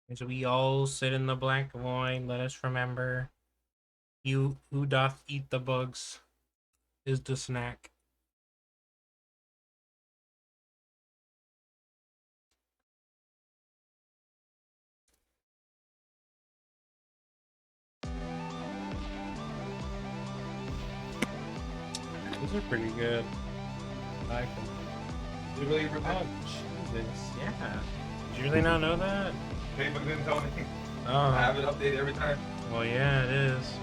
As we all sit in the black void, let us remember, you who doth eat the bugs is the snack. These are pretty good. I like them. You really ever Oh, Jesus. Yeah. Did you really not know that? Facebook didn't tell me. I Oh, have it updated every time. well, yeah, it is.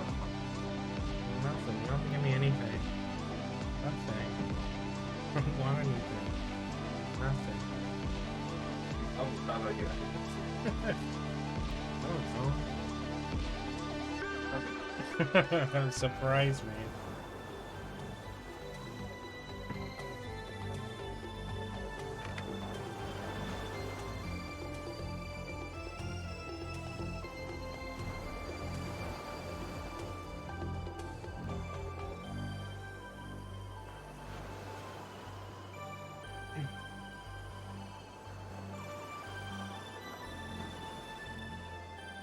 Nothing. You don't have to give me anything. Nothing. I don't want anything. Nothing. I was not like it. I don't know. Surprise me.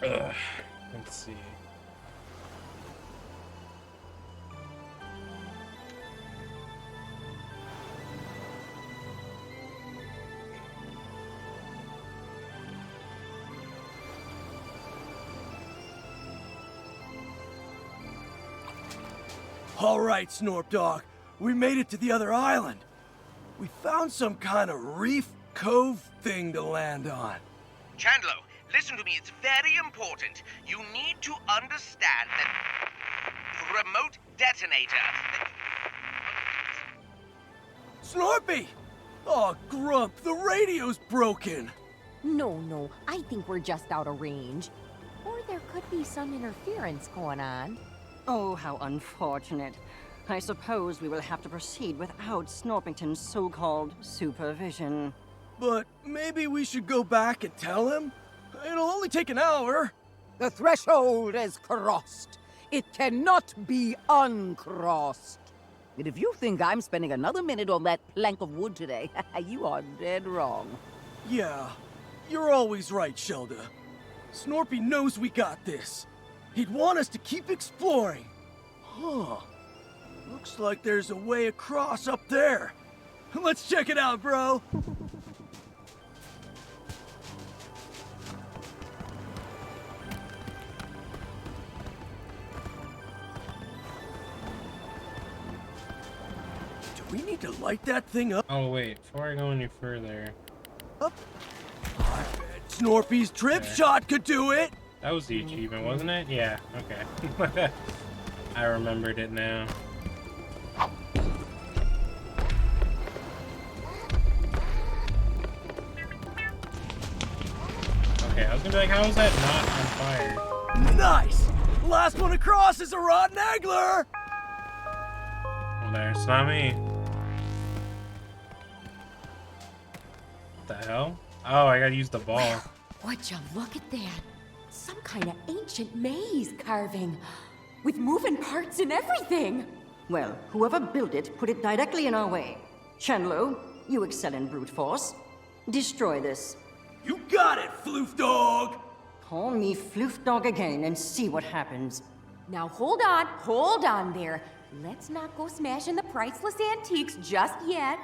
Ugh. Let's see. All right, Snorp Dog. We made it to the other island. We found some kind of reef cove thing to land on. Chandler, listen to me. It's very important. You need to understand that remote detonator. Snorpy! Oh, Grump, the radio's broken. No, I think we're just out of range. Or there could be some interference going on. Oh, how unfortunate. I suppose we will have to proceed without Snorpington's so-called supervision. But maybe we should go back and tell him? It'll only take an hour. The threshold is crossed. It cannot be uncrossed. And if you think I'm spending another minute on that plank of wood today, you are dead wrong. Yeah, you're always right, Shelda. Snorpy knows we got this. He'd want us to keep exploring. Huh. Looks like there's a way across up there. Let's check it out, bro. Do we need to light that thing up? Oh, wait. Before I go any further. I bet Snorpy's trip Okay. shot could do it. That was the achievement, wasn't it? Yeah, okay. I remembered it now. Okay, I was gonna be like, how is that not on fire? Nice! Last one across is a rotten angler! Well, there's not me. What the hell? Oh, I gotta use the ball. Would you look at that? Some kind of ancient maze carving. With moving parts and everything. Well, whoever built it put it directly in our way. Chandler, you excel in brute force. Destroy this. You got it, Floof Dog! Call me Floof Dog again and see what happens. Now hold on there. Let's not go smashing the priceless antiques just yet.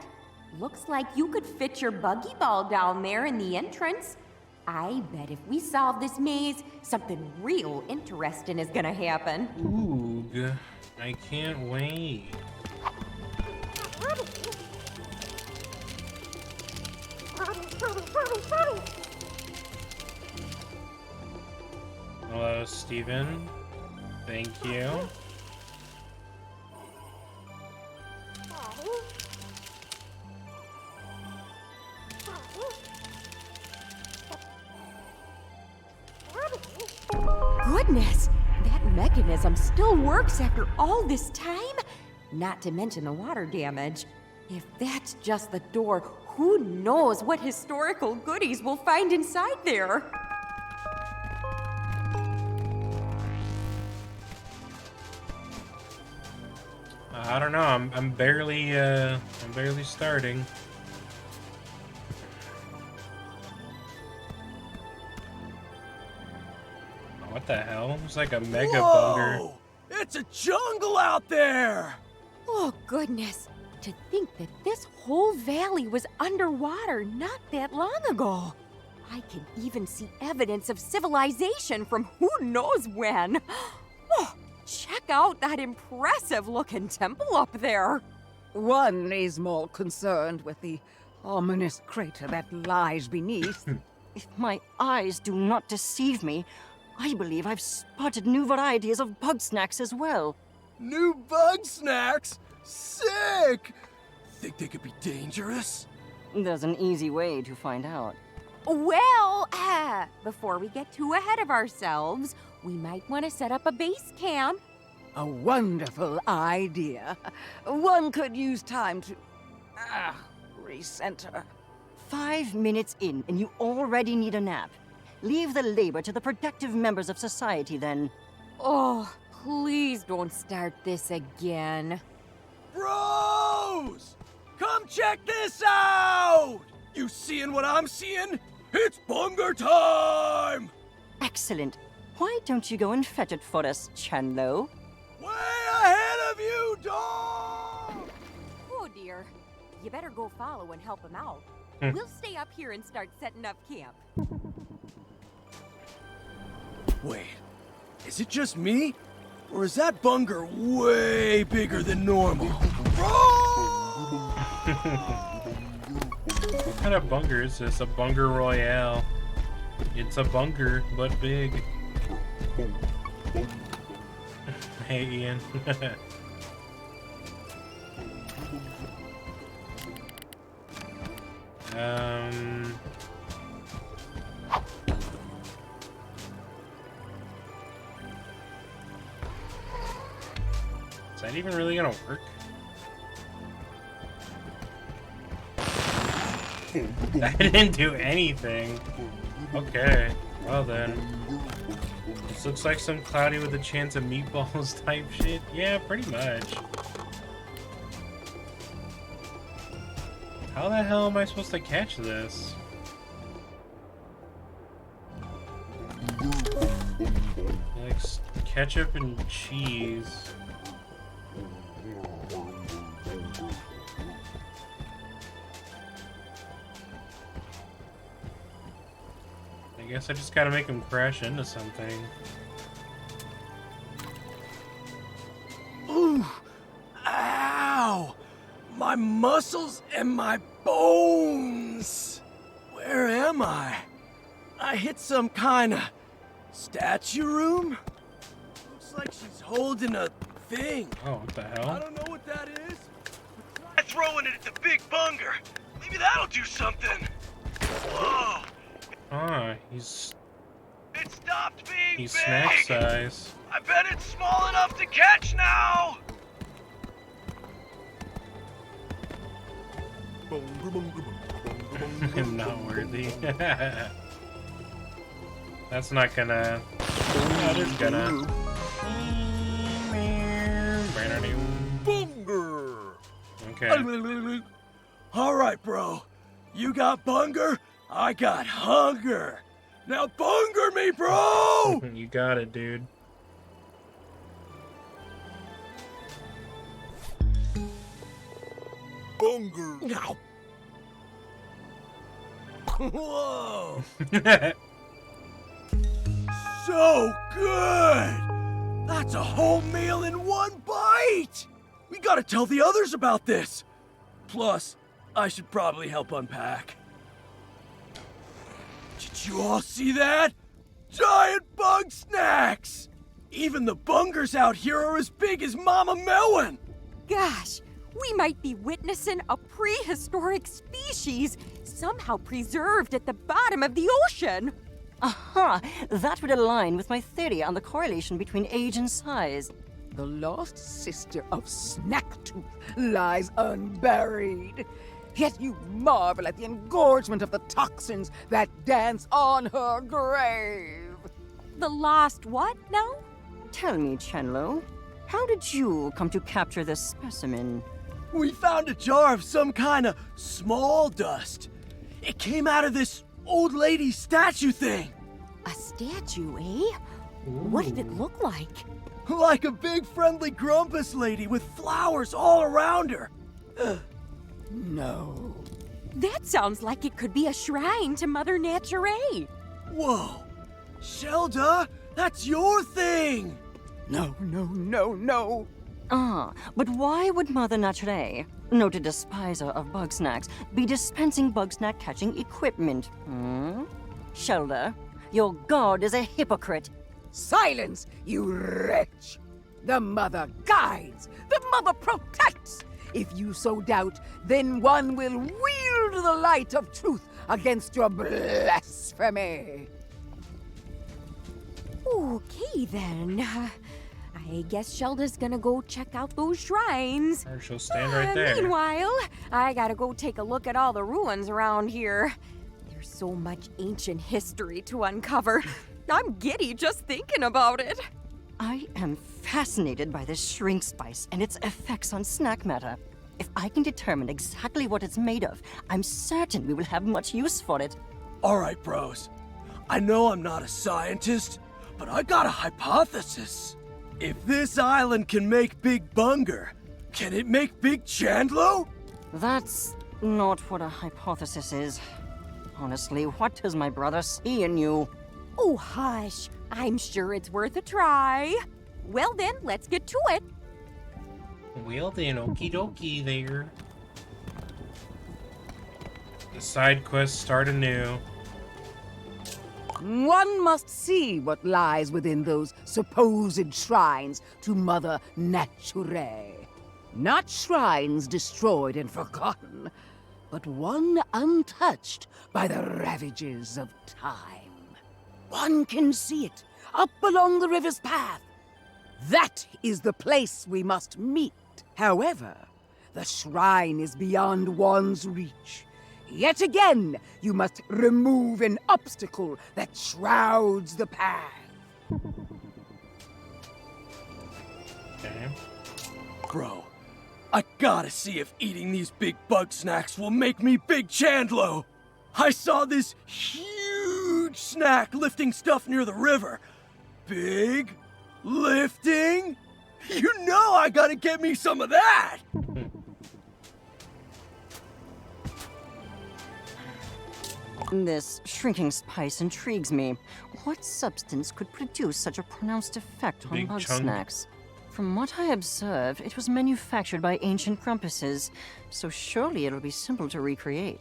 Looks like you could fit your buggy ball down there in the entrance. I bet if we solve this maze, something real interesting is gonna happen. Ooh, I can't wait. Hello, Steven. Thank you. Goodness, that mechanism still works after all this time? Not to mention the water damage. If that's just the door, who knows what historical goodies we'll find inside there? I don't know. I'm barely starting. the hell? It's like a mega bunger. Whoa! It's a jungle out there! Oh, goodness. To think that this whole valley was underwater not that long ago. I can even see evidence of civilization from who knows when. Oh, check out that impressive-looking temple up there. One is more concerned with the ominous crater that lies beneath. If my eyes do not deceive me, I believe I've spotted new varieties of Bugsnaxs as well. New Bugsnaxs? Sick! Think they could be dangerous? There's an easy way to find out. Well, before we get too ahead of ourselves, we might want to set up a base camp. A wonderful idea. One could use time to recenter. 5 minutes in, and you already need a nap. Leave the labor to the productive members of society, then. Oh, please don't start this again. Bros! Come check this out! You seeing what I'm seeing? It's bunger time! Excellent. Why don't you go and fetch it for us, Chandlo? Way ahead of you, dog! Oh, dear. You better go follow and help him out. We'll stay up here and start setting up camp. Wait, is it just me? Or is that bunger way bigger than normal? What kind of bunger is this? A bunger royale. It's a bunger, but big. Hey, Ian. Is that even really gonna work? That didn't do anything. Okay, well then. This looks like some cloudy with a chance of meatballs type shit. Yeah, pretty much. How the hell am I supposed to catch this? Like ketchup and cheese. I guess I just gotta make him crash into something. Ooh! Ow! My muscles and my bones! Where am I? I hit some kind of statue room? Looks like she's holding a thing. Oh, what the I hell? don't know what that is. Try throwing it at the big bunger. Maybe that'll do something. Whoa! Ah, he's It stopped being big! snack size. I bet it's small enough to catch now! Not worthy. That's not gonna. That is gonna. Bunger! Okay. All right, bro. You got bunger, I got hunger. Now bunger me, bro! You got it, dude. Bunger. Now. Whoa. So good! That's a whole meal in one bite! We gotta tell the others about this. Plus, I should probably help unpack. Did you all see that? Giant Bugsnaxs! Even the bungers out here are as big as Mama Melon! Gosh, we might be witnessing a prehistoric species somehow preserved at the bottom of the ocean. Aha! That would align with my theory on the correlation between age and size. The lost sister of Snacktooth lies unburied. Yet you marvel at the engorgement of the toxins that dance on her grave. The lost what now? Tell me, Chandlo, how did you come to capture this specimen? We found a jar of some kind of small dust. It came out of this old lady statue thing. A statue, eh? What did it look like? Like a big friendly grumpus lady with flowers all around her. No. That sounds like it could be a shrine to Mother Nature. Whoa. Shelda, that's your thing. No, no, no, no. Ah, but why would Mother Nature, noted despiser of Bugsnaxs, be dispensing Bugsnax catching equipment? Shelda, your god is a hypocrite. Silence, you wretch! The mother guides, the mother protects. If you so doubt, then one will wield the light of truth against your blasphemy. Okay then. I guess Shelda's gonna go check out those shrines. Or she'll stand right there. Meanwhile, I gotta go take a look at all the ruins around here. There's so much ancient history to uncover. I'm giddy just thinking about it. I am fascinated by this shrink spice and its effects on snack matter. If I can determine exactly what it's made of, I'm certain we will have much use for it. All right, bros. I know I'm not a scientist, but I got a hypothesis. If this island can make Big Bunger, can it make Big Chandlo? That's not what a hypothesis is. Honestly, what does my brother see in you? Oh, hush. I'm sure it's worth a try. Well then, let's get to it. Well then, okie dokie there. The side quests start anew. One must see what lies within those supposed shrines to Mother Nature. Not shrines destroyed and forgotten, but one untouched by the ravages of time. One can see it up along the river's path. That is the place we must meet. However, the shrine is beyond one's reach. Yet again, you must remove an obstacle that shrouds the path. Okay. Bro, I gotta see if eating these big Bugsnaxs will make me Big Chandlo. I saw this huge snack lifting stuff near the river. Big lifting? You know I gotta get me some of that! This shrinking spice intrigues me. What substance could produce such a pronounced effect on Big chunk. Bugsnaxs? From what I observed, it was manufactured by ancient grumpuses, so surely it'll be simple to recreate.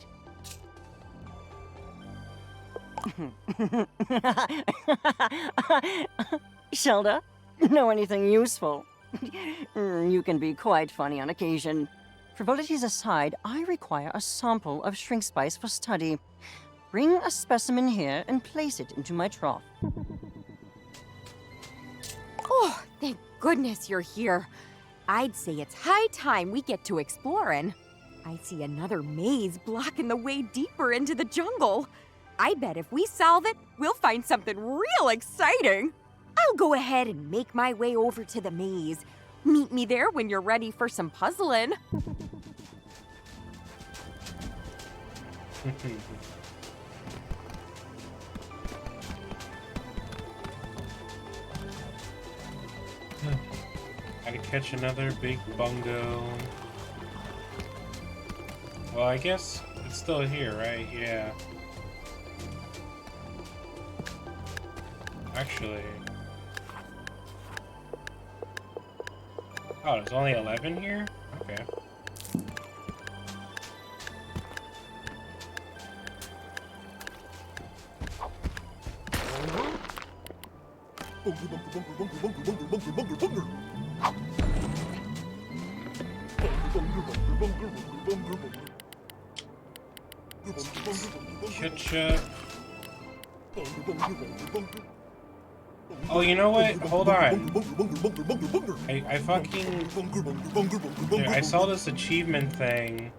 Shelda, know anything useful? You can be quite funny on occasion. Frivolities aside, I require a sample of shrink spice for study. Bring a specimen here and place it into my trough. Oh, thank goodness you're here. I'd say it's high time we get to exploring. I see another maze blocking the way deeper into the jungle. I bet if we solve it, we'll find something real exciting. I'll go ahead and make my way over to the maze. Meet me there when you're ready for some puzzling. Gotta catch another big bungo. Well, I guess it's still here, right? Yeah. Actually... Oh, there's only 11 here? Okay. Ketchup. Oh, you know what? Hold on. I fucking... Dude, I saw this achievement thing.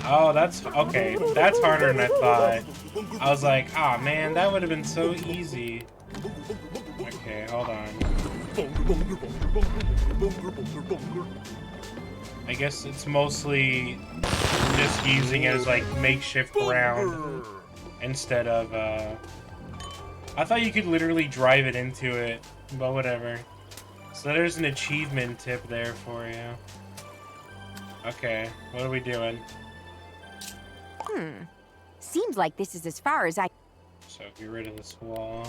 Oh, that's... Okay, that's harder than I thought. I was like, ah, man, that would have been so easy. Okay, hold on. I guess it's mostly just using it as like makeshift ground instead of I thought you could literally drive it into it, but whatever. So there's an achievement tip there for you. Okay, what are we doing? Seems like this is as far as I... So get rid of this wall.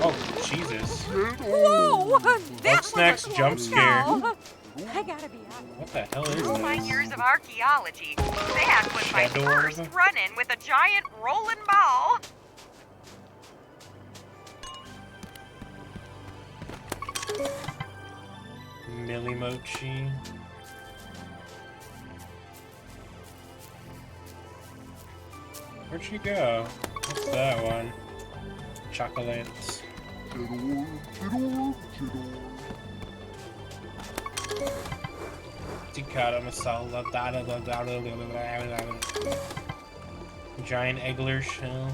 Oh, Jesus. Whoa! That was a Bugsnaxs jump scare. call. I gotta be honest. What the hell is Through my this? years of archaeology, that was my Shadow first orb? run-in with a giant rolling ball. Millimochi. Where'd she go? What's that one? Chocolates. Tikada masala. Giant Eggler shell.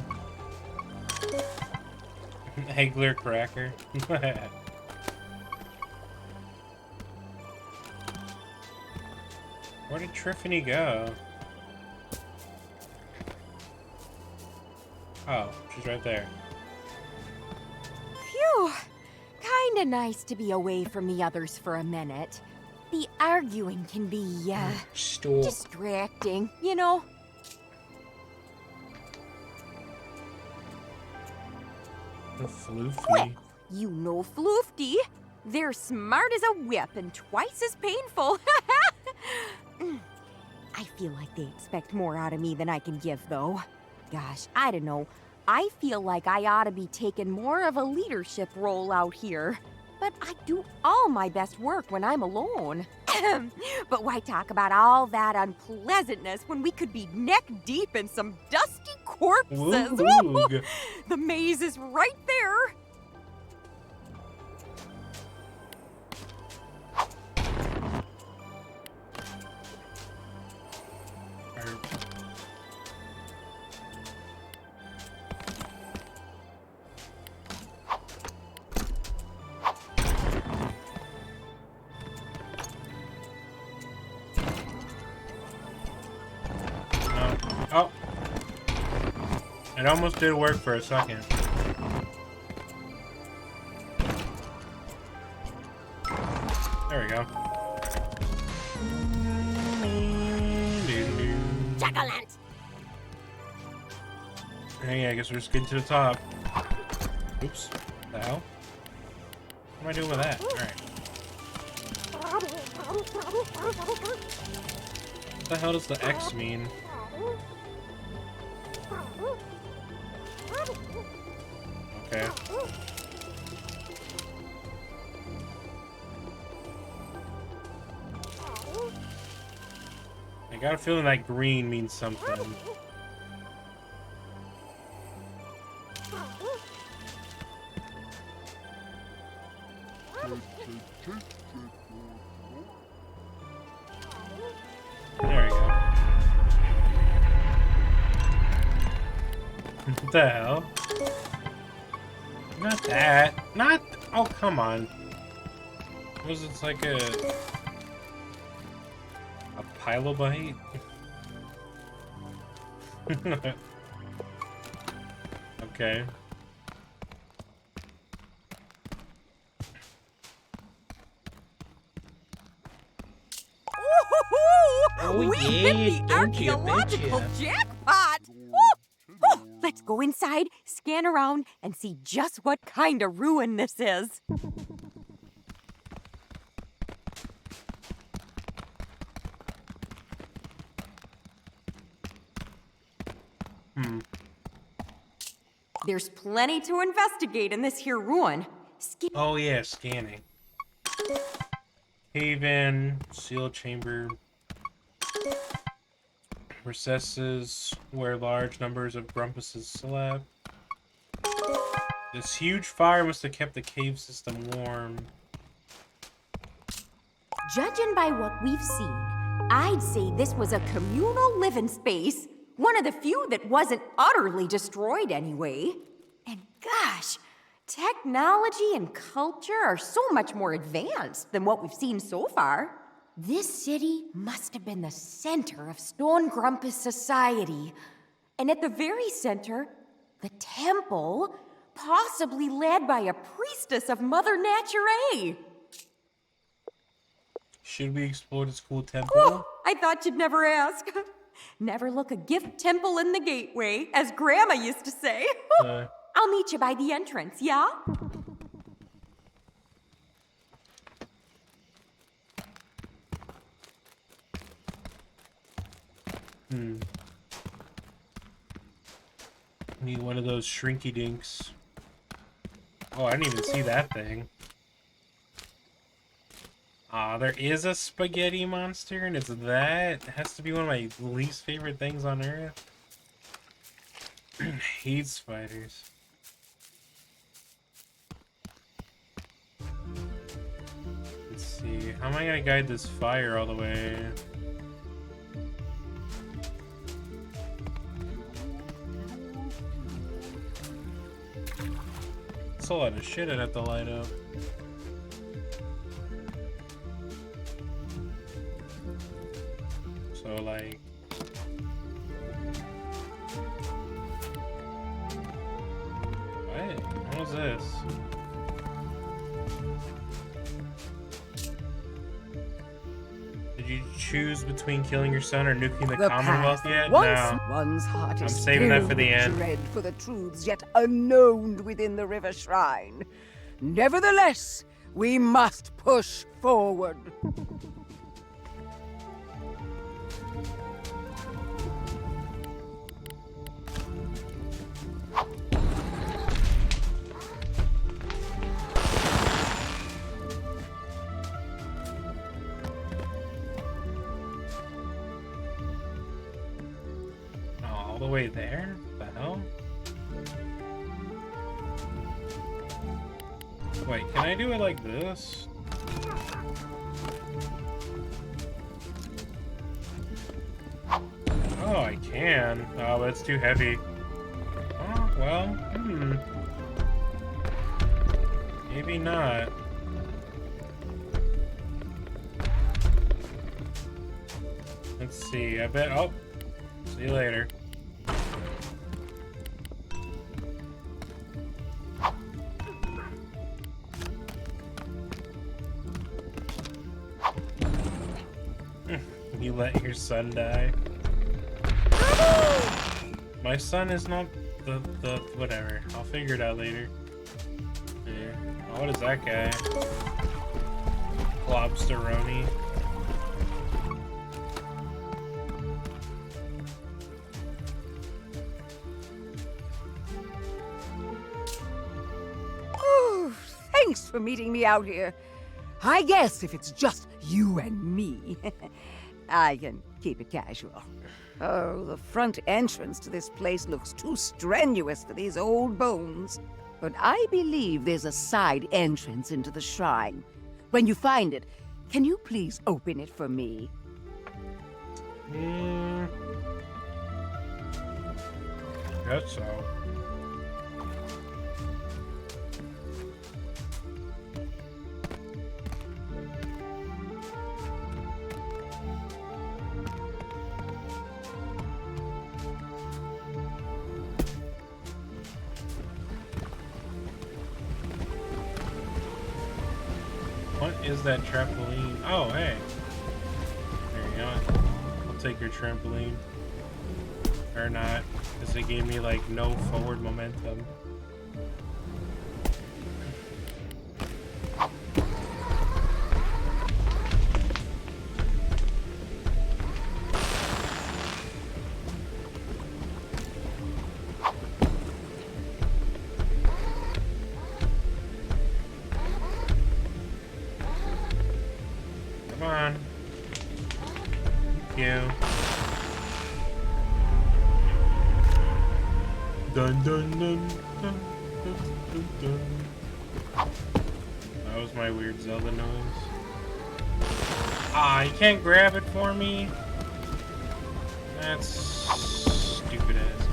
Eggler cracker. Where did Triffany go? Oh, she's right there. Phew. Kinda nice to be away from the others for a minute. The arguing can be, Stop. distracting, you know? The floofy. Well, you know Floofty. They're smart as a whip and twice as painful. I feel like they expect more out of me than I can give, though. Gosh, I don't know. I feel like I ought to be taking more of a leadership role out here. But I do all my best work when I'm alone. But why talk about all that unpleasantness when we could be neck deep in some dusty corpses? Woog. The maze is right there. Oh. It almost did work for a second. There we go. Chocolate. Hey, I guess we're just getting to the top. Oops. The hell? What am I doing with that? Alright. What the hell does the X mean? Okay. I got a feeling that green means something. There we go. What the hell? Not that. Not. Oh, come on. Was it like a pilobite? Okay. Woohoo! We hit the archaeological jackpot! Let's go inside, scan around, and see just what kind of ruin this is. There's plenty to investigate in this here ruin. Oh yeah, scanning. Haven, seal chamber, recesses where large numbers of grumpuses slept. This huge fire must have kept the cave system warm. Judging by what we've seen, I'd say this was a communal living space. One of the few that wasn't utterly destroyed anyway. And gosh, Technology and culture are so much more advanced than what we've seen so far. This city must have been the center of Stone Grumpus society. And at the very center, the temple, possibly led by a priestess of Mother Nature. Should we explore this cool temple? Oh, I thought you'd never ask. Never look a gift temple in the gateway, as Grandma used to say. I'll meet you by the entrance, yeah? Need one of those shrinky dinks. Oh, I didn't even see that thing. Ah, there is a spaghetti monster, and it's that. It has to be one of my least favorite things on Earth. Hate spiders. Let's see. How am I gonna guide this fire all the way? That's a lot of shit I'd have to light up. So, like... What? What was this? Did you choose between killing your son or nuking the Commonwealth past yet? once No. one's heart I'm is saving that for filled the with end. dread for the truths yet unknown within the river shrine. Nevertheless, we must push forward. All the way there? What the hell? Wait, can I do it like this? Oh, I can. Oh, but it's too heavy. Oh, well, maybe not. Let's see, I bet, oh, see you later. You let your son die. My son is not the whatever. I'll figure it out later. Yeah. Oh, what is that guy? Lobsteroni. Oh, thanks for meeting me out here. I guess if it's just you and me, I can keep it casual. Oh, the front entrance to this place looks too strenuous for these old bones. But I believe there's a side entrance into the shrine. When you find it, can you please open it for me? Guess so. What is that trampoline? Oh, hey. There you go. I'll take your trampoline. Or not, because it gave me, like, no forward momentum. Come on. Thank you. Dun dun dun dun dun dun dun. That was my weird Zelda noise. Ah, you can't grab it for me? That's stupid ass.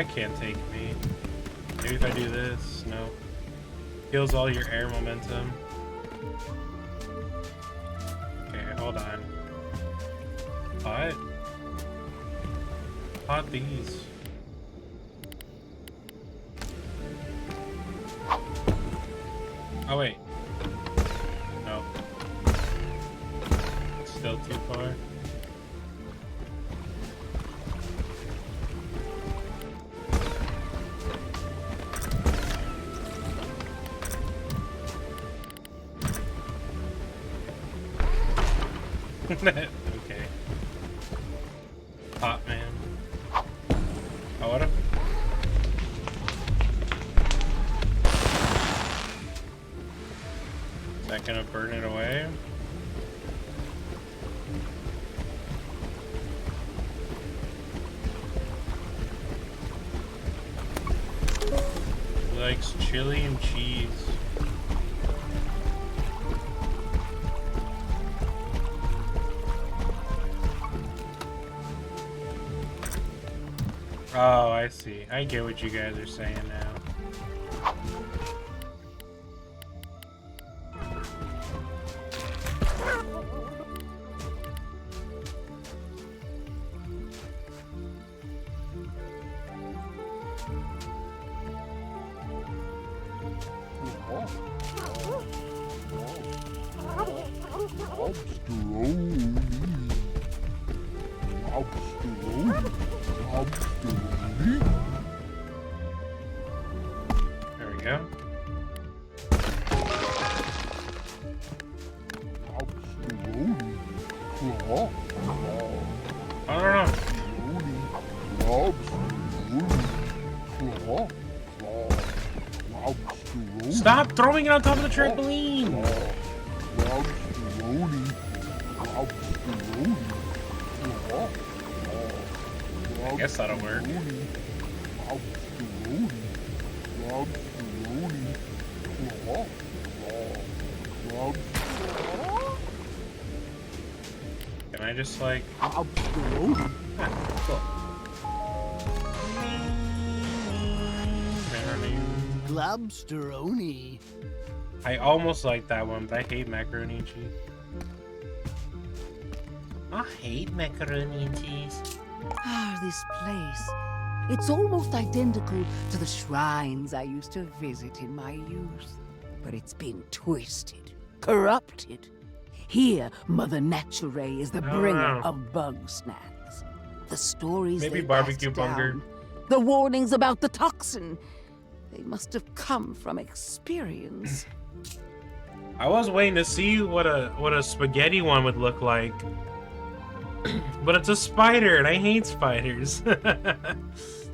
That can't take me. Maybe if I do this, no. Kills all your air momentum. Okay, hold on. What? Pot these. Oh wait. No. Still too far. Okay. Hot man. Oh, what? Is that gonna burn it away? He likes chili and cheese. Oh, I see. I get what you guys are saying now. There we go. I don't know. Stop throwing it on top of the trampoline! I guess that'll work. Can I just like... Ah, cool. Globsteroni. I almost like that one, but I hate macaroni and cheese. I hate macaroni and cheese. Ah, this place. It's almost identical to the shrines I used to visit in my youth. But it's been twisted, corrupted. Here, Mother Nature is the bringer of Bugsnaxs. The stories Maybe they barbecue passed bunker. down, the warnings about the toxin. They must have come from experience. I was waiting to see what a spaghetti one would look like. But it's a spider, and I hate spiders.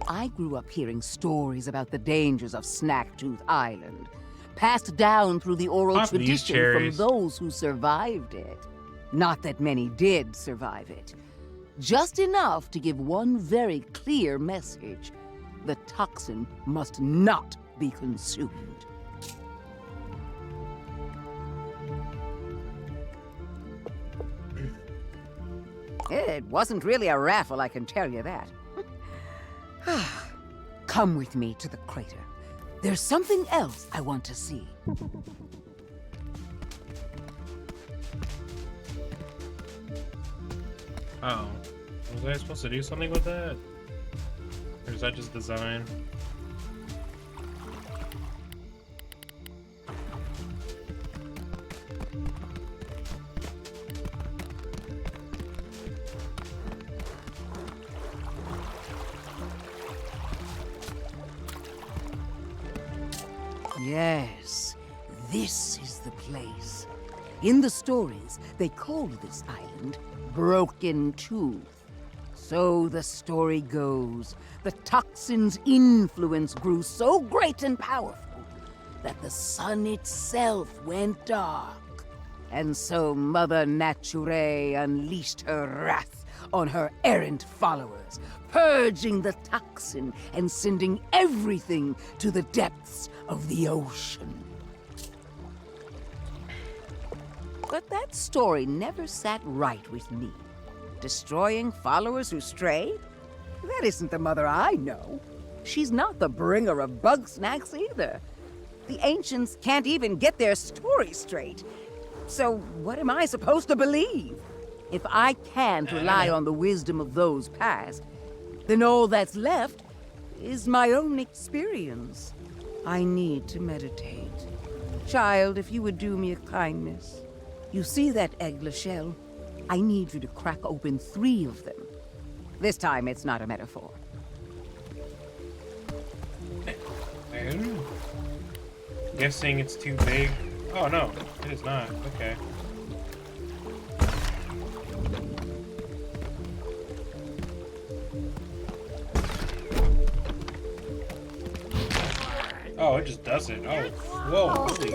I grew up hearing stories about the dangers of Snacktooth Island, passed down through the oral Pop these tradition from cherries. those who survived it. Not that many did survive it. Just enough to give one very clear message. The toxin must not be consumed. It wasn't really a raffle, I can tell you that. Come with me to the crater. There's something else I want to see. Oh. Was I supposed to do something with that? Or is that just design? Yes, this is the place. In the stories, they call this island Broken Tooth. So the story goes, the toxin's influence grew so great and powerful that the sun itself went dark. And so Mother Nature unleashed her wrath on her errant followers, purging the toxin and sending everything to the depths of the ocean. But that story never sat right with me. Destroying followers who stray? That isn't the mother I know. she's not the bringer of Bugsnaxs either. The ancients can't even get their story straight. So what am I supposed to believe? If I can't rely on the wisdom of those past, then all that's left is my own experience. I need to meditate. Child, if you would do me a kindness. You see that eggler shell? I need you to crack open 3 of them. This time it's not a metaphor. Guessing it's too big. Oh no, it is not. Okay. Oh, it just does it. Oh, whoa, holy.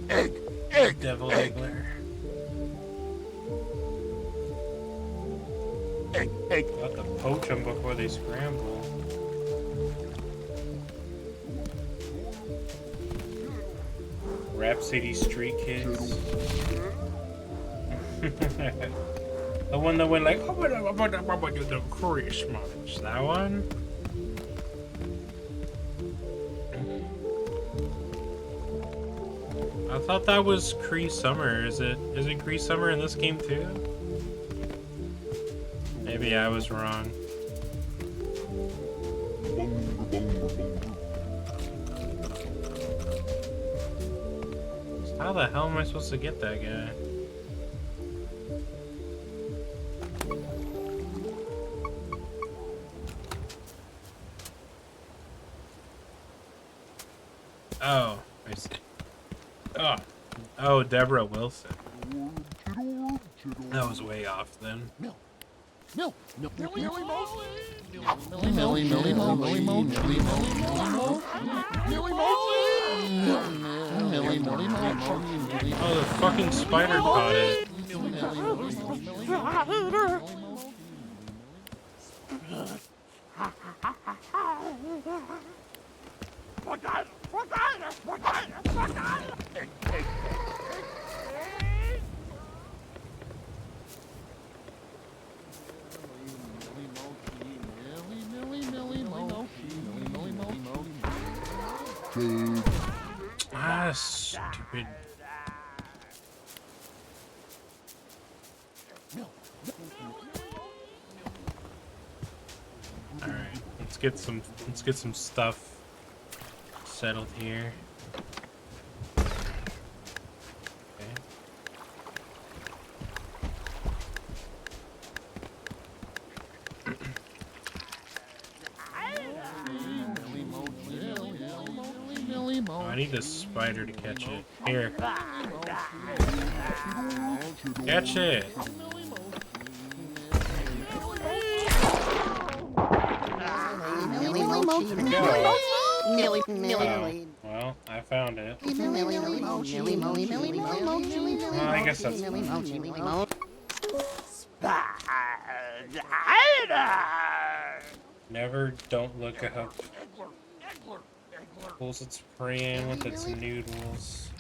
Egg. Devil Eggler. Egg. Got to poach them before they scramble. Rhapsody Street Kids. The one that went like, how about you the Christmas? That one? I thought that was Cree Summer. Is it Cree Summer in this game too? Maybe I was wrong. How the hell am I supposed to get that guy? Oh, I see. Oh, Deborah Wilson. That was way off then. Oh, the fucking spider caught it. Ah, stupid. All right, let's get some stuff settled here. Okay. Oh, I need this spider to catch it. Here. Catch it! Well, I found it. Well, I guess that's never don't look up. Pulls its prey in with its noodles.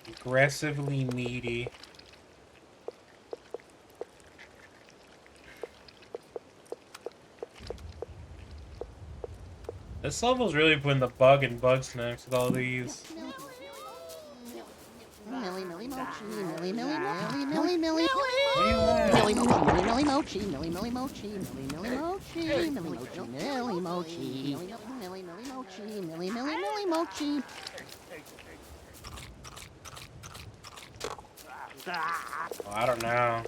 Aggressively meaty. This level's really putting the bug in Bugsnaxs with all these. Well, I don't know.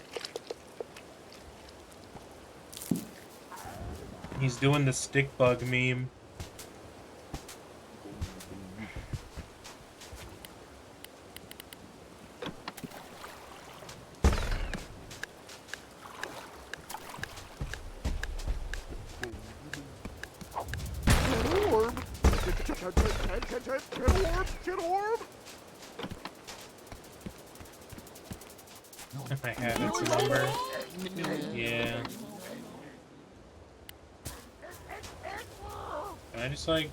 He's doing the stick bug meme. If I had its number. Yeah. Can I just like...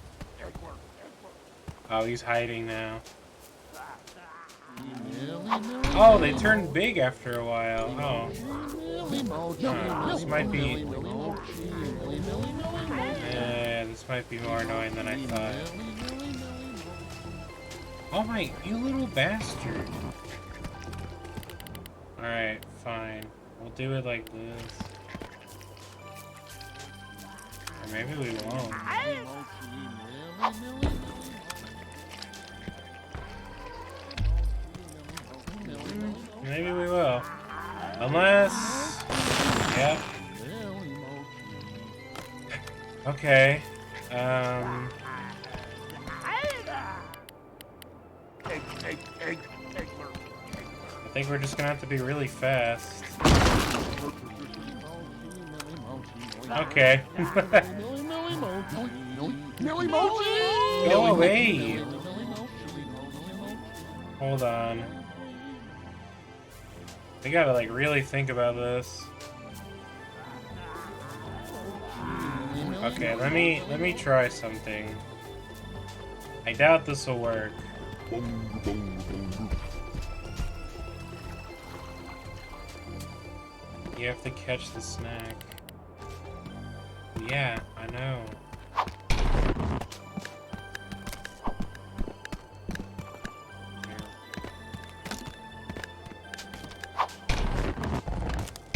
Oh, he's hiding now. Oh, they turned big after a while. Oh. This might be... This might be more annoying than I thought. Oh my, you little bastard. Alright, fine. We'll do it like this. Or maybe we won't. Maybe we will. Unless... Yep. Okay. I think we're just gonna have to be really fast. Okay. Go away! Hold on. We gotta like really think about this. Okay, let me try something. I doubt this will work. You have to catch the snack. Yeah, I know.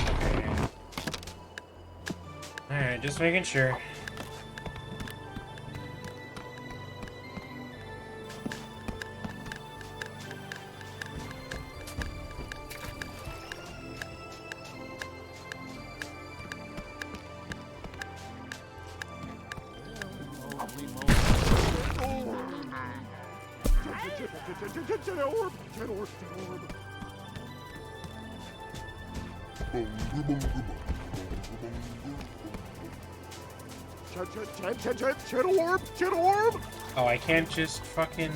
Okay. Alright, just making sure. Oh, I can't just fucking...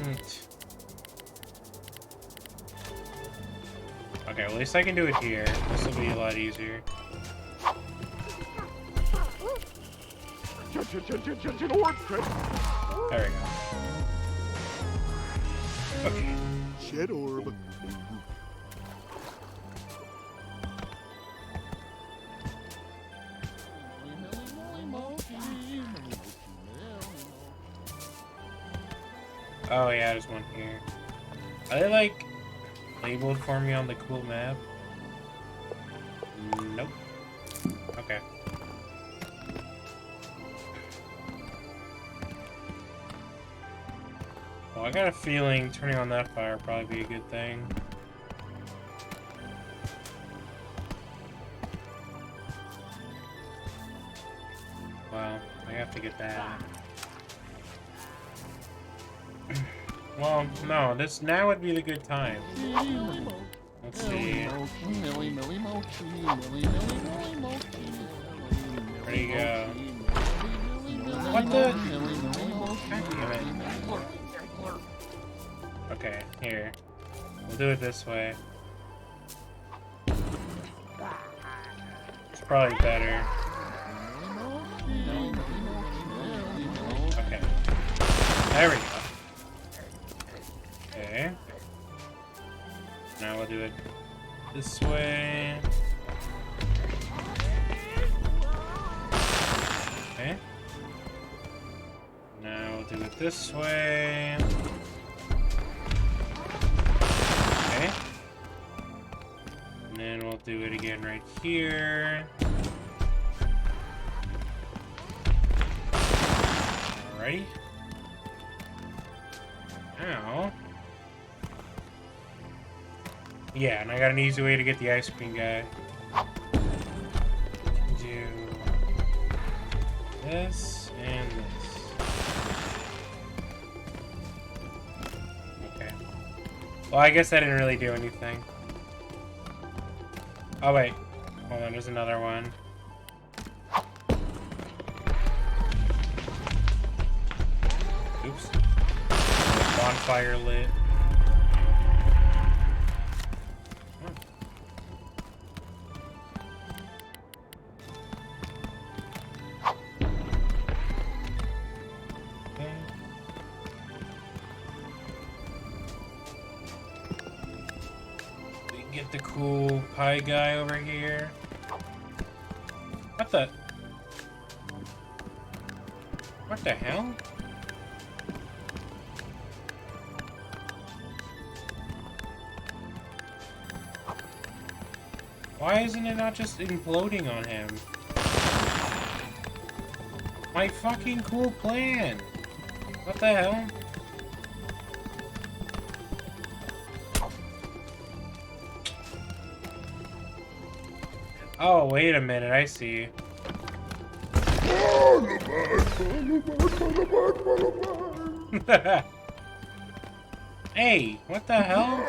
Okay, well, at least I can do it here. This will be a lot easier. There we go. Okay. Shed orb. Oh yeah, there's one here. Are they like labeled for me on the cool map? Nope. Okay. Well, I got a feeling turning on that fire would probably be a good thing. Well, I have to get that. Well, no, this now would be the good time. Let's see. Where'd he go? What the? God damn it. Okay, here. We'll do it this way. It's probably better. Okay. There we go. Okay. Now we'll do it this way. Okay. Now we'll do it this way. Okay. And then we'll do it again right here. Alrighty. Ow. Yeah, and I got an easy way to get the ice cream guy. Do this and this. Okay. Well, I guess I didn't really do anything. Oh, wait. Hold on, there's another one. Oops. Bonfire lit. Get the cool pie guy over here. What the? What the hell? Why isn't it not just imploding on him? My fucking cool plan! What the hell? Oh, wait a minute, I see. Hey, what the hell?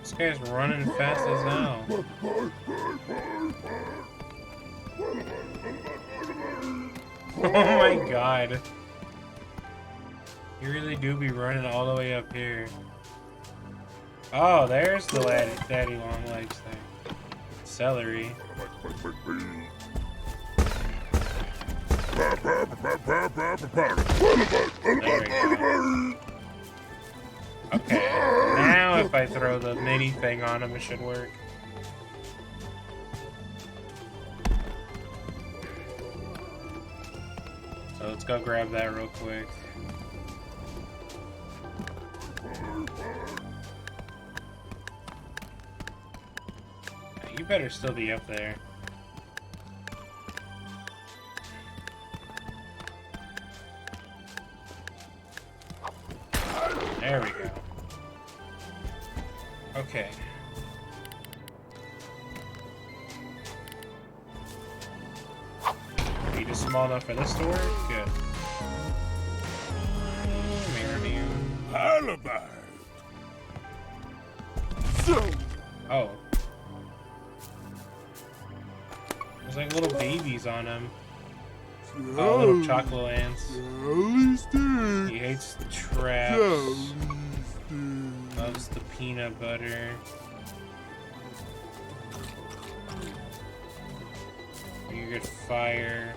This guy's running fast as hell. Oh my god. You really do be running all the way up here. Oh, there's the daddy long legs thing. Celery. There we go. Okay, now if I throw the mini thing on him, it should work. So let's go grab that real quick. You better still be up there. There we go. Okay. Are you just small enough for this to work? Good. Alibi. Oh. There's like little babies on him. Oh, little chocolate ants. He hates traps. Loves the peanut butter. You get fire.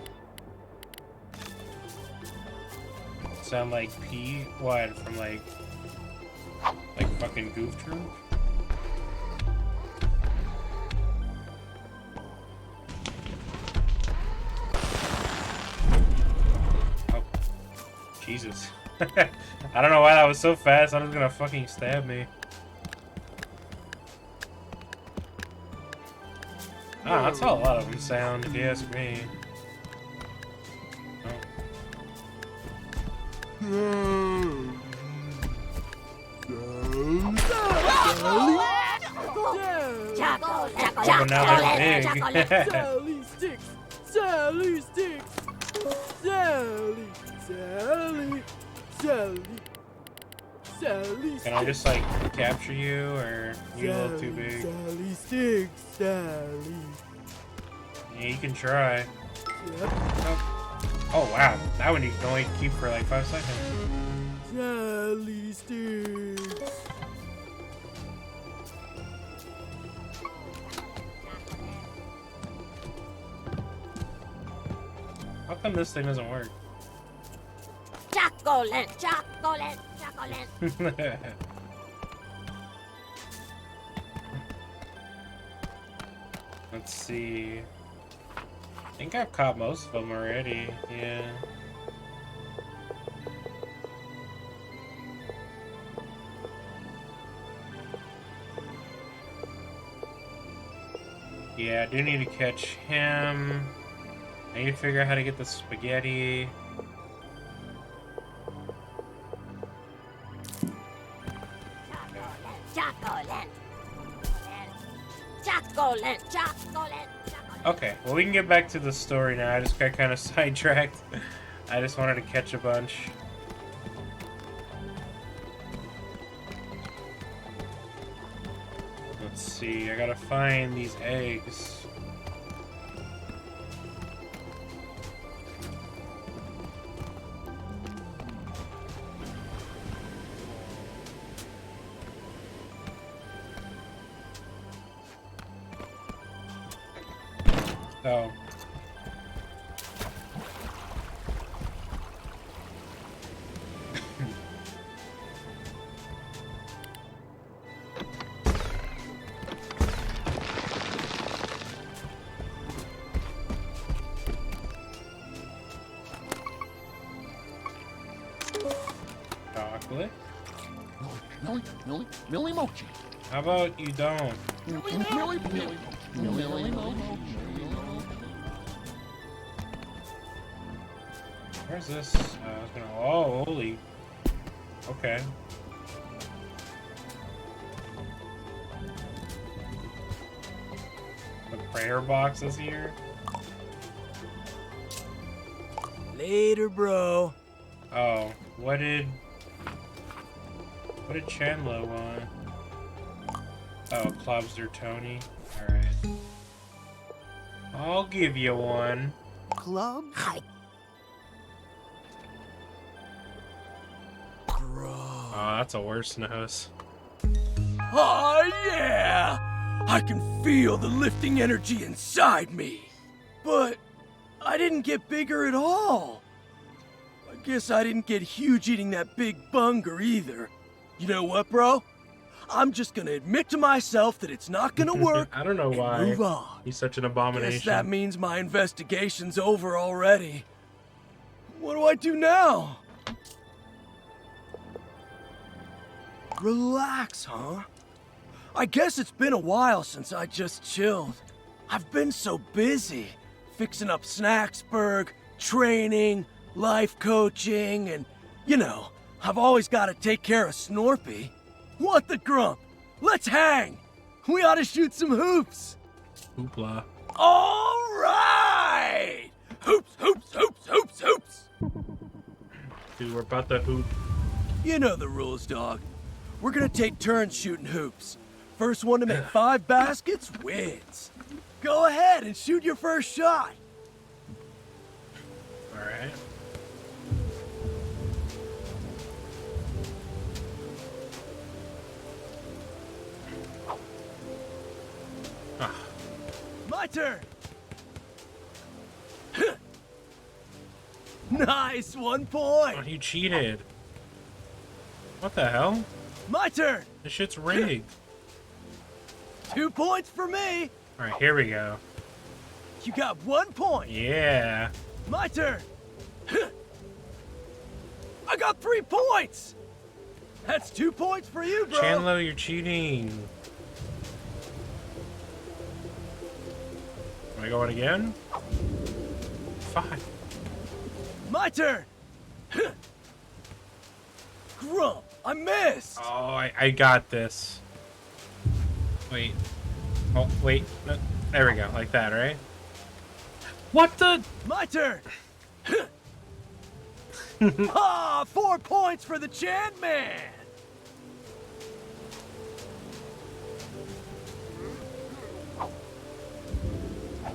Sound like pee? What? From like fucking Goof Troop? Oh. Jesus. I don't know why that was so fast. I was gonna fucking stab me. Ah, that's how a lot of them sound, if you ask me. Oh, now they're big. Sally sticks! Sally sticks! Sally! Sally! Sally! Sally sticks! Can I just like capture you, or you a little too big? Sally sticks! Sally! Yeah, you can try. Yep. Oh wow, that one you can only keep for like 5 seconds. Sally sticks! How come this thing doesn't work? Chocolate, chocolate, chocolate. Let's see. I think I've caught most of them already. Yeah. Yeah, I do need to catch him. I need to figure out how to get the spaghetti. Chocolate, chocolate, chocolate. Okay, well we can get back to the story now. I just got kind of sidetracked. I just wanted to catch a bunch. Let's see, I gotta find these eggs. Oh. Millie Mochi. How about you don't? Where's this? I was gonna. Oh, holy. Okay. The prayer box is here. Later, bro. Oh, what did Chandlo want? Oh, Klobster Tony. All right. I'll give you one. Club? Bro. Oh, that's a worse nose. Oh, yeah! I can feel the lifting energy inside me. But I didn't get bigger at all. I guess I didn't get huge eating that big bunger either. You know what, bro? I'm just gonna admit to myself that it's not gonna work. I don't know and why. move on. He's such an Guess abomination. that means my investigation's over already. What do I do now? Relax, huh? I guess it's been a while since I just chilled. I've been so busy, fixing up Snacksburg, training, life coaching, and, you know, I've always got to take care of Snorpy. What the grump? Let's hang! We ought to shoot some hoops! Hoopla. All right! Hoops, hoops, hoops, hoops, hoops! Dude, we're about to hoop. You know the rules, dog. We're gonna take turns shooting hoops. First one to make 5 baskets wins. Go ahead and shoot your first shot. All right. Ah, My turn. Nice, 1 point. oh, he cheated. What the hell? My turn. This shit's rigged. 2 points for me. All right, here we go. You got 1 point. Yeah. My turn. I got 3 points. That's 2 points for you, bro. Chandlo, you're cheating. Am I going again? 5. My turn. Grump, I missed. Oh, I got this. Wait. Oh, wait. No, there we go. Like that, right? What the? My turn. Ah, 4 points for the Chan Man.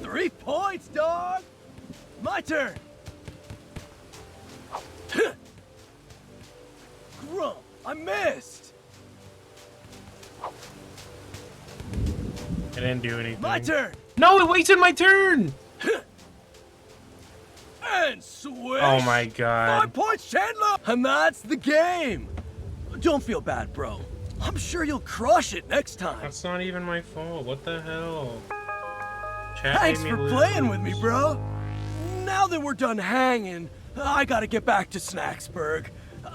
Three points, dog. My turn. Grump, I missed. I didn't do anything. My turn. No, it wasted my turn. And swish. Oh my god. 5 points, Chandler. And that's the game. Don't feel bad, bro. I'm sure you'll crush it next time. That's not even my fault. What the hell? Chat Thanks made for me playing with me, lose. bro. Now that we're done hanging, I gotta get back to Snacksburg.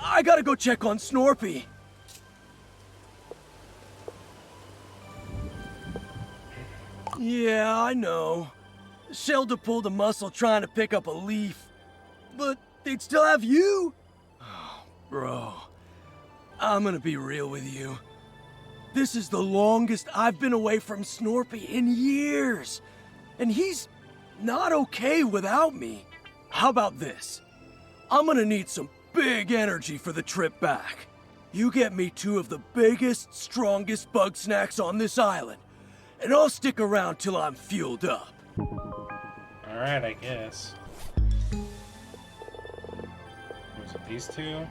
I gotta go check on Snorpy. Yeah, I know. Shelda pulled a muscle trying to pick up a leaf. But they'd still have you? Oh, bro, I'm gonna be real with you. This is the longest I've been away from Snorpy in years. And he's not okay without me. How about this? I'm gonna need some big energy for the trip back. You get me 2 of the biggest, strongest Bugsnaxs on this island, and I'll stick around till I'm fueled up. Alright, I guess. Was it these 2?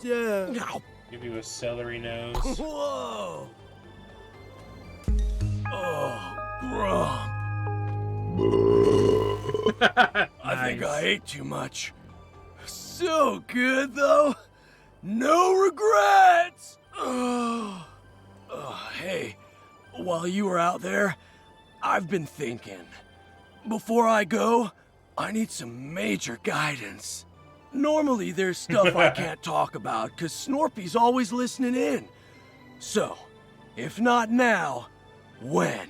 Yeah. Give you a celery nose. Whoa. Oh, Grump. I think I ate too much. So good, though. No regrets. Hey, while you were out there, I've been thinking. Before I go, I need some major guidance. Normally there's stuff I can't talk about, cause Snorpy's always listening in. So, if not now, when?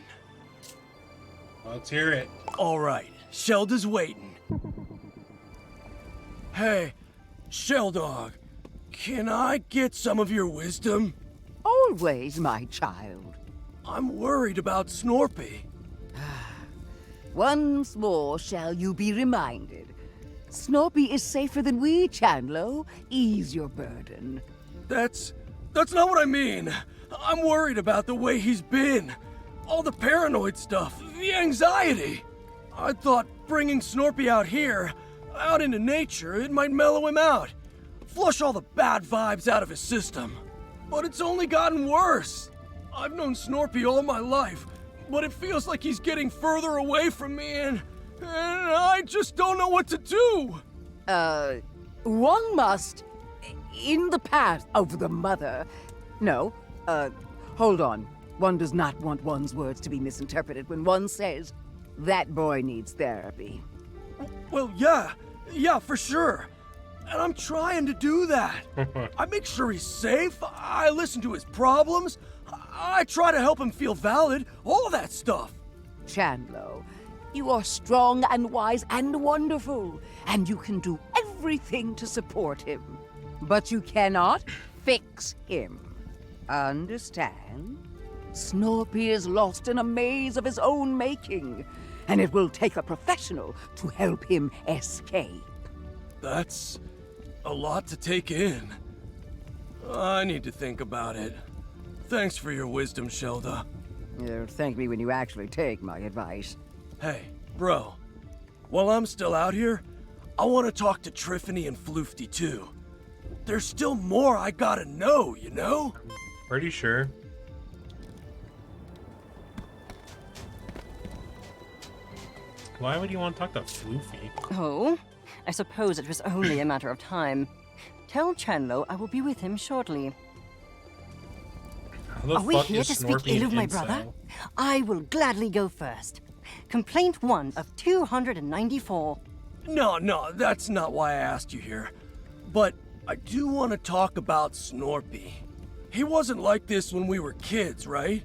Let's hear it. Alright, Shelda's waiting. Hey, Sheldog, can I get some of your wisdom? Always, my child. I'm worried about Snorpy. Once more shall you be reminded. Snorpy is safer than we, Chandlo. Ease your burden. That's not what I mean. I'm worried about the way he's been. All the paranoid stuff, the anxiety. I thought bringing Snorpy out here, out into nature, it might mellow him out. Flush all the bad vibes out of his system. But it's only gotten worse. I've known Snorpy all my life, but it feels like he's getting further away from me and I just don't know what to do. One must, in the path of the mother. No, hold on. One does not want one's words to be misinterpreted when one says, that boy needs therapy. Well, yeah, for sure. And I'm trying to do that. I make sure he's safe, I listen to his problems, I try to help him feel valid, all that stuff. Chandlo, you are strong and wise and wonderful, and you can do everything to support him. But you cannot fix him. Understand? Snorpy is lost in a maze of his own making, and it will take a professional to help him escape. That's a lot to take in. I need to think about it. Thanks for your wisdom, Shelda. Thank me when you actually take my advice. Hey, bro. While I'm still out here, I want to talk to Triffany and Floofty too. There's still more I gotta know, you know? Pretty sure. Why would you want to talk to Floofy? Oh, I suppose it was only a matter of time. Tell Chandlo I will be with him shortly. How the Are we fuck here is to speak Snorpy ill of an my incel? brother? I will gladly go first. Complaint 1 of 294. No, that's not why I asked you here. But I do want to talk about Snorpy. He wasn't like this when we were kids, right?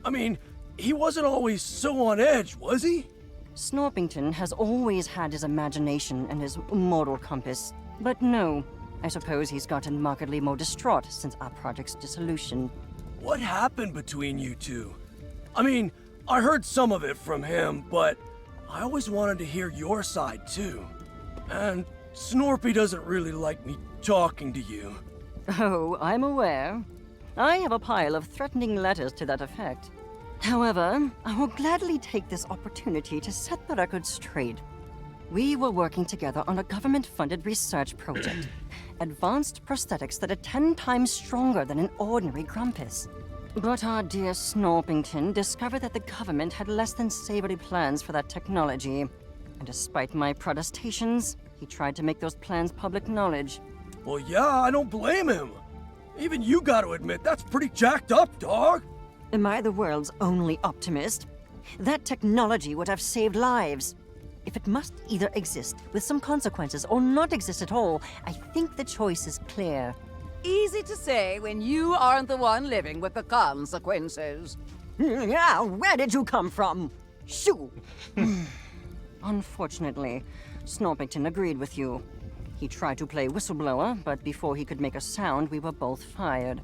I mean, he wasn't always so on edge, was he? Snorpington has always had his imagination and his moral compass. But no, I suppose he's gotten markedly more distraught since our project's dissolution. What happened between you two? I mean, I heard some of it from him, but I always wanted to hear your side too. And Snorpy doesn't really like me talking to you. Oh, I'm aware. I have a pile of threatening letters to that effect. However, I will gladly take this opportunity to set the record straight. We were working together on a government-funded research project. Advanced prosthetics that are 10 times stronger than an ordinary Grumpus. But our dear Snorpington discovered that the government had less than savory plans for that technology. And despite my protestations, he tried to make those plans public knowledge. Well, yeah, I don't blame him. Even you gotta admit, that's pretty jacked up, dog. Am I the world's only optimist? That technology would have saved lives. If it must either exist with some consequences or not exist at all, I think the choice is clear. Easy to say when you aren't the one living with the consequences. Yeah, where did you come from? Shoo! Unfortunately, Snorpington agreed with you. He tried to play whistleblower, but before he could make a sound, we were both fired.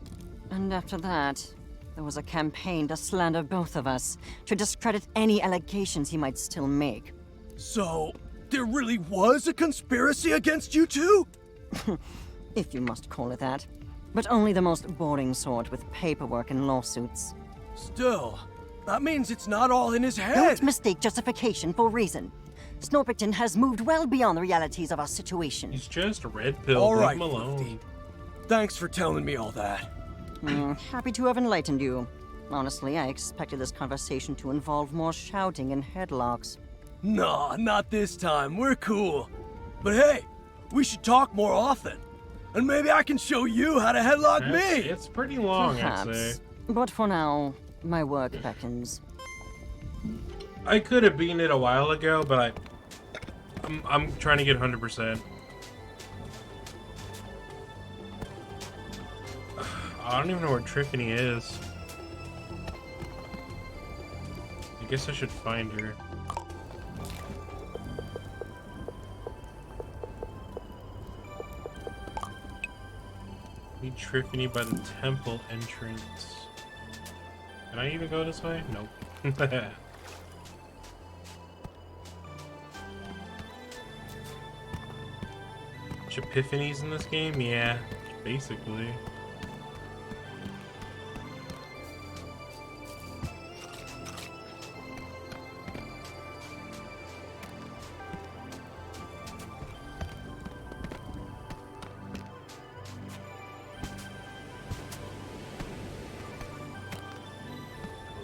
And after that, there was a campaign to slander both of us, to discredit any allegations he might still make. So, there really was a conspiracy against you two? If you must call it that. But only the most boring sort with paperwork and lawsuits. Still, that means it's not all in his head. Don't mistake justification for reason. Snorpington has moved well beyond the realities of our situation. He's just a red pill. All Leave right, him alone. Floofty. Thanks for telling me all that. Happy to have enlightened you. Honestly, I expected this conversation to involve more shouting and headlocks. Nah, not this time. We're cool. But hey, we should talk more often. And maybe I can show you how to headlock me. It's pretty long, I'd Perhaps. say. But for now, my work beckons. I could have beaten it a while ago, but I'm trying to get 100%. I don't even know where Triffany is. I guess I should find her. Meet Triffany by the temple entrance. Can I even go this way? Nope. Epiphanies in this game? Yeah, basically.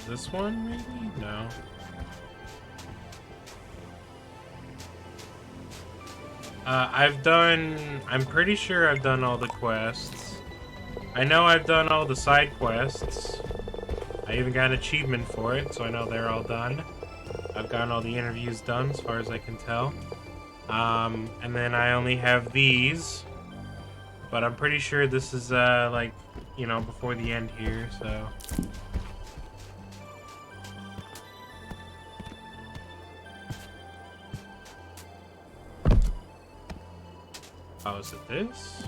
This one, maybe? No. I'm pretty sure I've done all the quests. I know I've done all the side quests. I even got an achievement for it, so I know they're all done. I've gotten all the interviews done, as far as I can tell. And then I only have these. But I'm pretty sure this is, like, you know, before the end here, so... Oh, is it this?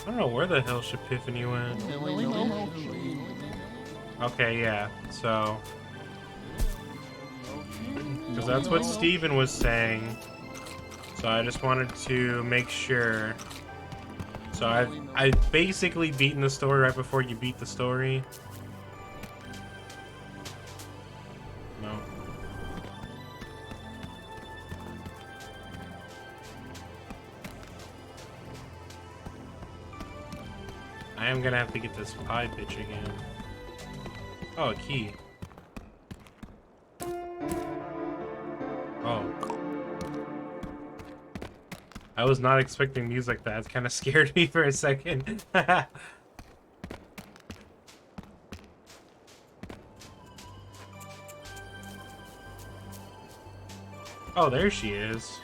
I don't know where the hell Epiphany went. Okay, yeah, so... Because that's what Steven was saying. So I just wanted to make sure. So I've basically beaten the story right before you beat the story. No. I am gonna have to get this pie bitch again. Oh, a key. Oh. I was not expecting music like that. It kind of scared me for a second. Oh, there she is.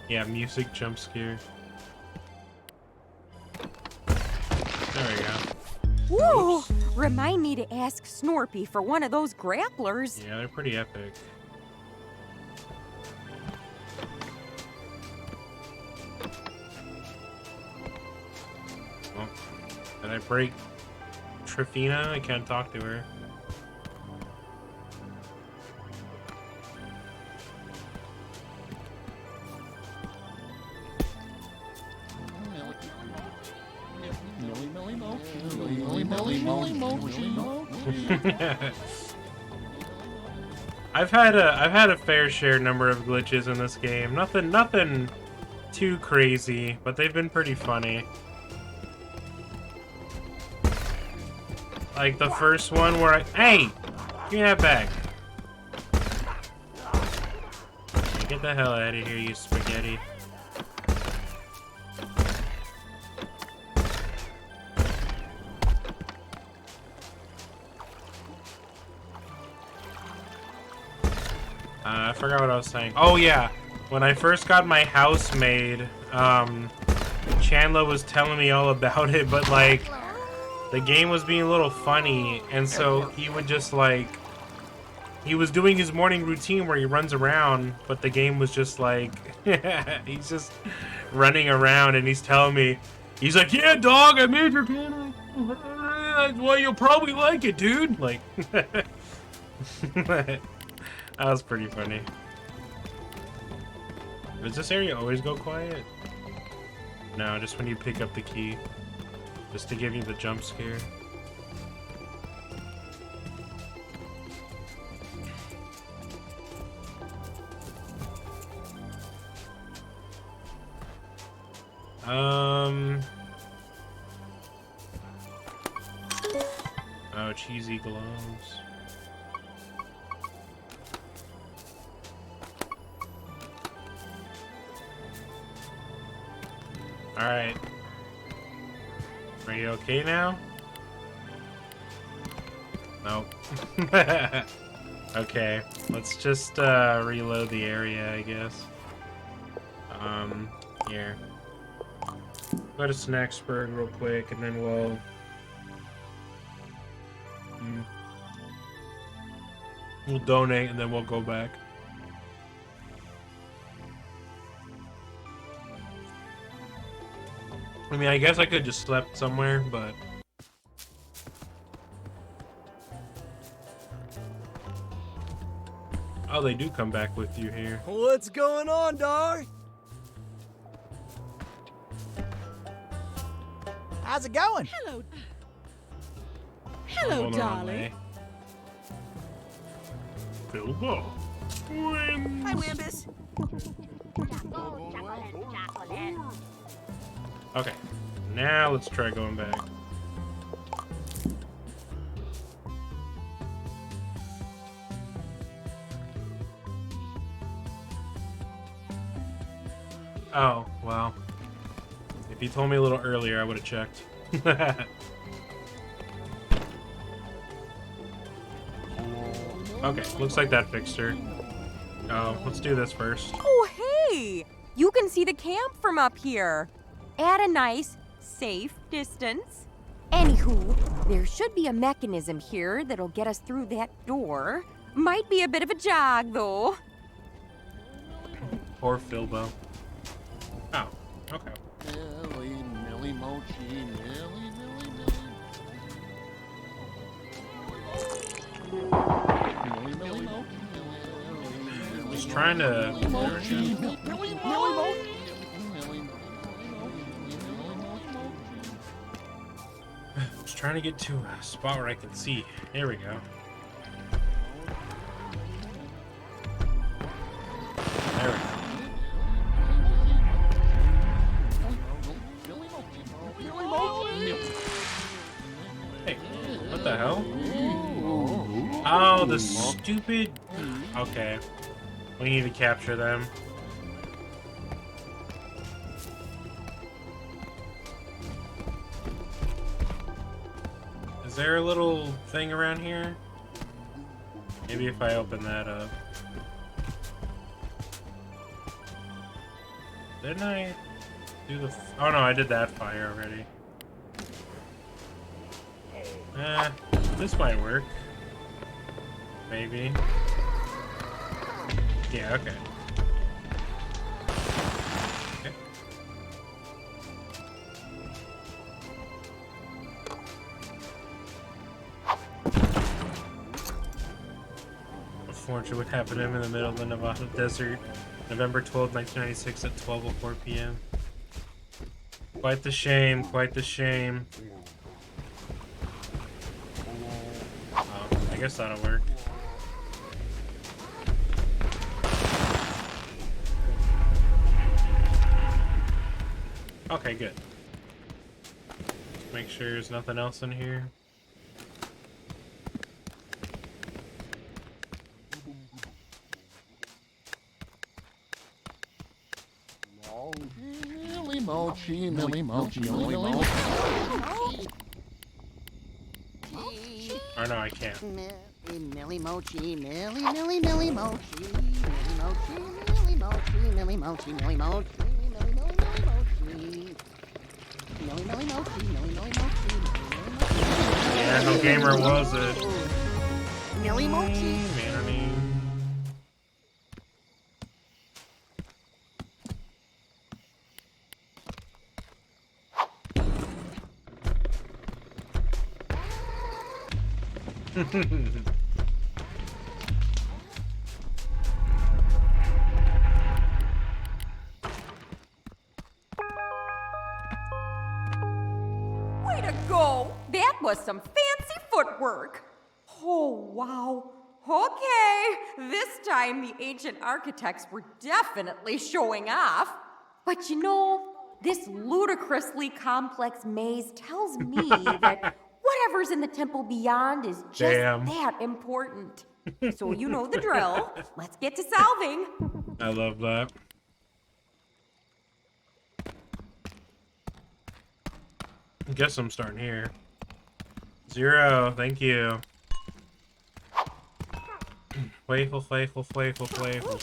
Yeah, music jump scare. There we go. Woo! Remind me to ask Snorpy for one of those grapplers. Yeah, they're pretty epic. Oh, did I break Trifina? I can't talk to her. I've had a fair share number of glitches in this game. Nothing too crazy, but they've been pretty funny. Like the first one where hey, give me that back. Hey, get the hell out of here, you spaghetti. I forgot what I was saying. Oh yeah, when I first got my house made, Chandler was telling me all about it, but like, the game was being a little funny, and so he would just like, he was doing his morning routine where he runs around, but the game was just like, he's just running around, and he's telling me, he's like, yeah dog, I made your piano. Well, you'll probably like it, dude. Like, that was pretty funny. Does this area always go quiet? No, just when you pick up the key. Just to give you the jump scare. Oh, cheesy gloves. Alright. Are you okay now? Nope. Okay, let's just reload the area, I guess. Here. Go to Snacksburg real quick, and then we'll... We'll donate, and then we'll go back. I mean, I guess I could just slept somewhere, but... Oh, they do come back with you here. What's going on, Dar? How's it going? Hello. I'm going the wrong way. Bilbo. Hi, Wambus. Okay, now let's try going back. Oh, well. If you told me a little earlier, I would have checked. Okay, looks like that fixed her. Oh, let's do this first. Oh, hey! You can see the camp from up here. At a nice, safe distance. Anywho, there should be a mechanism here that'll get us through that door. Might be a bit of a jog, though. Poor Philbo. Oh, okay. Just trying to... Just trying to get to a spot where I can see. There we go. There we go. Hey, what the hell? Oh, the stupid... Okay. We need to capture them. Is there a little thing around here? Maybe if I open that up. Didn't I do the... Oh no, I did that fire already. This might work. Maybe. Yeah, okay. Okay. Unfortunately, what happened to him in the middle of the Nevada desert, November 12, 1996 at 12:04 p.m. Quite the shame, quite the shame. Oh, I guess that'll work. Okay, good. Make sure there's nothing else in here. Millie Mochi, Millie Mochi, Millie Mochi. Oh no, I can't. Millie Mochi, Millie, Millie, Millie Mochi, Millie Mochi, Millie Mochi, Millie Mochi, Millie Mochi. Yeah, no gamer was it? Millie Mochi. Manny. Way to go! That was some fancy footwork. Oh, wow. Okay, this time the ancient architects were definitely showing off. But you know, this ludicrously complex maze tells me that whatever's in the temple beyond is just that important. So you know the drill. Let's get to solving. I love that. I guess I'm starting here. 0, thank you. Playful, playful, playful, playful.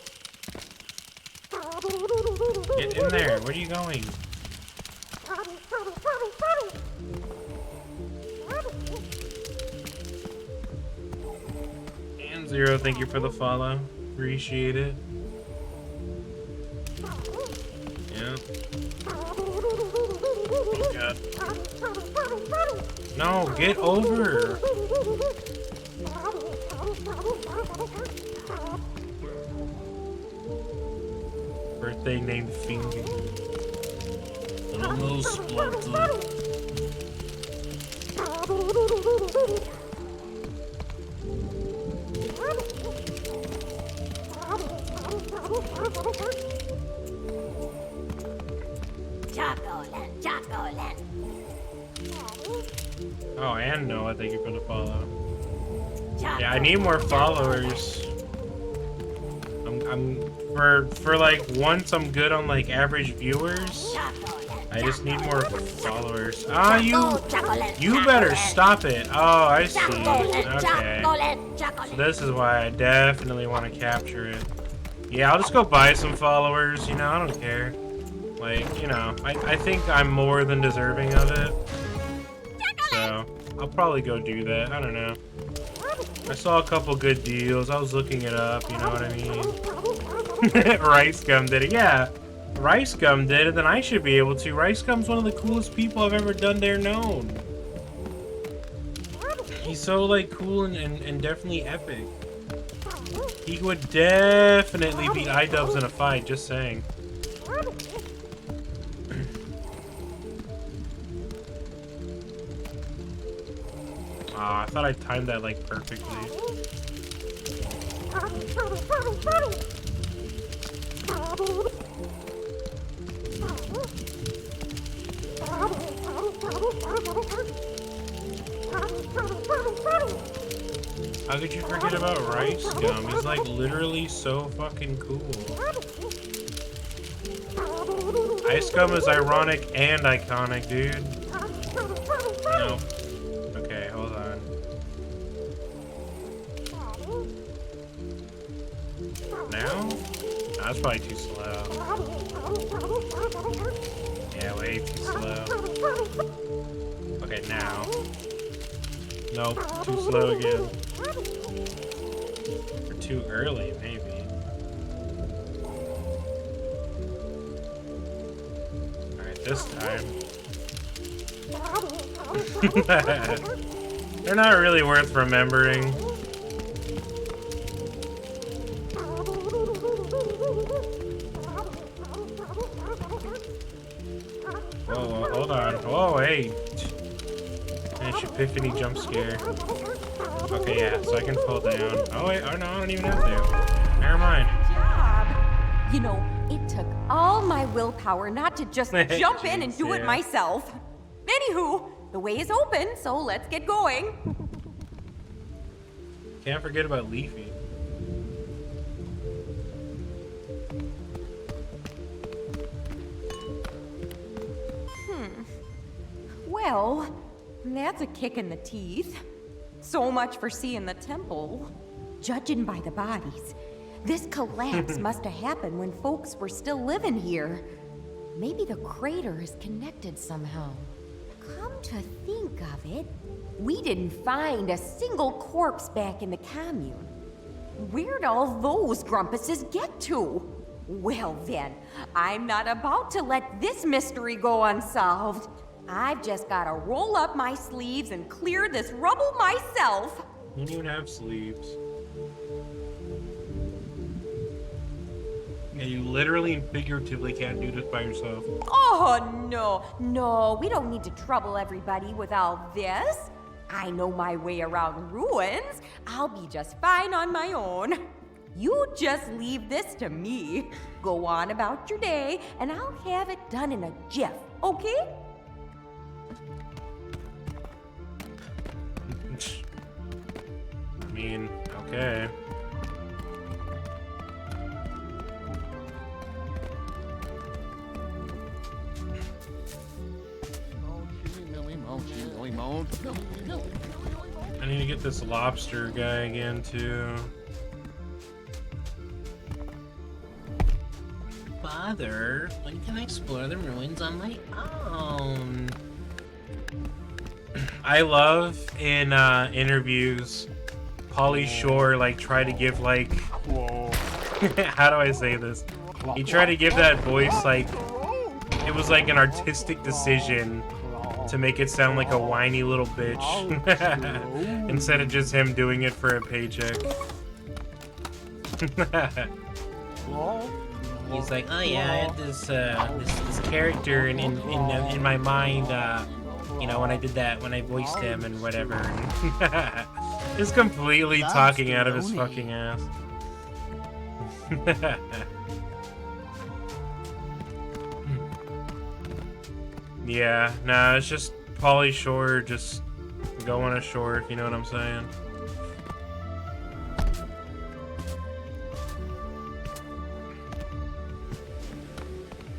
Get in there. Where are you going? And Zero, thank you for the follow. Appreciate it. Yeah. Oh God. No, get over. Birthday named Finger. Little Splutter. Chocolate. Oh, and Noah, thank you for the follow. Yeah, I need more followers. I'm for like once I'm good on like average viewers. I just need more followers. Ah, you better stop it. Oh, I see. Okay. So this is why I definitely want to capture it. Yeah, I'll just go buy some followers. You know, I don't care. Like, you know, I think I'm more than deserving of it. So I'll probably go do that. I don't know. I saw a couple good deals. I was looking it up. You know what I mean? Rice Gum did it. Yeah. Rice Gum did it, then I should be able to. Rice Gum's one of the coolest people I've ever done Dare known. He's so like cool and definitely epic. He would definitely beat iDubbbz in a fight, just saying. Aw, I thought I timed that like perfectly. How could you forget about Rice Gum? He's like literally so fucking cool. Ice Gum is ironic and iconic, dude. No. Okay, hold on. Now? No, that's probably too slow. Yeah, way too slow. Okay, now. Nope, too slow again. Or too early, maybe. Alright, this time. They're not really worth remembering. Whoa, hold on. Whoa, wait. Finish Epiphany jump scare. Okay, yeah, so I can fall down. Oh, wait, oh no, I don't even have to. Never mind. Job. You know, it took all my willpower not to just jump in and do it myself. Anywho, the way is open, so let's get going. Can't forget about Leafy. Well, that's a kick in the teeth. So much for seeing the temple. Judging by the bodies, this collapse must have happened when folks were still living here. Maybe the crater is connected somehow. Come to think of it, we didn't find a single corpse back in the commune. Where'd all those grumpuses get to? Well then, I'm not about to let this mystery go unsolved. I've just gotta roll up my sleeves and clear this rubble myself. You don't even have sleeves. And you literally and figuratively can't do this by yourself. Oh, no, we don't need to trouble everybody with all this. I know my way around ruins. I'll be just fine on my own. You just leave this to me. Go on about your day, and I'll have it done in a jiff, okay? I mean, okay. I need to get this lobster guy again, too. bother. I can explore the ruins on my own. I love in interviews, Pauly Shore like try to give like how do I say this? He tried to give that voice like it was like an artistic decision to make it sound like a whiny little bitch instead of just him doing it for a paycheck. He's like, oh yeah, I had this character in my mind, you know, when I did that, when I voiced him and whatever. Just completely talking out of his fucking ass. Yeah, nah, it's just Pauly Shore just going ashore, if you know what I'm saying.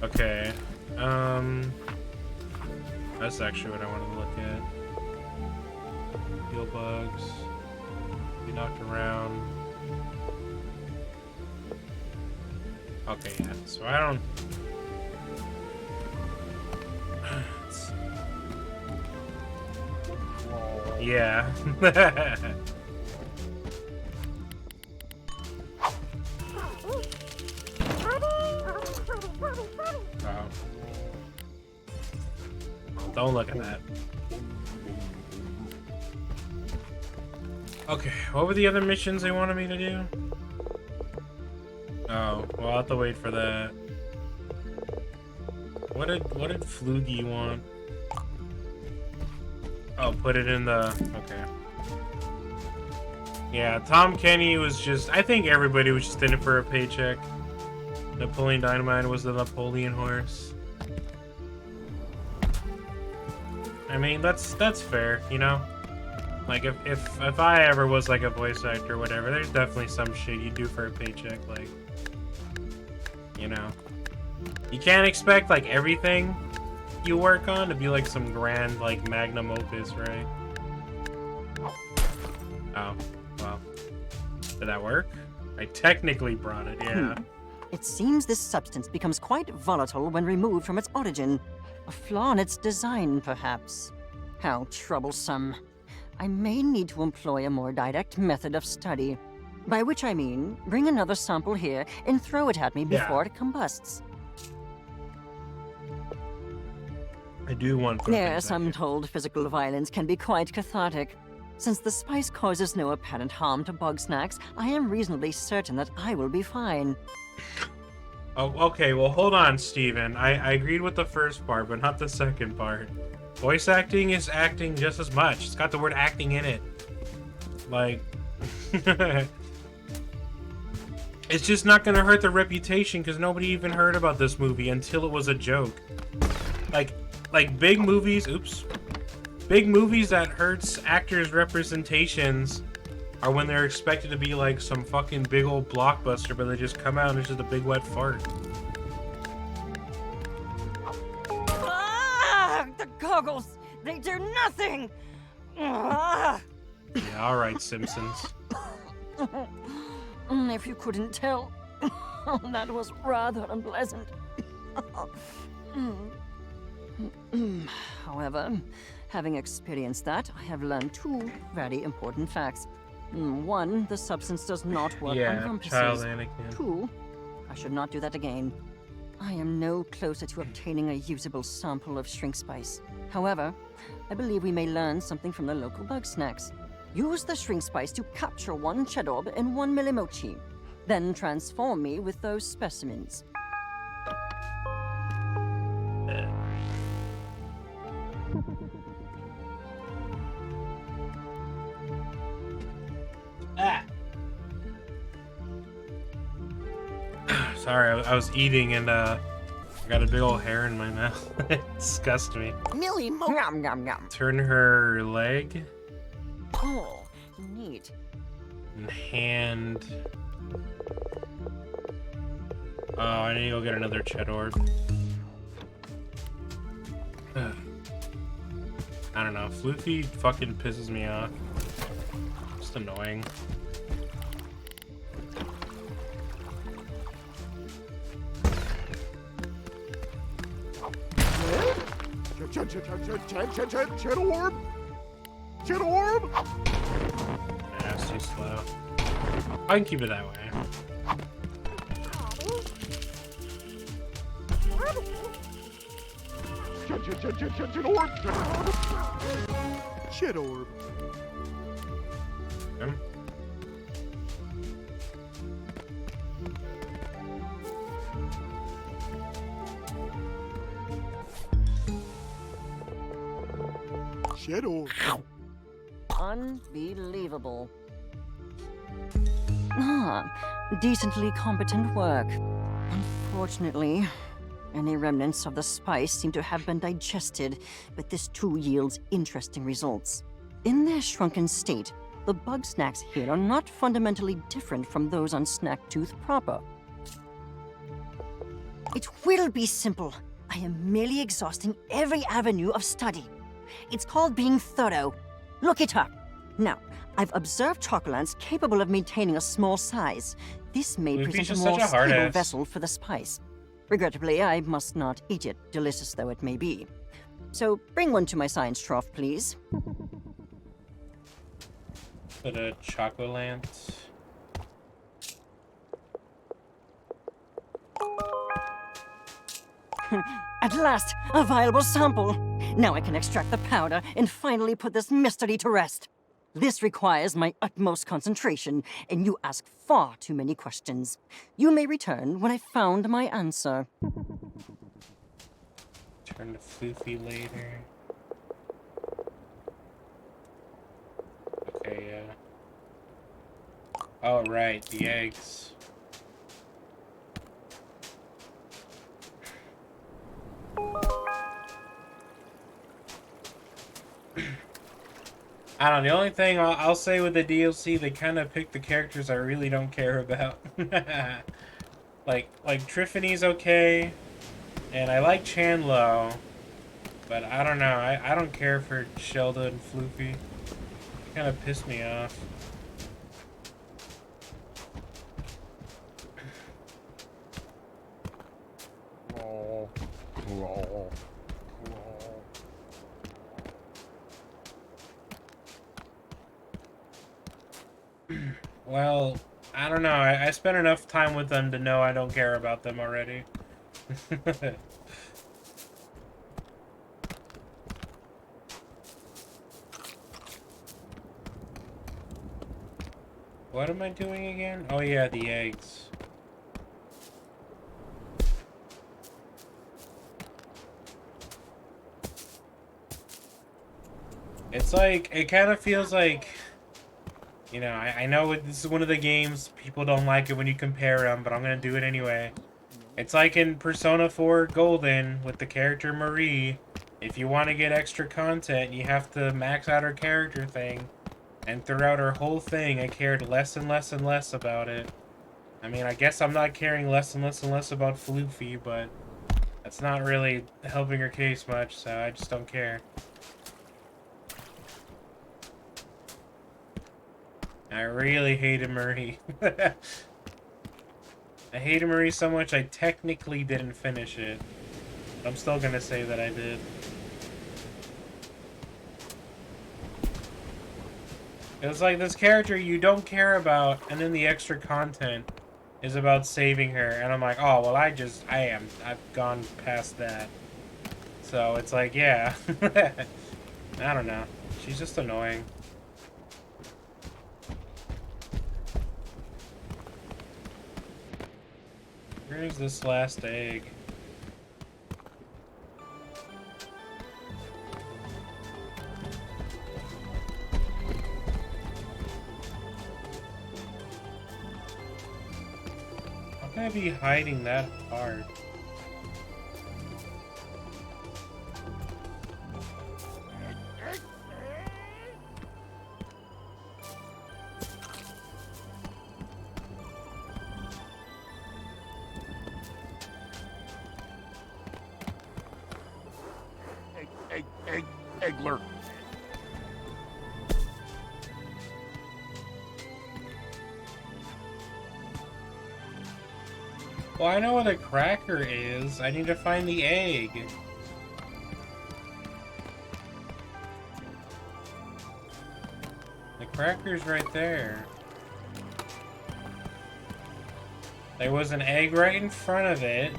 Okay, that's actually what I wanted to look at. Heal bugs, be knocked around. Okay, yeah, so I don't... Yeah. Oh. Don't look at that. Okay, what were the other missions they wanted me to do? Oh, well, I'll have to wait for that. What did Flugie want? Oh, put it in the... Okay. Yeah, Tom Kenny was just... I think everybody was just in it for a paycheck. Napoleon Dynamite was the Napoleon horse. I mean, that's fair, you know? Like, if I ever was, like, a voice actor or whatever, there's definitely some shit you do for a paycheck, like... You know? You can't expect, like, everything you work on to be, like, some grand, like, magnum opus, right? Oh, well. Did that work? I technically brought it, yeah. It seems this substance becomes quite volatile when removed from its origin. A flaw in its design, perhaps. How troublesome. I may need to employ a more direct method of study. By which I mean, bring another sample here and throw it at me before it combusts. I do want... Yes, I'm told physical violence can be quite cathartic. Since the spice causes no apparent harm to Bugsnaxs, I am reasonably certain that I will be fine. Oh, okay, well, hold on, Steven. I agreed with the first part, but not the second part. Voice acting is acting just as much. It's got the word acting in it. Like... It's just not gonna hurt the reputation, because nobody even heard about this movie until it was a joke. Like big movies... Oops. Big movies that hurts actors' representations are when they're expected to be like some fucking big old blockbuster, but they just come out and it's just a big wet fart. Ah! The goggles! They do nothing! Ah! Yeah, alright, Simpsons. If you couldn't tell, that was rather unpleasant. However, having experienced that, I have learned two very important facts. One, the substance does not work on compasses. Child Anakin. Two, I should not do that again. I am no closer to obtaining a usable sample of shrink spice. However, I believe we may learn something from the local Bugsnaxs. Use the shrink spice to capture one Chedorb and one Millimochi. Then transform me with those specimens. Sorry, I was eating and I got a big old hair in my mouth. It disgusts me. Yum, yum, yum. Turn her leg. Oh, neat. And hand. Oh, I need to go get another Chedorb. I don't know. Floofy fucking pisses me off. Just annoying. Chin orb? Chin orb? Yeah, it's too slow. I can keep it that way. Chin orb? Chin orb. Chin orb. Unbelievable. Decently competent work. Unfortunately, any remnants of the spice seem to have been digested, but this too yields interesting results. In their shrunken state, the Bugsnaxs here are not fundamentally different from those on Snacktooth proper. It will be simple. I am merely exhausting every avenue of study. It's called being thorough. Look it up. Now, I've observed chocolants capable of maintaining a small size. This may Luffy's present a just more such a hard stable ass. vessel for the spice. Regrettably, I must not eat it, delicious though it may be. So bring one to my science trough, please. Put a chocolant. At last, a viable sample. Now I can extract the powder and finally put this mystery to rest. This requires my utmost concentration, and you ask far too many questions. You may return when I found my answer. Turn to Floofy later. Okay, yeah. Oh, right, the eggs. I don't know, the only thing I'll say with the DLC, they kind of picked the characters I really don't care about. like Triffany's okay, and I like Chandlo, but I don't know, I don't care for Shelda and Floofy. They kind of piss me off. Well, I don't know. I spent enough time with them to know I don't care about them already. What am I doing again? Oh yeah, the eggs. It's like, it kind of feels like, you know, I know this is one of the games, people don't like it when you compare them, but I'm gonna do it anyway. It's like in Persona 4 Golden with the character Marie. If you want to get extra content, you have to max out her character thing. And throughout her whole thing, I cared less and less and less about it. I mean, I guess I'm not caring less and less and less about Floofy, but that's not really helping her case much, so I just don't care. I really hated Marie. I hated Marie so much I technically didn't finish it. But I'm still gonna say that I did. It was like this character you don't care about, and then the extra content is about saving her, and I'm like, oh, well, I've gone past that. So it's like, yeah. I don't know. She's just annoying. Where's this last egg? How can I be hiding that hard? Eggler. Well, I know where the cracker is. I need to find the egg. cracker's right there. There was an egg right in front of it.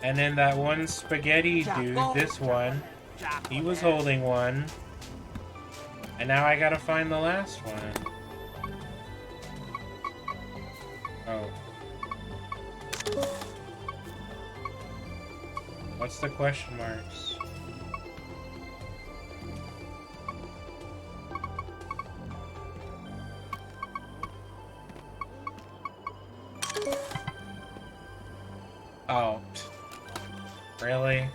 And then that one spaghetti dude, this one, he was holding one. And now I gotta find the last one. Oh. What's the question marks? Oh. Really?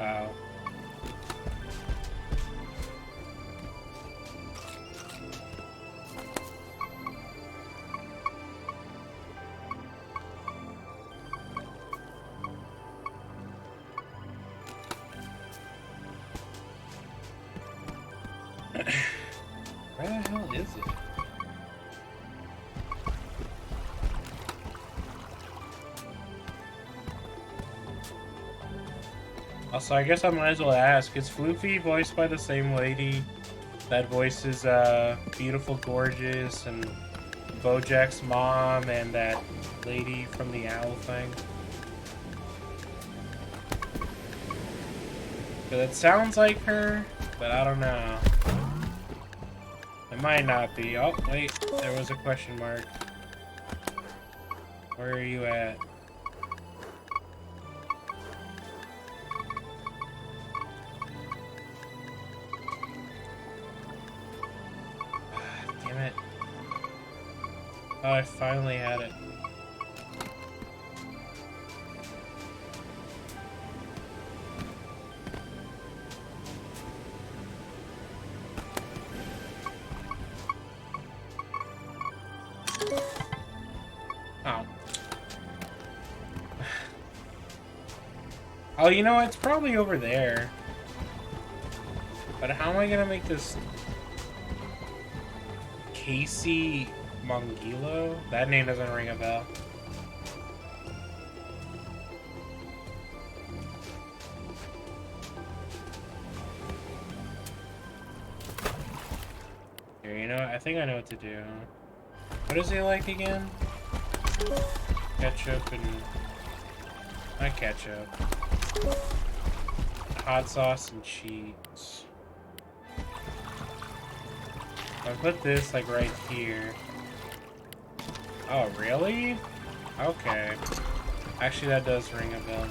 Oh. Where the hell is it? Also, I guess I might as well ask, is Floofy voiced by the same lady that voices Beautiful Gorgeous and Bojack's mom and that lady from the owl thing? Because it sounds like her, but I don't know. It might not be. Oh, wait, there was a question mark. Where are you at? Damn it. Oh, I finally had it. Oh. Oh, you know what? It's probably over there. But how am I gonna make this Casey Mongilo? That name doesn't ring a bell. Here, you know what? I think I know what to do. What is he like again? Ketchup and... not ketchup. Hot sauce and cheese. I put this like right here. Oh, really? Okay. Actually, that does ring a bell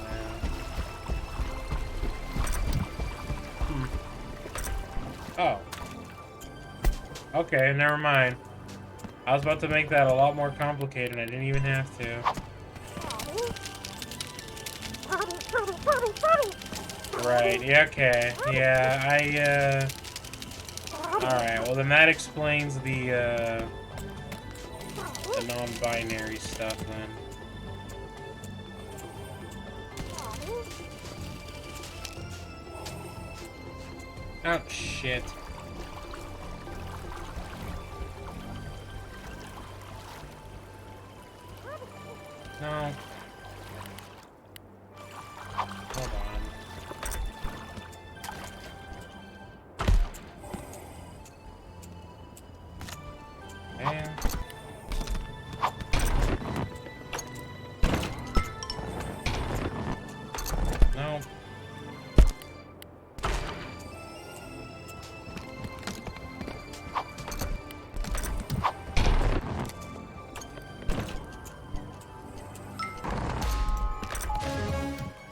now. Oh. Okay, never mind. I was about to make that a lot more complicated. I didn't even have to. Right, yeah, okay. Yeah, alright, well then that explains the non-binary stuff then. Oh, shit. No. Hold on. Man. No.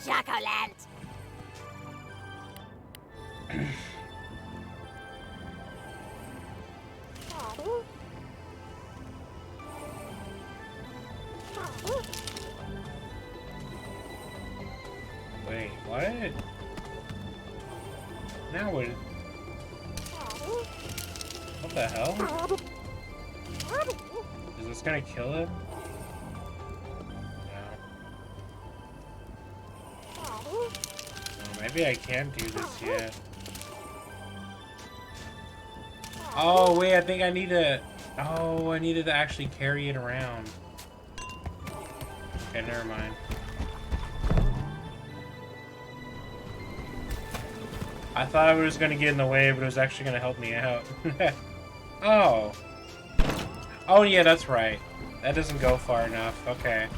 Chocolate! Wait, what? Now what? What the hell? Is this gonna kill him? No. Maybe I can't do this yet. Oh, wait, I think I need to... Oh, I needed to actually carry it around. Okay, never mind. I thought I was gonna get in the way, but it was actually gonna help me out. Oh. Oh yeah, that's right. That doesn't go far enough. Okay.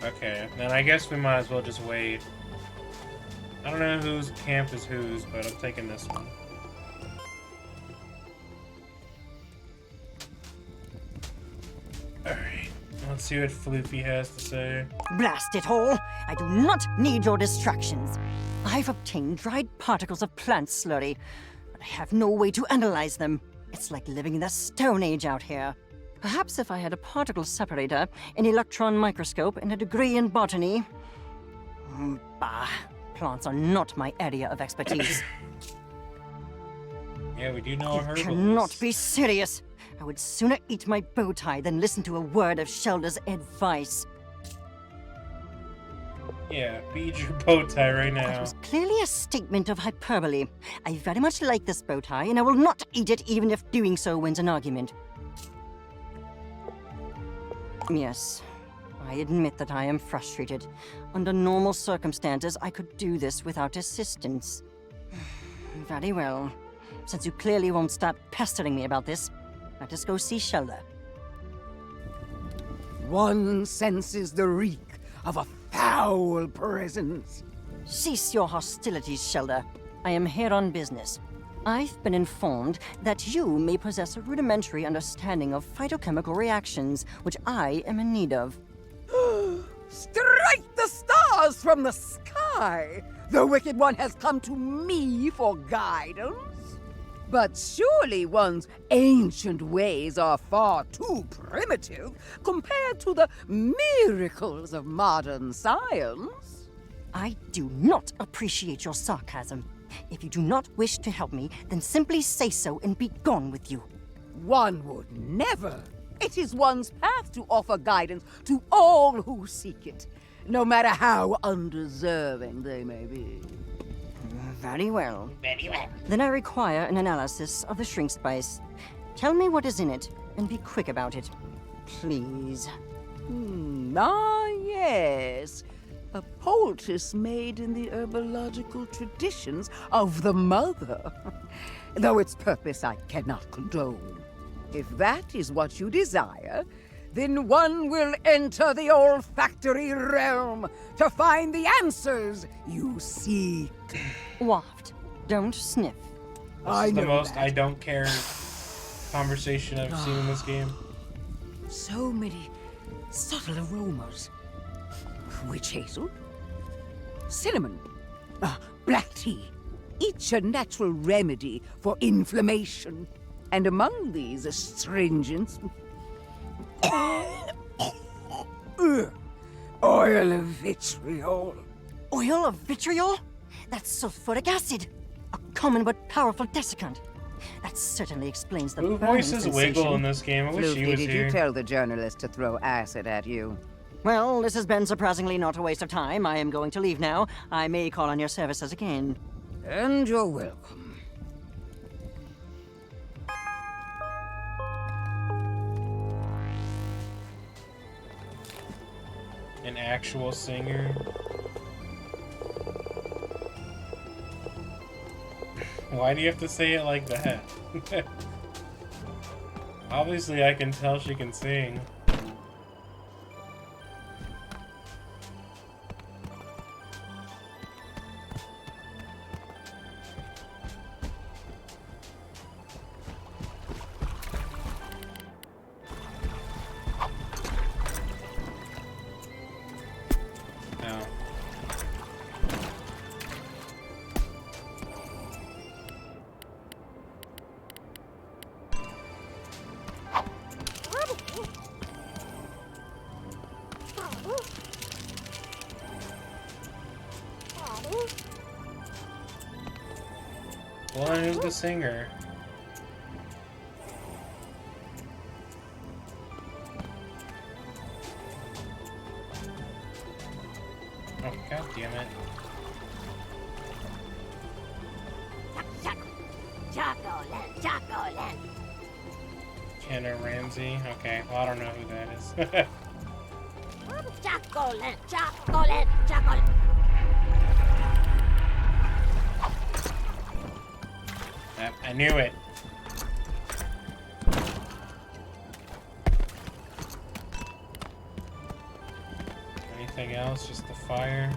Okay, then I guess we might as well just wait. I don't know whose camp is whose, but I'm taking this one. Alright, let's see what Floofy has to say. Blast it all! I do not need your distractions. I've obtained dried particles of plant slurry, but I have no way to analyze them. It's like living in the Stone Age out here. Perhaps if I had a particle separator, an electron microscope, and a degree in botany. Bah, plants are not my area of expertise. Yeah, we do know her. You cannot be serious. I would sooner eat my bow tie than listen to a word of Shelda's advice. Yeah, beat your bow tie right That now. was clearly a statement of hyperbole. I very much like this bow tie, and I will not eat it even if doing so wins an argument. Yes, I admit that I am frustrated. Under normal circumstances, I could do this without assistance. Very well. Since you clearly won't stop pestering me about this, let us go see Shelda. One senses the reek of a foul presence. Cease your hostilities, Shelda. I am here on business. I've been informed that you may possess a rudimentary understanding of phytochemical reactions, which I am in need of. Strike the stars from the sky! The Wicked One has come to me for guidance. But surely one's ancient ways are far too primitive compared to the miracles of modern science. I do not appreciate your sarcasm. If you do not wish to help me, then simply say so and be gone with you. One would never. It is one's path to offer guidance to all who seek it, no matter how undeserving they may be. Very well. Very well. Then I require an analysis of the shrink spice. Tell me what is in it, and be quick about it. Please. Yes. A poultice made in the herbological traditions of the mother. Though its purpose I cannot condone. If that is what you desire, then one will enter the olfactory realm to find the answers you seek. Waft. Don't sniff. This is the most I don't care conversation I've seen in this game. So many subtle aromas. Witch hazel, cinnamon, black tea, each a natural remedy for inflammation. And among these astringents, oil of vitriol. Oil of vitriol? That's sulfuric acid. A common but powerful desiccant. That certainly explains the Who burning voices sensation. Wiggle in this game? I wish she was Did here. you tell the journalist to throw acid at you? Well, this has been surprisingly not a waste of time. I am going to leave now. I may call on your services again. And you're welcome. An actual singer. Why do you have to say it like that? Obviously, I can tell she can sing. No. Well, then who's the singer? Oh, god damn it. Chocolate. Kenna Ramsey? Okay, well, I don't know who that is. Chocolate. I knew it. Anything else? Just the fire?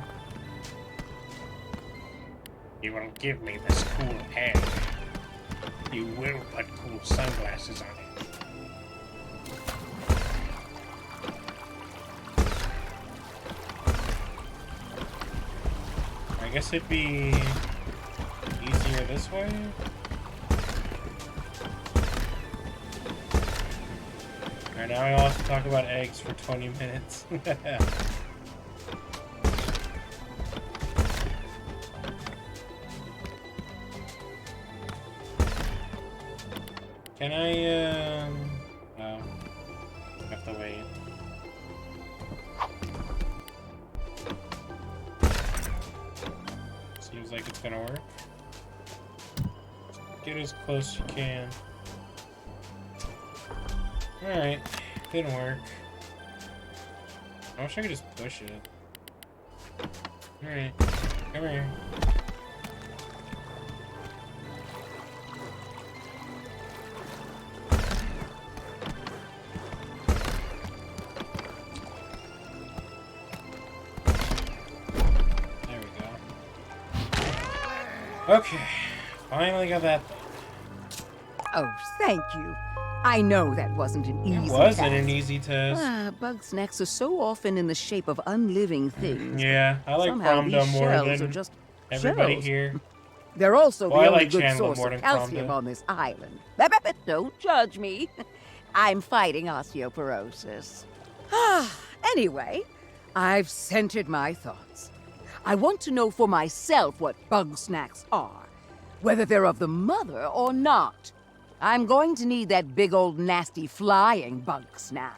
You will give me this cool head. You will put cool sunglasses on it. I guess it'd be easier this way? Alright, now we all have to talk about eggs for 20 minutes. Can I, oh. I have to wait. Seems like it's gonna work. Get as close as you can. Alright, didn't work. I wish I could just push it. Alright, come here. There we go. Okay, finally got that thing. Oh, thank you. I know that wasn't an easy It wasn't task. an easy test. Bugsnaxs are so often in the shape of unliving things. Yeah, I like Somehow Cromdom these more shells than are just everybody shells. here. They're also Well, I the only like good Chandler source more of than calcium Cromdom. on this island. Don't judge me. I'm fighting osteoporosis. Anyway, I've centered my thoughts. I want to know for myself what Bugsnaxs are, whether they're of the mother or not. I'm going to need that big old nasty flying Bugsnax.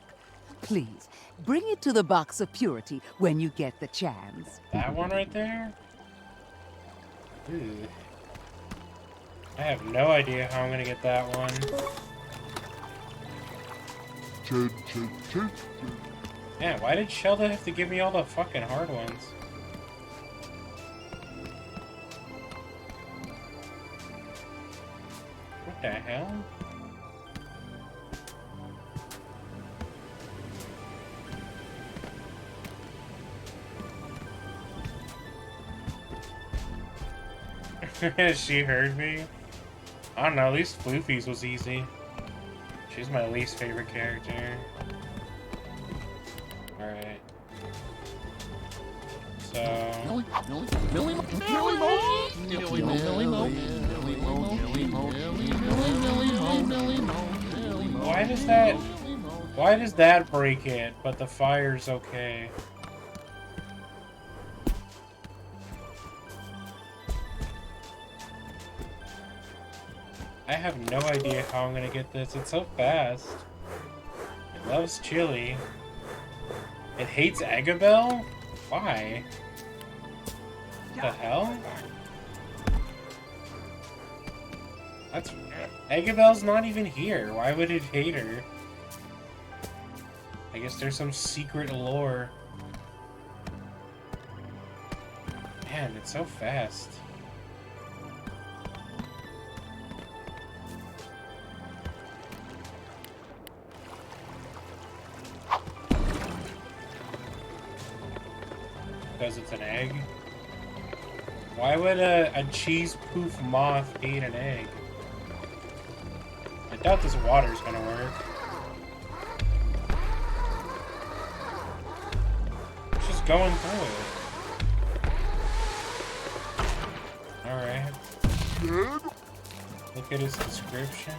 Please, bring it to the box of purity when you get the chance. That one right there? Ooh. I have no idea how I'm gonna get that one. Man, why did Shelda have to give me all the fucking hard ones? What the hell? She heard me? I don't know, at least Floofy's was easy. She's my least favorite character. Alright. So... Why does that break it, but the fire's okay? I have no idea how I'm gonna get this. It's so fast. It loves chili. It hates Agabel? Why? What the hell? That's... Agabel's not even here. Why would it hate her? I guess there's some secret lore. Man, it's so fast. Because it's an egg? Why would a cheese poof moth eat an egg? I doubt this water's gonna work. It's just going through it. Alright. Look at his description.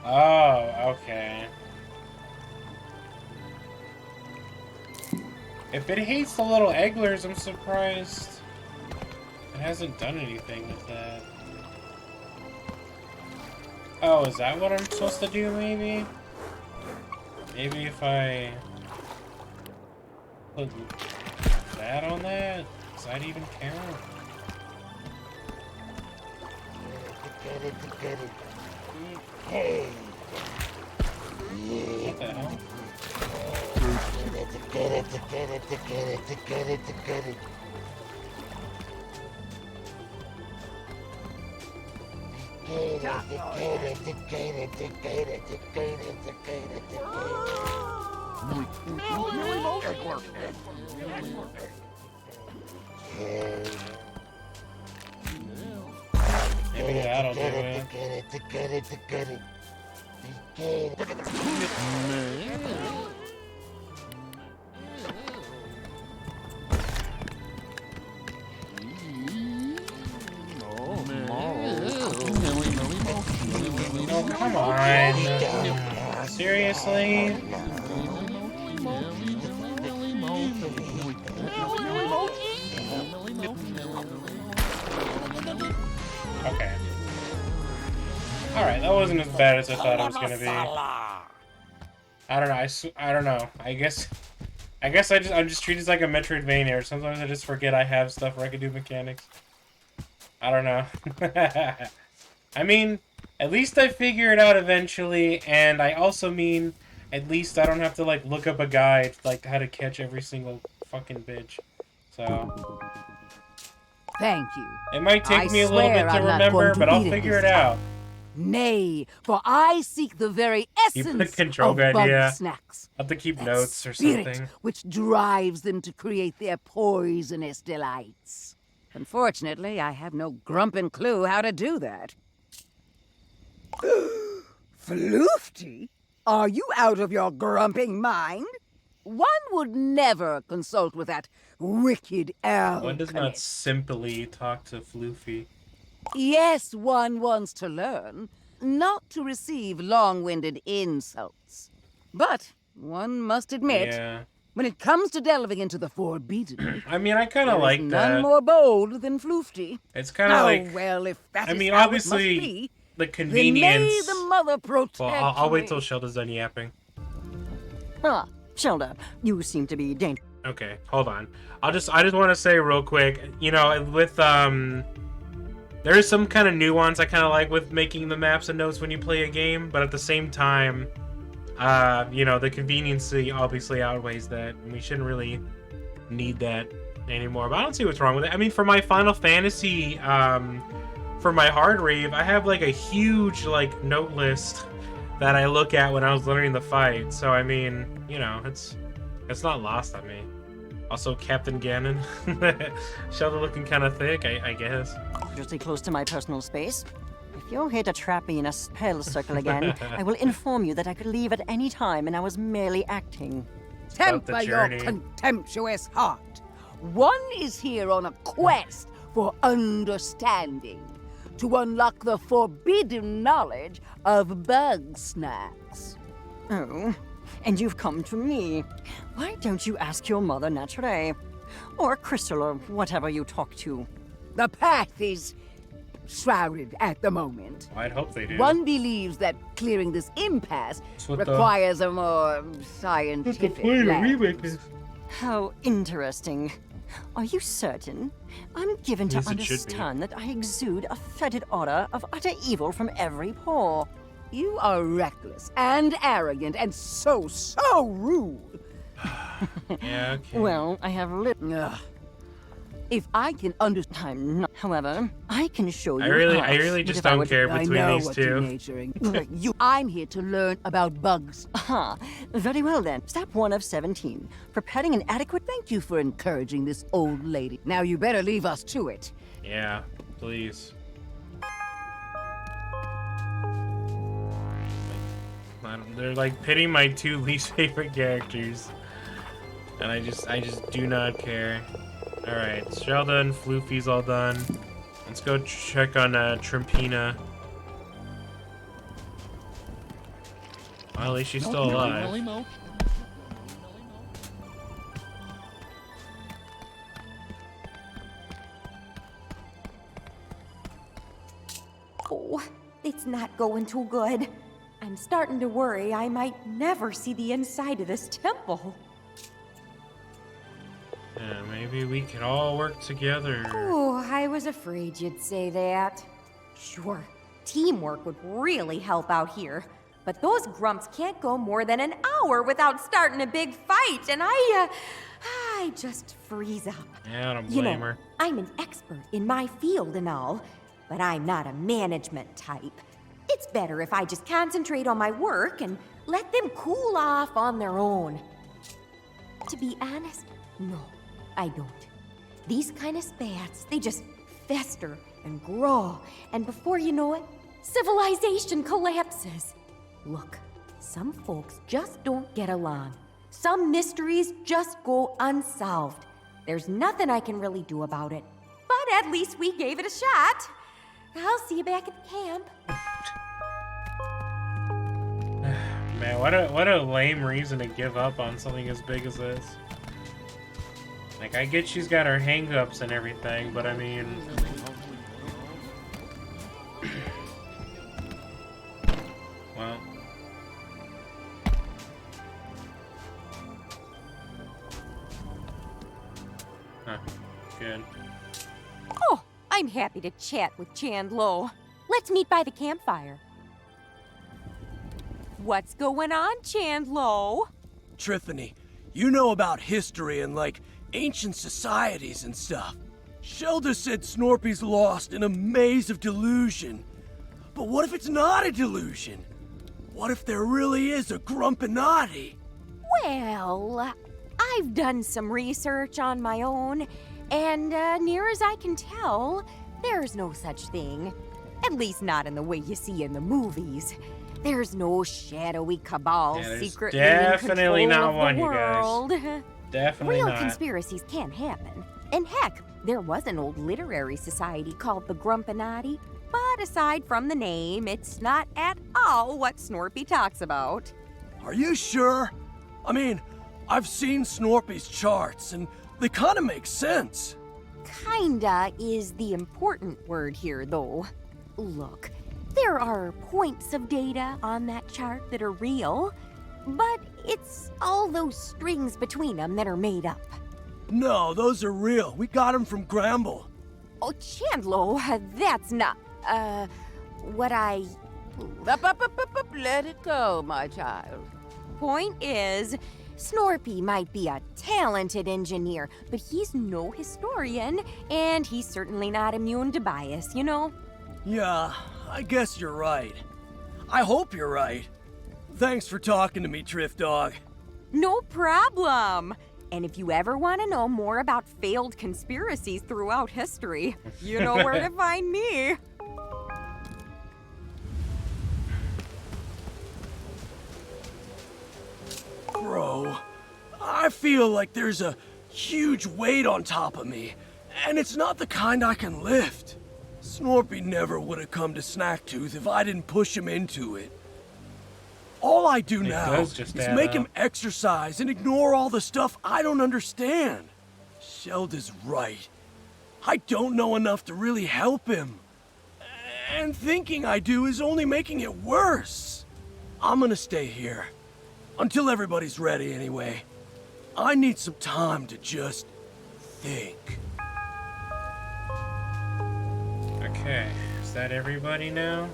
Oh, okay. If it hates the little egglers, I'm surprised it hasn't done anything with that. Oh, is that what I'm supposed to do, maybe? Maybe if I put that on that? Does that even count? What the hell? Maybe that'll do it. Oh, come on. Seriously? Okay. Alright, that wasn't as bad as I thought it was gonna be. I don't know, I don't know. I guess I'm just treated as like a Metroidvania, or sometimes I just forget I have stuff where I can do mechanics. I don't know. I mean, at least I figure it out eventually, and I also mean, at least I don't have to, like, look up a guide, like, how to catch every single fucking bitch. So... Thank you. It might take me a little bit to remember, but I'll figure it out. Nay, for I seek the very You essence put control of guide, yeah. Bugsnaxs. I'll have to keep That notes or spirit something. which drives them to create their poisonous delights. Unfortunately, I have no grumpin' clue how to do that. Floofty? Are you out of your grumping mind? One would never consult with that wicked elf. One does not simply talk to Floofy. Yes, one wants to learn, not to receive long-winded insults. But one must admit, Yeah. when it comes to delving into the forbidden, I mean, I kind of there is like none that. more bold than Floofty. It's kind of like... well, if that I is mean, how obviously, it must be, the then convenience... may the mother protect Well, I'll wait me. till Shelda's done yapping. Ah, Shelda, you seem to be dangerous. Okay, hold on. I just want to say real quick, you know, with there is some kind of nuance I kind of like with making the maps and notes when you play a game, but at the same time, you know, the conveniency obviously outweighs that, and we shouldn't really need that anymore. But I don't see what's wrong with it. I mean, for my Final Fantasy, for my hard rave, I have like a huge like note list that I look at when I was learning the fight. So I mean, you know, it's not lost on me. Also, Captain Ganon. Shelda looking kind of thick, I guess. Dangerously close to my personal space. If you're here to trap me in a spell circle again, I will inform you that I could leave at any time and I was merely acting. Temper your contemptuous heart. One is here on a quest for understanding, to unlock the forbidden knowledge of Bugsnaxs. Oh, and you've come to me. Why don't you ask your mother naturally? Or Crystal, or whatever you talk to. The path is shrouded at the moment. I'd hope they do. One believes that clearing this impasse what the- requires a more scientific lens. How interesting. Are you certain? I'm given to Yes, it should be. understand that I exude a fetid aura of utter evil from every pore. You are reckless and arrogant and so rude. Yeah, okay. Well, I have If I can understand... I'm not. However, I can show you I really how. just If I don't were to- care I between know these what two. you're naturing. I'm here to learn about bugs. Aha. Very well then. Step 1 of 17. Preparing an adequate... Thank you for encouraging this old lady. Now you better leave us to it. Yeah, please. They're like pitting my two least favorite characters, and I just do not care. All right, Shelda and Floofy's all done. Let's go check on Trampina. Well, at least she's still alive. It's not going too good. I'm starting to worry I might never see the inside of this temple. Yeah, maybe we could all work together. Oh, I was afraid you'd say that. Sure, teamwork would really help out here. But those grumps can't go more than an hour without starting a big fight, and I just freeze up. Yeah, I don't blame her. I'm an expert in my field and all, but I'm not a management type. It's better if I just concentrate on my work and let them cool off on their own. To be honest, no, I don't. These kind of spats, they just fester and grow, and before you know it, civilization collapses. Look, some folks just don't get along. Some mysteries just go unsolved. There's nothing I can really do about it, but at least we gave it a shot. I'll see you back at the camp. Man, what a lame reason to give up on something as big as this. Like, I get she's got her hang-ups and everything, but I mean... well... Huh. Good. Oh, I'm happy to chat with Chandlo. Let's meet by the campfire. What's going on, Chandlo? Trithany, you know about history and, like, ancient societies and stuff. Shelda said Snorpy's lost in a maze of delusion. But what if it's not a delusion? What if there really is a Grumpinati? Well, I've done some research on my own, and near as I can tell, there's no such thing. At least not in the way you see in the movies. There's no shadowy cabal secretly in control of the world. Definitely Real not. conspiracies can happen. And heck, there was an old literary society called the Grumpinati, but aside from the name, it's not at all what Snorpy talks about. Are you sure? I mean, I've seen Snorpy's charts, and they kind of make sense. Kinda is the important word here, though. Look, there are points of data on that chart that are real, but it's all those strings between them that are made up. No, those are real. We got them from Gramble. Oh, Chandlo, that's not, what I... Let it go, my child. Point is, Snorpy might be a talented engineer, but he's no historian, and he's certainly not immune to bias, you know? Yeah, I guess you're right. I hope you're right. Thanks for talking to me, Triff Dog. No problem. And if you ever want to know more about failed conspiracies throughout history, you know where to find me. Bro, I feel like there's a huge weight on top of me, and it's not the kind I can lift. Snorpy never would have come to Snacktooth if I didn't push him into it. All I do now is make him exercise and ignore all the stuff I don't understand. Shelda's right. I don't know enough to really help him. And thinking I do is only making it worse. I'm gonna stay here. Until everybody's ready, anyway. I need some time to just think. Okay, is that everybody now?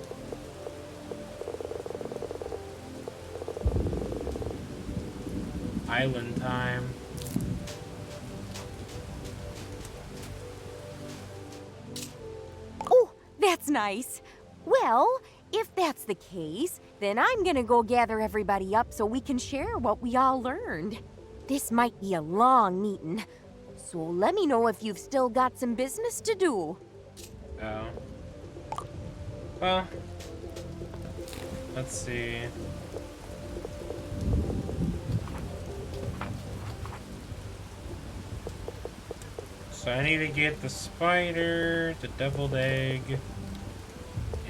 Island time. Oh, that's nice. Well, if that's the case, then I'm gonna go gather everybody up so we can share what we all learned. This might be a long meeting, so let me know if you've still got some business to do. Oh. Well, let's see. So I need to get the spider, the deviled egg,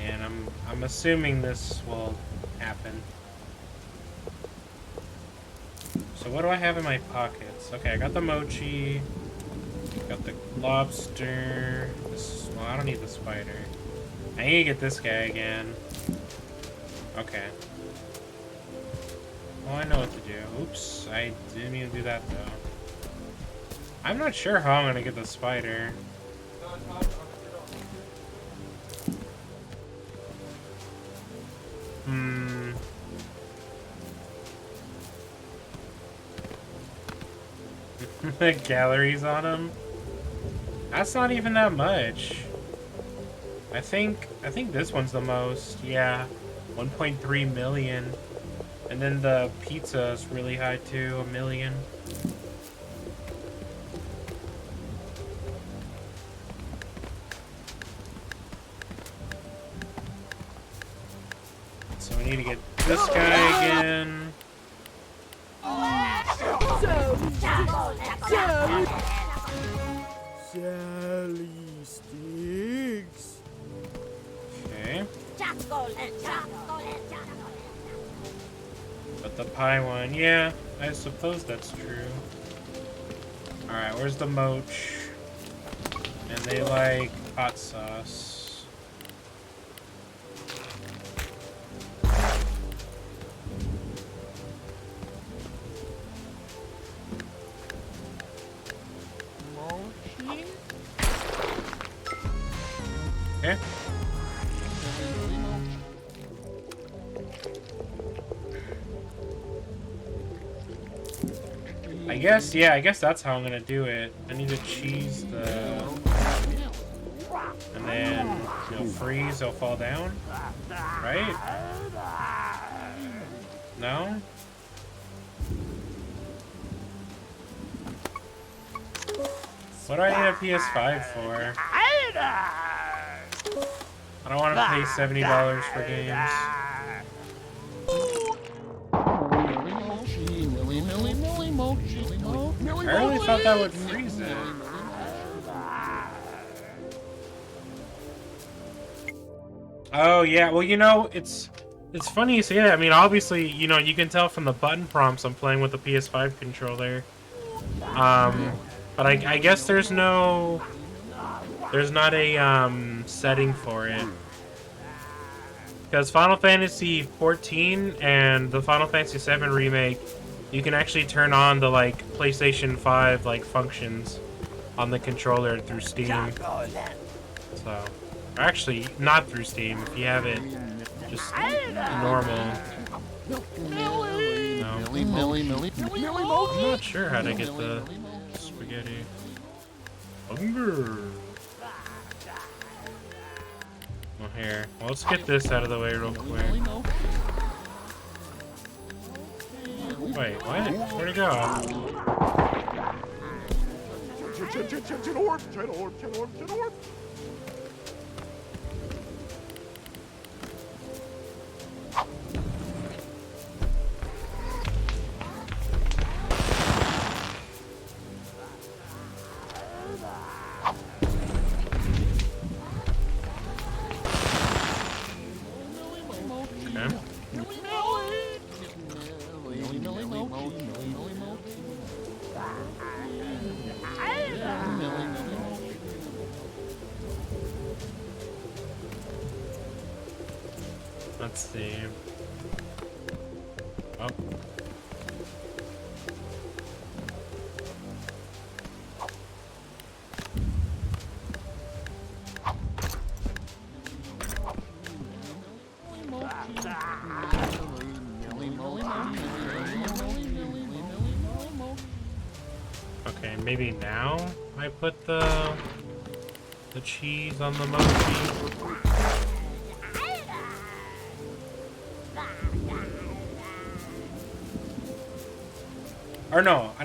and I'm assuming this will happen. So what do I have in my pockets? Okay, I got the mochi, got the lobster. Well, I don't need the spider. I need to get this guy again. Okay. Well, I know what to do. Oops, I didn't mean to do that though. I'm not sure how I'm gonna get the spider. The galleries on him. That's not even that much. I think this one's the most. Yeah, 1.3 million. And then the pizza is really high too, 1 million. So we need to get this guy again. Sally sticks. Okay. But the pie one, yeah, I suppose that's true. Alright, where's the moch? And they like hot sauce. Okay. I guess that's how I'm gonna do it. I need to cheese the... And then it'll freeze, it'll fall down. Right? No? What do I need a PS5 for? I don't want to pay $70 for games. I really thought that would freeze it. Oh yeah, well you know, it's funny you say that. I mean, obviously, you know, you can tell from the button prompts I'm playing with the PS5 controller. But I guess there's not a setting for it. Because Final Fantasy 14 and the Final Fantasy 7 remake, you can actually turn on the like PlayStation 5 like functions on the controller through Steam. So, actually not through Steam. If you have it just normal. No. I'm not sure how to get the spaghetti. Hunger. Well, here. Well, let's get this out of the way real quick. Wait, what? Where'd it go? Orb. Let's see. Oh. Okay, maybe now I put the cheese on the mochi. Or no, I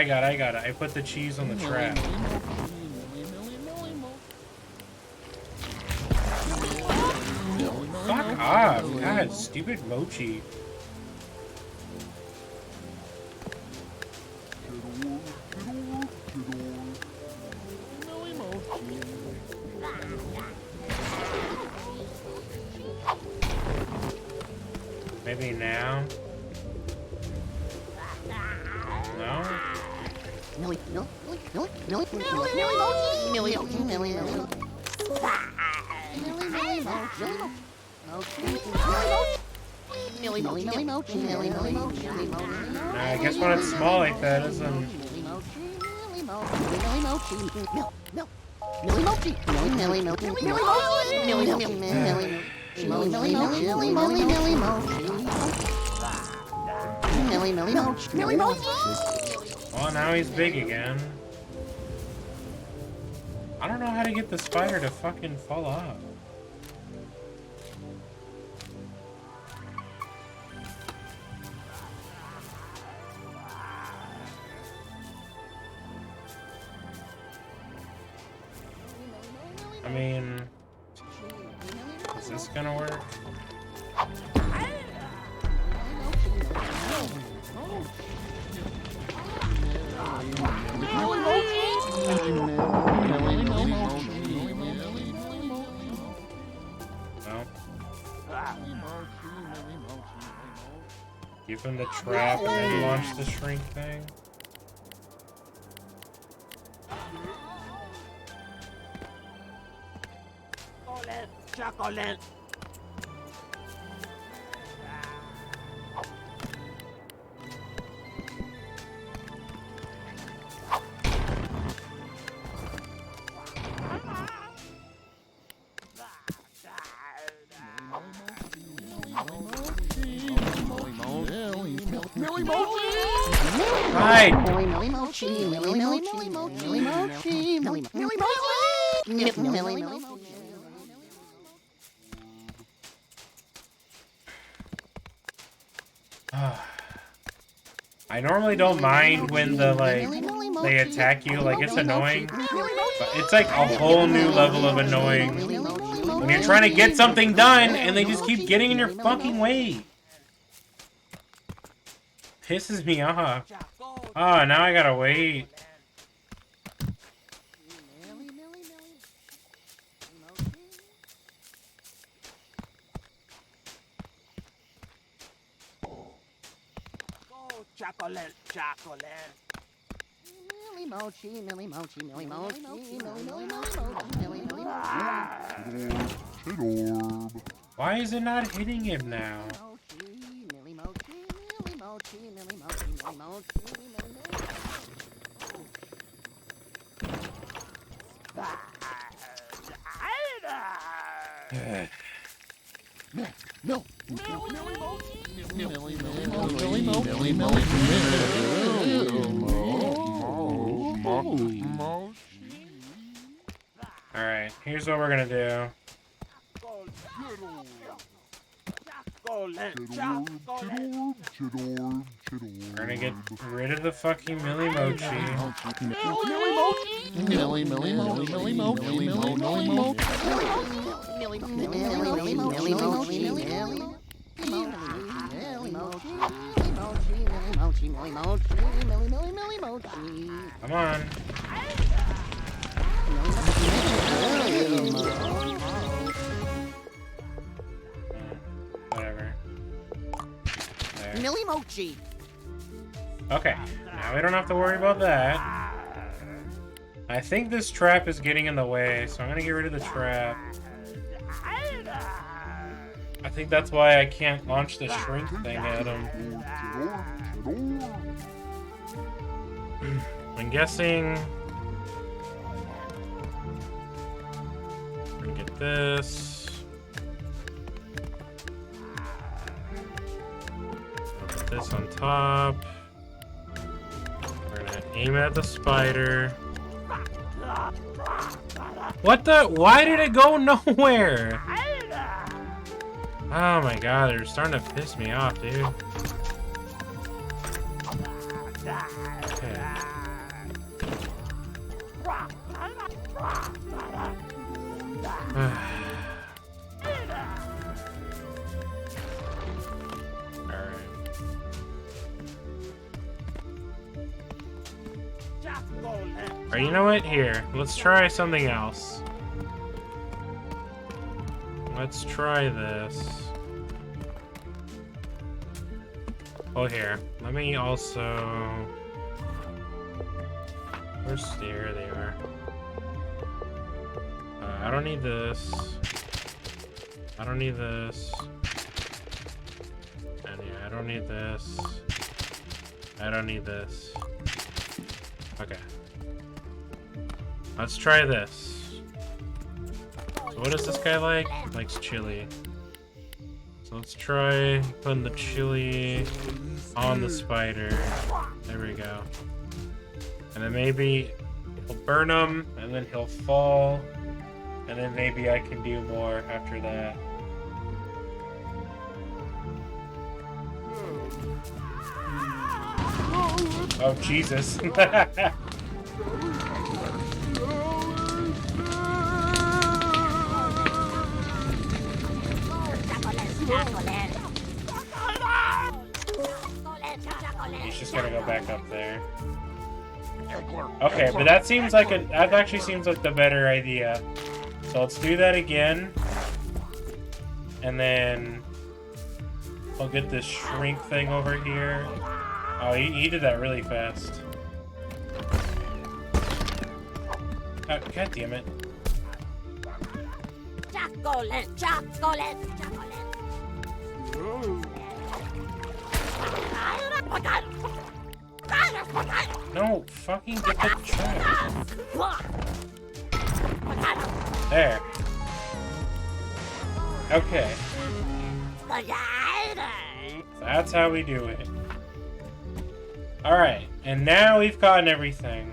got it. I put the cheese on the trap. Fuck off, God, stupid mochi. Maybe now? No? Millie mochi. I guess when it's small like that, it doesn't. Oh, now he's big again. I don't know how to get the spider to fucking fall off. I mean, is this gonna work? No. Give him the trap and then launch the shrink thing. Chocolate. Right. I normally don't mind when they attack you, like it's annoying, but it's like a whole new level of annoying when you're trying to get something done and they just keep getting in your fucking way. Pisses me off. Oh, now I gotta wait. Chocolate. Millie Mochi, Millie Mochi, Millie Mochi, Millie Mochi, Millie Mochi. Why is it not hitting him now? Millie Mochi, Millie Mochi, Millie Mochi, Millie Mochi, No. Alright, here's what we're gonna do. We're gonna get rid of the fucking Millie Mochi. Come on. Whatever. There. Millie Mochi. Okay, now we don't have to worry about that. I think this trap is getting in the way, so I'm gonna get rid of the trap. I think that's why I can't launch the shrink thing at him. I'm guessing... We're gonna get this. Put this on top. We're gonna aim at the spider. What the? Why did it go nowhere? Oh my god, they're starting to piss me off, dude. Okay. Or you know what? Here, let's try something else. Let's try this. Oh, here. Let me also... Here they are. I don't need this. I don't need this. And yeah, I don't need this. I don't need this. Okay. Let's try this. So what does this guy like? Likes chili. So let's try putting the chili on the spider. There we go. And then maybe he'll burn him, and then he'll fall. And then maybe I can do more after that. Oh, Jesus. He's just gonna go back up there. Okay, but that seems like that actually seems like the better idea. So let's do that again. And then I'll get this shrink thing over here. Oh, he did that really fast. Oh, God damn it. Chocolate, chocolate, chocolate. No, fucking get the chunk. There. Okay. That's how we do it. Alright, and now we've gotten everything.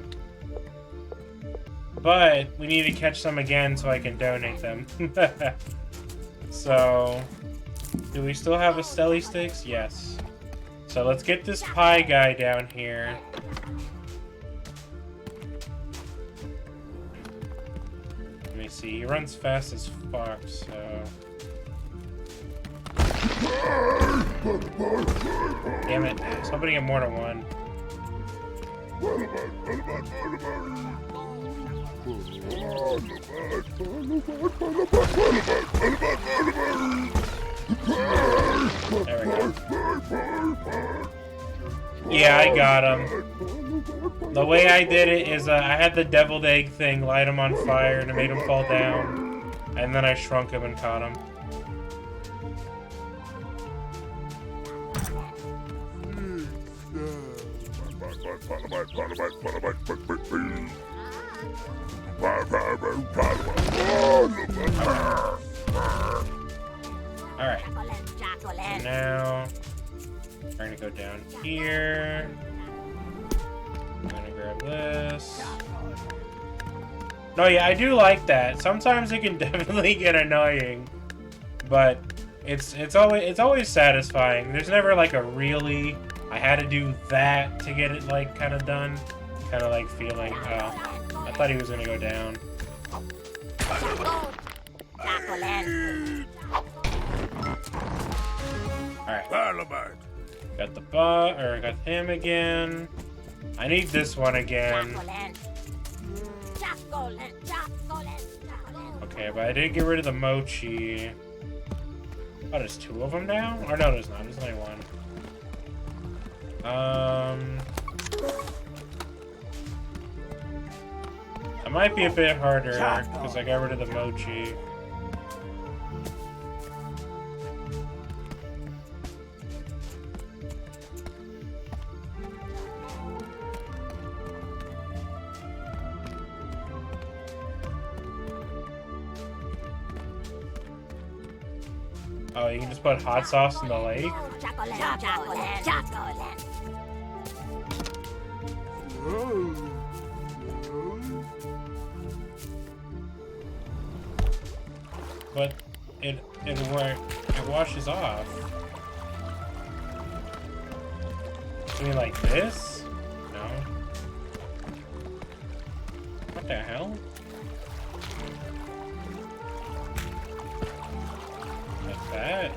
But we need to catch some again so I can donate them. So, do we still have a Stelly Sticks? Yes. So let's get this pie guy down here. Let me see, he runs fast as fuck, so... Damn it, somebody get more than one. There we go. Yeah, I got him. The way I did it is I had the deviled egg thing light him on fire and it made him fall down. And then I shrunk him and caught him. Alright. So now we're gonna go down here. I'm gonna grab this. No, yeah, I do like that. Sometimes it can definitely get annoying, but it's always satisfying. There's never like a really I had to do that to get it like kind of done. Kind of like feeling, oh, I thought he was gonna go down. Alright. Got the got him again. I need this one again. Okay, but I did get rid of the mochi. Oh, there's two of them now? Or no, there's not. There's only one. It might be a bit harder because I got rid of the mochi. Oh, you can just put hot sauce in the lake? But it washes off. You mean like this? No. What the hell? Like that?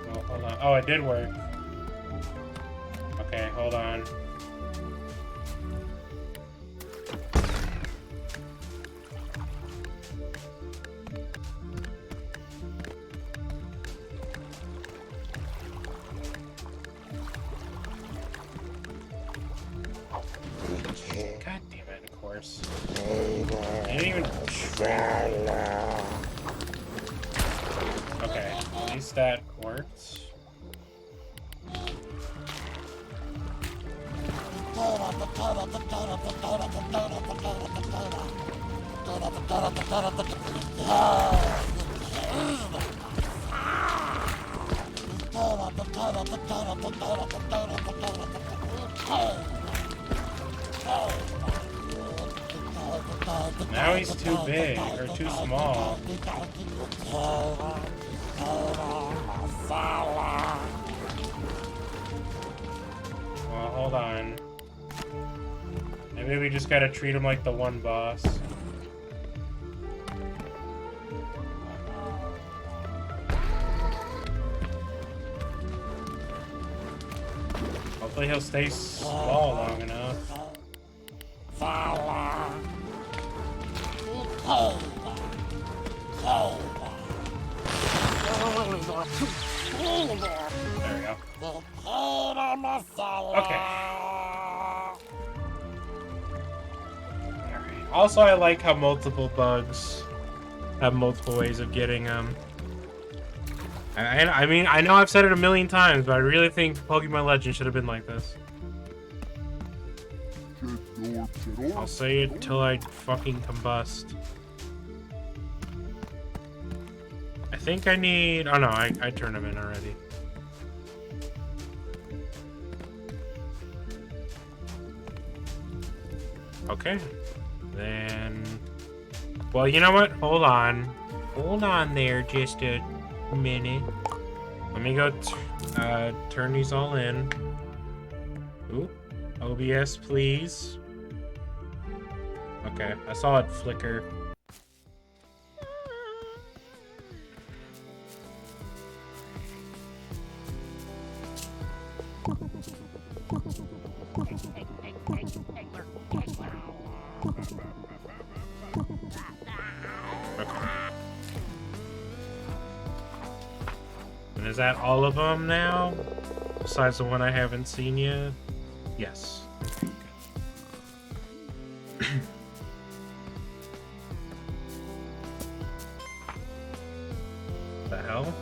Oh, hold on. Oh, it did work. Okay, hold on. Okay, at least that worked. Now he's too big, or too small. Well, hold on. Maybe we just gotta treat him like the one boss. Hopefully he'll stay small long enough. There we go. Okay. Alright. Also, I like how multiple bugs have multiple ways of getting them. I mean, I know I've said it a million times, but I really think Pokemon Legends should have been like this. I'll say it till I fucking combust. I think I need... Oh no, I turned them in already. Okay. Then... Well, you know what? Hold on. Hold on there just a minute. Let me go turn these all in. Ooh. OBS, please. Okay, I saw it flicker. Okay. And is that all of them now? Besides the one I haven't seen yet? Yes. The hell?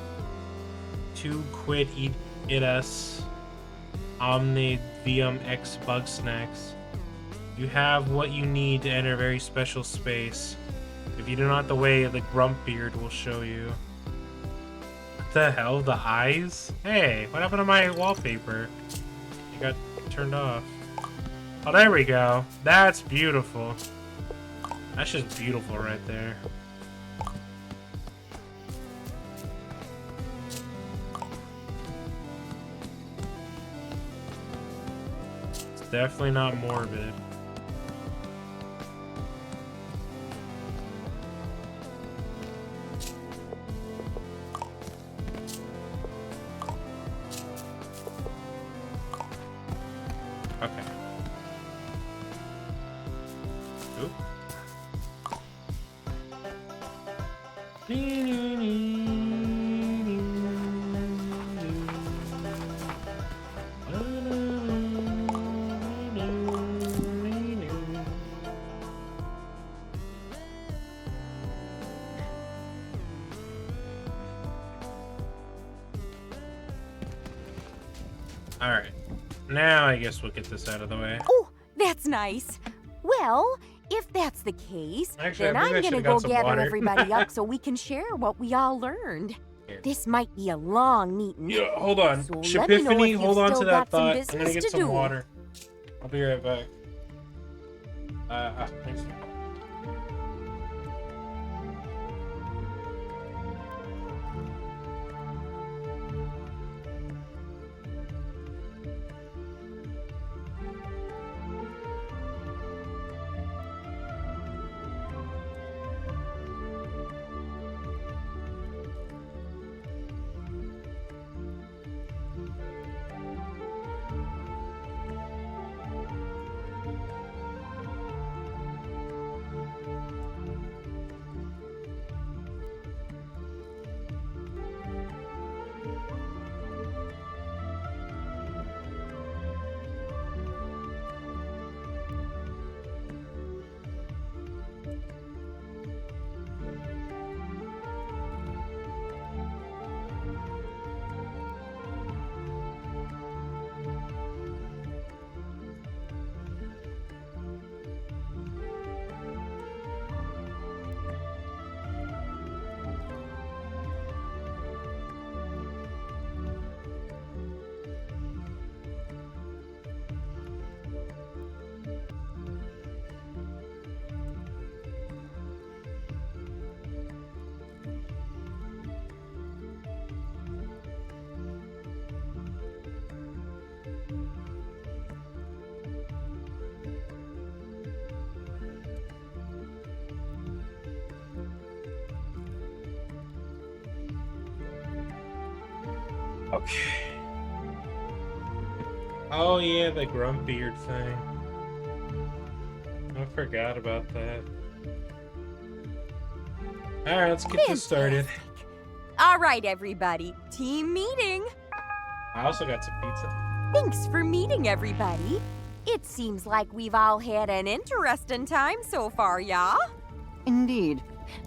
To quit it us. Omni VM X Bugsnaxs. You have what you need to enter a very special space. If you do not the way, the Grumpbeard will show you. What the hell? The eyes? Hey, what happened to my wallpaper? It got turned off. Oh, there we go. That's beautiful. That's just beautiful right there. It's definitely not morbid. Okay. Oop. All right. Now I guess we'll get this out of the way. Oh, that's nice. Well, if that's the case, Actually, then I think I I'm gonna should've go got some gather water. everybody up so we can share what we all learned. Here. This might be a long meeting. Yeah, hold on. So let me know Shipiphany, if hold you've on to still that got some thought. I'm business gonna get to some do. water. I'll be right back. Thanks. Okay. Oh yeah, the Grumpbeard thing. I forgot about that. Alright, let's get this started. All right, everybody. Team meeting. I also got some pizza. Thanks for meeting, everybody. It seems like we've all had an interesting time so far, yeah? Indeed.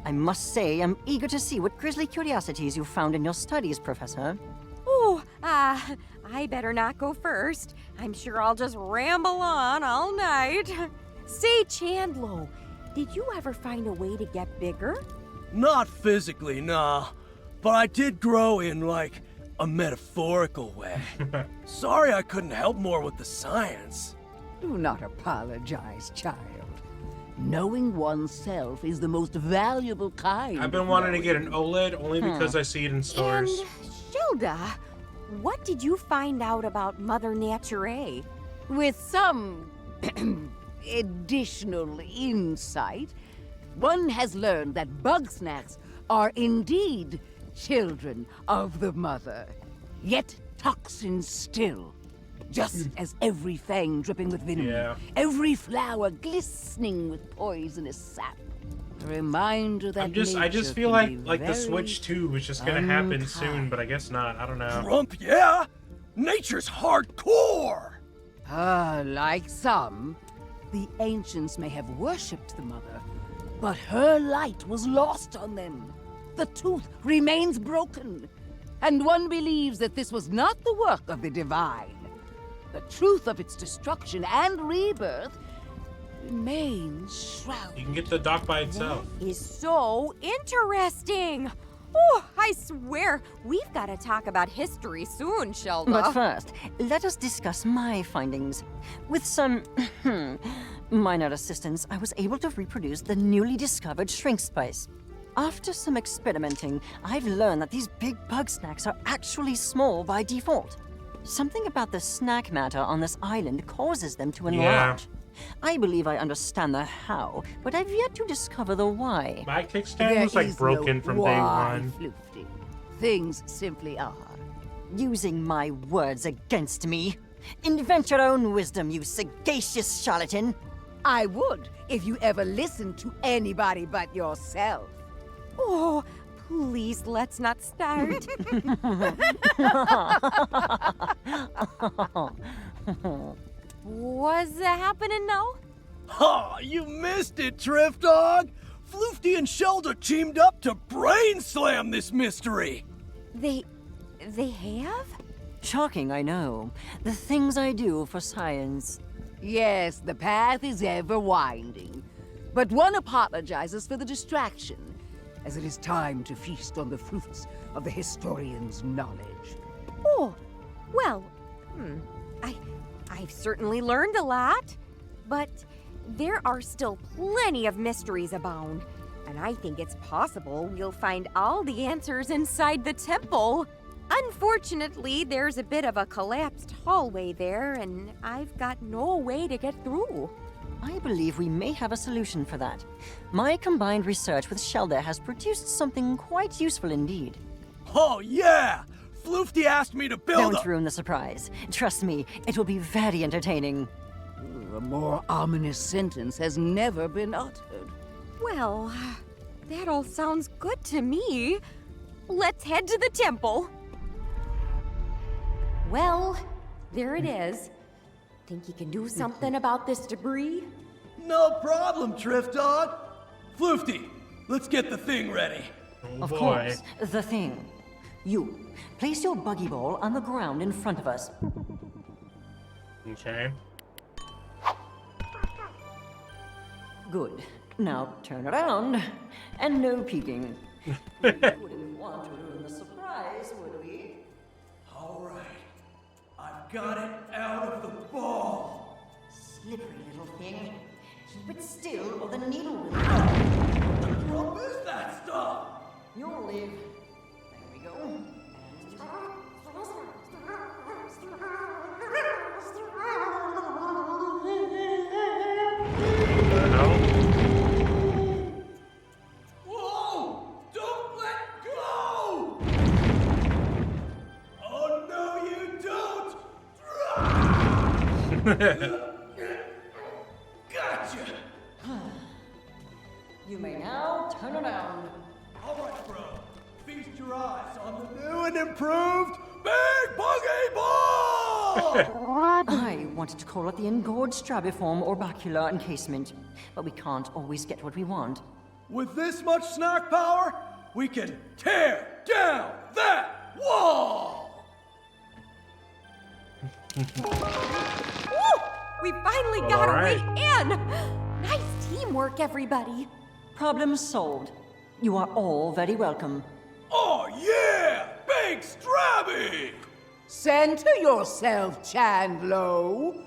I must say, I'm eager to see what grisly curiosities you found in your studies, Professor. Ooh, I better not go first. I'm sure I'll just ramble on all night. Say, Chandlo, did you ever find a way to get bigger? Not physically, nah. But I did grow in, like, a metaphorical way. Sorry I couldn't help more with the science. Do not apologize, child. Knowing oneself is the most valuable kind. I've been wanting to get an OLED only because I see it in stores. And, Shilda, what did you find out about Mother Nature? With some additional insight, one has learned that Bugsnaxs are indeed children of the mother, yet toxins still. Just as every fang dripping with venom, every flower glistening with poisonous sap. A reminder that I just feel like the Switch 2 was just gonna happen soon, but I guess not. I don't know. Grump, yeah? Nature's hardcore! Like some, the ancients may have worshipped the mother, but her light was lost on them. The tooth remains broken, and one believes that this was not the work of the divine. The truth of its destruction and rebirth remains shrouded. You can get the dock by itself. That is so interesting. Oh, I swear, we've got to talk about history soon, Shilda. But first, let us discuss my findings. With some minor assistance, I was able to reproduce the newly discovered shrink spice. After some experimenting, I've learned that these big Bugsnaxs are actually small by default. Something about the snack matter on this island causes them to enlarge. I believe I understand the how, but I've yet to discover the why. My kickstand was like broken from day one. Floofty. Things simply are. Using my words against me. Invent your own wisdom, you sagacious charlatan. I would, if you ever listened to anybody but yourself. Oh, please, let's not start. What's happening now? Ha! You missed it, Drift Dog! Floofty and Shilda teamed up to brain slam this mystery! They have? Shocking, I know. The things I do for science. Yes, the path is ever winding. But one apologizes for the distraction, as it is time to feast on the fruits of the historian's knowledge. Oh, well, I've certainly learned a lot, but there are still plenty of mysteries abound, and I think it's possible we'll find all the answers inside the temple. Unfortunately, there's a bit of a collapsed hallway there, and I've got no way to get through. I believe we may have a solution for that. My combined research with Shilda has produced something quite useful indeed. Oh yeah! Floofty asked me to build Don't ruin the surprise. Trust me, it will be very entertaining. A more ominous sentence has never been uttered. Well, that all sounds good to me. Let's head to the temple. Well, there it is. Think you can do something about this debris? No problem, Drift Dog. Floofty, let's get the thing ready. Oh, Of boy. course, the thing. You, place your buggy ball on the ground in front of us. Okay. Good. Now turn around, and no peeking. Wouldn't want to ruin the surprise, would we? All right. I've got it out of the ball. Slippery little thing. Keep it still, or the needle will. What is that stuff? You'll live. There we go. And Whoa! Don't let go! Oh Gotcha! You may now turn around. Alright, bro. Feast your eyes on the new and improved Big Buggy Ball! I wanted to call it the engorged strabiform orbicular encasement, but we can't always get what we want. With this much snack power, we can tear down that wall! Woo! We finally got all a way right. in! Nice teamwork, everybody. Problem solved. You are all very welcome. Oh yeah! Big Strabby! Center yourself, Chandlo.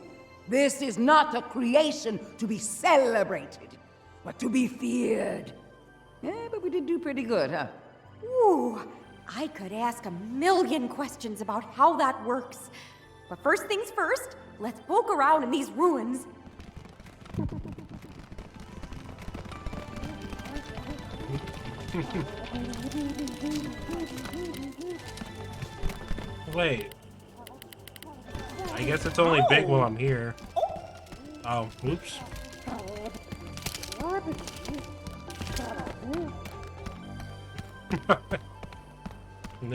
This is not a creation to be celebrated, but to be feared. Yeah, but we did do pretty good, huh? Ooh, I could ask a million questions about how that works. But first things first, let's poke around in these ruins. Wait. I guess it's only big while I'm here. Oh, oops.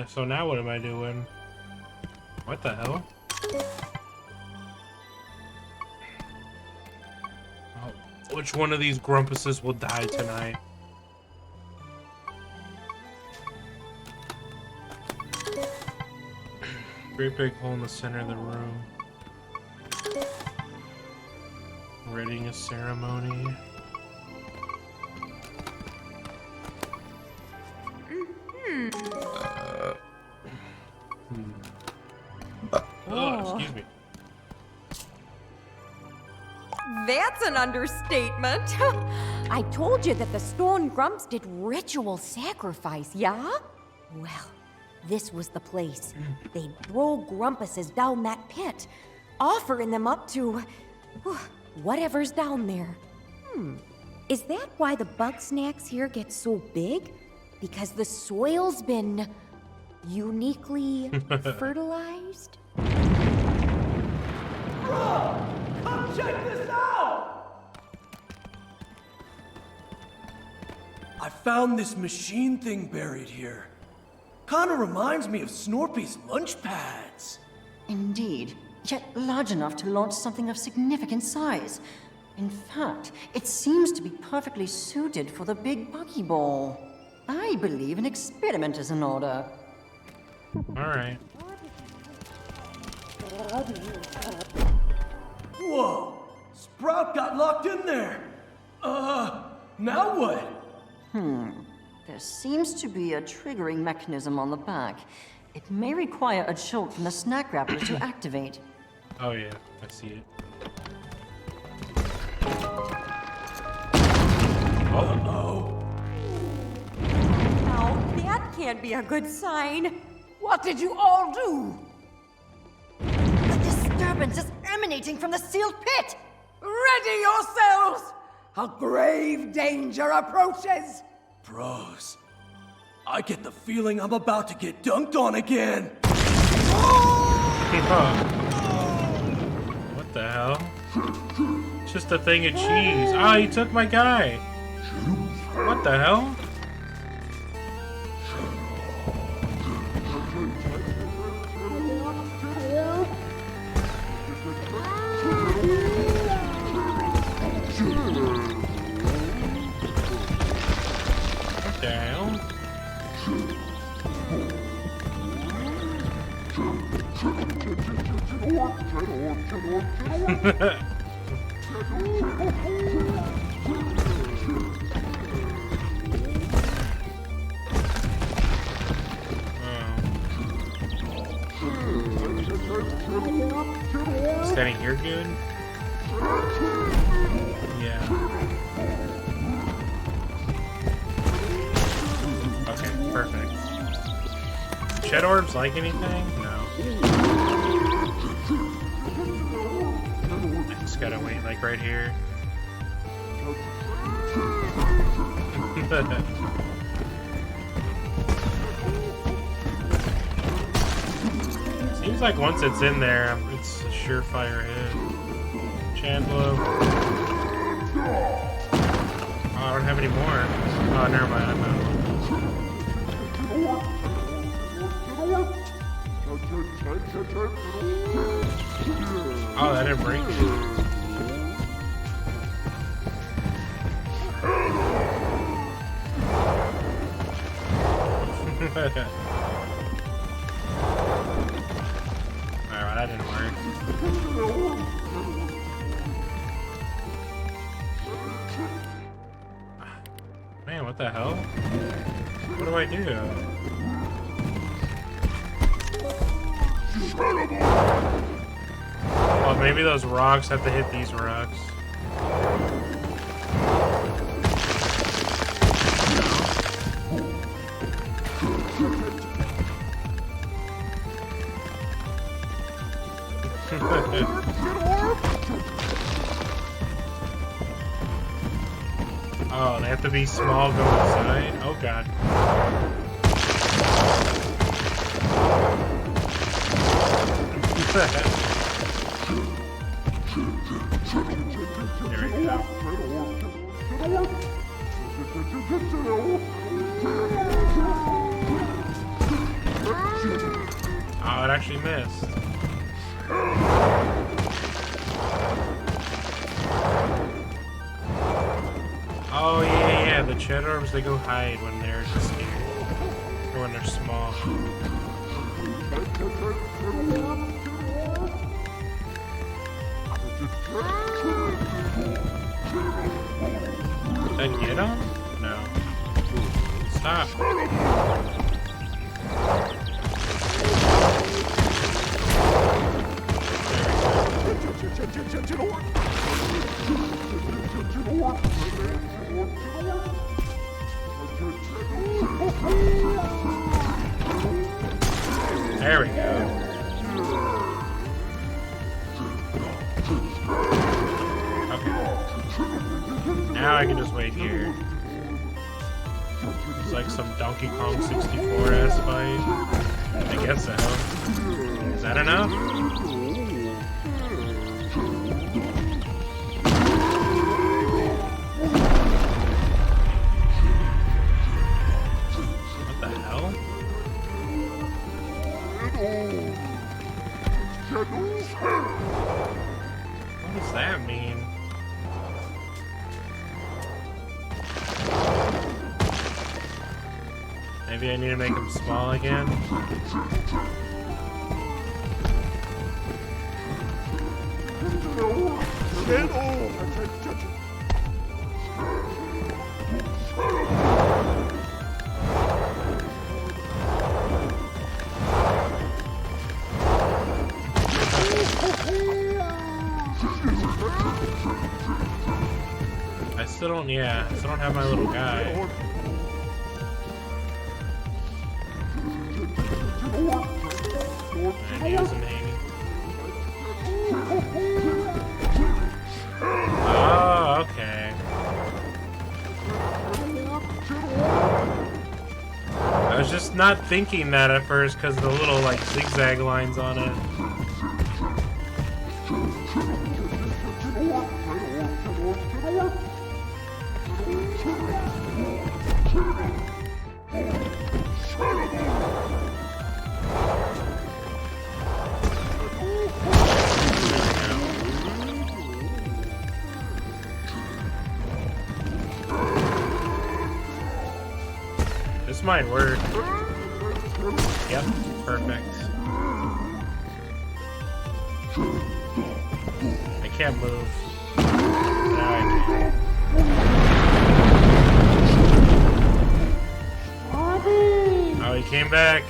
So now what am I doing? What the hell? Oh, which one of these grumpuses will die tonight? Great big hole in the center of the room. Readying a ceremony. Oh, excuse me. That's an understatement. I told you that the stone grumps did ritual sacrifice, yeah? Well, this was the place. They'd throw grumpuses down that pit, offering them up to whatever's down there. Is that why the Bugsnaxs here get so big? Because the soil's been uniquely fertilized? Bro, come check this out! I found this machine thing buried here. Kinda reminds me of Snorpy's lunch pads. Indeed, yet large enough to launch something of significant size. In fact, it seems to be perfectly suited for the big buggy ball. I believe an experiment is in order. Alright. Whoa! Sprout got locked in there! Now what? There seems to be a triggering mechanism on the back. It may require a jolt from the snack wrapper to activate. Oh yeah, I see it. Uh-oh. Now, that can't be a good sign. What did you all do? The disturbance is emanating from the sealed pit! Ready yourselves! A grave danger approaches! Bros, I get the feeling I'm about to get dunked on again. What the hell? It's just a thing of cheese. Ah, he took my guy. What the hell? What the hell? Standing here good? Yeah. Okay, perfect. Shed orbs like anything? No. I just gotta wait like right here. Seems like once it's in there, it's a surefire hit. Chandler. Oh, I don't have any more. Oh, never mind. I'm out. Oh, that didn't break. Alright, that didn't work. Man, what the hell? What do I do? Oh, maybe those rocks have to hit these rocks. Oh, they have to be small, go inside? Oh god. There we go. Oh, it actually missed. Oh yeah, the cheddar orbs, they go hide when they're scared. Or when they're small. Did I get him? No. Stop. There we go. Okay. Now I can just wait here. It's like some Donkey Kong 64 ass fight. I guess so. Is that enough? What the hell? What does that mean? Maybe I need to make them small again? I still don't have my little guy. And he doesn't hate me. Oh, okay. I was just not thinking that at first because of the little like zigzag lines on it. This might work. Yep, perfect. I can't move. Now I can. Oh, he came back.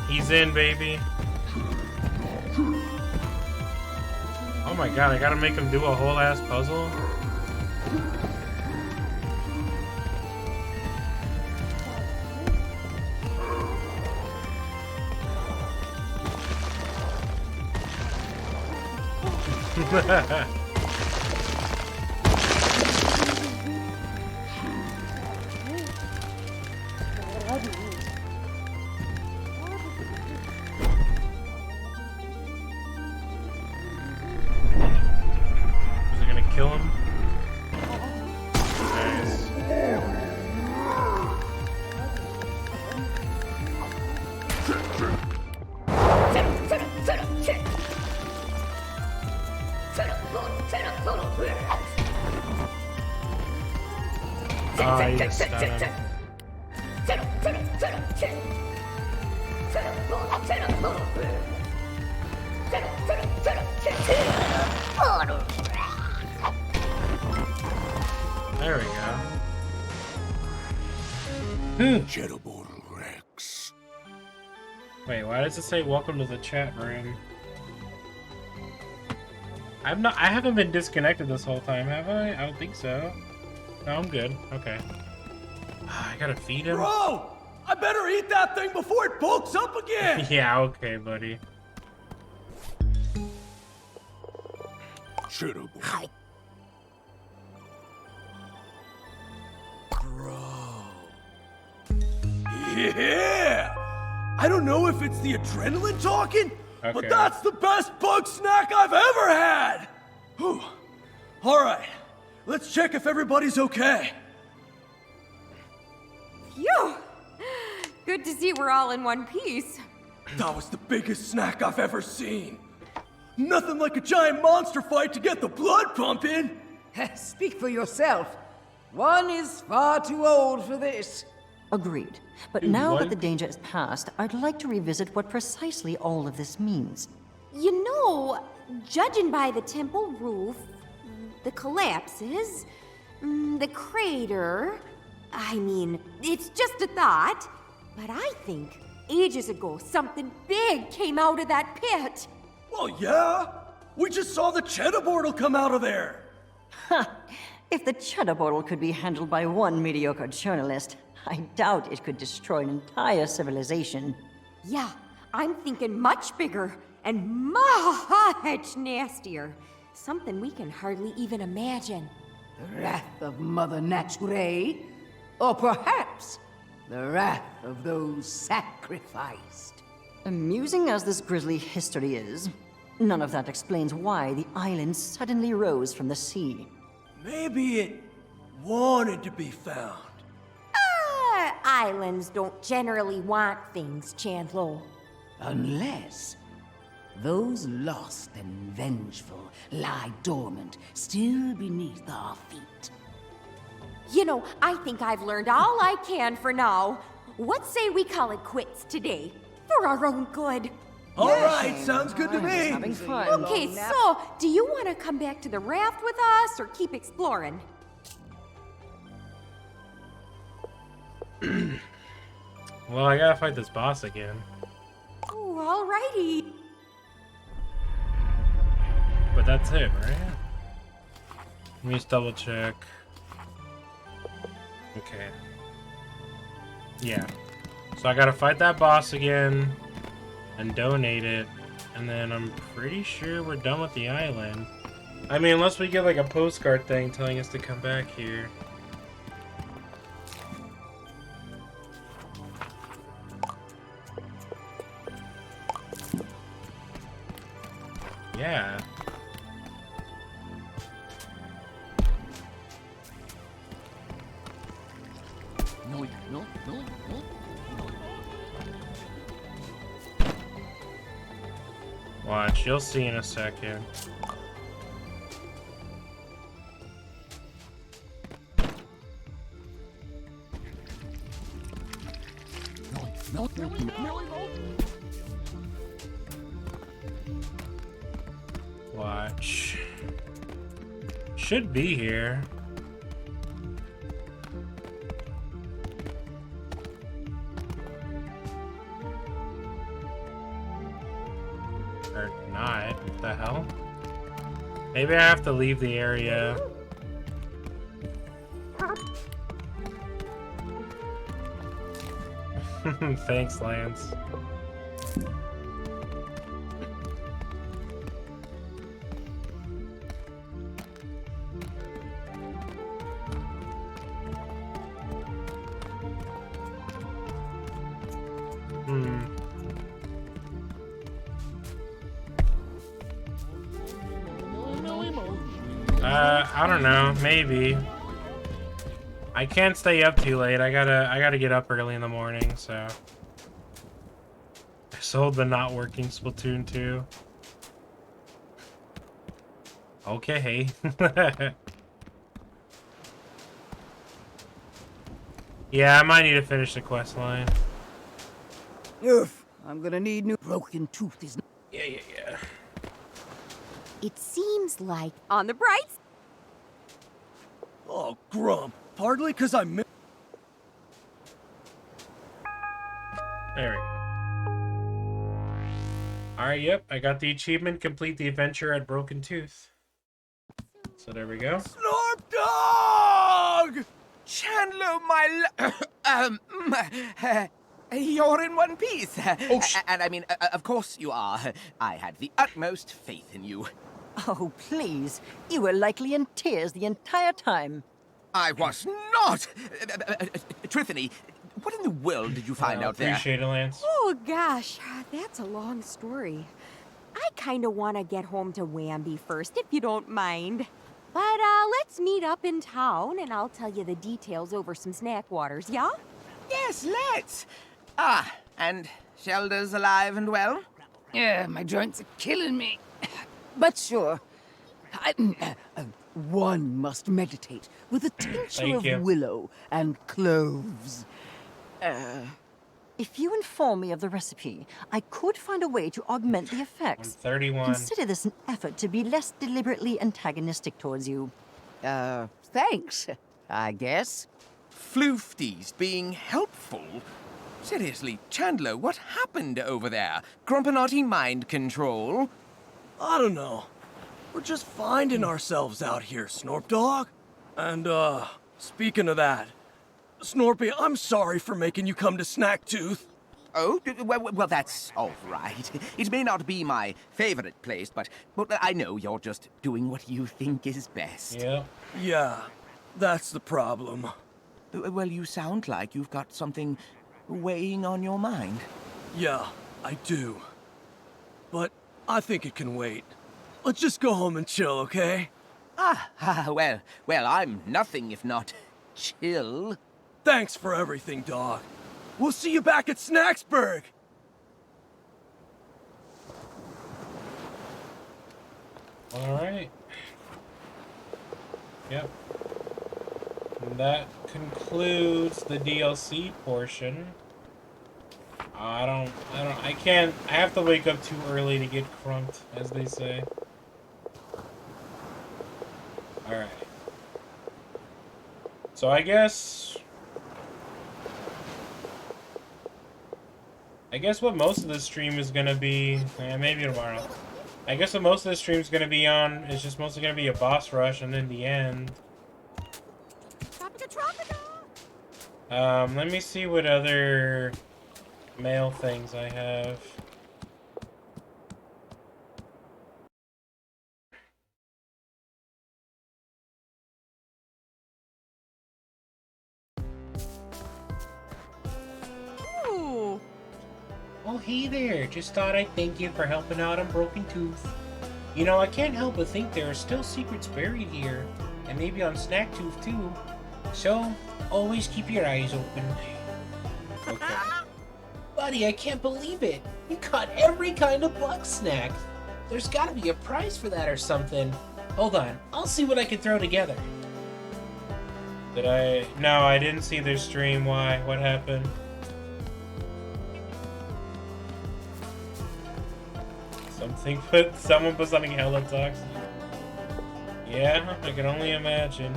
He's in, baby. Oh my god, I gotta make him do a whole ass puzzle? gonna stun him. There we go. Cheddar Rex. Wait, why does it say welcome to the chat room? I haven't been disconnected this whole time, have I? I don't think so. No, I'm good. Okay. I gotta feed him. Bro! I better eat that thing before it bulks up again! Yeah, okay, buddy. Cheddar Hi. Bro. Yeah! I don't know if it's the adrenaline talking, Okay. but that's the best bug snack I've ever had! Whew. Alright, let's check if everybody's okay. Phew! Good to see we're all in one piece. That was the biggest snack I've ever seen. Nothing like a giant monster fight to get the blood pumping. Speak for yourself. One is far too old for this. Agreed. But now what? that the danger is past, I'd like to revisit what precisely all of this means. You know, judging by the temple roof, the collapses, the crater, I mean, it's just a thought, but I think ages ago something big came out of that pit. Well, yeah. We just saw the cheddar portal come out of there. If the cheddar bottle could be handled by one mediocre journalist, I doubt it could destroy an entire civilization. Yeah, I'm thinking much bigger and much nastier. Something we can hardly even imagine. The wrath of Mother Nature? Or perhaps the wrath of those sacrificed? Amusing as this grisly history is, none of that explains why the island suddenly rose from the sea. Maybe it wanted to be found. Islands don't generally want things, Chandlo. Unless those lost and vengeful lie dormant still beneath our feet. You know, I think I've learned all I can for now. What say we call it quits today? For our own good. All right, sounds good to me. Having fun. Okay, so, do you want to come back to the raft with us or keep exploring? Well, I gotta fight this boss again. Ooh, alrighty. But that's it, right? Let me just double check. Okay. Yeah. So I gotta fight that boss again and donate it, and then I'm pretty sure we're done with the island. I mean, unless we get like a postcard thing telling us to come back here. Yeah. Watch, you'll see in a second. Watch. Should be here. Or not. What the hell? Maybe I have to leave the area. Thanks, Lance. I don't know, maybe. I can't stay up too late. I gotta get up early in the morning, so. I sold the not working Splatoon 2. Okay. Yeah, I might need to finish the quest line. Oof, I'm gonna need new broken tooth is Yeah. It seems like on the bright side. Oh, Grump. Partly because I missed. There we go. Alright, yep, I got the achievement, complete the adventure at Broken Tooth. So there we go. Snarp Dog! Chandler, you're in one piece. And I mean, of course you are. I had the utmost faith in you. Oh, please. You were likely in tears the entire time. I was not. Trithany, what in the world did you find out there? Appreciate it, Lance. Oh gosh, that's a long story. I kinda wanna get home to Wamby first, if you don't mind. But let's meet up in town and I'll tell you the details over some snack waters, yeah? Yes, let's. And Shelda's alive and well? Yeah, my joints are killing me. But sure. One must meditate with a tincture of willow and cloves. If you inform me of the recipe, I could find a way to augment the effects. 31. Consider this an effort to be less deliberately antagonistic towards you. Thanks, I guess. Floofties being helpful? Seriously, Chandler, what happened over there? Grumpinati mind control? I don't know. We're just finding ourselves out here, Snorp Dog. And, speaking of that, Snorpy, I'm sorry for making you come to Snacktooth. Oh, well, that's all right. It may not be my favorite place, but I know you're just doing what you think is best. Yeah. Yeah, that's the problem. Well, you sound like you've got something weighing on your mind. Yeah, I do. But I think it can wait. Let's just go home and chill, okay? Well, I'm nothing if not chill. Thanks for everything, dog. We'll see you back at Snacksburg! Alright. Yep. And that concludes the DLC portion. I have to wake up too early to get crunked, as they say. Alright. So I guess what most of the stream is gonna be, maybe tomorrow. I guess what most of the stream is gonna be on is just mostly gonna be a boss rush, and in the end. Let me see what other mail things I have. Ooh. Oh, hey there. Just thought I'd thank you for helping out on Broken Tooth. You know, I can't help but think there are still secrets buried here, and maybe on Snacktooth too. So, always keep your eyes open. Okay. Buddy, I can't believe it. You caught every kind of Bugsnax. There's gotta be a prize for that or something. Hold on, I'll see what I can throw together. No, I didn't see their stream. Why? What happened? Someone put something hella toxic. Yeah, I can only imagine.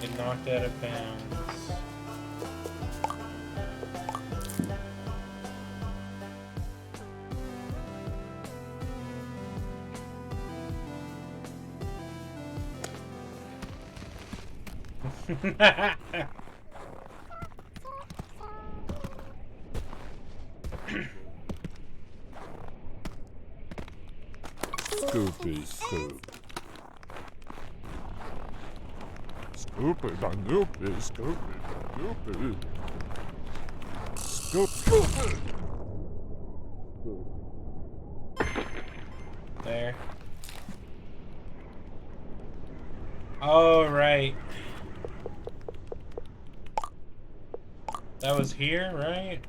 Get knocked out of bounds. Scoopy scoop. Scoopy doopy, scoopy doopy. Scoopy. There. Oh, right. That was here, right?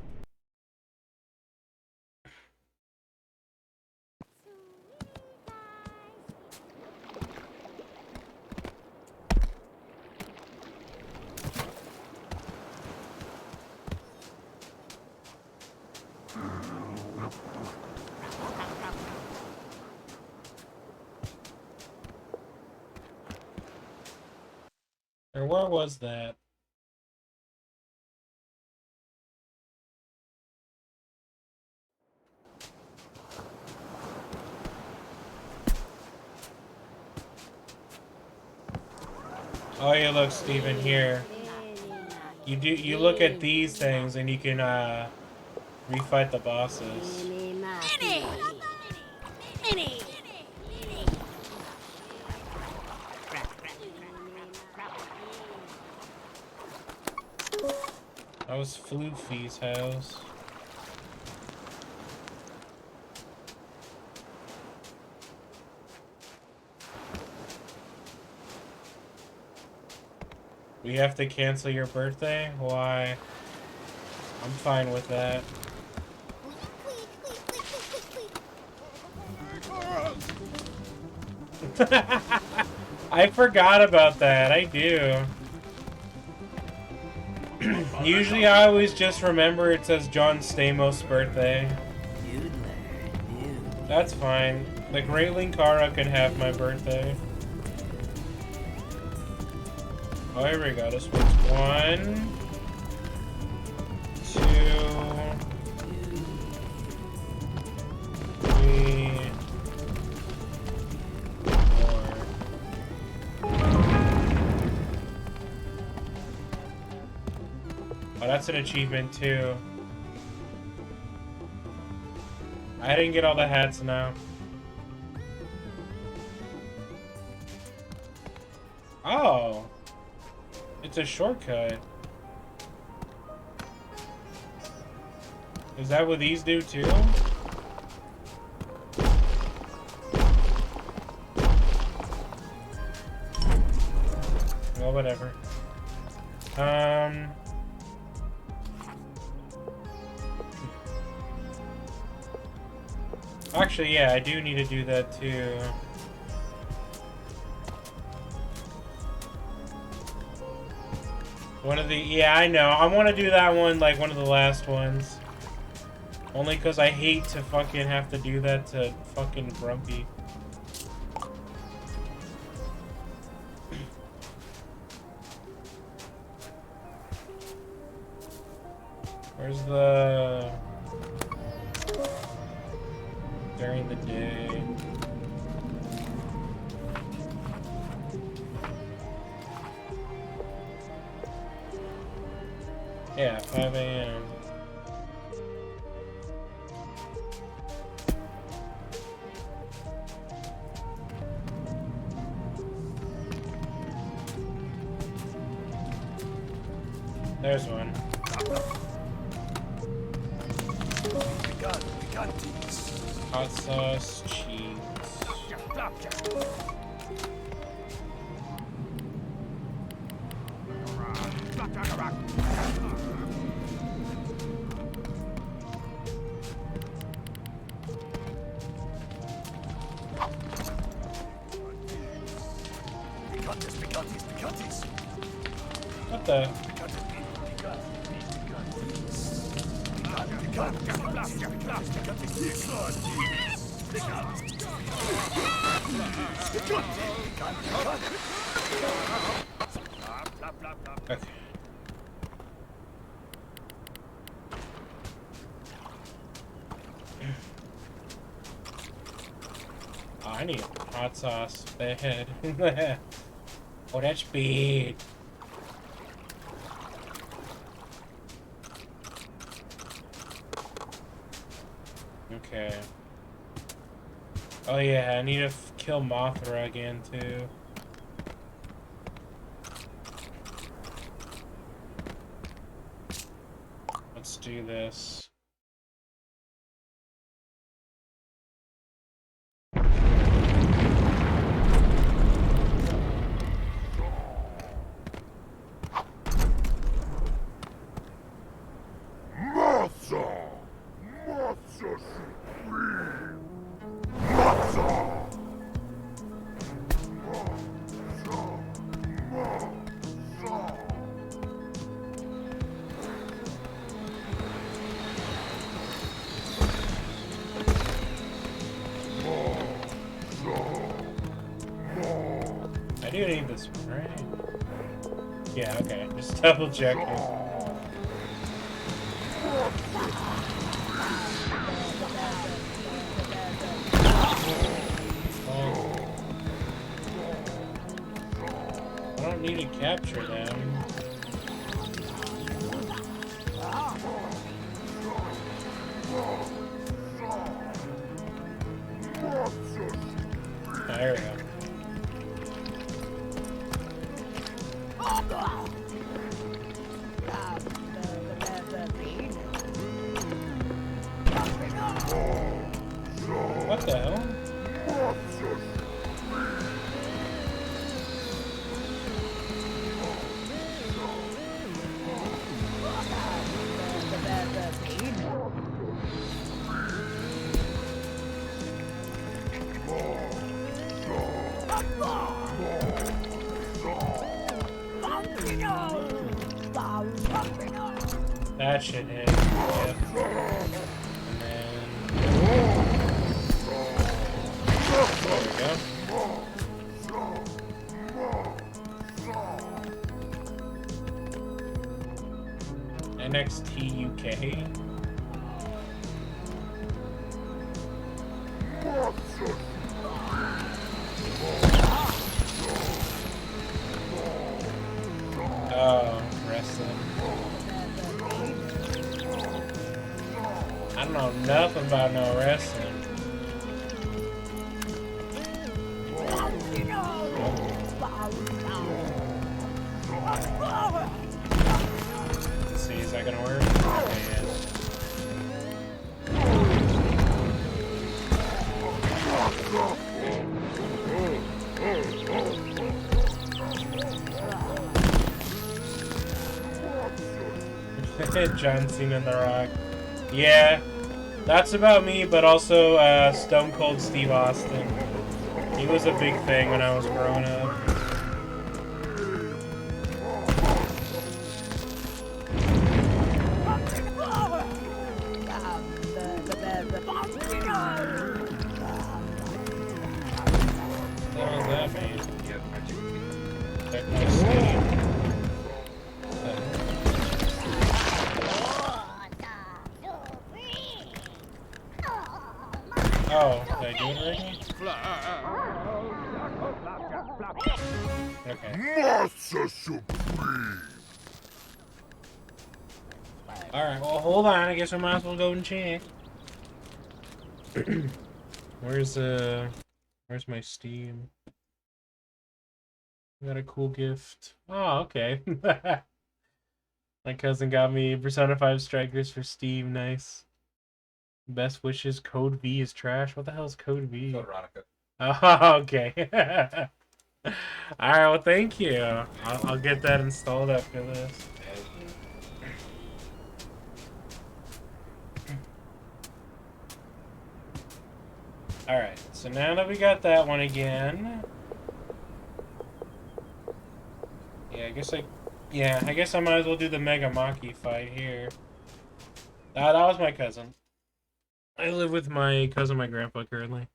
Or where was that? Oh yeah, look, Steven, here. You look at these things and you can refight the bosses. That was Floofy's house. We have to cancel your birthday? Why? I'm fine with that. I forgot about that. I do. Usually I always just remember it says John Stamos' birthday. That's fine. The Great Linkara can have my birthday. Oh, here we go. This one's 1, 2, 3, 4. Oh, that's an achievement too. I didn't get all the hats now. Oh. It's a shortcut. Is that what these do too? Well, whatever. Actually, yeah, I do need to do that too. One of the... Yeah, I know. I want to do that one like one of the last ones. Only because I hate to fucking have to do that to fucking Grumpy. Where's the... During the day... Yeah, 5 a.m. There's one. Hot sauce, cheese. What the? Okay. Oh, I need hot sauce bad. Oh, that's bad. Okay. Oh yeah, I need to kill Mothra again too. Let's do this. I do need this, right? Yeah, okay. Just double checking. I don't need to capture them. There we go. What the hell? That should hit. Yep. And then... There we go. NXTUK. Oh, wrestling. I don't know nothing about no wrestling. Let's see, is that gonna work? Okay, yeah. John Cena and The Rock. Yeah, that's about me, but also Stone Cold Steve Austin. He was a big thing when I was growing up. What was that, man? Check my Steam. Oh, did I do it already? Okay. Master Supreme. Alright, well hold on, I guess I might as well go and check. Where's my Steam? Got a cool gift. Oh, okay. My cousin got me Persona 5 Strikers for Steam, nice. Best wishes, Code V is trash. What the hell is Code V? Veronica. Oh, okay. Alright, well thank you. I'll get that installed after this. Alright, so now that we got that one again... Yeah, I guess I might as well do the Mega Maki fight here. That was my cousin. I live with my cousin, my grandpa, currently.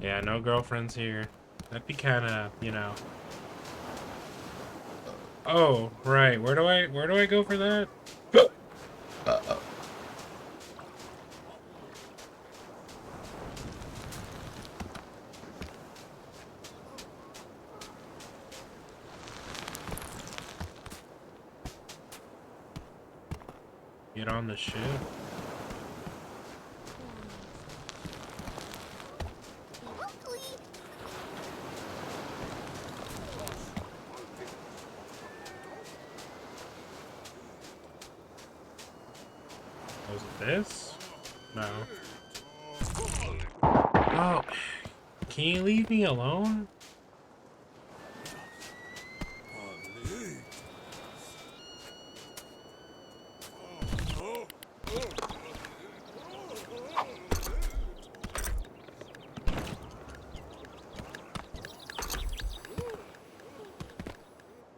Yeah, no girlfriends here. That'd be kind of, you know. Oh, right. Where do I go for that? Get on the ship. Was it this? No. Oh, can you leave me alone?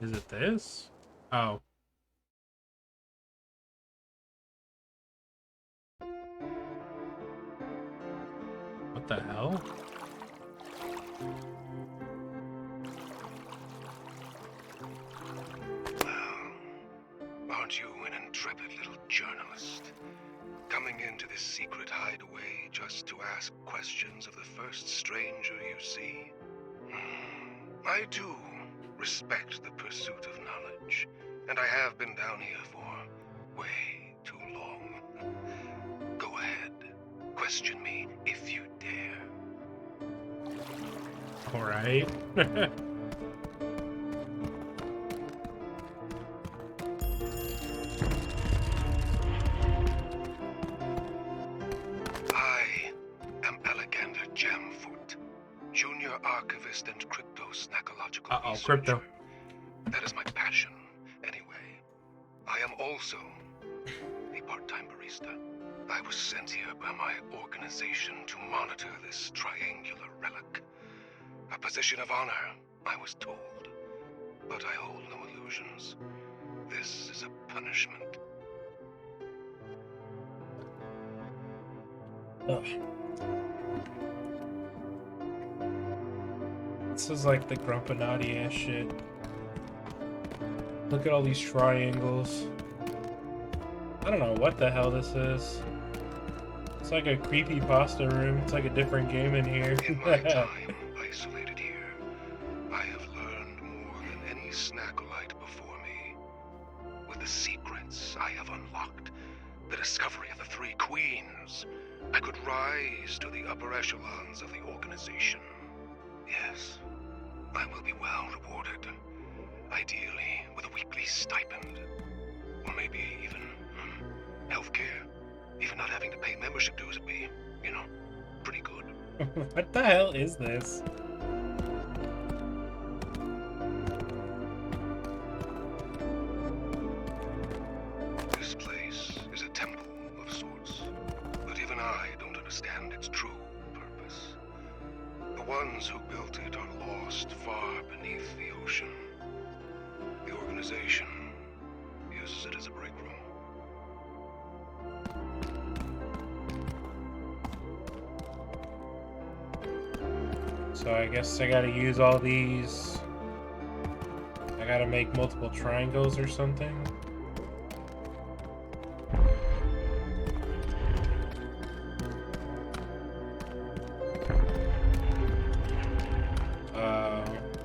Is it this? Oh. What the hell? Aren't you an intrepid little journalist? Coming into this secret hideaway just to ask questions of the first stranger you see? I do respect the pursuit of knowledge, and I have been down here for way too long. Go ahead, question me if you dare. Alright. I am Alexander Jamfoot, Junior Archivist and Crypto-Snackological Researcher. Crypto. That is my passion, anyway. I am also a part-time barista. I was sent here by my organization to monitor this triangular relic. A position of honor, I was told. But I hold no illusions. This is a punishment. Ugh. This is like the Grumpinati ass shit. Look at all these triangles. I don't know what the hell this is. It's like a creepypasta room. It's like a different game in here. In my time isolated here, I have learned more than any snackolite before me. With the secrets I have unlocked, the discovery of the three queens, I could rise to the upper echelons of the organization. Yes, I will be well rewarded. Ideally, with a weekly stipend. Or maybe even healthcare. Even not having to pay membership dues would be, you know, pretty good. What the hell is this? This place is a temple of sorts, but even I don't understand its true purpose. The ones who built it are lost far beneath the ocean. The organization uses it as a break room. So I guess I gotta use all these. I gotta make multiple triangles or something.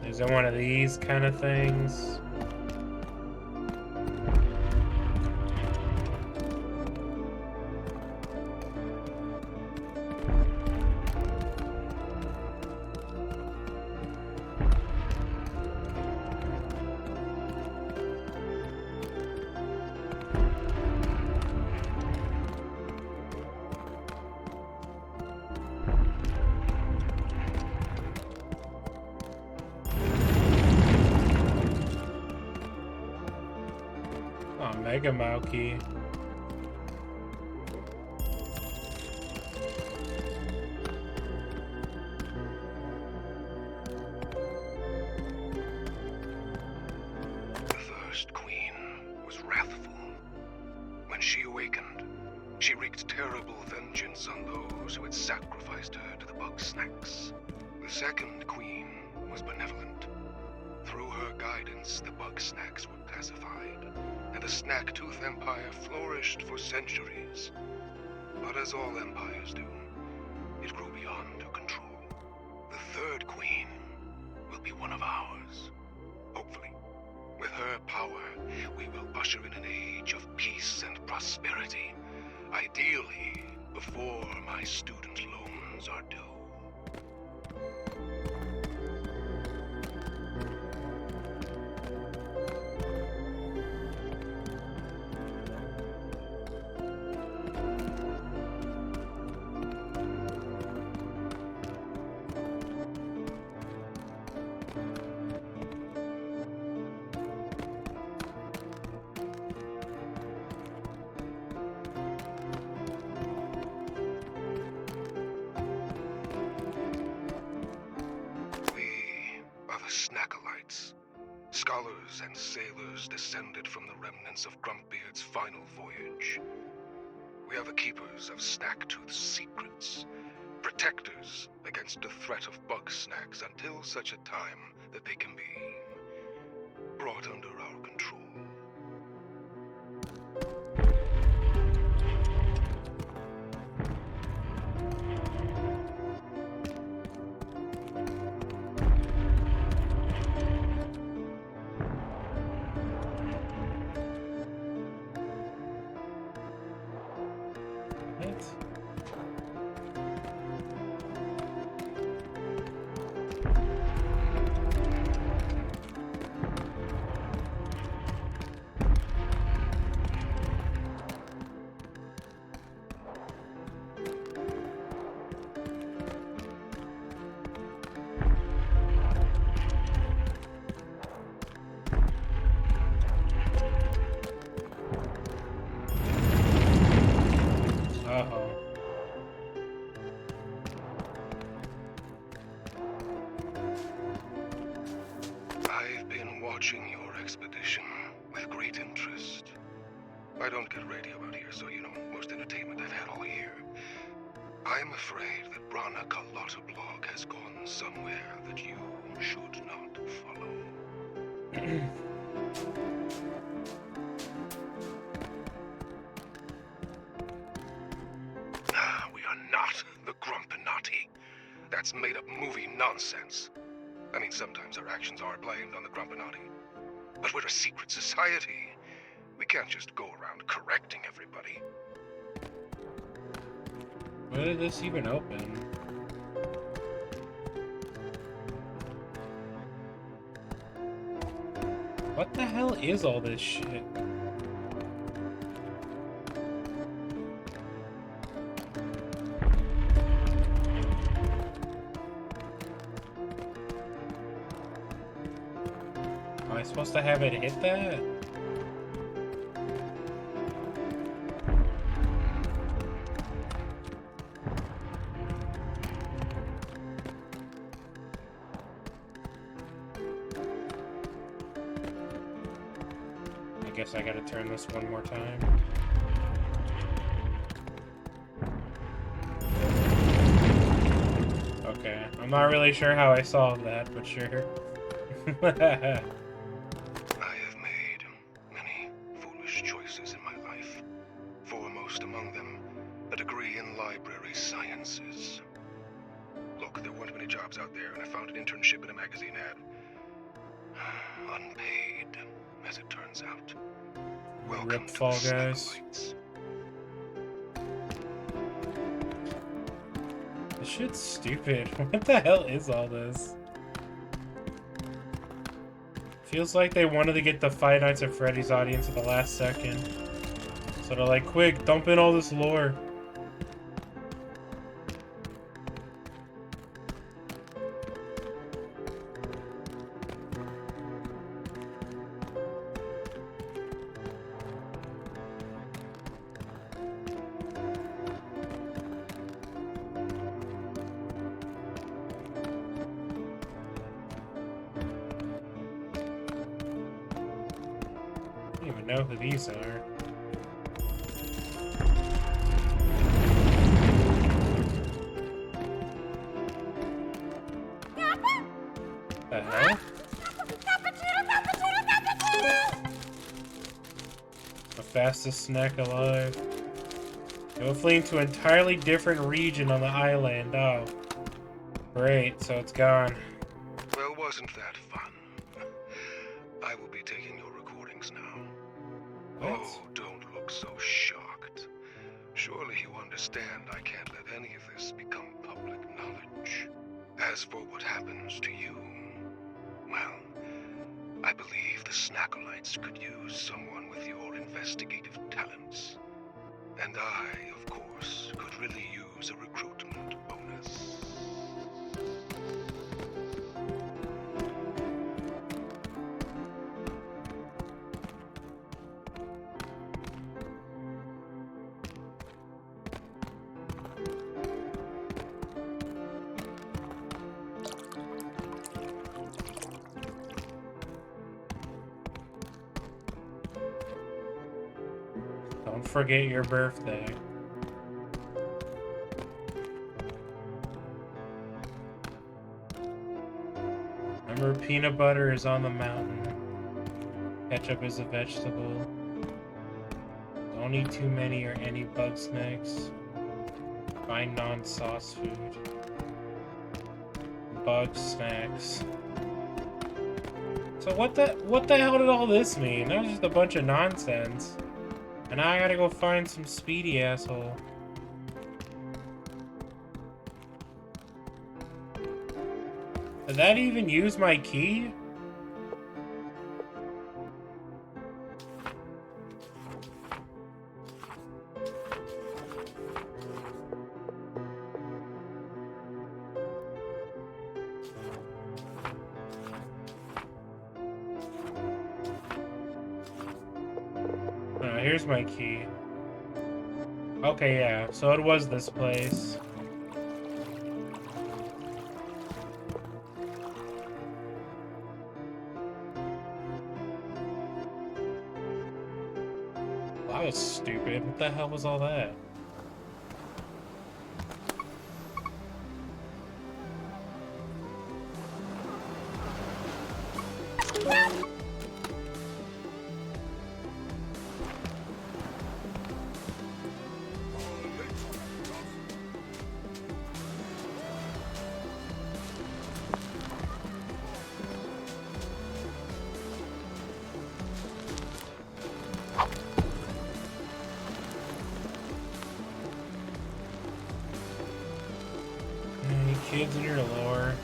Is it one of these kind of things? Mega Maoki. The first queen was wrathful. When she awakened, she wreaked terrible vengeance on those who had sacrificed her to the Bugsnaxs. The second queen was benevolent. Through her guidance, the Bugsnaxs were pacified, and the Snacktooth Empire flourished for centuries. But as all empires do, it grew beyond her control. The third queen will be one of ours. Hopefully. With her power, we will usher in an age of peace and prosperity. Ideally, before my student loans are due. Snackolites, scholars and sailors descended from the remnants of Grumpbeard's final voyage. We are the keepers of Snacktooth's secrets, protectors against the threat of Bugsnaxs until such a time that they can be brought under our control. I've been watching your expedition with great interest. I don't get radio out here, so you know most entertainment I've had all year. I'm afraid that Brana Carlotta Blog has gone somewhere that you should not follow. We are not the Grumpinati. That's made-up movie nonsense. I mean, sometimes our actions are blamed on the Grumpinati. But we're a secret society. We can't just go around correcting everybody. Where did this even open? What the hell is all this shit? Am I supposed to have it hit that? I guess I gotta turn this one more time. Okay, I'm not really sure how I solved that, but sure. I have made many foolish choices in my life. Foremost among them, a degree in library sciences. Look, there weren't many jobs out there, and I found an internship in a magazine ad. Unpaid, as it turns out. Welcome Rip to Fall the Guys. Snugglites. This shit's stupid. What the hell is all this? Feels like they wanted to get the Five Nights at Freddy's audience at the last second. So they're like, quick, dump in all this lore. I don't even know who these are. The hell? The fastest snack alive. Go fleeing to an entirely different region on the island. Oh. Great, so it's gone. Well, wasn't that fun? I will be taking your recordings now. What? Oh, don't look so shocked. Surely you understand I can't let any of this become public knowledge. As for what happens to you, well, I believe the Snackolites could use someone with your investigative talents. And I, of course, could really use a recruitment bonus. Don't forget your birthday. Remember, peanut butter is on the mountain. Ketchup is a vegetable. Don't eat too many or any Bugsnaxs. Find non-sauce food. Bugsnaxs. So what the hell did all this mean? That was just a bunch of nonsense. And now I gotta go find some speedy asshole. Did that even use my key? Here's my key. Okay, yeah, so it was this place. That was stupid. What the hell was all that? Kids in your lore.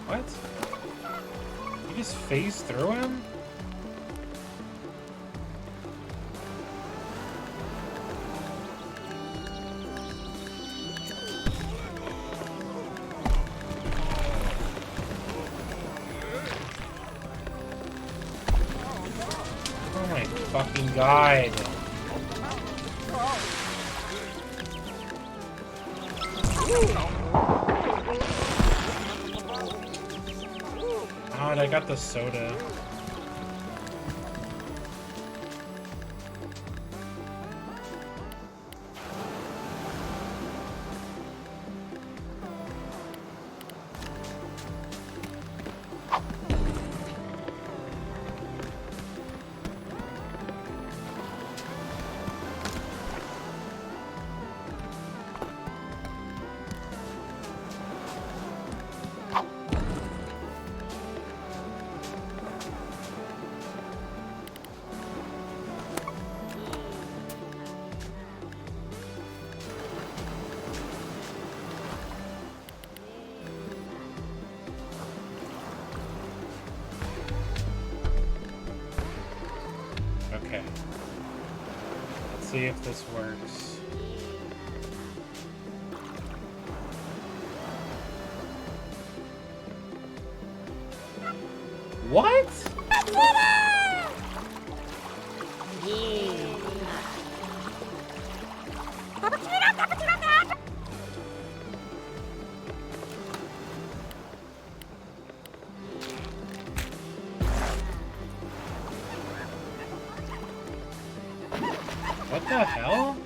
What? You just phased through him? Fucking God. God, I got the soda. Okay. Let's see if this works. What? What the hell?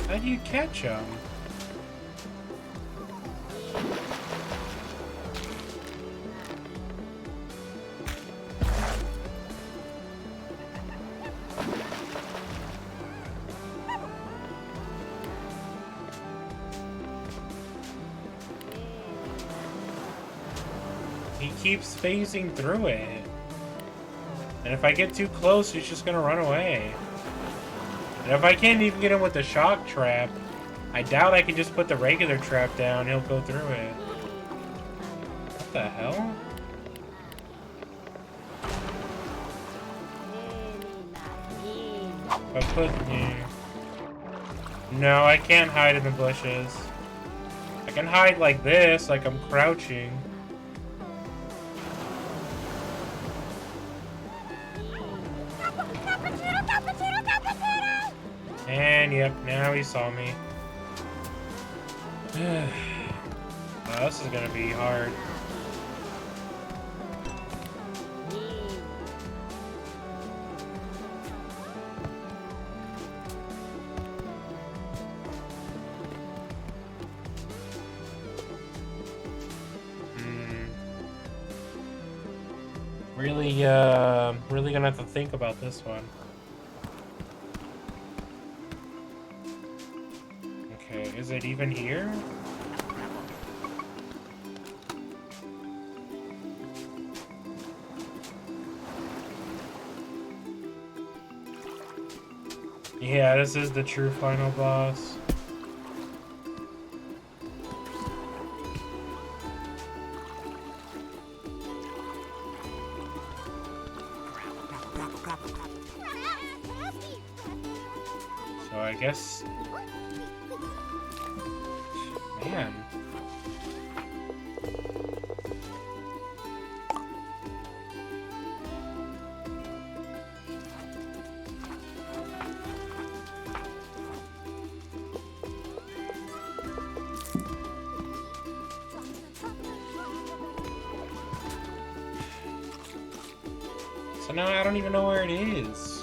How do you catch him? He keeps phasing through it. And if I get too close, he's just gonna run away. And if I can't even get him with the shock trap, I doubt I can just put the regular trap down, he'll go through it. What the hell? I put me... No, I can't hide in the bushes. I can hide like this, like I'm crouching. And yep, now he saw me. Wow, this is gonna be hard. Really gonna have to think about this one. Okay, is it even here? Yeah, this is the true final boss. So I guess... Man. So now I don't even know where it is.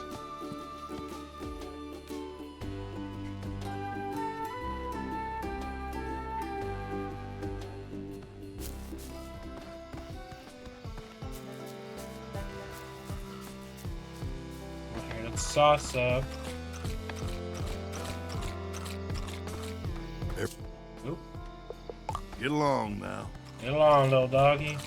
Okay, let's sauce up. Oop. Get along now. Get along, little doggy.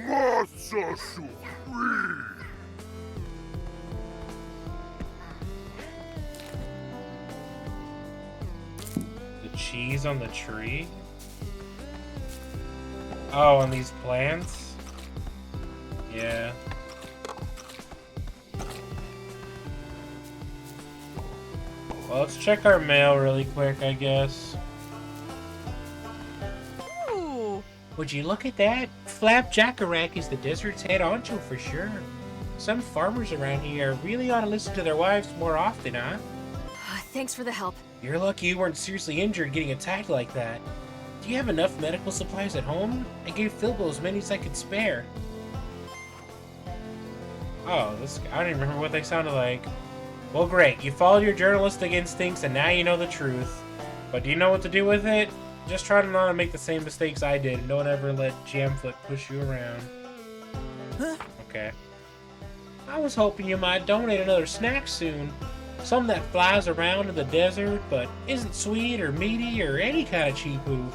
Massa Supreme! The cheese on the tree? Oh, on these plants? Yeah. Well, let's check our mail really quick, I guess. Ooh, would you look at that? Flapjack-a-rack is the desert's head honcho for sure. Some farmers around here really ought to listen to their wives more often, huh? Thanks for the help. You're lucky you weren't seriously injured getting attacked like that. Do you have enough medical supplies at home? I gave Philbo as many as I could spare. Oh, I don't even remember what they sounded like. Well, great. You followed your journalistic instincts, and now you know the truth. But do you know what to do with it? Just try to not make the same mistakes I did, and don't ever let Jamfoot push you around. Huh? Okay. I was hoping you might donate another snack soon. Some that flies around in the desert, but isn't sweet or meaty or any kind of cheap poo.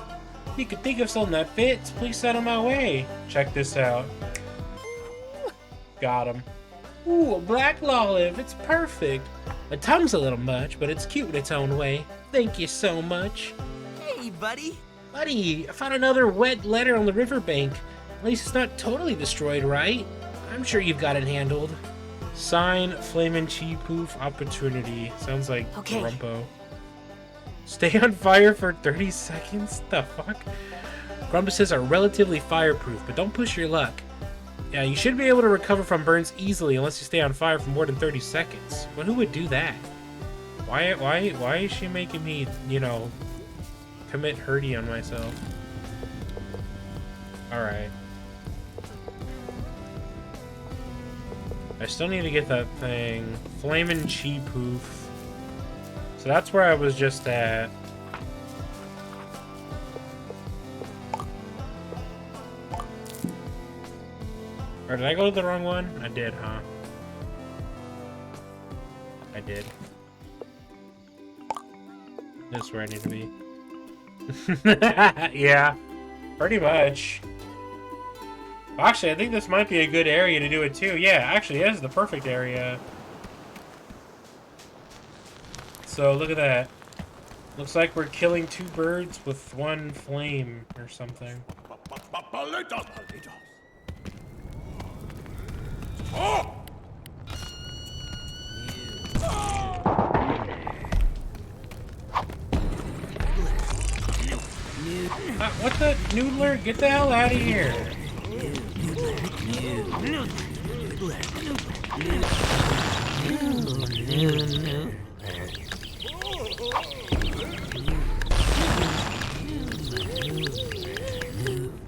If you could think of something that fits, please send them my way. Check this out. Got him. Ooh, a black olive. It's perfect. My tongue's a little much, but it's cute in its own way. Thank you so much. Hey, buddy. Buddy, I found another wet letter on the riverbank. At least it's not totally destroyed, right? I'm sure you've got it handled. Sign Flamin' Chi Poof Opportunity. Sounds like Okay. Grumpo. Stay on fire for 30 seconds? The fuck? Grumpuses are relatively fireproof, but don't push your luck. Yeah, you should be able to recover from burns easily unless you stay on fire for more than 30 seconds. But who would do that? Why is she making me, you know, commit hurty on myself? Alright. I still need to get that thing. Flamin' Chi Poof. So that's where I was just at. Or did I go to the wrong one? I did, huh? I did. This is where I need to be. Yeah, pretty much. Actually, I think this might be a good area to do it too. Yeah, actually, this is the perfect area. So, look at that. Looks like we're killing two birds with one flame or something. What the? Noodler? Get the hell out of here.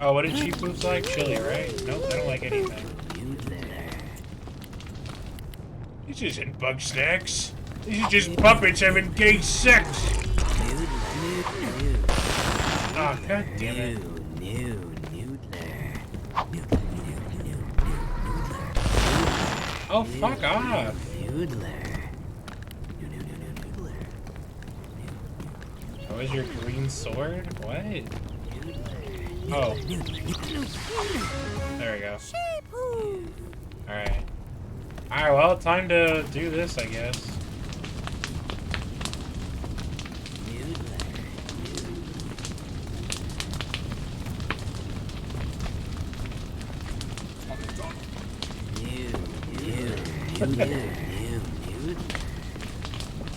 Oh, what did cheap foods like? Chili, right? Nope, they don't like anything. This isn't Bugsnaxs. This is just puppets having gay sex. Oh, god damn it. Oh, fuck off. Oh, is your green sword? What? Oh. There we go. Alright. Alright, well, time to do this, I guess.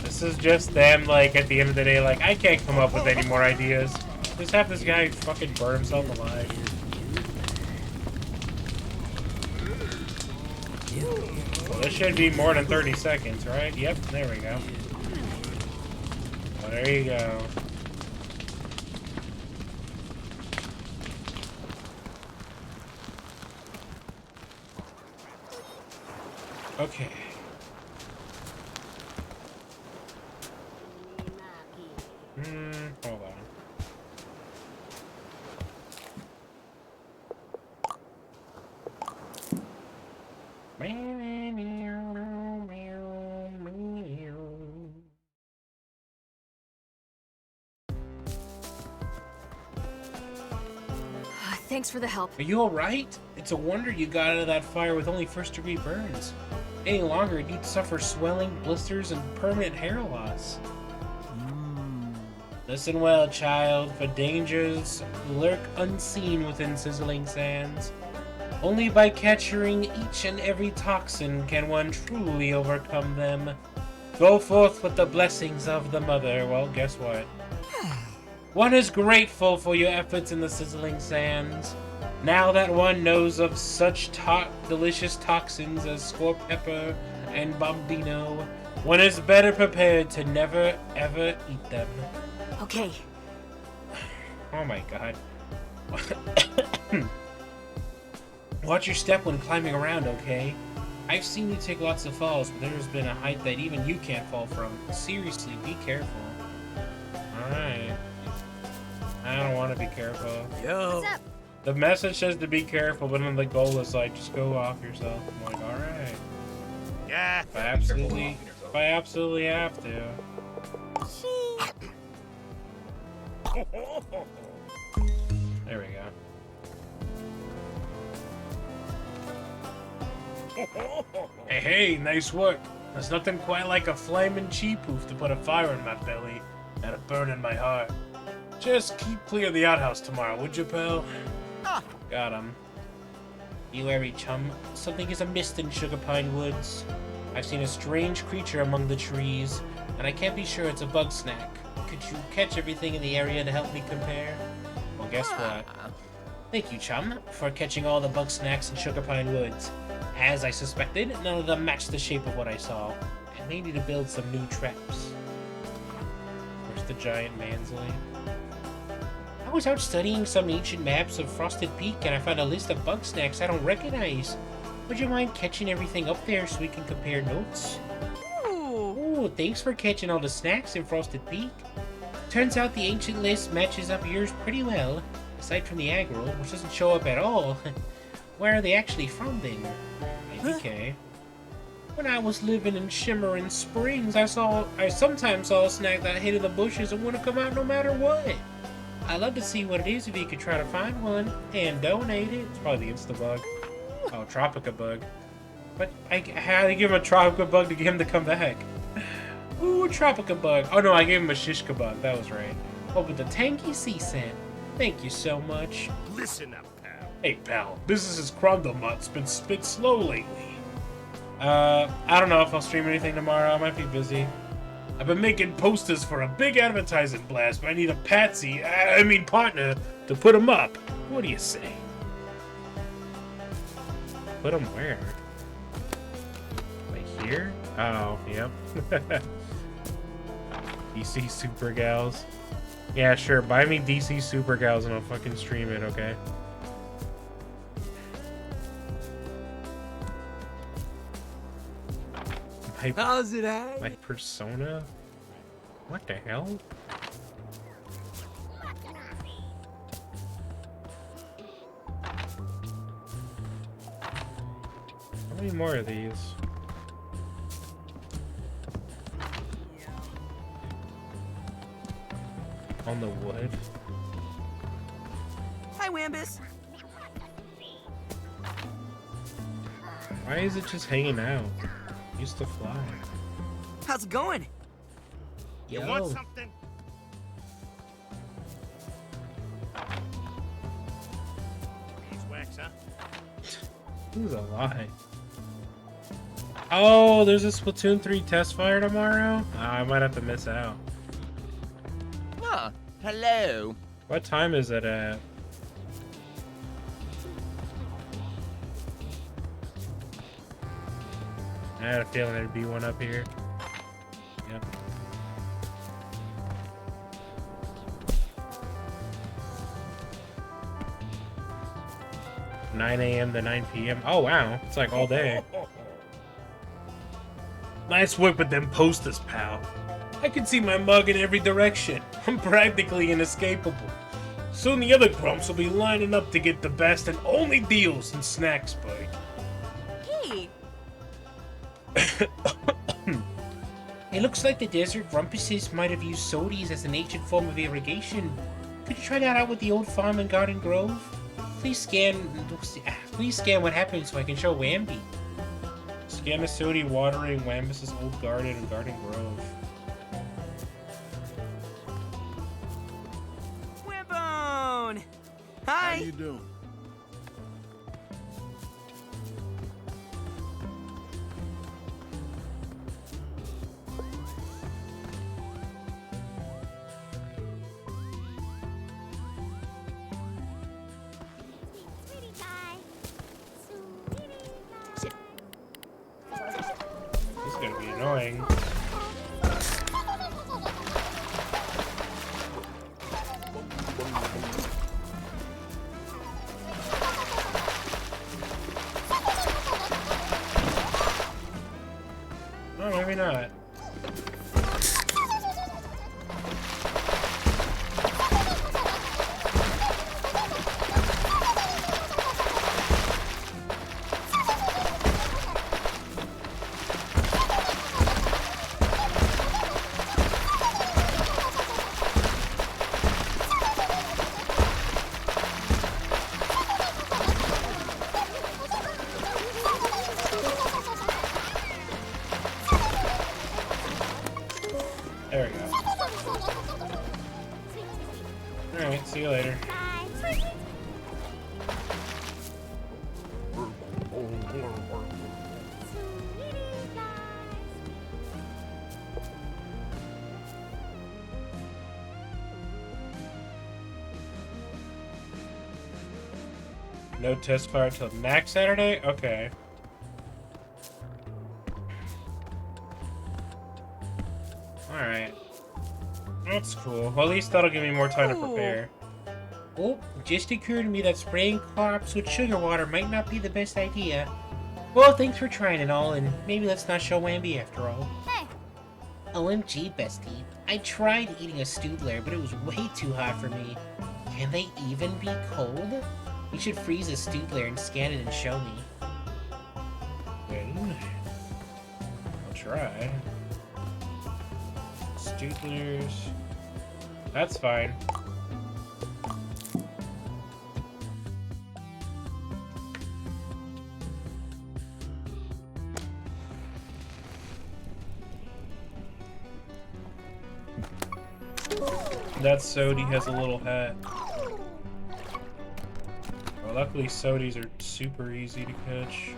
This is just them, like, at the end of the day, like, I can't come up with any more ideas. Just have this guy fucking burn himself alive. Well, this should be more than 30 seconds, right? Yep, there we go. Well, there you go. Okay. Hold on. Thanks for the help. Are you alright? It's a wonder you got out of that fire with only first-degree burns. Any longer, you'd suffer swelling, blisters, and permanent hair loss. Listen well, child, for dangers lurk unseen within sizzling sands. Only by capturing each and every toxin can one truly overcome them. Go forth with the blessings of the Mother. Well, guess what? One is grateful for your efforts in the sizzling sands. Now that one knows of such delicious toxins as score pepper and bambino, one is better prepared to never ever eat them. Okay. Oh my god. Watch your step when climbing around, okay? I've seen you take lots of falls, but there's been a height that even you can't fall from. Seriously, be careful. Alright. I don't want to be careful. Yo. What's up? The message says to be careful, but then the goal is like, just go off yourself. I'm like, alright. Yeah. If I absolutely have to. There we go. Hey, nice work. There's nothing quite like a flaming cheap poof to put a fire in my belly and a burn in my heart. Just keep clear of the outhouse tomorrow, would you, pal? Got him. You wary chum. Something is amiss in Sugar Pine Woods. I've seen a strange creature among the trees, and I can't be sure it's a Bugsnax. Could you catch everything in the area to help me compare? Well, guess what? Thank you, chum, for catching all the Bugsnaxs in Sugar Pine Woods. As I suspected, none of them matched the shape of what I saw. I may need to build some new traps. Where's the giant mansley? I was out studying some ancient maps of Frosted Peak, and I found a list of Bugsnaxs I don't recognize. Would you mind catching everything up there so we can compare notes? Ooh, thanks for catching all the snacks in Frosted Peak. Turns out the ancient list matches up yours pretty well, aside from the aggro, which doesn't show up at all. Where are they actually from then? IDK. When I was living in Shimmering Springs, I sometimes saw a snack that hid in the bushes and wouldn't come out no matter what. I'd love to see what it is if you could try to find one and donate it. It's probably the Instabug. Oh, Tropica Bug. But I had to give him a Tropica Bug to get him to come back. Ooh, Tropica Bug. Oh no, I gave him a Shishka Bug. That was right. Oh, but the tanky sea scent. Thank you so much. Listen up, pal. Hey, pal. Business's Crondlemutt's been spit slow lately. I don't know if I'll stream anything tomorrow. I might be busy. I've been making posters for a big advertising blast, but I need a partner to to put them up. What do you say? Put them where? Like here? Oh, yep. DC Super Gals. Yeah, sure. Buy me DC Super Gals and I'll fucking stream it, okay? How's it, eh? My persona? What the hell? How many more of these? On the wood? Hi, Wambus. Why is it just hanging out? It used to fly. How's it going? You Yo. want something? Beeswax, huh? This is a lie. Oh, there's a Splatoon 3 test fire tomorrow? I might have to miss out. Ah, hello. What time is it at? I had a feeling there'd be one up here. Yep. $9 a.m. to 9 p.m. Oh wow, it's like all day. Nice work with them posters, pal. I can see my mug in every direction. I'm practically inescapable. Soon the other grumps will be lining up to get the best and only deals in Snacks Bite. Hey, It looks like the desert grumpuses might have used sodies as an ancient form of irrigation. Could you try that out with the old farm in Garden Grove? Please scan what happened so I can show Wambi. Scan the sody watering Wambus's old garden in Garden Grove. Wimbone! Hi! How you doing? This is gonna be annoying. Oh, maybe not. There we go. Alright, see you later. No test fire until next Saturday? Okay. Alright. That's cool. Well, at least that'll give me more time to prepare. Oh, just occurred to me that spraying crops with sugar water might not be the best idea. Well, thanks for trying it all, and maybe let's not show Wambi after all. Hey. OMG, bestie. I tried eating a Stoodler, but it was way too hot for me. Can they even be cold? You should freeze a Stoodler and scan it and show me. Well, I'll try. Stoodlers. That's fine. That Sodi has a little hat. Well, luckily Sodis are super easy to catch.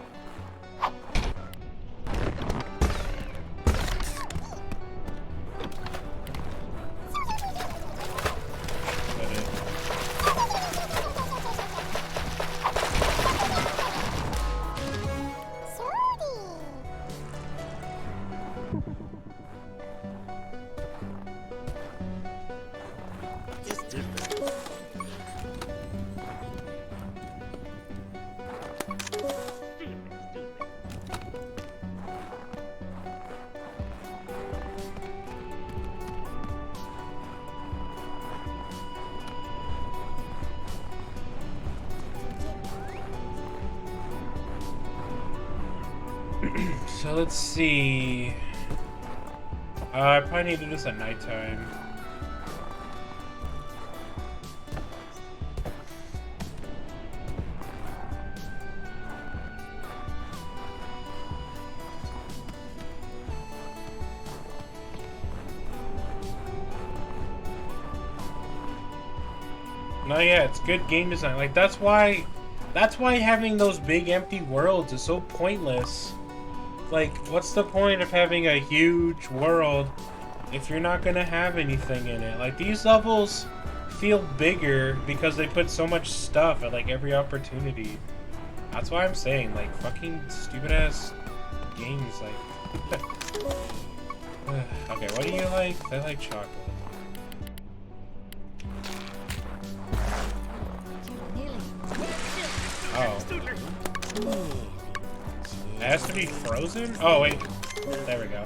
So let's see. I probably need to do this at nighttime. No, yeah, it's good game design. Like that's why having those big empty worlds is so pointless. Like, what's the point of having a huge world if you're not gonna have anything in it? Like, these levels feel bigger because they put so much stuff at like every opportunity. That's why I'm saying, like, fucking stupid ass games, like. Okay, what do you like? I like chocolate. Oh. It has to be frozen? Oh, wait. There we go.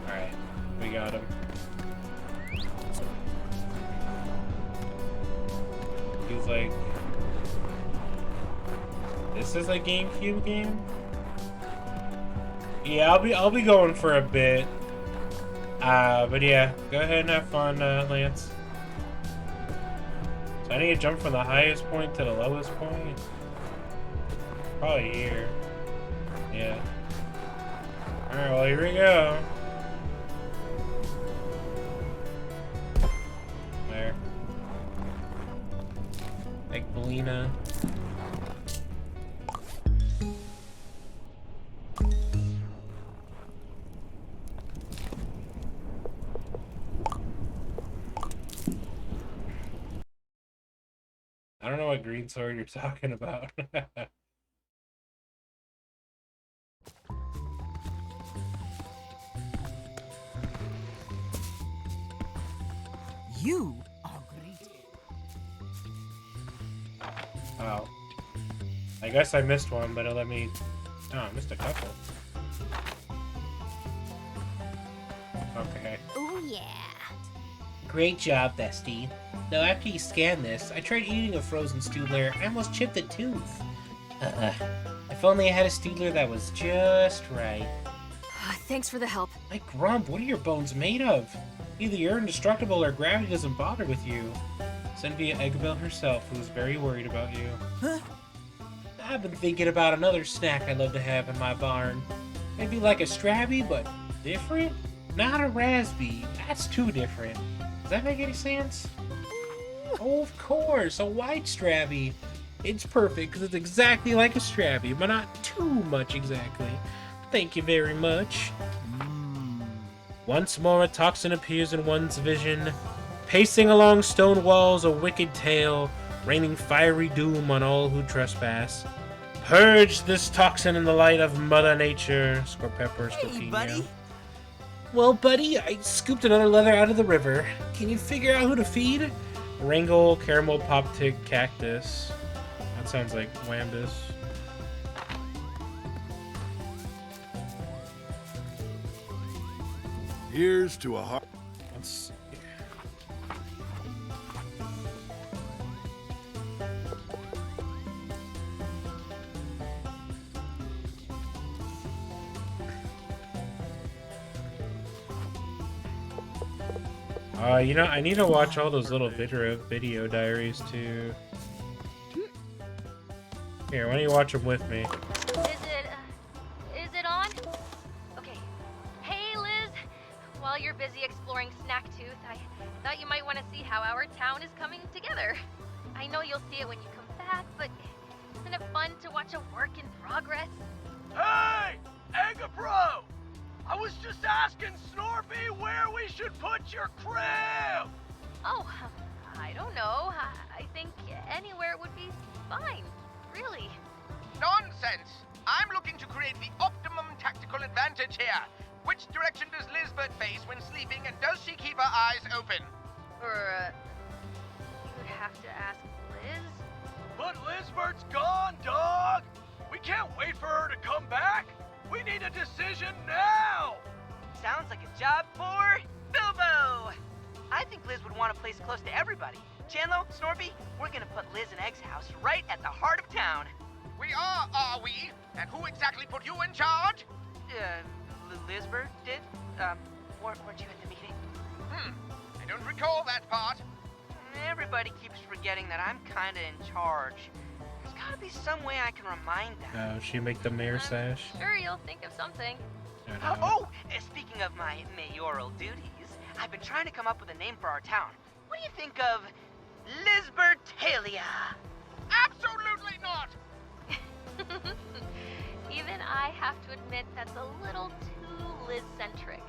Alright. We got him. He's like... This is a GameCube game? Yeah, I'll be going for a bit. But yeah, go ahead and have fun, Lance. So I need to jump from the highest point to the lowest point. Probably here. Yeah. Alright, well, here we go. There. Like Belina. I don't know what green sword you're talking about. You are greeted. Oh. I guess I missed one, but it let me... Oh, I missed a couple. Okay. Oh, yeah. Great job, bestie. Though after you scan this, I tried eating a frozen Stoodler. I almost chipped a tooth. If only I had a Stoodler that was just right. Thanks for the help. My Grump, what are your bones made of? Either you're indestructible or gravity doesn't bother with you. Sent via Eggabell herself, who was very worried about you. Huh? I've been thinking about another snack I'd love to have in my barn. Maybe like a Strabby, but different? Not a Raspy. That's too different. Does that make any sense? Oh, of course, a white Strabby. It's perfect because it's exactly like a Strabby, but not too much exactly. Thank you very much. Once more a toxin appears in one's vision, pacing along stone walls, a wicked tale, raining fiery doom on all who trespass. Purge this toxin in the light of Mother Nature. Scorpepper, Hey, buddy. Well, buddy, I scooped another leather out of the river. Can you figure out who to feed? Wrangle, Caramel Pop Tick, Cactus. That sounds like Wambus. Here's to a heart. Let's see. You know, I need to watch all those little video diaries too. Here, why don't you watch them with me? Is it on? Okay. Hey, Liz. While you're busy exploring Snacktooth, I thought you might want to see how our town is coming together. I know you'll see it when you come back, but isn't it fun to watch a work in progress? Hey! Egga Bro! I was just asking Snorpy where we should put your crib! Oh, I don't know. I think anywhere would be fine. Really. Nonsense! I'm looking to create the optimum tactical advantage here. Which direction does Lizbert face when sleeping, and does she keep her eyes open? You'd have to ask Liz. But Lizbert's gone, dog! We can't wait for her to come back! We need a decision now! Sounds like a job for Bilbo! I think Liz would want a place close to everybody. Chandlo, Snorpy, we're gonna put Liz and Egg's house right at the heart of town. We are we? And who exactly put you in charge? Lisbeth did? Weren't you at the meeting? I don't recall that part. Everybody keeps forgetting that I'm kinda in charge. There's gotta be some way I can remind them. Oh, she make the mayor sash. Sure, you'll think of something. Speaking of my mayoral duties, I've been trying to come up with a name for our town. What do you think of Lisbertalia? Absolutely not! Even I have to admit that's a little too Liz-centric.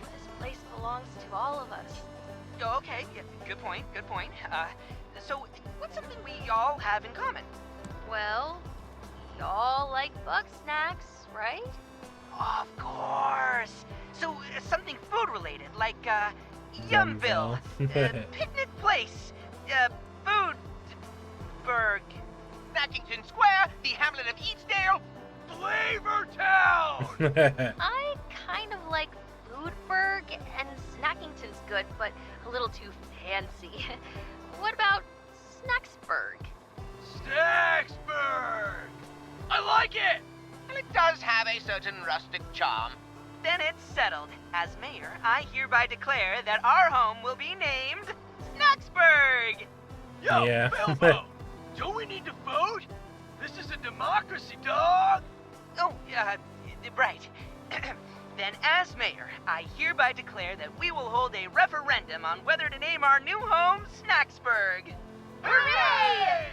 This place belongs to all of us. Oh, okay, yeah, good point. So what's something we all have in common? Well, we all like Bugsnaxs, right? Of course. So something food-related, like Yumville, picnic place, Foodburg, Snackington Square, the hamlet of Eatsdale, Flavor Town! I kind of like Foodburg, and Snackington's good, but a little too fancy. What about Snacksburg? Snacksburg! I like it! Well, it does have a certain rustic charm. Then it's settled. As mayor, I hereby declare that our home will be named Snacksburg! Yo, Yeah. Bilbo! Don't we need to vote? This is a democracy, dog! Oh, right. Then as mayor, I hereby declare that we will hold a referendum on whether to name our new home Snacksburg. Hooray!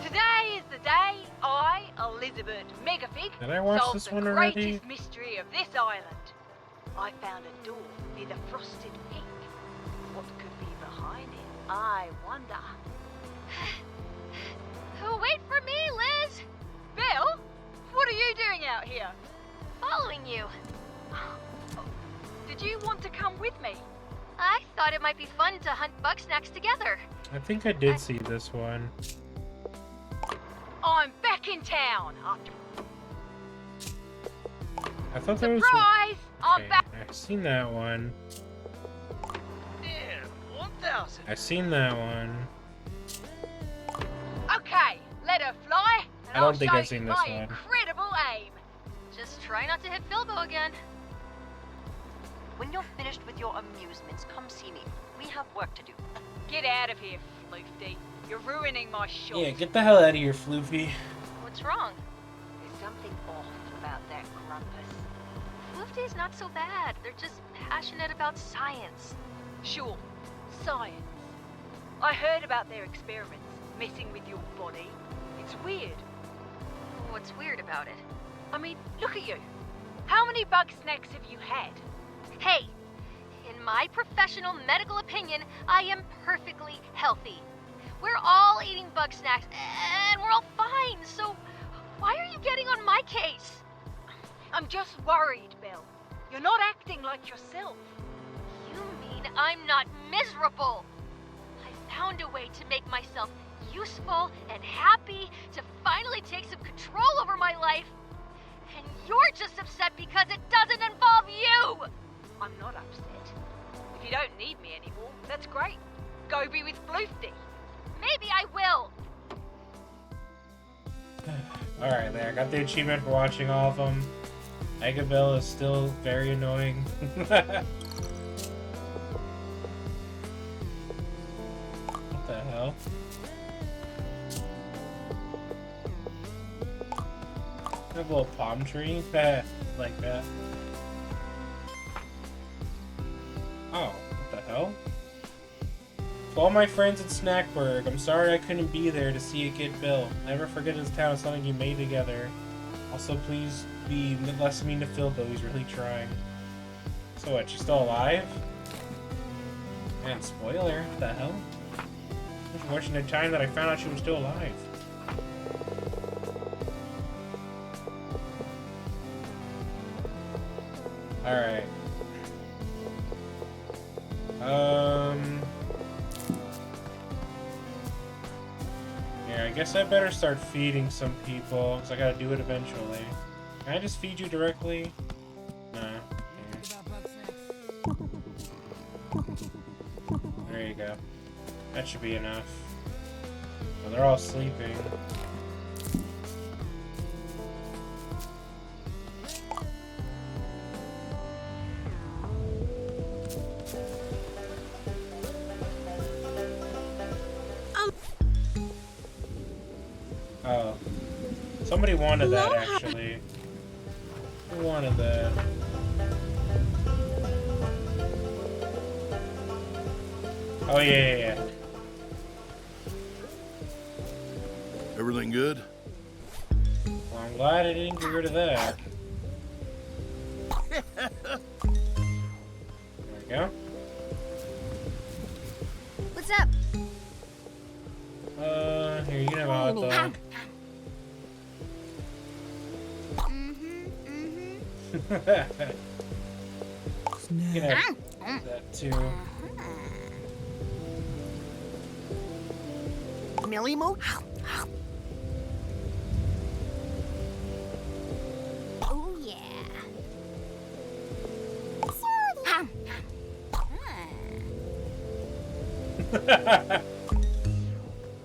Today is the day I, Elizabeth Megafig, Did I watch solved this the one already? greatest mystery of this island. I found a door near the frosted peak. What could be behind it, I wonder. Wait for me, Liz! Bill, what are you doing out here? Following you. Did you want to come with me? I thought it might be fun to hunt Bugsnaxs together. I think I did see this one. I'm back in town after I thought there was. surprise! I'm Okay, back. I've seen that one. Damn, 1,000. I've seen that one. Okay, let her fly. And I don't I'll think show I've seen you this my one. incredible aim. Just try not to hit Bilbo again. When you're finished with your amusements, come see me. We have work to do. Get out of here, Floofty. You're ruining my shot. Yeah, get the hell out of here, Floofy. What's wrong? There's something off about that grumpus. Floofty's not so bad. They're just passionate about science. Sure, science. I heard about their experiments, messing with your body. It's weird. What's weird about it? I mean, look at you. How many Bugsnaxs have you had? Hey, in my professional medical opinion, I am perfectly healthy. We're all eating Bugsnaxs, and we're all fine, so why are you getting on my case? I'm just worried, Bill. You're not acting like yourself. You mean I'm not miserable? I found a way to make myself useful and happy, to finally take some control over my life. And you're just upset because it doesn't involve you! I'm not upset. If you don't need me anymore, that's great. Go be with Floofty. Maybe I will. Alright, there. I got the achievement for watching all of them. Agabel is still very annoying. What the hell? I have a little palm tree. Like that. Oh, what the hell? To all my friends at Snackburg, I'm sorry I couldn't be there to see it get built. Never forget this town is something you made together. Also, please be less mean to Phil, though he's really trying. So what, she's still alive? Man, spoiler, what the hell? Unfortunate time that I found out she was still alive. Alright. Yeah, I guess I better start feeding some people, because I gotta do it eventually. Can I just feed you directly? Nah. There you go. That should be enough. Well, they're all sleeping. Oh. Somebody wanted that, actually. Who wanted that? Oh, yeah. Everything good? Well, I'm glad I didn't get rid of that. There we go. What's up? Here, you can have a hot dog. You can have that too. Millie Mooch? Oh, yeah.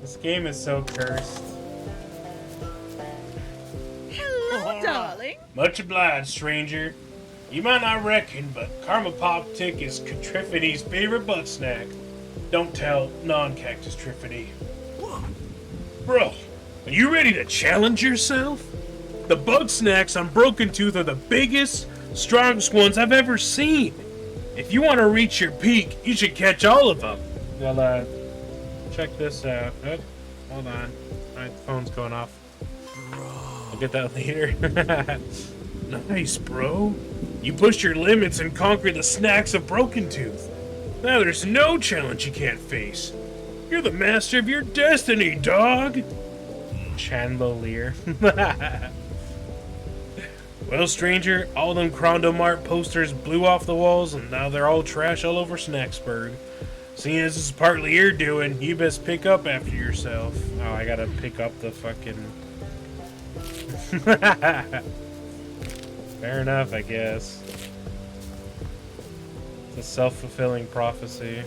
This game is so cursed. Hello, darling. Much obliged, stranger. You might not reckon, but Caramel Pop Tick is Triffidy's favorite butt snack. Don't tell non-Cactus Triffity. Bro, are you ready to challenge yourself? The Bugsnaxs on Broken Tooth are the biggest, strongest ones I've ever seen. If you want to reach your peak, you should catch all of them. Well, check this out. Oh, hold on. My phone's going off. I'll get that later. Nice, bro. You pushed your limits and conquered the snacks of Broken Tooth. Now there's no challenge you can't face. You're the master of your destiny, dog. Chandelier. Well, stranger, all them Crondomart posters blew off the walls, and now they're all trash all over Snacksburg. Seeing as this is partly your doing, you best pick up after yourself. Oh, I gotta pick up the fucking... Fair enough, I guess. It's a self-fulfilling prophecy.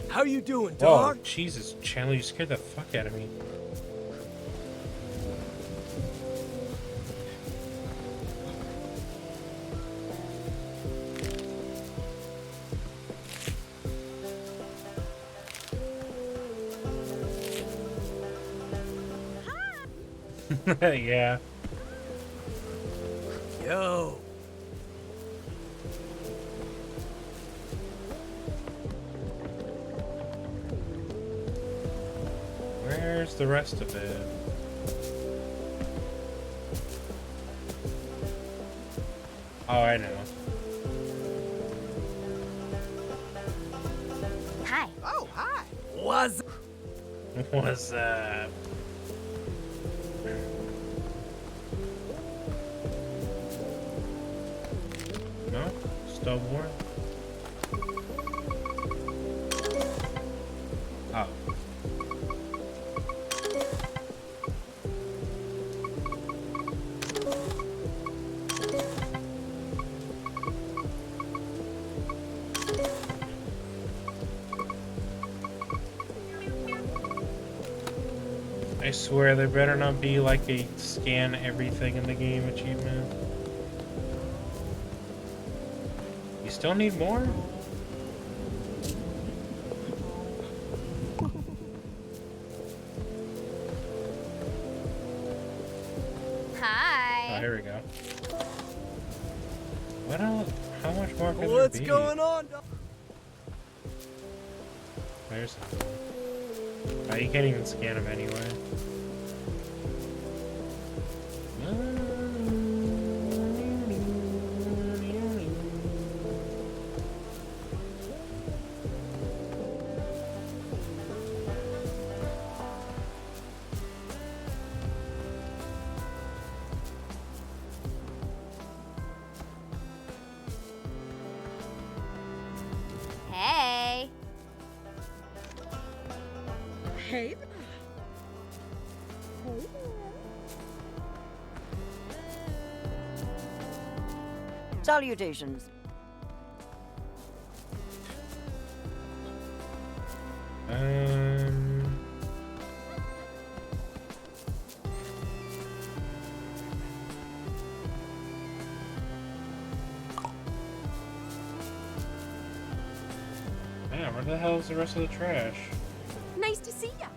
How you doing, Whoa, dog? Jesus, Chandler, you scared the fuck out of me. Yeah. Yo. Where's the rest of it? Oh, I know. Hi. Oh, hi. Was What's that? No? Still warm? Oh. I swear there better not be like a scan everything in the game achievement. You still need more? Hi. Oh, here we go. What else? How much more can What's there be? going on, dog? There's something. Oh, you can't even scan them anyway. Hey. Hey. Salutations. Man, where the hell is the rest of the trash? Nice to see ya.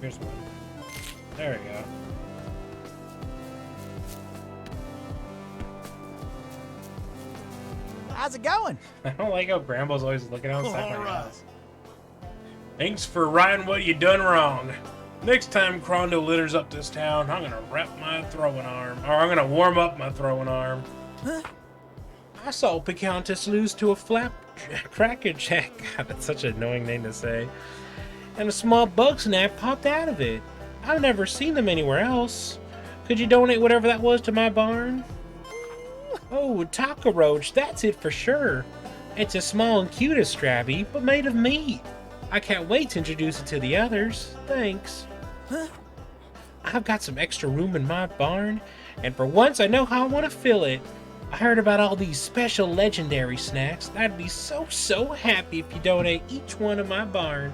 Here's one. There we go. How's it going? I don't like how Bramble's always looking outside my house. Thanks for writing what you done wrong. Next time Crondo litters up this town, I'm gonna rep my throwing arm. Or I'm gonna warm up my throwing arm. Huh? I saw Picantus lose to a crackerjack. God, that's such an annoying name to say. And a small Bugsnax popped out of it. I've never seen them anywhere else. Could you donate whatever that was to my barn? Oh, taco roach, that's it for sure. It's a small and cute as Strabby, but made of meat. I can't wait to introduce it to the others. Thanks. Huh? I've got some extra room in my barn, and for once I know how I want to fill it. I heard about all these special legendary snacks. I'd be so happy if you donate each one to my barn.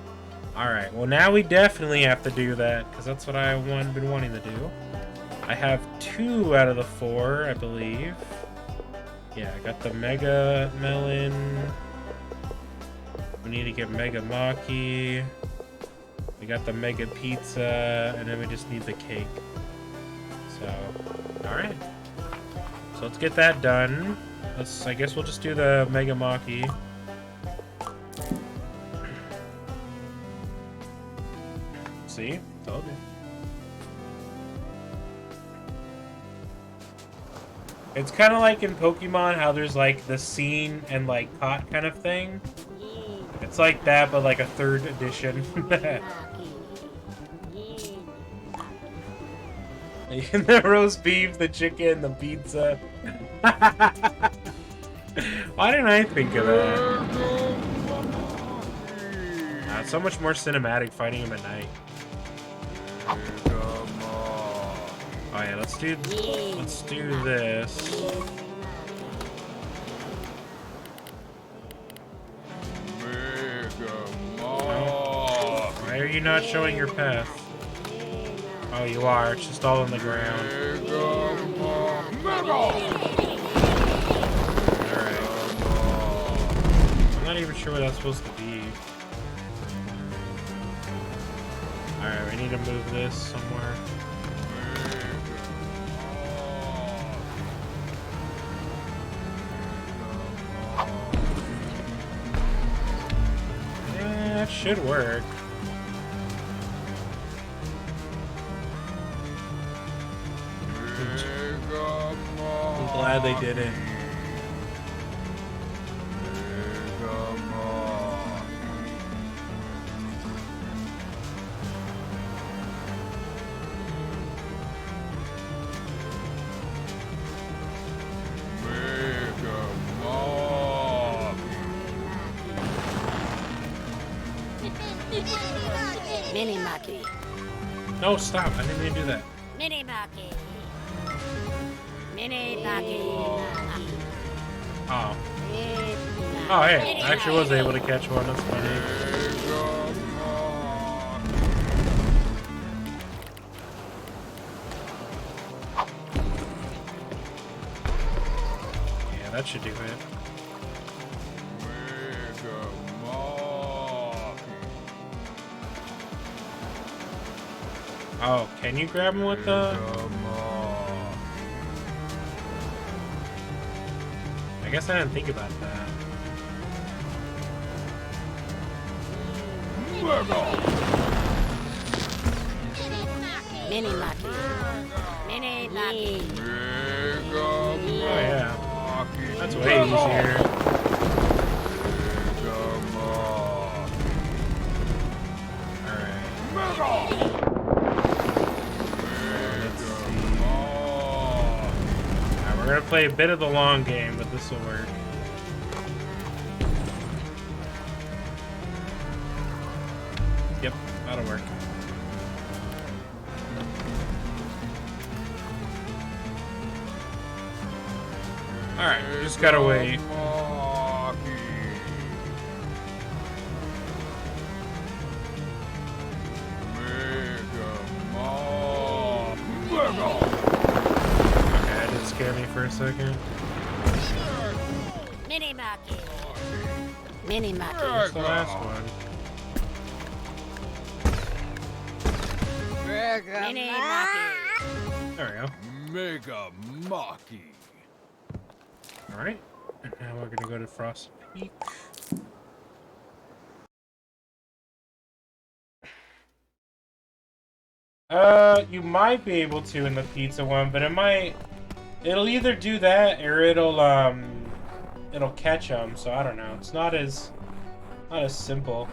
Alright, well now we definitely have to do that, because that's what I've been wanting to do. I have 2 out of the 4, I believe. Yeah, I got the Mega Melon. We need to get Mega Maki. We got the Mega Pizza, and then we just need the cake. So, alright. So let's get that done. I guess we'll just do the Mega Maki. See? Told you. It's kind of like in Pokemon how there's like the seen and like caught kind of thing. It's like that, but like a 3rd edition. The roast beef, the chicken, the pizza. Why didn't I think of that? It's so much more cinematic fighting him at night. Oh yeah, let's do this. Oh, why are you not showing your path? Oh, you are. It's just all on the ground. Alright. I'm not even sure what that's supposed to be. Alright, we need to move this somewhere. Yeah, that should work. I'm glad they did it. Mini Maki. No, stop. I didn't mean to do that. Mini Maki. Mini Maki. Oh. Oh, hey. I actually was able to catch one. That's funny. Yeah, that should do it. Oh, can you grab him with the... I guess I didn't think about that. Mini Maki. Mini Maki. Oh yeah. That's way easier. We're gonna play a bit of the long game, but this will work. Yep, that'll work. Alright, just gotta wait. Okay, that did scare me for a second. Mini Monkey. Mini Monkey. Where's the last one? Mini Monkey. There we go. Mega Monkey. Alright. And now we're gonna go to Frost Peak. You might be able to in the pizza one, but it'll either do that or it'll catch them, so I don't know. It's not as simple.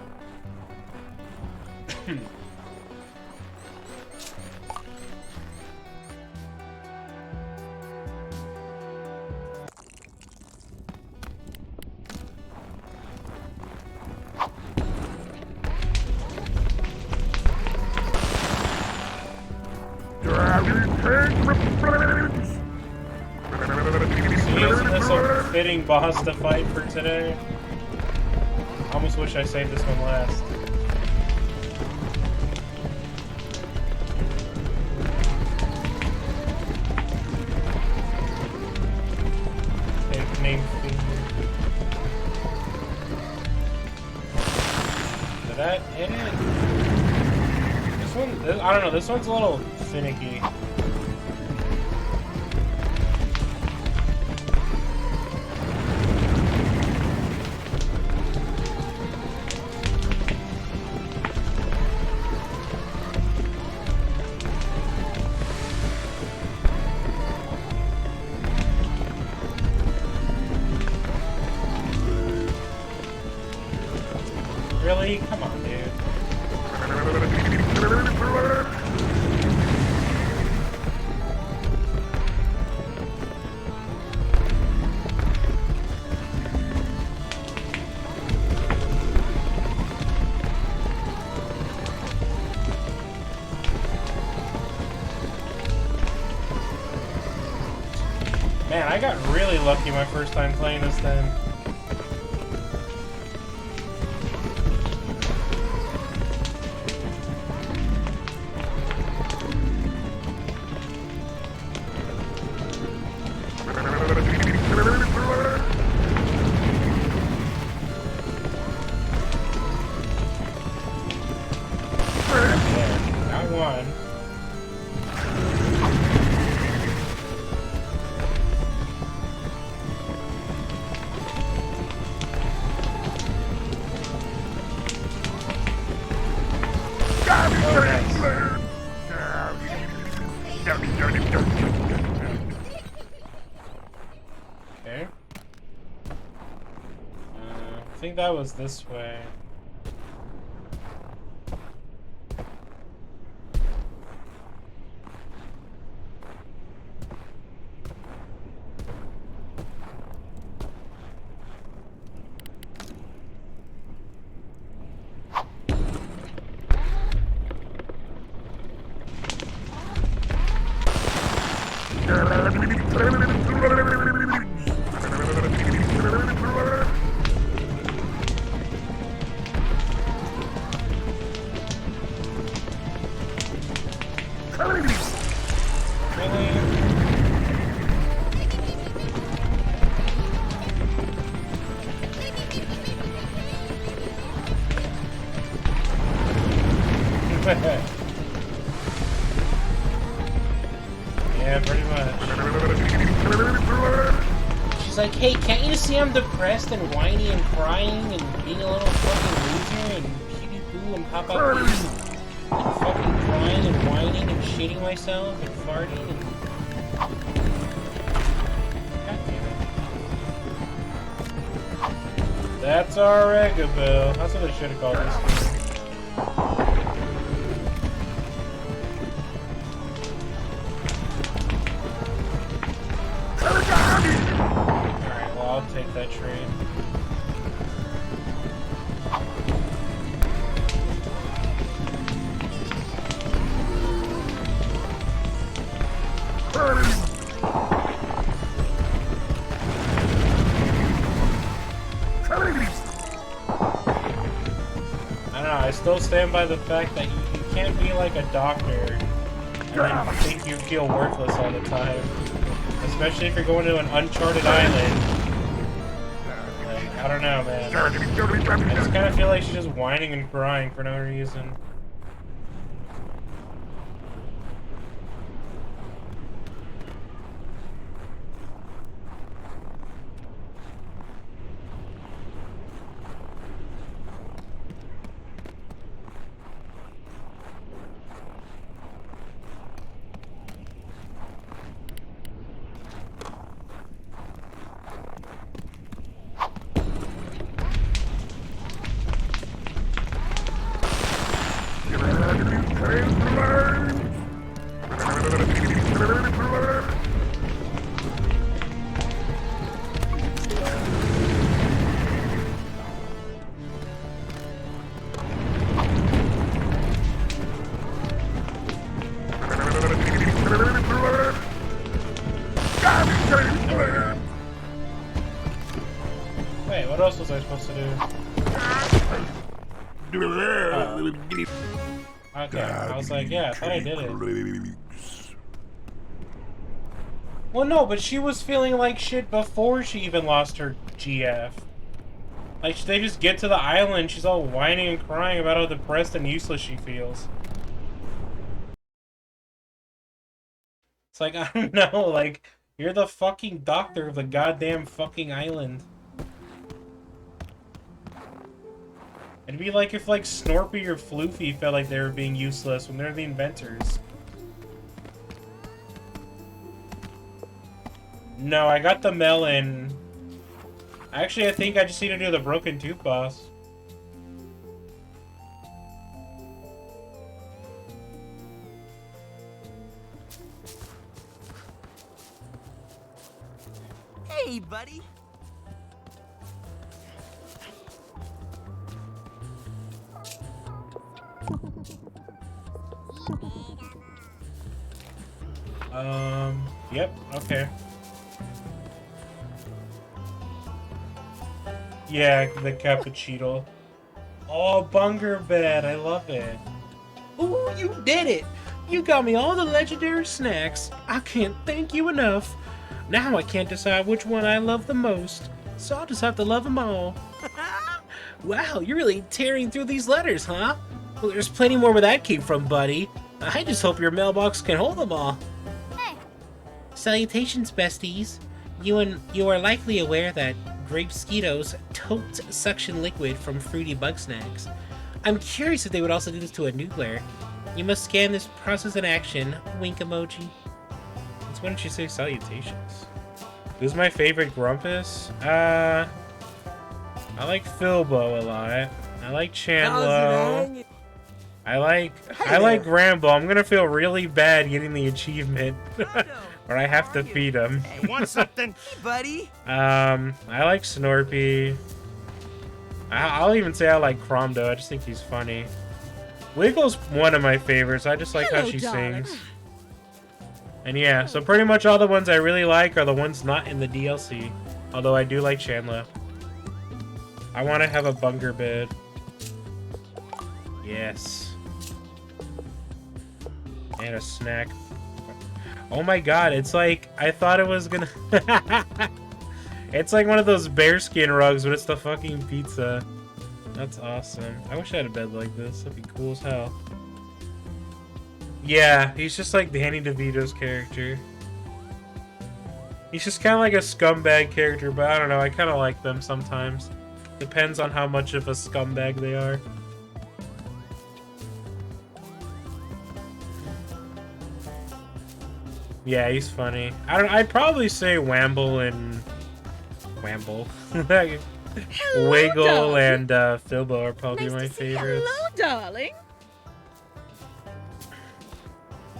Isn't this a fitting boss to fight for today? I almost wish I saved this one last. Take name thing. Did that hit it? This one, I don't know, this one's a little finicky. Really? Come on, dude. Man, I got really lucky my first time playing this thing. Okay. I think that was this way. Yeah, pretty much. She's like, hey, can't you see I'm depressed and whiny and crying and being a little fucking loser and pee-pee-poo and pop-up and fucking crying and whining and shitting myself and farting and... God damn it. That's our Reggabill. That's what I should have called this game. Alright, well, I'll take that trade. still stand by the fact that you can't be like a doctor and then think you feel worthless all the time. Especially if you're going to an uncharted island. Like, I don't know, man. I just kind of feel like she's just whining and crying for no reason. Wait, what else was I supposed to do? Oh. Okay, I was like, yeah, I thought I did it. Well, no, but she was feeling like shit before she even lost her GF. Like, they just get to the island, she's all whining and crying about how depressed and useless she feels. It's like, I don't know, like, you're the fucking doctor of the goddamn fucking island. It'd be like if, like, Snorpy or Floofy felt like they were being useless when they're the inventors. No, I got the melon. Actually, I think I just need to do the broken tooth boss. Hey, buddy. Yep, okay. Yeah, the cappuccino. Oh, Bunger Bed, I love it. Ooh, you did it! You got me all the legendary snacks. I can't thank you enough. Now I can't decide which one I love the most, so I'll just have to love them all. Wow, you're really tearing through these letters, huh? Well, there's plenty more where that came from, buddy. I just hope your mailbox can hold them all. Hey. Salutations, besties. You are likely aware that Grape Skitos totes suction liquid from fruity Bugsnaxs. I'm curious if they would also do this to a noodler. You must scan this process in action. Wink emoji. That's when she say salutations. Who's my favorite Grumpus? I like Filbo a lot. I like Chandlo. I like Gramble. I'm gonna feel really bad getting the achievement. Or I have to feed him. Hey, want something? Hey, buddy. I like Snorpy. I'll even say I like Cromdo. I just think he's funny. Wiggle's one of my favorites. I just like how she sings. And yeah, so pretty much all the ones I really like are the ones not in the DLC. Although I do like Chandler. I want to have a Bunger Bed. Yes. And a snack. Oh my god, it's like, I thought it was gonna... It's like one of those bearskin rugs, but it's the fucking pizza. That's awesome. I wish I had a bed like this. That'd be cool as hell. Yeah, he's just like Danny DeVito's character. He's just kind of like a scumbag character, but I don't know, I kind of like them sometimes. Depends on how much of a scumbag they are. Yeah, he's funny. I'd probably say Wamble and... Wamble. Wiggle darling. and Filbo are probably my favorites. Hello, darling.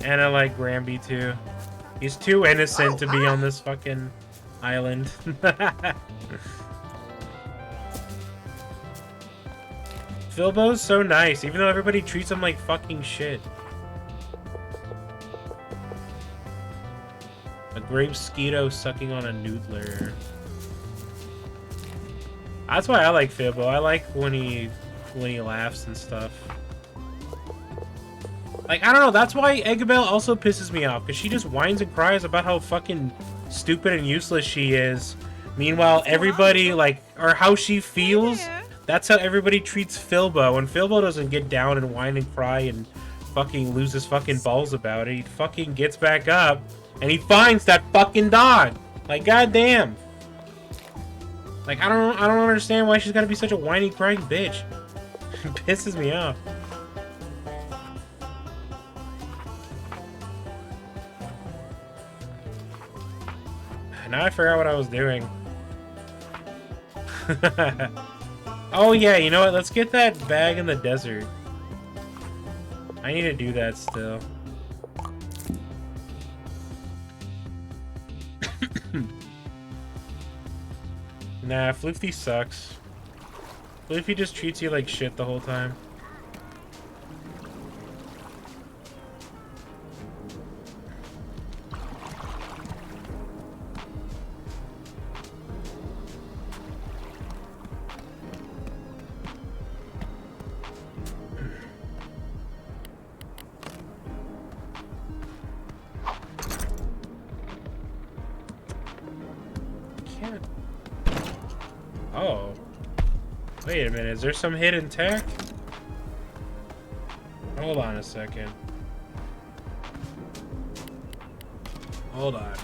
And I like Gramby too. He's too innocent to be on this fucking island. Filbo's so nice, even though everybody treats him like fucking shit. A grape Skeeto sucking on a noodler. That's why I like Filbo. I like when he when he laughs and stuff. Like, I don't know, that's why Eggabell also pisses me off, because she just whines and cries about how fucking stupid and useless she is. Meanwhile, everybody, like, or how she feels, that's how everybody treats Filbo. When Filbo doesn't get down and whine and cry and fucking lose his fucking balls about it, he fucking gets back up and he finds that fucking dog. Like, goddamn. Like, I don't understand why she's gotta be such a whiny, crying bitch. It pisses me off. Now I forgot what I was doing. Oh yeah, you know what? Let's get that bag in the desert. I need to do that still. Nah, Floofy sucks. Floofy just treats you like shit the whole time. Oh. Wait a minute, is there some hidden tech? Hold on a second. Hold on.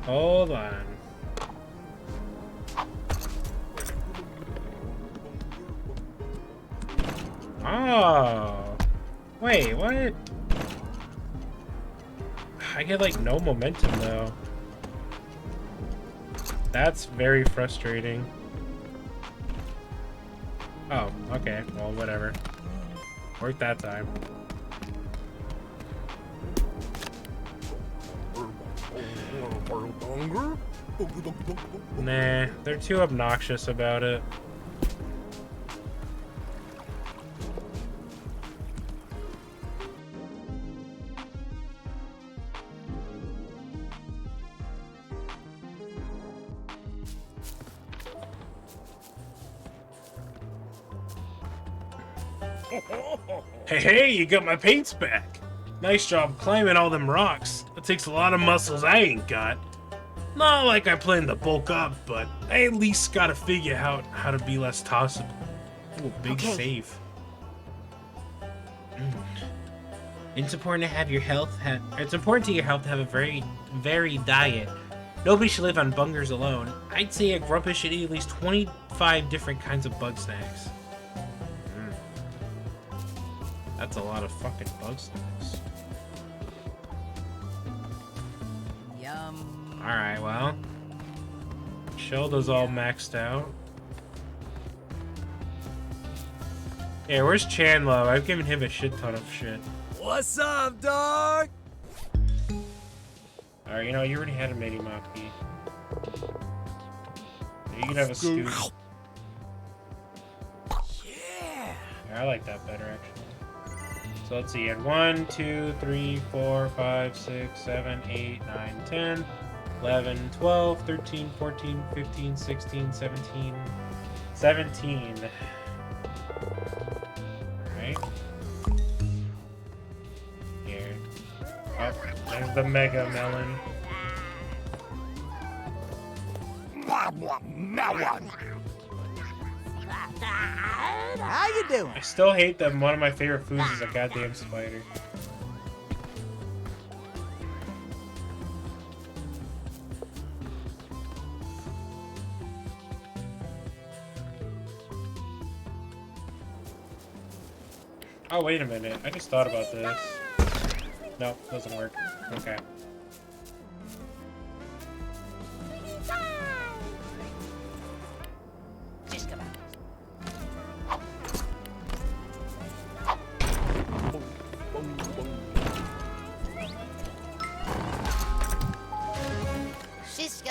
Hold on. Oh. Wait, what? I get like no momentum though. That's very frustrating. Oh, okay. Well, whatever. Worked that time. Nah, they're too obnoxious about it. Hey, you got my paints back. Nice job climbing all them rocks. That takes a lot of muscles I ain't got. Not like I plan to bulk up, but I at least gotta figure out how to be less tossable. Ooh, big save. It's important to have your health. It's important to your health to have a very varied diet. Nobody should live on bungers alone. I'd say a grumpus should eat at least 25 different kinds of Bugsnaxs. That's a lot of fucking Bugsnaxs. Yum. Alright, well. Shelda's all maxed out. Yeah, where's Chandlo? I've given him a shit ton of shit. What's up, dog? Alright, you know, you already had a Mini Maki. You can have a scoop. Yeah, I like that better, actually. So let's see, at 1, 2, 3, 4, 5, 6, 7, 8, 9, 10, 11, 12, 13, 14, 15, 16, 17, 17. Alright. Here. Oh, there's the Mega Melon. Melon. How you doing? I still hate that one of my favorite foods is a goddamn spider. Oh, wait a minute. I just thought about this. Nope, doesn't work. Okay.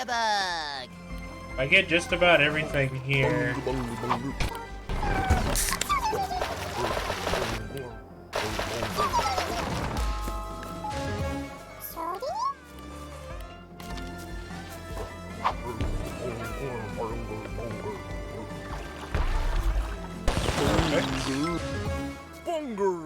Bug. I get just about everything here. Perfect. Bunger!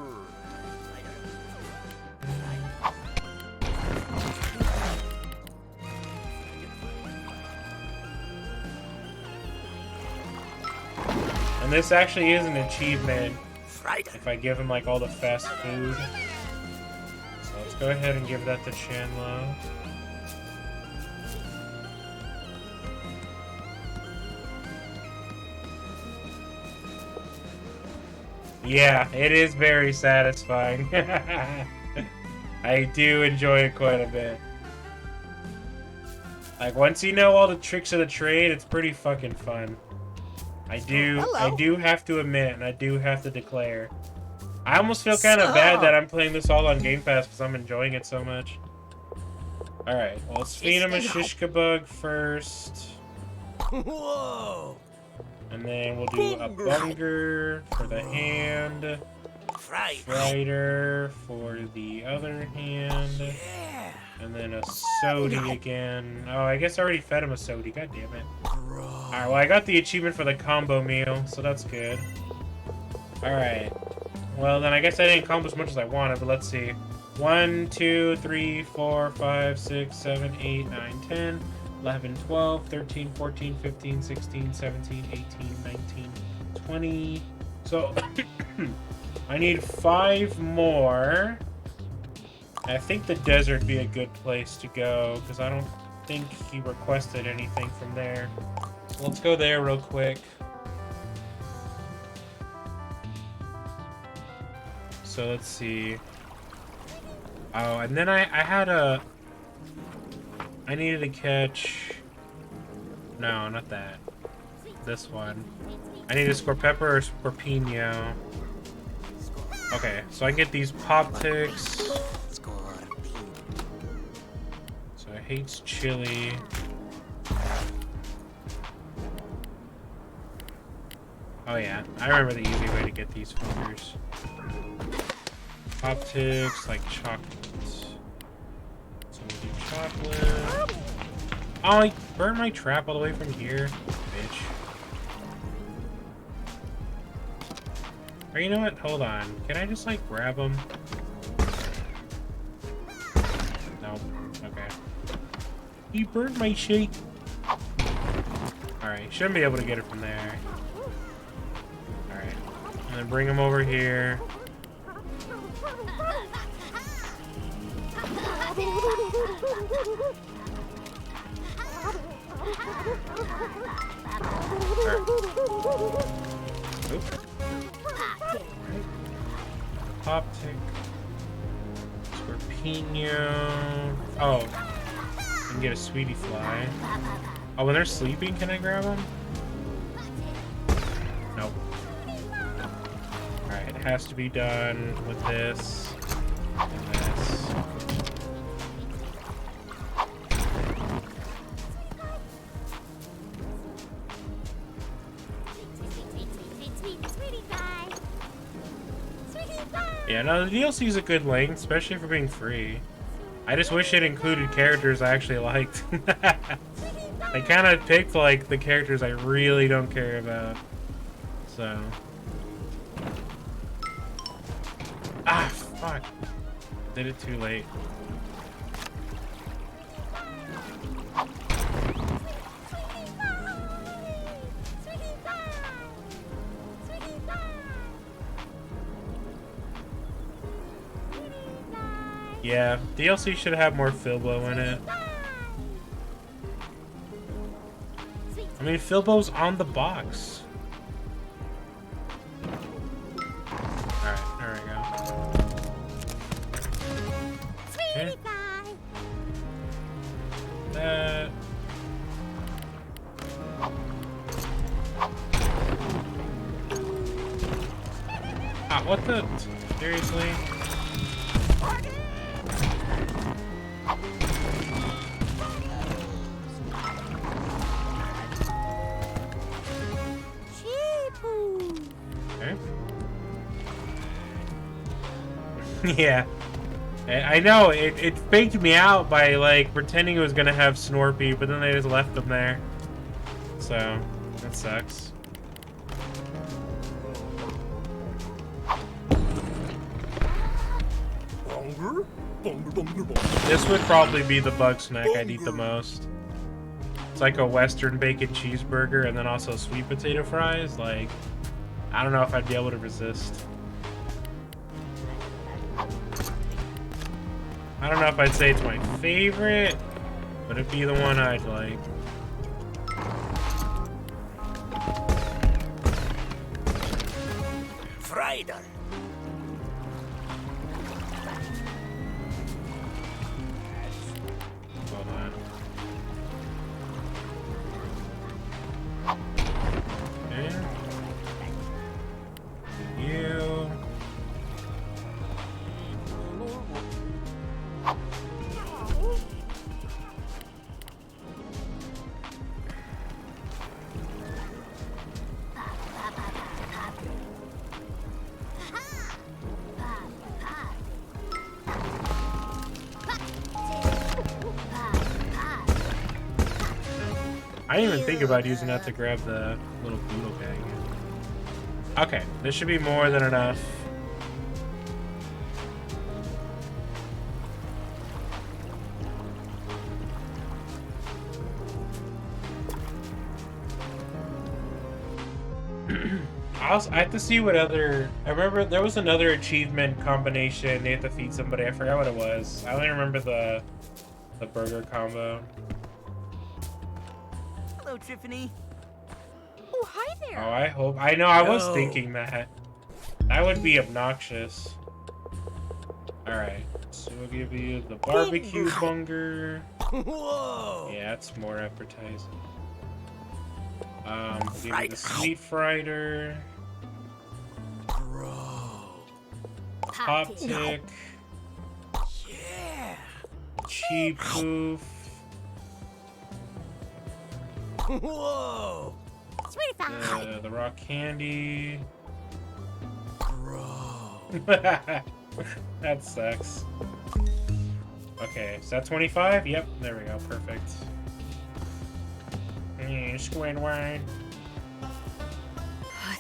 And this actually is an achievement if I give him like all the fast food. So let's go ahead and give that to Chandlo. Yeah, it is very satisfying. I do enjoy it quite a bit. Like, once you know all the tricks of the trade, it's pretty fucking fun. I do have to admit, and I do have to declare, I almost feel kind of bad that I'm playing this all on Game Pass because I'm enjoying it so much. Alright, well, let's feed him a Shishka Bug first. Whoa! And then we'll do a Bunger for the hand. Frighter for the other hand. And then a Sodi again. Oh, I guess I already fed him a Sodi. God damn it. Alright, well, I got the achievement for the combo meal, so that's good. Alright. Well, then I guess I didn't accomplish as much as I wanted, but let's see. 1, 2, 3, 4, 5, 6, 7, 8, 9, 10, 11, 12, 13, 14, 15, 16, 17, 18, 19, 20. So, I need 5 more. I think the desert would be a good place to go, because I don't think he requested anything from there. So let's go there real quick. So let's see. Oh, and then I needed to catch... No, not that. This one. I need a Scorpepper or Scorpino. Okay, so I get these Pop Ticks. So I hates chili. Oh yeah, I remember the easy way to get these fuckers. Pop Ticks, like chocolate. So we'll do chocolate. Oh, I burned my trap all the way from here, bitch. Or you know what? Hold on. Can I just, like, grab them? No. Okay. You burned my shake. Alright, shouldn't be able to get it from there. Alright. And then bring them over here. Oops. Pop Tick. Scorpino. Oh. I can get a Sweetie Fly. Oh, when they're sleeping, can I grab them? Nope. Alright, it has to be done with this and this. Yeah, no, the DLC is a good length, especially for being free. I just wish it included characters I actually liked. They kind of picked, like, the characters I really don't care about. So. Ah, fuck. Did it too late. Yeah, DLC should have more Filbo in it. I mean, Filbo's on the box. Alright, there we go. Okay. That. Ah, what the? Seriously? Yeah, I know, it faked me out by, like, pretending it was gonna have Snorpy, but then they just left him there. So, that sucks. This would probably be the Bugsnax I'd eat the most. It's like a Western bacon cheeseburger and then also sweet potato fries. Like, I don't know if I'd be able to resist. I don't know if I'd say it's my favorite, but it'd be the one I'd like. Friday. Hold on. Okay. You. I didn't even think about using that to grab the little Beetle bag. Okay, this should be more than enough. I have to see what other... I remember there was another achievement combination. They have to feed somebody. I forgot what it was. I only remember the burger combo. Hello, Tiffany. Oh, hi there. Oh, I hope. I know, I was Yo. thinking that. That would be obnoxious. Alright, so we'll give you the barbecue bunger. Whoa. Yeah, that's more appetizing. Give you the sweet frieder. Pop tick. Yeah. Cheap poof. Whoa. The rock candy. Bro. That sucks. Okay, is that 25? Yep, there we go, perfect. Squidward.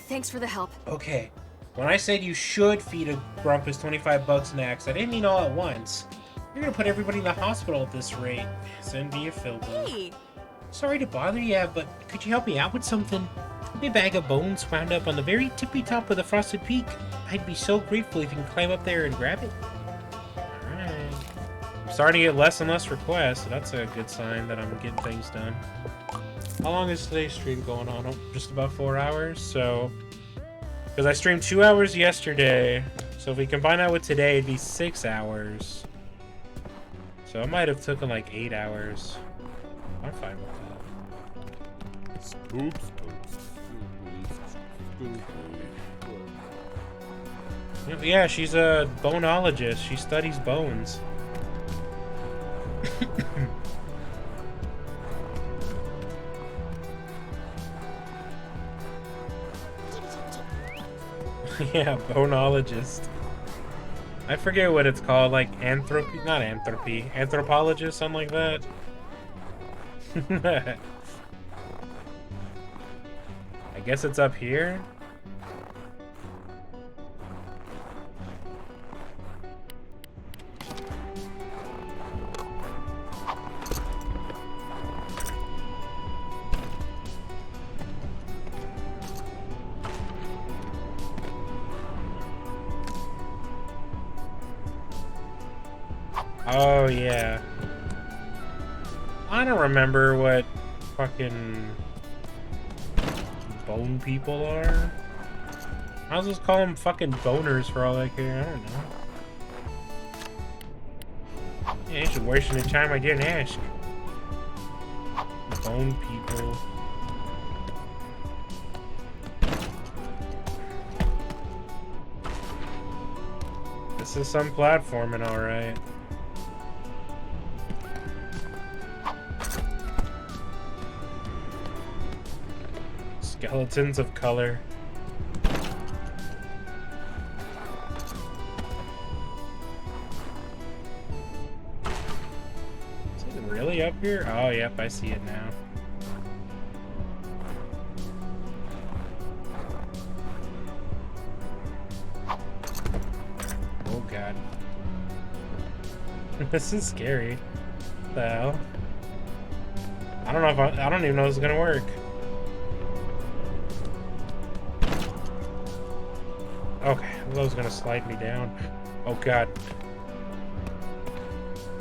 Thanks for the help. Okay, when I said you should feed a Grumpus 25 Bugsnaxs, I didn't mean all at once. You're gonna put everybody in the hospital at this rate. Send me a Philbo. Hey, Sorry to bother you, but could you help me out with something? A bag of bones wound up on the very tippy top of the Frosted Peak. I'd be so grateful if you can climb up there and grab it. Alright. I'm starting to get less and less requests, so that's a good sign that I'm getting things done. How long is today's stream going on? Oh, just about 4 hours, so... Because I streamed 2 hours yesterday, so if we combine that with today, it'd be 6 hours. So I might have taken like 8 hours. I'm fine with that. Yeah, she's a boneologist. She studies bones. Yeah, boneologist. I forget what it's called, like anthropologist, something like that. I guess it's up here. Oh, yeah. I don't remember what fucking bone people are. I'll just call them fucking boners for all I care. I don't know. Yeah, you're wasting the time I didn't ask. Bone people. This is some platforming, alright. Skeletons of color. Is it really up here? Oh, yep, I see it now. Oh, God. This is scary. What the hell? I don't know if I don't even know if it's gonna work. Okay, I thought it was gonna slide me down. Oh god.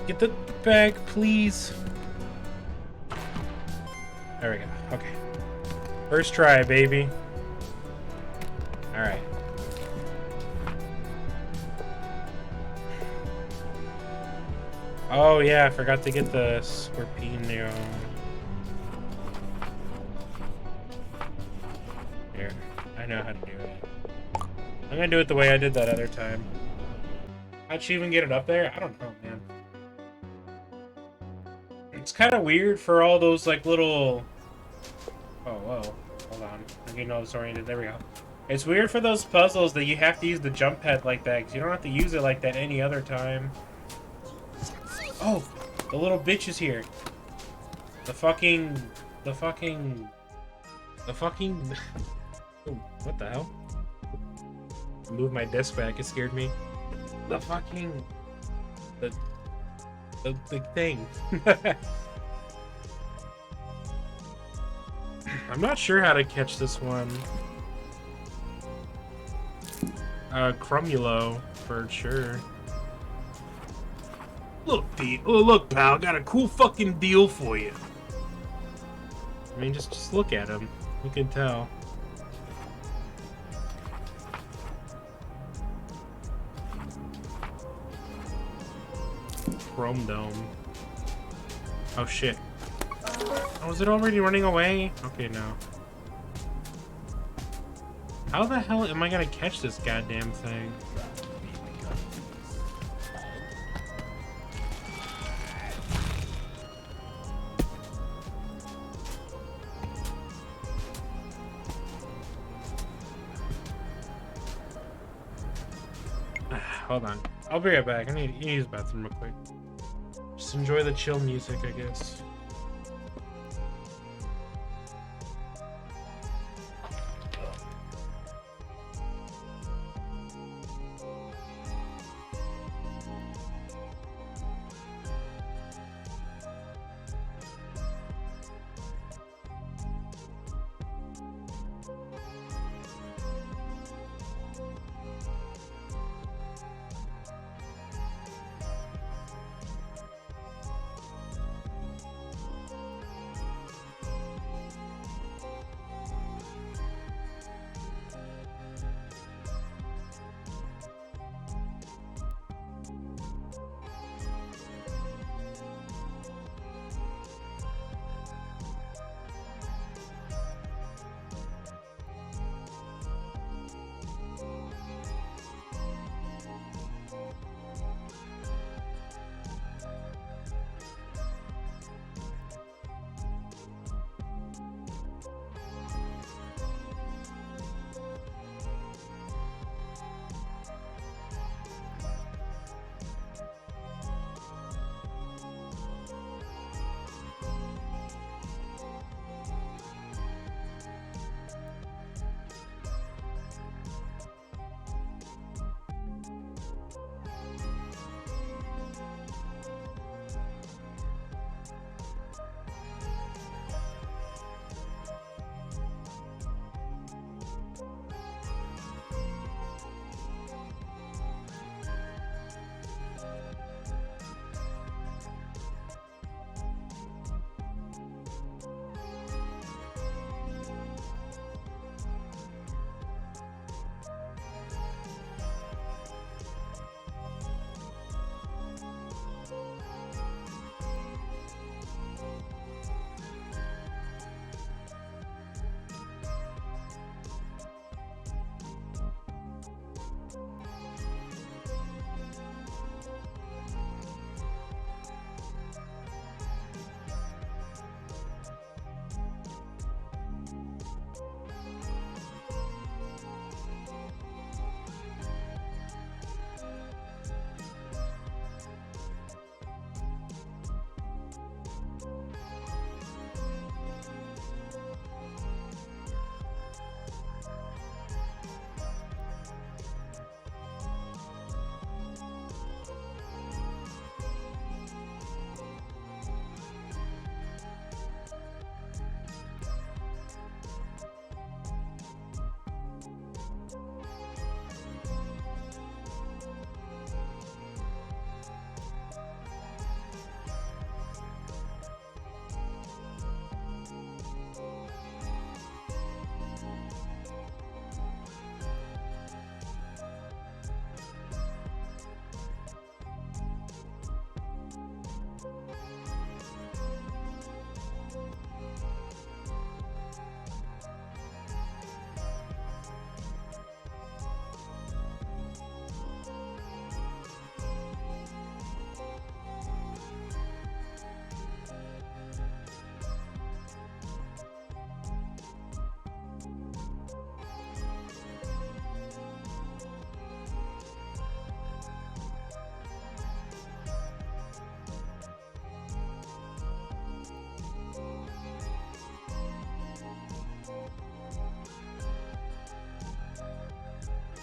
Get the bag, please. There we go. Okay. First try, baby. Alright. Oh yeah, I forgot to get the Scorpino. Here, I know how to do it. I'm gonna do it the way I did that other time. How'd she even get it up there? I don't know, man. It's kind of weird for all those, like, little... Oh, whoa. Hold on. I'm getting all disoriented. There we go. It's weird for those puzzles that you have to use the jump pad like that, because you don't have to use it like that any other time. Oh! The little bitch is here. The fucking... Oh, what the hell? Move my desk back, it scared me. The fucking... The thing. I'm not sure how to catch this one. Crumulo, for sure. Look, pal, got a cool fucking deal for you. I mean, just look at him. You can tell. Chrome Dome. Oh shit. Oh, is it already running away? Okay, no. How the hell am I gonna catch this goddamn thing? Hold on. I'll be right back. I need to use the bathroom real quick. Just enjoy the chill music, I guess.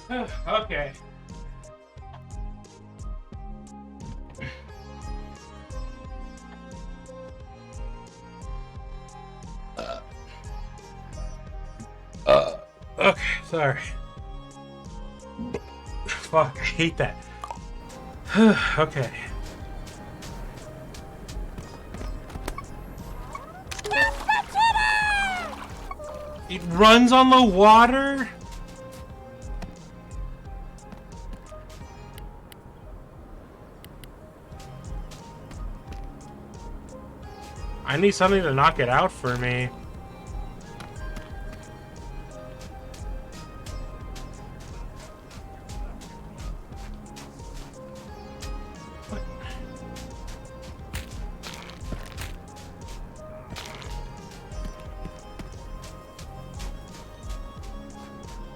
Okay. Okay, sorry. Fuck, I hate that. Okay. It runs on the water? I need something to knock it out for me.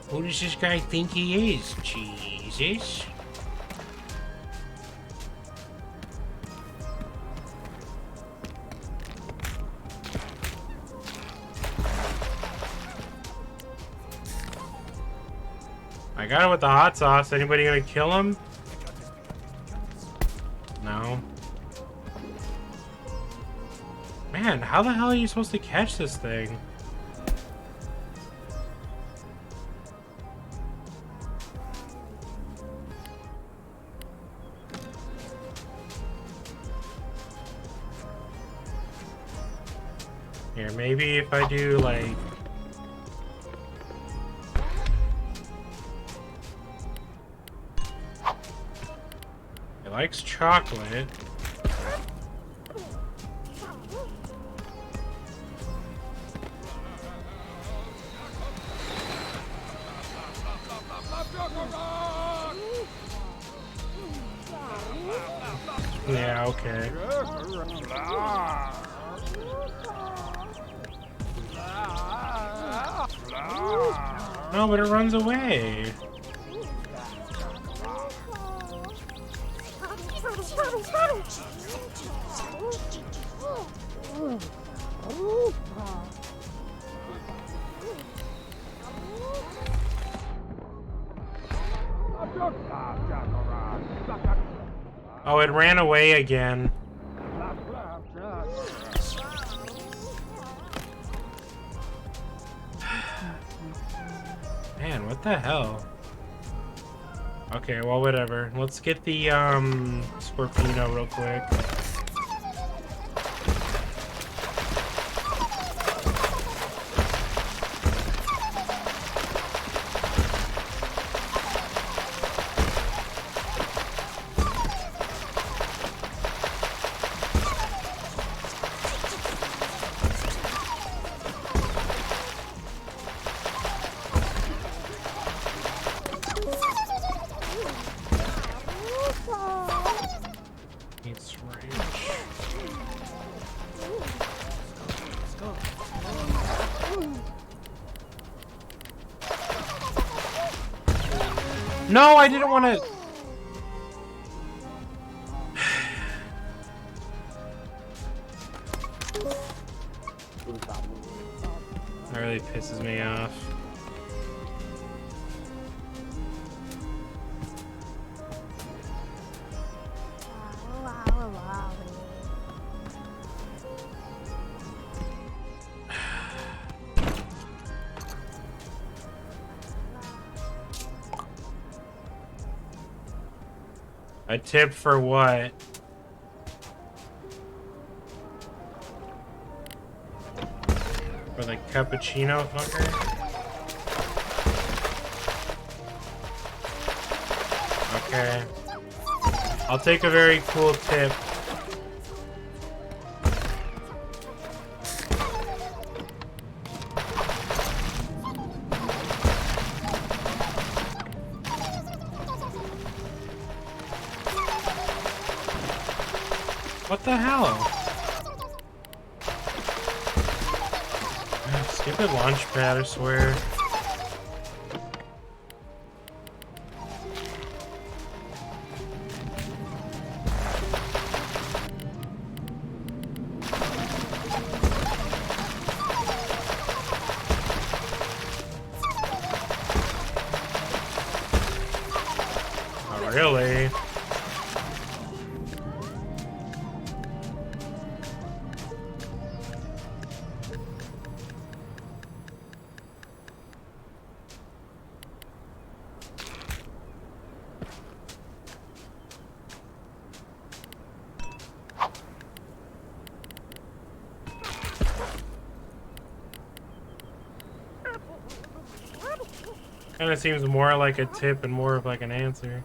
Who does this guy think he is? Jesus. I got him with the hot sauce. Anybody gonna kill him? No. Man, how the hell are you supposed to catch this thing? Here, maybe if I do, like... He likes chocolate. Yeah, okay. No, but it runs away. Oh, it ran away again. Man, what the hell? Okay, well, whatever. Let's get the, Scorpino real quick. It's range. No, I didn't want to. That really pisses me off. A tip for what? For the cappuccino fucker? Okay. I'll take a very cool tip. What the hell? Stupid launch pad, I swear. really? Kind of seems more like a tip and more of like an answer.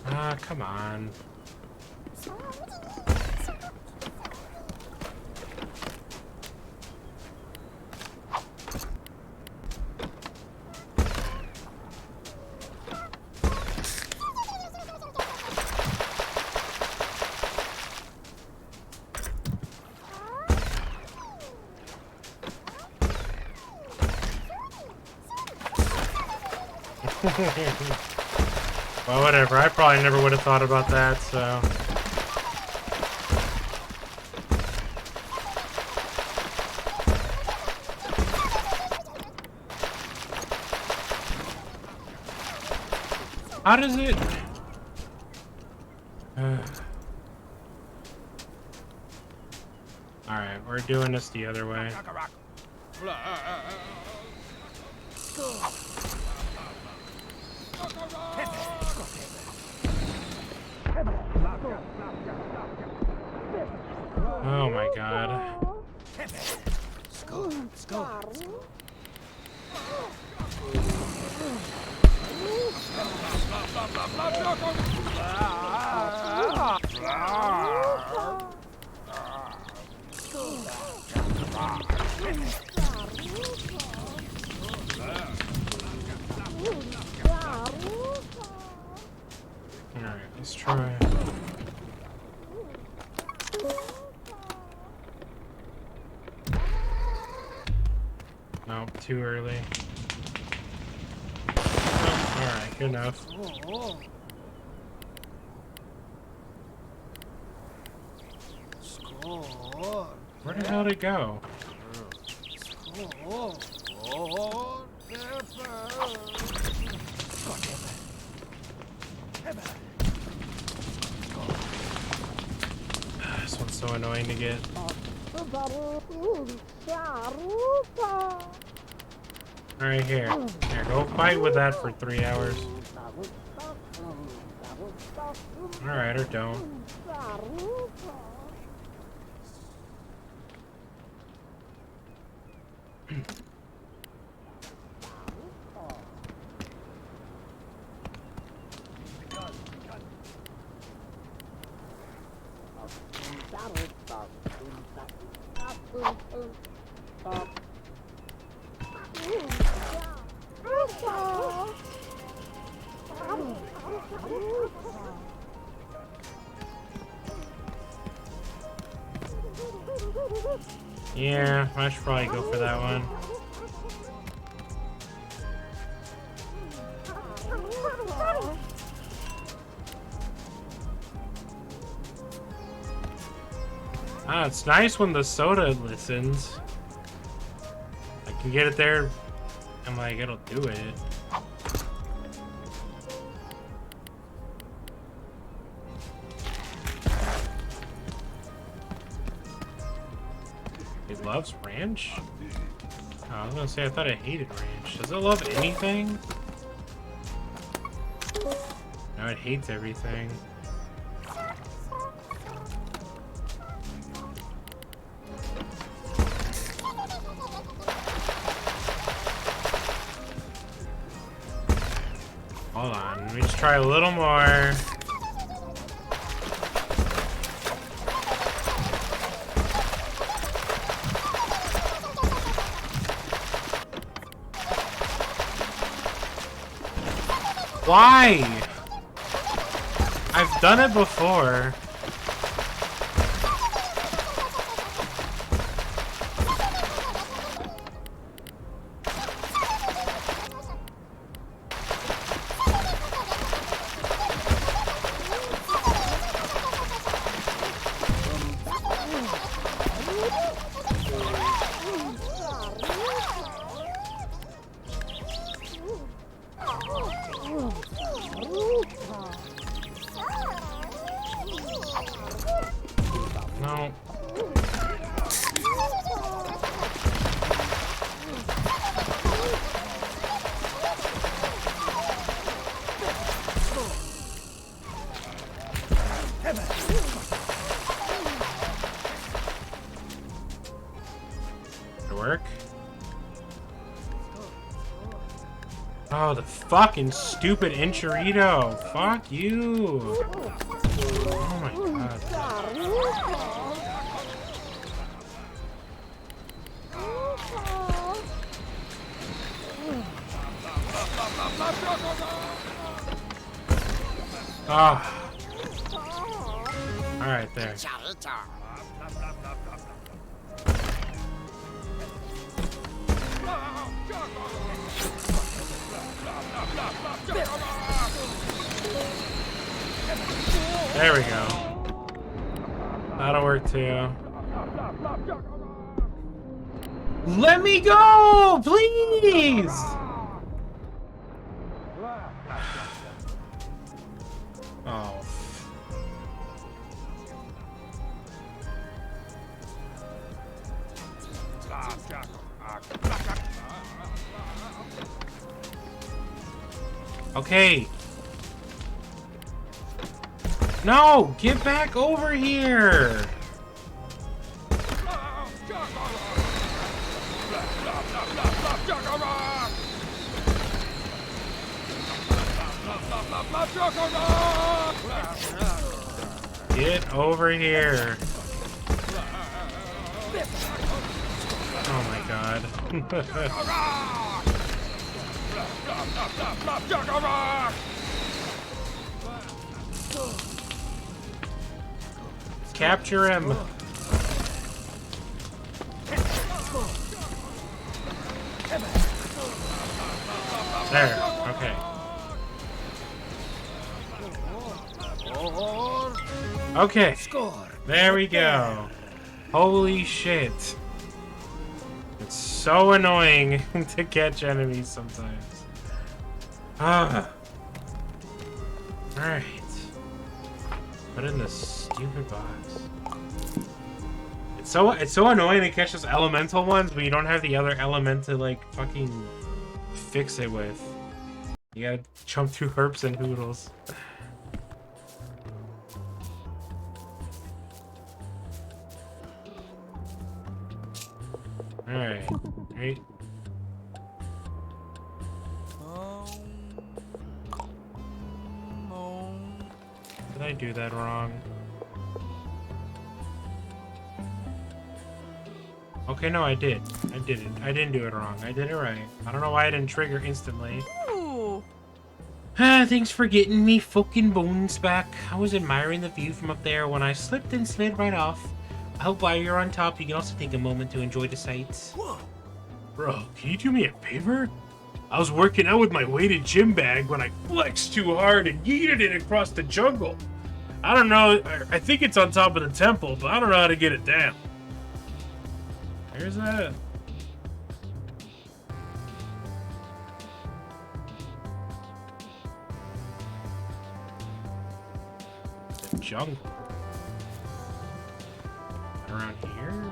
Ah, come on. Well, whatever. I probably never would have thought about that, so... How does it... Alright, we're doing this the other way. Oh my god. Alright, let's try. Nope, too early. Oh, alright, good enough. Where the hell did it go? This one's so annoying to get. Alright, here. Here, go fight with that for 3 hours. Alright, or don't. Yeah, I should probably go for that one. Ah, it's nice when the soda listens. I can get it there. I'm like, it'll do it. It loves ranch? Oh, I was gonna say, I thought I hated ranch. Does it love anything? No, it hates everything. Hold on, let me just try a little more. Why? I've done it before. Oh, the fucking stupid enchilito. Fuck you. Oh my god. Ah. All right, there. There we go. That'll work too. Let me go, please. Oh. Okay. No, get back over here. Get over here. Oh my god. Capture him. There, okay. Okay, there we go. Holy shit. It's so annoying to catch enemies sometimes. Ah. Alright. Put in this stupid box. It's so annoying to catch those elemental ones, but you don't have the other element to like fucking fix it with. You gotta jump through herps and hoodles. Alright. Right. Did I do that wrong? Okay, no, I did. I did it. I didn't do it wrong. I did it right. I don't know why I didn't trigger instantly. Thanks for getting me fucking bones back. I was admiring the view from up there when I slipped and slid right off. I hope while you're on top, you can also take a moment to enjoy the sights. Whoa. Bro, can you do me a favor? I was working out with my weighted gym bag when I flexed too hard and yeeted it across the jungle. I don't know, I think it's on top of the temple, but I don't know how to get it down. Where's that? The jungle. Around here?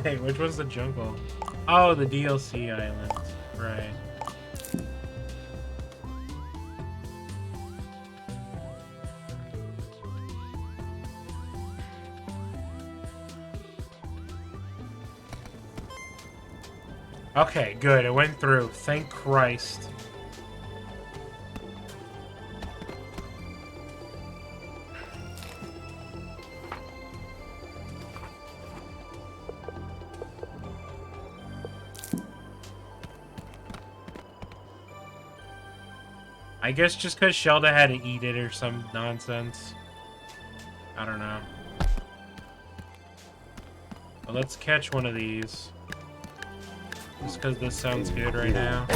Wait, which was the jungle? Oh, the DLC island. Right. Okay, good. It went through. Thank Christ. I guess just because Shelda had to eat it or some nonsense. I don't know. But let's catch one of these. Just because this sounds good right now.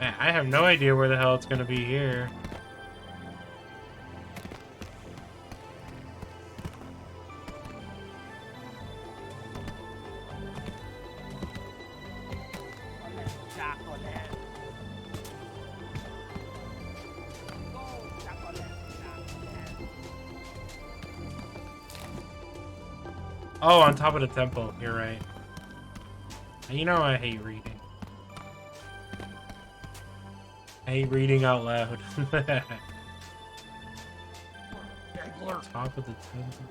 Man, I have no idea where the hell it's gonna be here. Oh, on top of the temple. You're right. You know I hate reading. I hate reading out loud. Top of the temple.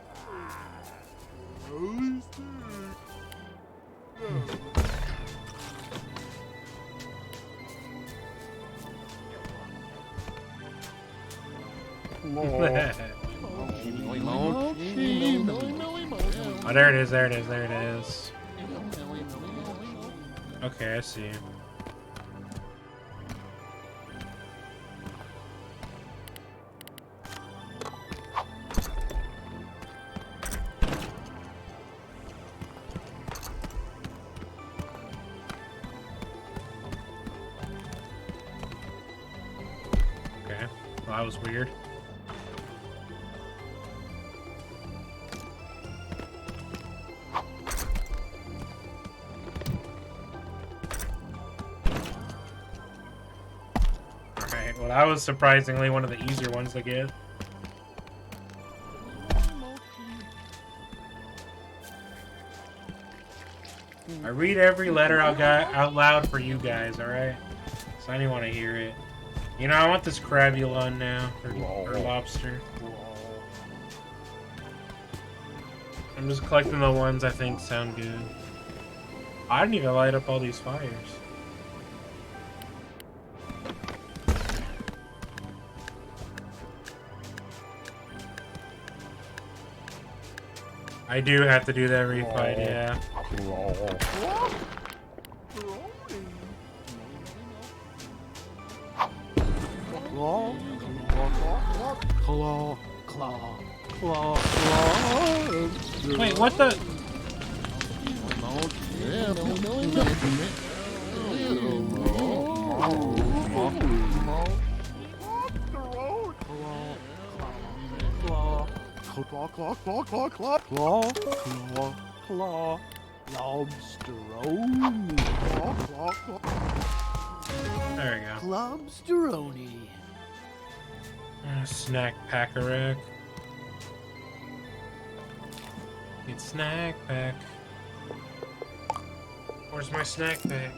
Oh, there it is, there it is, there it is. Okay, I see. Okay, well, that was weird. Well, that was surprisingly one of the easier ones to get. I read every letter out loud for you guys, alright? So I didn't want to hear it. You know, I want this crabulon now, or lobster. I'm just collecting the ones I think sound good. I didn't even light up all these fires. I do have to do that refight, yeah. Wait, what the? There we go. Lobsteroni. Snack pack-a-rack. Need snack pack. Where's my snack pack?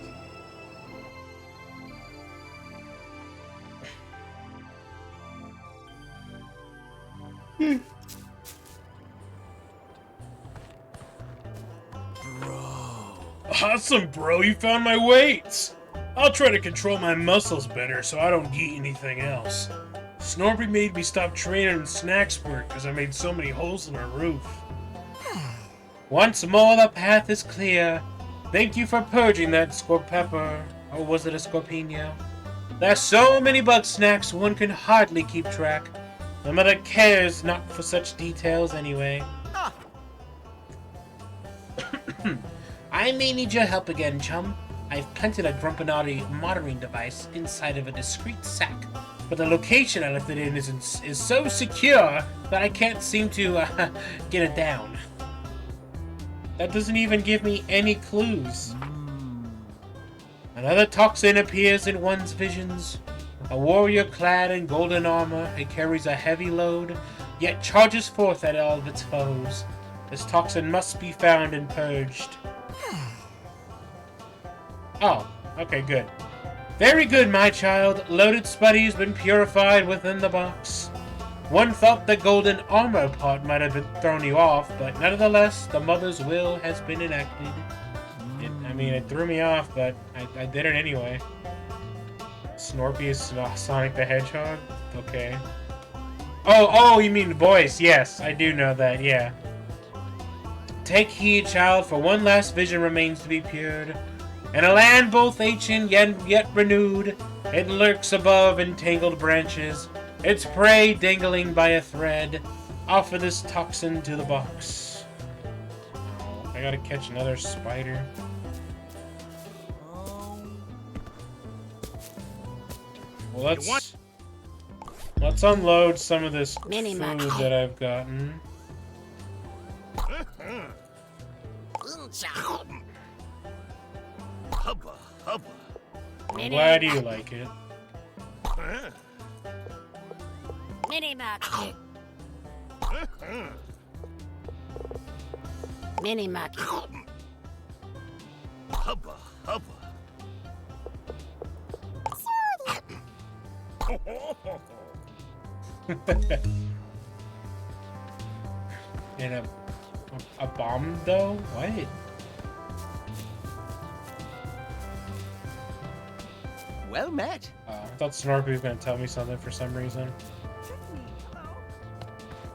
Awesome, bro. You found my weights. I'll try to control my muscles better so I don't eat anything else. Snorpy made me stop training in snacks work because I made so many holes in my roof. Once more, the path is clear. Thank you for purging that Scorpepper. Or was it a Scorpino? There's so many Bugsnaxs one can hardly keep track. My mother cares not for such details anyway. I may need your help again, chum. I've planted a Grumpinati monitoring device inside of a discreet sack, but the location I left it in is so secure that I can't seem to get it down. That doesn't even give me any clues. Another toxin appears in one's visions. A warrior clad in golden armor, it carries a heavy load, yet charges forth at all of its foes. This toxin must be found and purged. Oh, okay, good. Very good, my child. Loaded Spuddy's been purified within the box. One thought the golden armor part might have thrown you off, but nevertheless, the mother's will has been enacted. It threw me off, but I did it anyway. Snorpy is Sonic the Hedgehog? Okay. Oh, you mean the voice. Yes, I do know that, yeah. Take heed, child, for one last vision remains to be pured. In a land both ancient yet renewed, it lurks above entangled branches, its prey dangling by a thread. Offer this toxin to the box. Oh, I gotta catch another spider. Well, let's unload some of this food that I've gotten. I'm glad you like it. Mini Mucky. Hubba, hubba. And a bomb though? What? Well met. I thought Snorpy was gonna tell me something for some reason.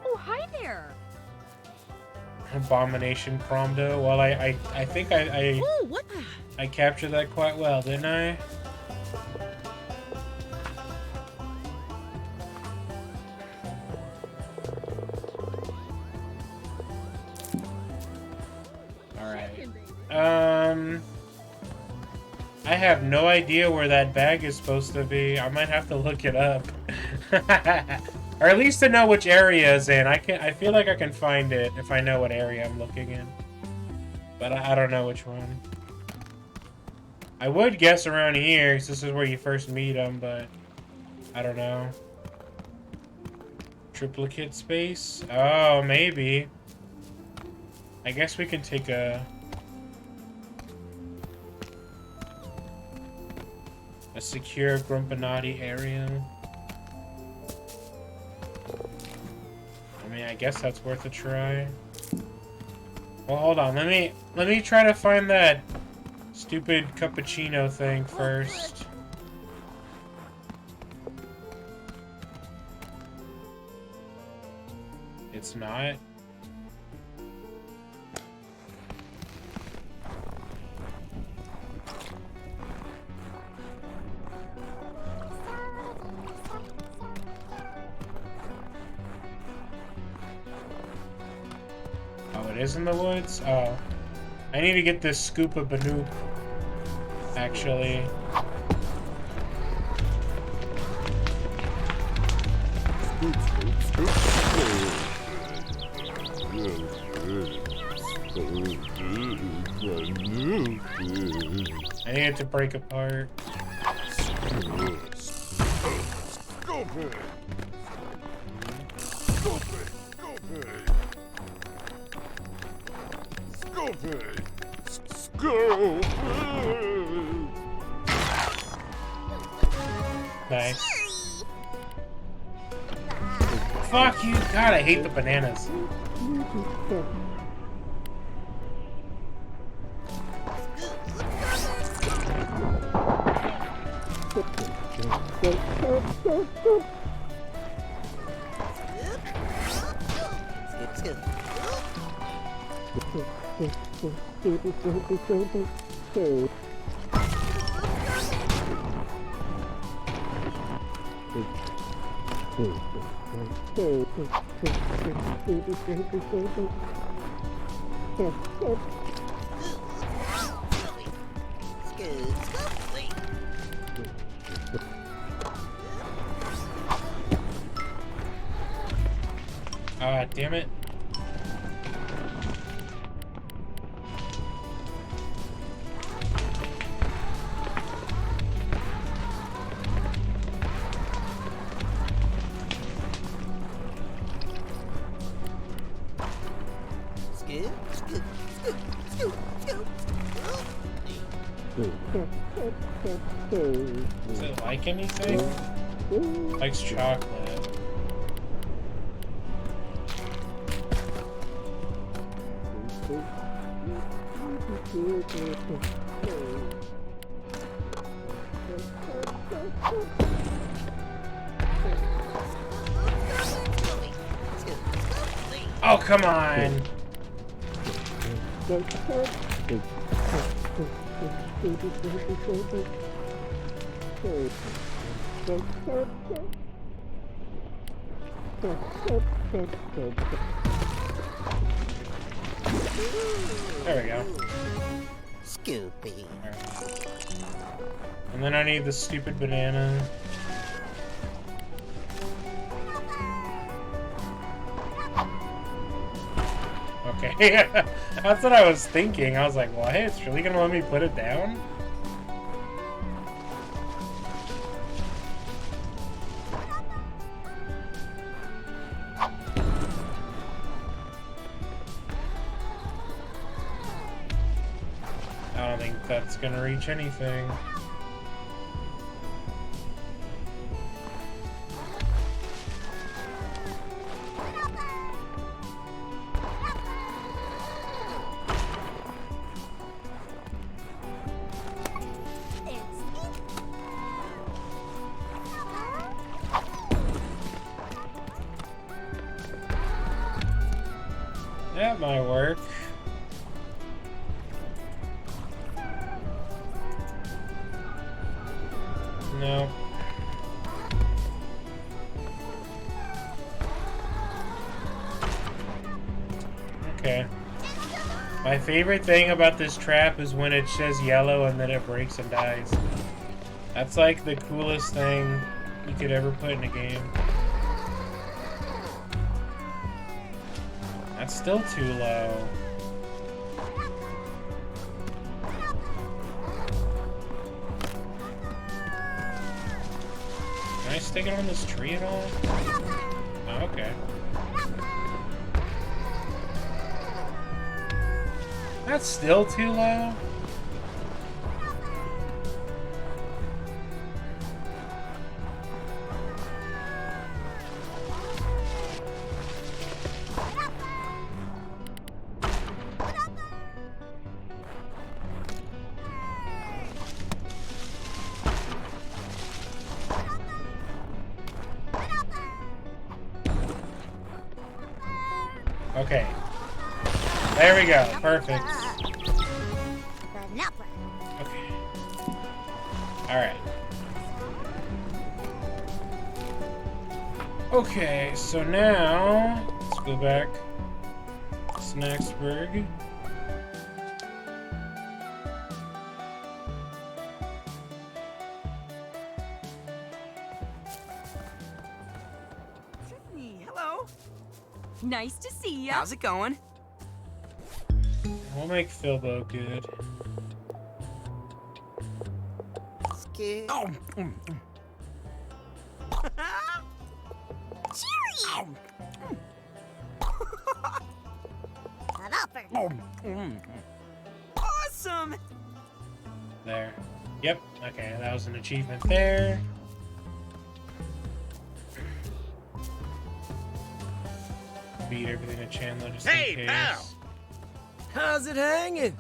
Oh, hi there. Abomination Promdo. Well, I think Oh, what? I captured that quite well, didn't I? I have no idea where that bag is supposed to be. I might have to look it up. Or at least to know which area is in. I feel like I can find it if I know what area I'm looking in. But I don't know which one. I would guess around here, because this is where you first meet him, but I don't know. Triplicate space? Oh, maybe. I guess we can take a secure Grumpinati area. I mean, I guess that's worth a try. Well, hold on. Let me try to find that stupid cappuccino thing first. It's not. Oh, it is in the woods? Oh. I need to get this scoop of Banoop, actually. I need it to break apart. Nice. Fuck you! God, I hate the bananas. Ah, damn it. Does it like anything? Likes chocolate. Oh, come on! There we go. Scoopy. And then I need the stupid banana. Okay, that's what I was thinking. I was like, well, hey, it's really gonna let me put it down? that's gonna reach anything. That might work. No. Okay. My favorite thing about this trap is when it says yellow and then it breaks and dies. That's like the coolest thing you could ever put in a game. That's still too low. Can I stick it on this tree at all? Oh, okay. That's still too low? Okay. There we go. Perfect. Okay. Alright. Okay, so now let's go back. Snacksburg. Hello. Nice to see ya. How's it going? We'll make Philbo good. Oh. Cheery! Awesome! There. Yep. Okay, that was an achievement there. Beat everything to Chandler just in case. Pal! How's it hanging?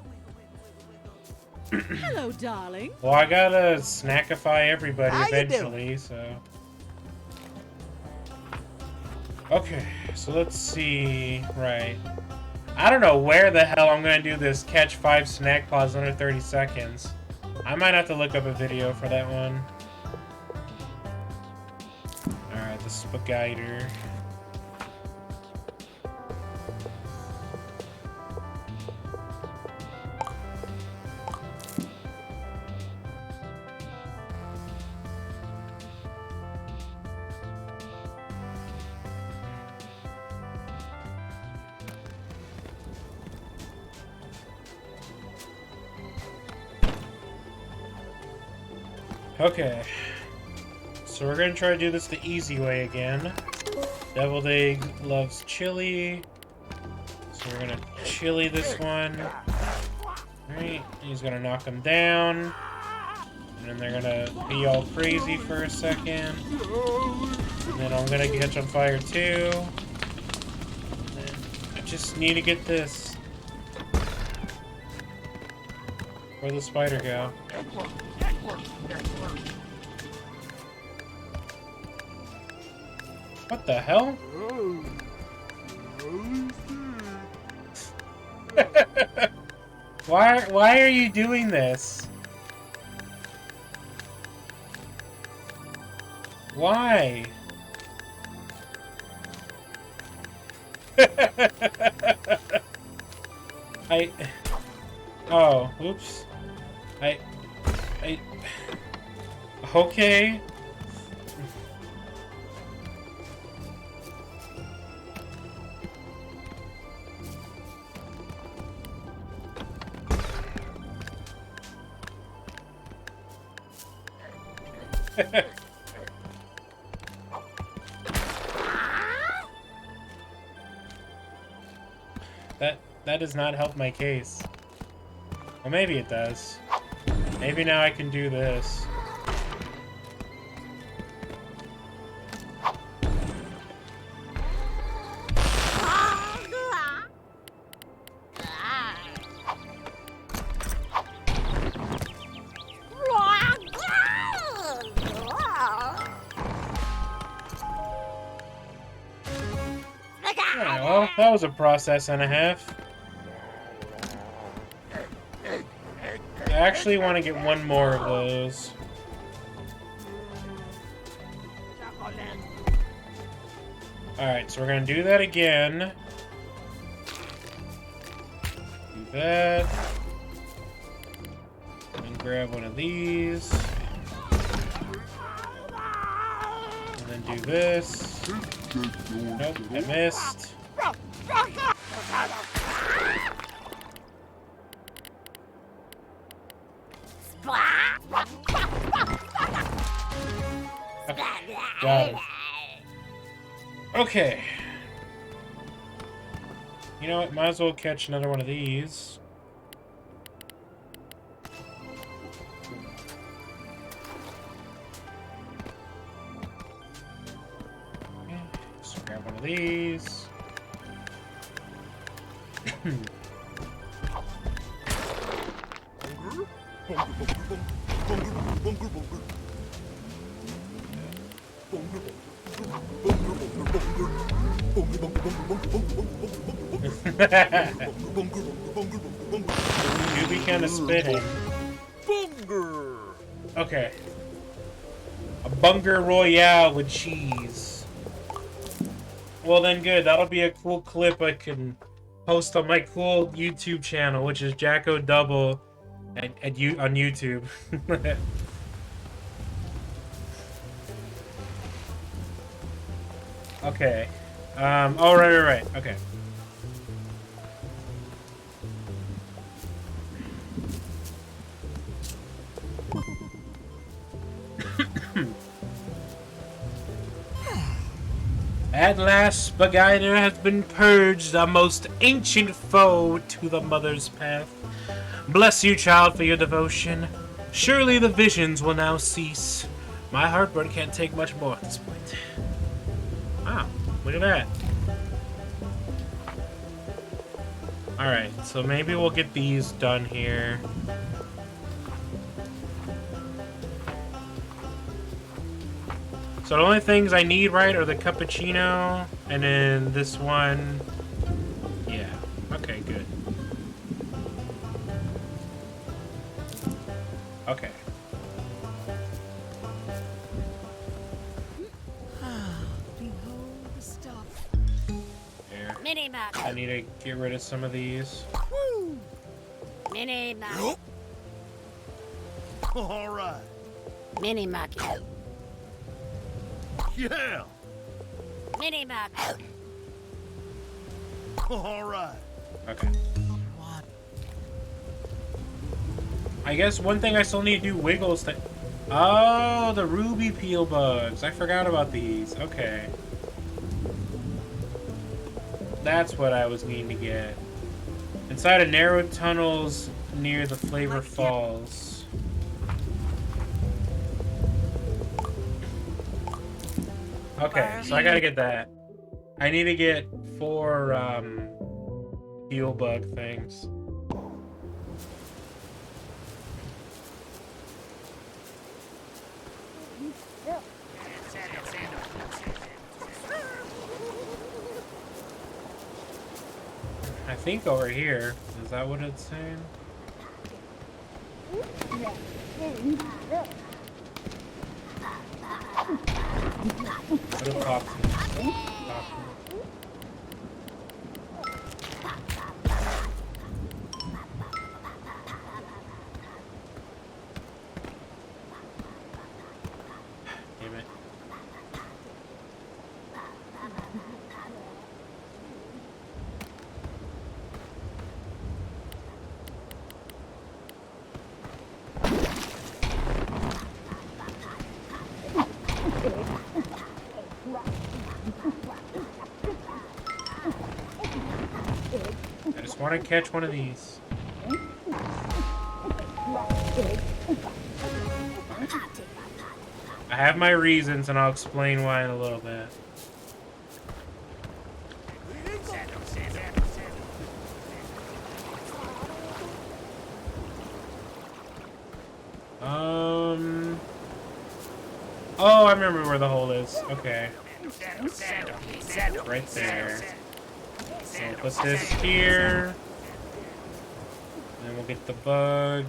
Hello, darling. Well, I gotta snackify everybody How you eventually, so... Okay, so let's see... Right. I don't know where the hell I'm gonna do this catch 5 snack pods under 30 seconds. I might have to look up a video for that one. Alright, the Spagiter. Okay, so we're gonna try to do this the easy way again. Deviled Egg loves chili, so we're gonna chili this one. Alright, he's gonna knock him down, and then they're gonna be all crazy for a second. And then I'm gonna catch on fire too. I just need to get this. Where'd the spider go? What the hell? Why are you doing this? Why? Oh, oops. Okay. That does not help my case. Well, maybe it does. Maybe now I can do this. Alright, well, that was a process and a half. I actually want to get one more of those. Alright, so we're going to do that again. Do that. And grab one of these. And then do this. Nope, I missed. Okay, got it. Okay. You know what? Might as well catch another one of these. Okay, just grab one of these. You be kind of spitting. Okay. A Bunger Royale with cheese. Well then good, that'll be a cool clip I can post on my cool YouTube channel, which is Jacko Double on YouTube. Okay. Oh, right. Okay. At last, Spagina has been purged, our most ancient foe to the mother's path. Bless you, child, for your devotion. Surely the visions will now cease. My heartburn can't take much more at this point. Wow, look at that. Alright, so maybe we'll get these done here. So the only things I need, right, are the cappuccino, and then this one. Yeah, okay, good. Okay. There. I need to get rid of some of these. Mini Yep. All right. Mini Mucky. Yeah. Mini Mucky. All right. Okay. I guess one thing I still need to do wiggles to... Oh, the ruby peel bugs. I forgot about these. Okay. That's what I was needing to get. Inside a narrow tunnels near the Flavor Falls. Okay, so I gotta get that. I need to get 4 peel bug things. I think over here. Is that what it's saying? What a pop. Damn it. I just want to catch one of these. have my reasons, and I'll explain why in a little bit. Oh, I remember where the hole is. Okay. Right there. So we'll put this here. And then we'll get the bug.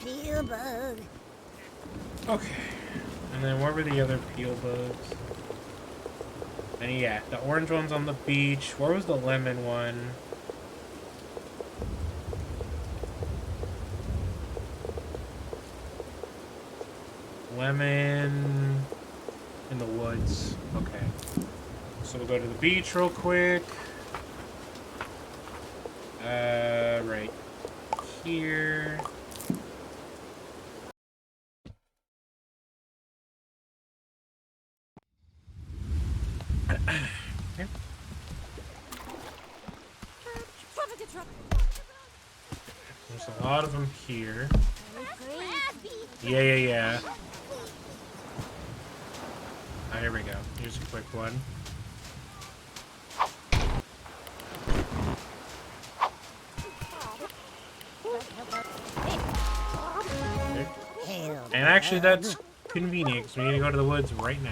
Peel bug. Okay. And then where were the other peel bugs? And yeah, the orange one's on the beach. Where was the lemon one? Lemon in the woods. Okay. So we'll go to the beach real quick. Right here. Okay. There's a lot of them here. Yeah. Ah, here we go. Here's a quick one. Okay. And actually, that's convenient because we need to go to the woods right now.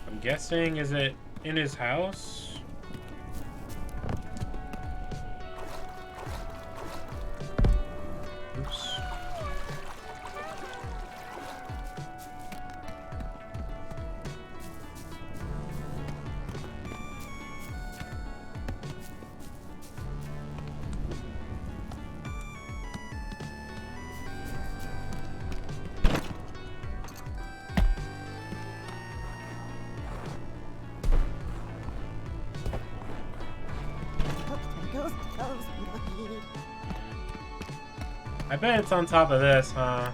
I'm guessing, is it in his house? Oops. I bet it's on top of this, huh?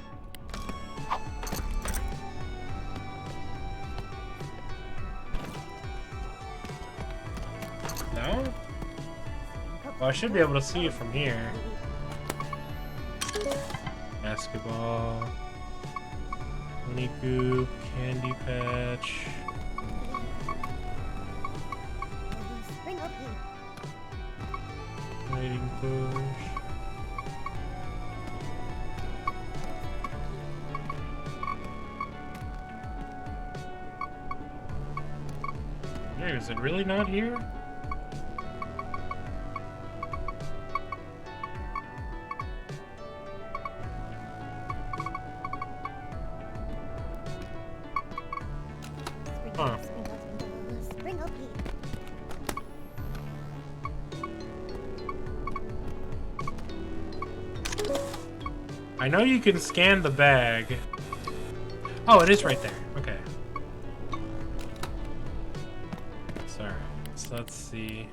No? Well, I should be able to see it from here. Basketball. Honey goop, candy patch. Waiting bush. Hey, is it really not here? Huh. I know you can scan the bag. Oh, it is right there. Okay. Sorry. So let's see.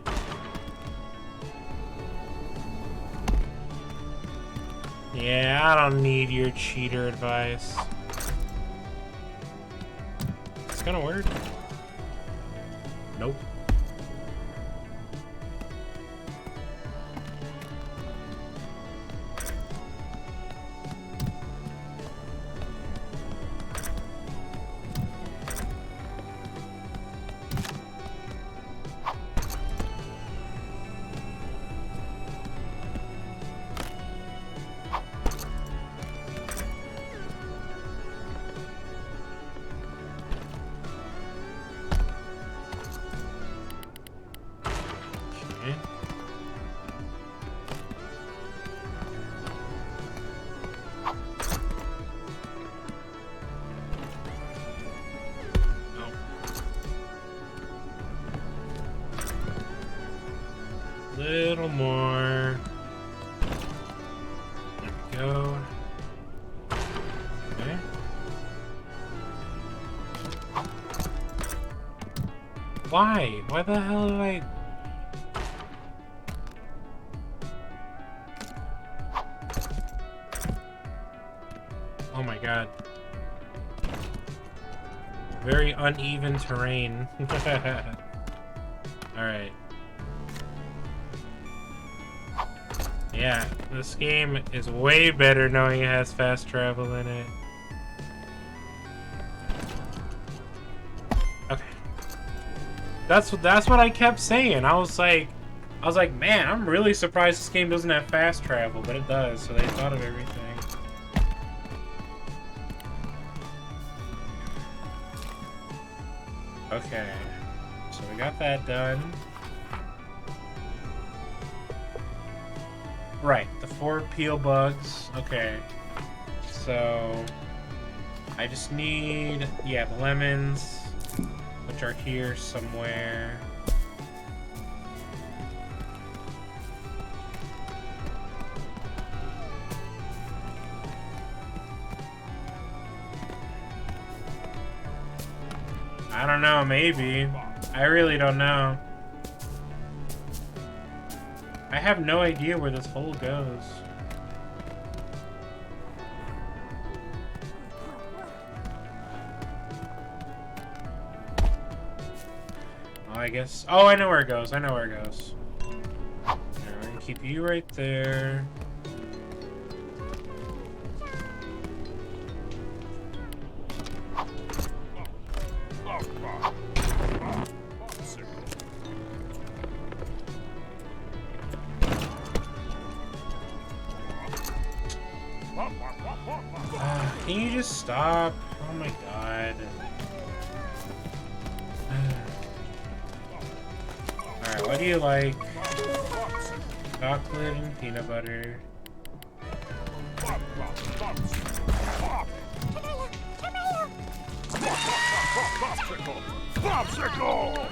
Yeah, I don't need your cheater advice. It's gonna work. Nope. Okay. Little more. There we go. Okay. Why? Why the hell do I... Oh my god. Very uneven terrain. Alright. Yeah, this game is way better knowing it has fast travel in it. Okay. That's what I kept saying. I was like, man, I'm really surprised this game doesn't have fast travel, but it does, so they thought of everything. Okay, so we got that done. Right, the 4 peel bugs. Okay, so I just need, yeah, the lemons, which are here somewhere. I don't know, maybe. I really don't know. I have no idea where this hole goes. Oh, I guess... Oh, I know where it goes. I know where it goes. Alright, we're gonna keep you right there. Can you just stop? Oh my god. Alright, what do you like? Chocolate and peanut butter. Popsicle!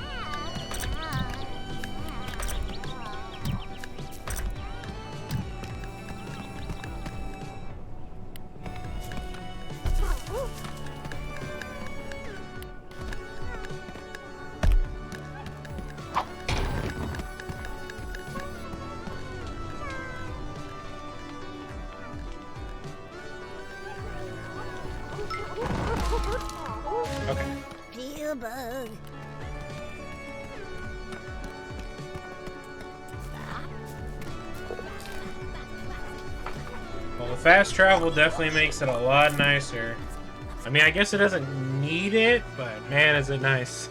Okay. Peel bug. Well, the fast travel definitely makes it a lot nicer. I mean, I guess it doesn't need it, but man, is it nice.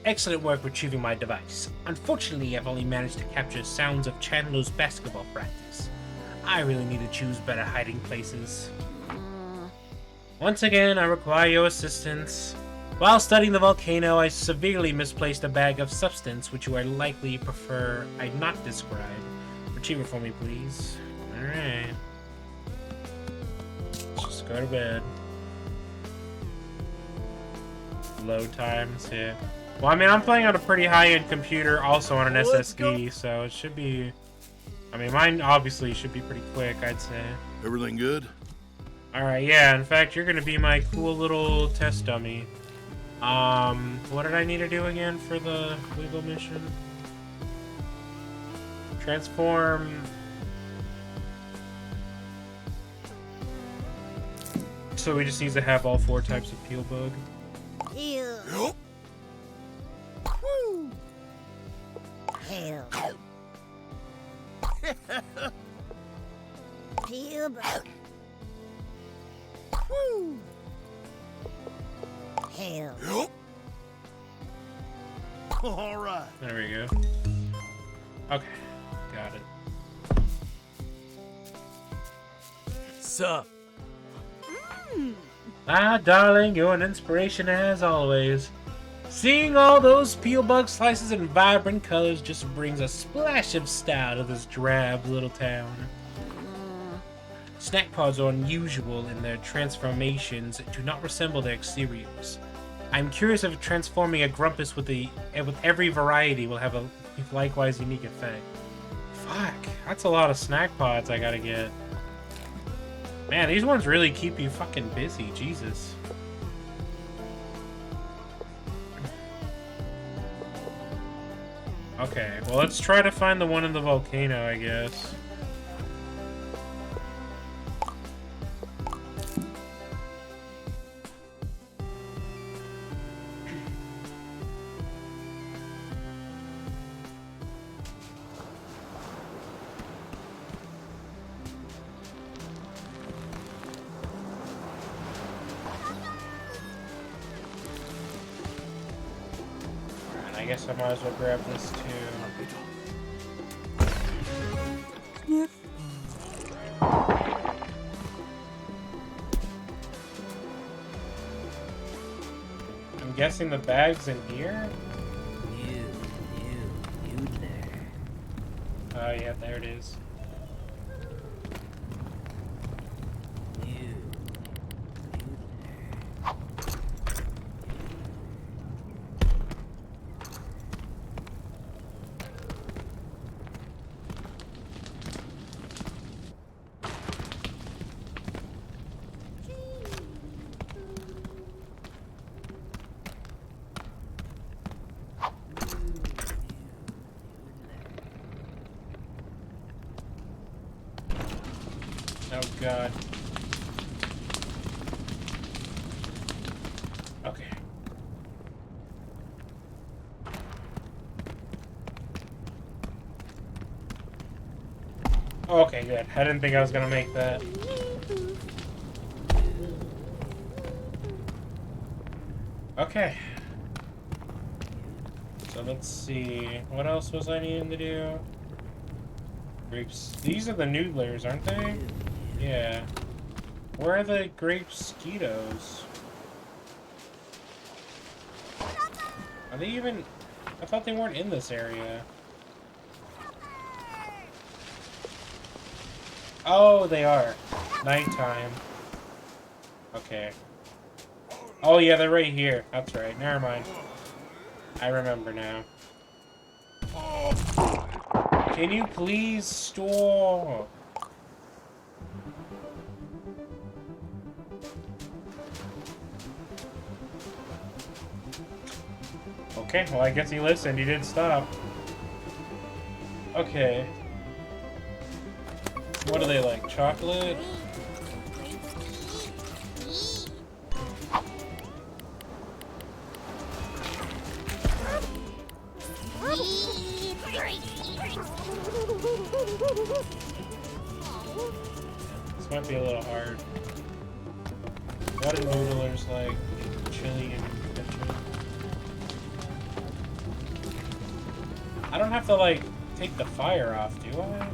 Excellent work retrieving my device. Unfortunately, I've only managed to capture sounds of Chandler's basketball practice. I really need to choose better hiding places. Once again, I require your assistance. While studying the volcano, I severely misplaced a bag of substance which you are likely prefer I not describe. Retrieve it for me, please. Alright. Let's just go to bed. Load times, yeah. Well, I mean, I'm playing on a pretty high-end computer, also on an SSD, so it should be... I mean, mine obviously should be pretty quick, I'd say. Everything good? Alright, yeah, in fact, you're gonna be my cool little test dummy. What did I need to do again for the legal mission? Transform... So we just need to have all 4 types of peel bug. Peel. Woo. Peel. Peel bug. Woo. Peel. All right. There we go. Okay, got it. Sup? Ah, darling, you're an inspiration as always. Seeing all those peel bug slices in vibrant colors just brings a splash of style to this drab little town. Snack pods are unusual in their transformations and do not resemble their exteriors. I'm curious if transforming a Grumpus with every variety will have a likewise unique effect. Fuck, that's a lot of snack pods I gotta get. Man, these ones really keep you fucking busy, Jesus. Okay, well let's try to find the one in the volcano, I guess. I guess I might as well grab this too. I'm guessing the bag's in here? You there. Oh yeah, there it is. Oh god. Okay. Okay, good. I didn't think I was gonna make that. Okay. So let's see. What else was I needing to do? Grapes. These are the noodlers, aren't they? Yeah. Where are the grape mosquitoes? Are they even... I thought they weren't in this area. Oh, they are. Nighttime. Okay. Oh yeah, they're right here. That's right. Never mind. I remember now. Can you please stop? Okay, well I guess he listened. He did stop. Okay. What are they like? Chocolate? This might be a little hard. What are noodlers like? Chili and ketchup. I don't have to like take the fire off, do I?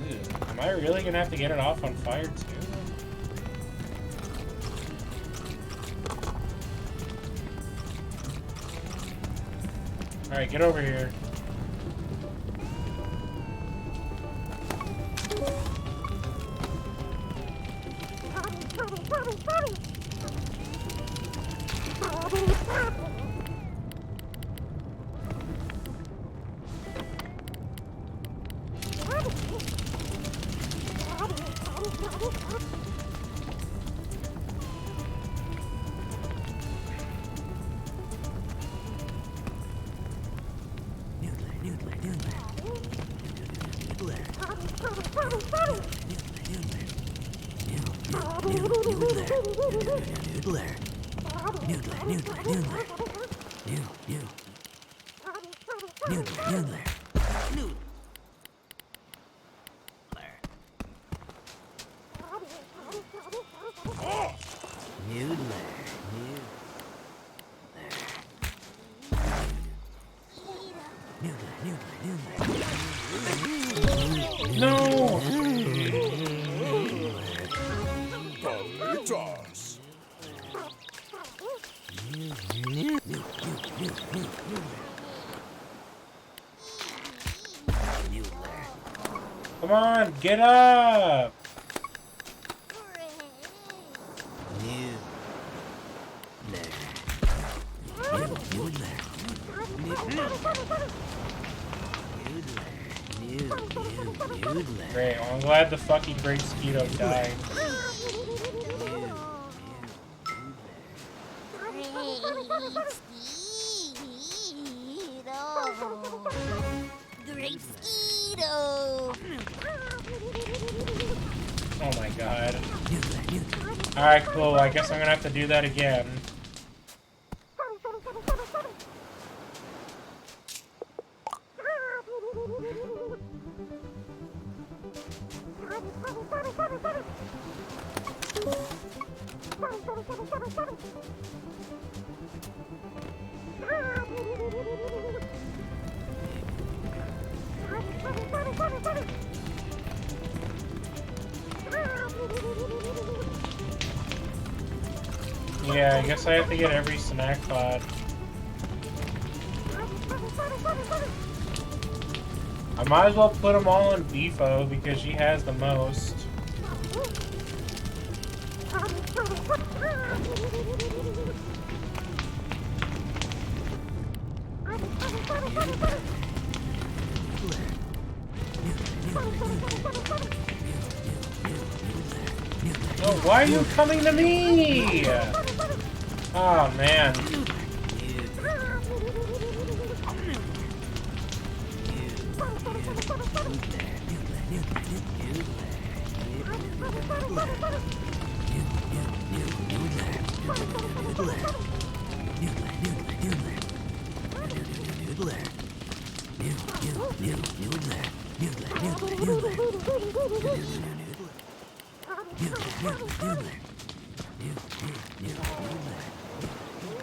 Ew. Am I really gonna have to get it off on fire too? Alright, get over here. No! Come on, get up! Noodler. Great. Well, I'm glad the fucking Great Mosquito died. Great Mosquito! Oh my god. Alright, cool. I guess I'm gonna have to do that again. Yeah, I guess I have to get every snack pod. I might as well put them all on Beefo because she has the most. Oh, why are you coming to me? Oh, man.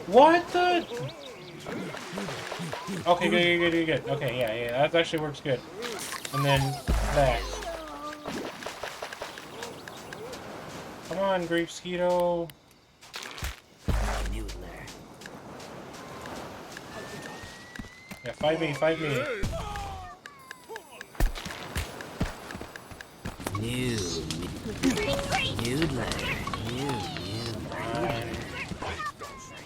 What the? Okay, good. Okay, yeah, that actually works good. And then that. Come on, Grape Mosquito. Yeah, fight me.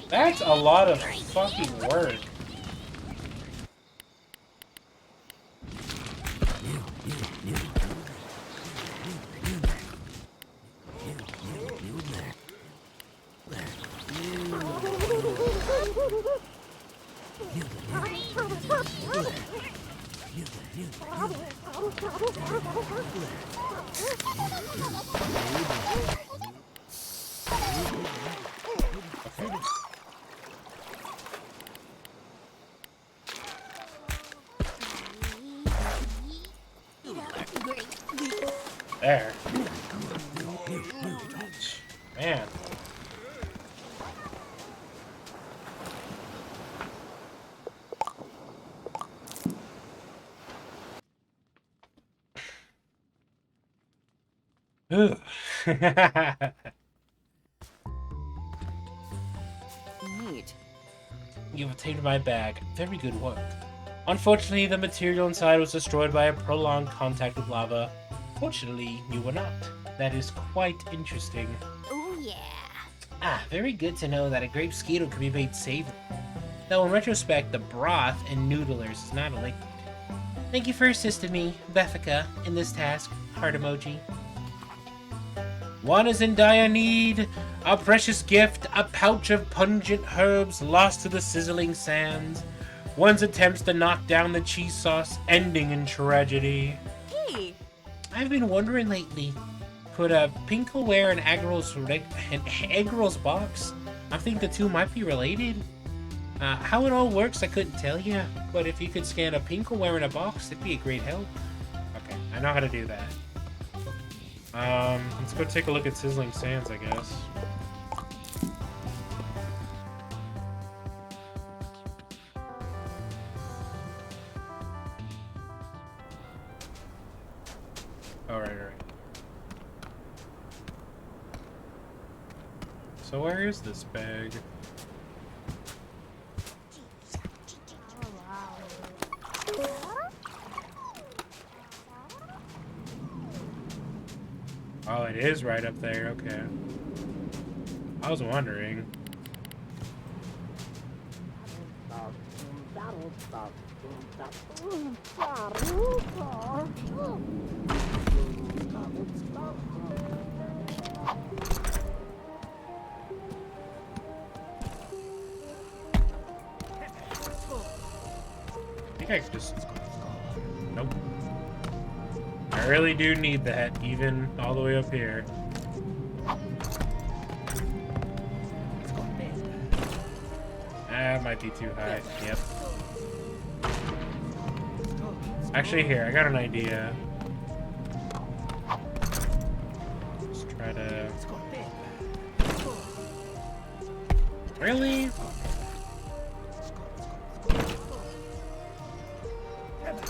That's a lot of fucking work. There. Man. Ugh. Neat. You've obtained my bag. Very good work. Unfortunately, the material inside was destroyed by a prolonged contact with lava. Fortunately, you were not. That is quite interesting. Oh, yeah. Ah, very good to know that a grape mosquito can be made savory. Though in retrospect, the broth in noodlers is not a liquid. Thank you for assisting me, Bethica, in this task. Heart emoji. One is in dire need. A precious gift, a pouch of pungent herbs lost to the sizzling sands. One's attempts to knock down the cheese sauce, ending in tragedy. Hey! I've been wondering lately, could Pinkleware and egg rolls box? I think the two might be related. How it all works, I couldn't tell you, but if you could scan a Pinkleware in a box, it'd be a great help. Okay, I know how to do that. Let's go take a look at Sizzling Sands, I guess. Alright. So where is this bag? Oh, it is right up there, okay. I was wondering. I think I could just... Nope. I really do need that, even all the way up here. That might be too high. Yep. Actually, here, I got an idea. Let's try to... Really?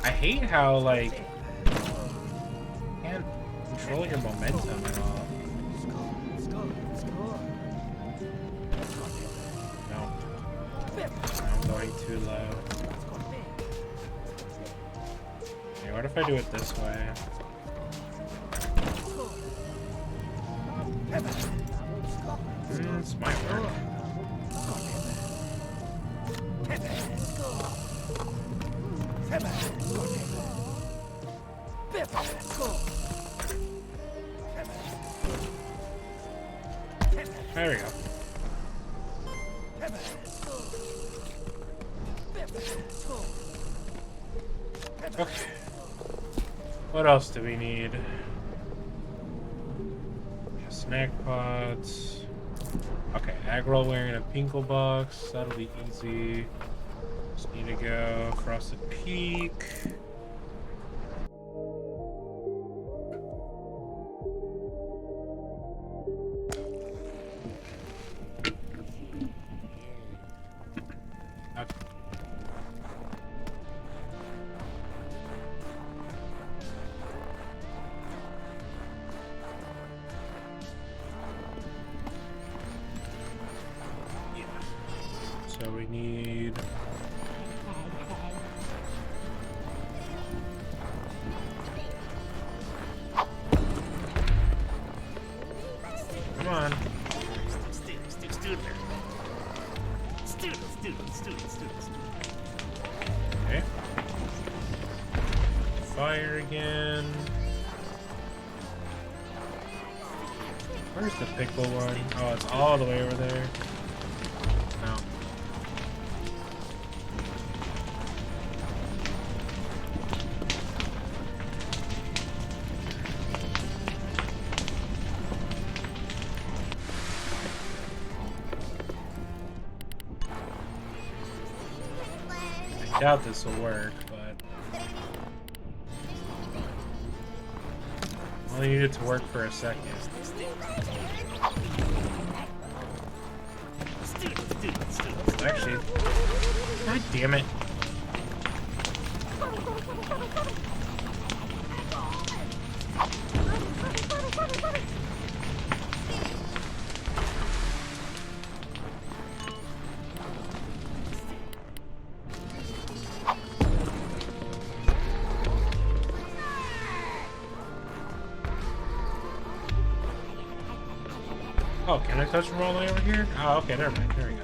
I hate how, like, you can't control your momentum at all. No. I'm going too low. Okay, what if I do it this way? This might work. There we go. Okay. What else do we need? Snack pots. Okay, egg roll wearing a pinkle box. That'll be easy. Just need to go Frosted Peak. So we need... Come on. Okay. Fire again. Where's the pickle one? Oh, it's all the way over there. No. I doubt this will work, but I only need it to work for a second. Actually, god damn it. Oh, can I touch them all the way over here? Oh, okay, never mind. There we go.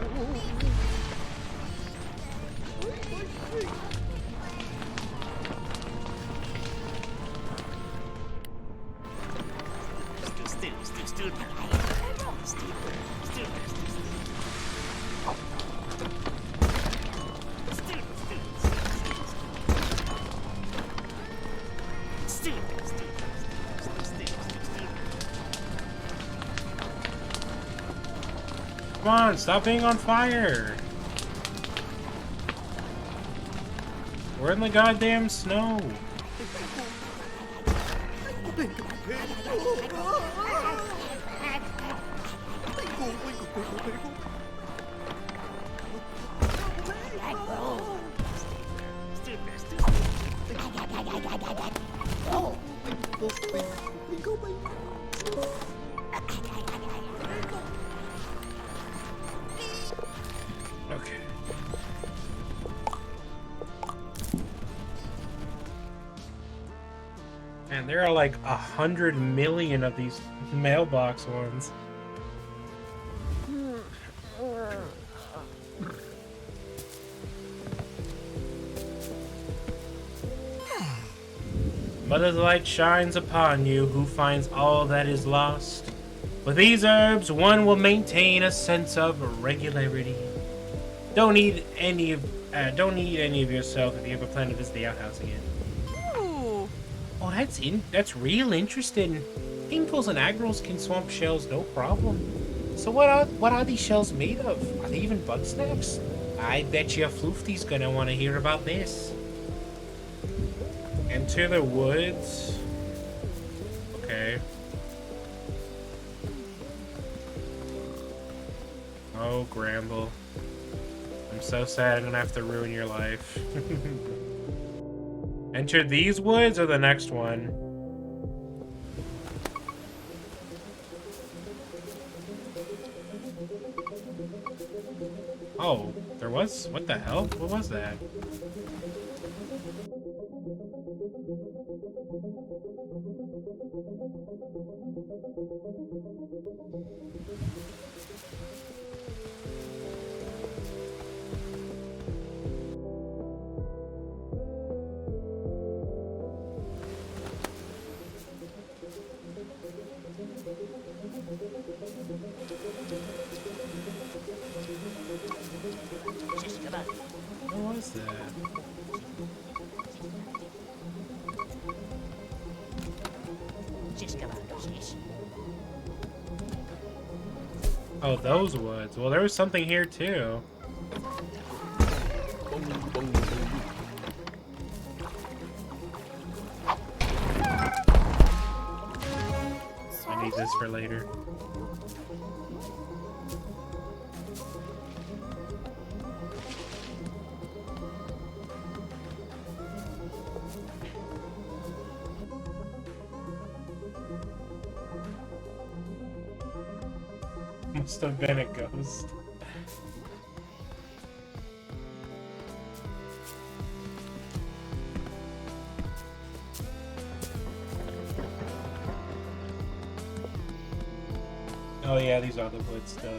Come on, stop being on fire! We're in the goddamn snow! Okay. Man, there are like 100 million of these mailbox ones. Mother's light shines upon you who finds all that is lost. With these herbs, one will maintain a sense of regularity. Don't need any of yourself if you ever plan to visit the outhouse again. Ooh. Oh, that's real interesting. Inkles and agrals can swamp shells, no problem. So what are these shells made of? Are they even Bugsnaxs? I bet you Floofty's gonna want to hear about this. Enter the woods. Okay. Oh, Gramble. I'm so sad I'm gonna have to ruin your life. Enter these woods or the next one? Oh, there was? What the hell? What was that? What was that? Oh, those woods. Well, there was something here too. I need this for later. Must have been a ghost. Oh yeah, these are the wood stuff.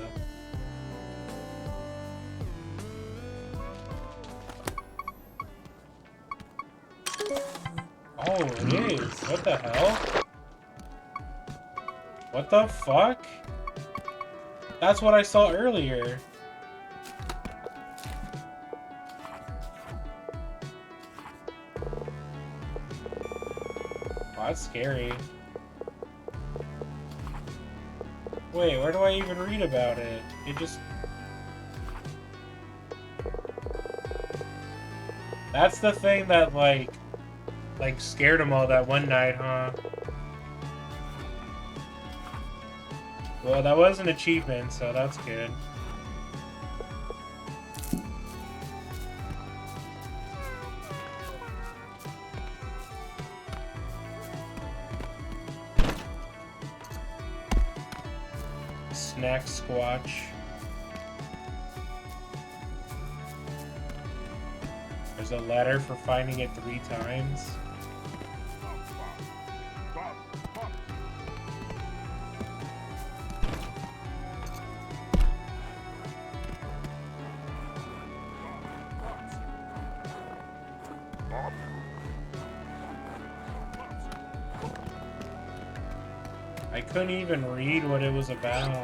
Oh, it is. What the hell? What the fuck? That's what I saw earlier. Wow, that's scary. Wait, where do I even read about it? It just... That's the thing that, like scared them all that one night, huh? Well, that was an achievement, so that's good. Snack Squatch. There's a letter for finding it 3 times. I couldn't even read what it was about.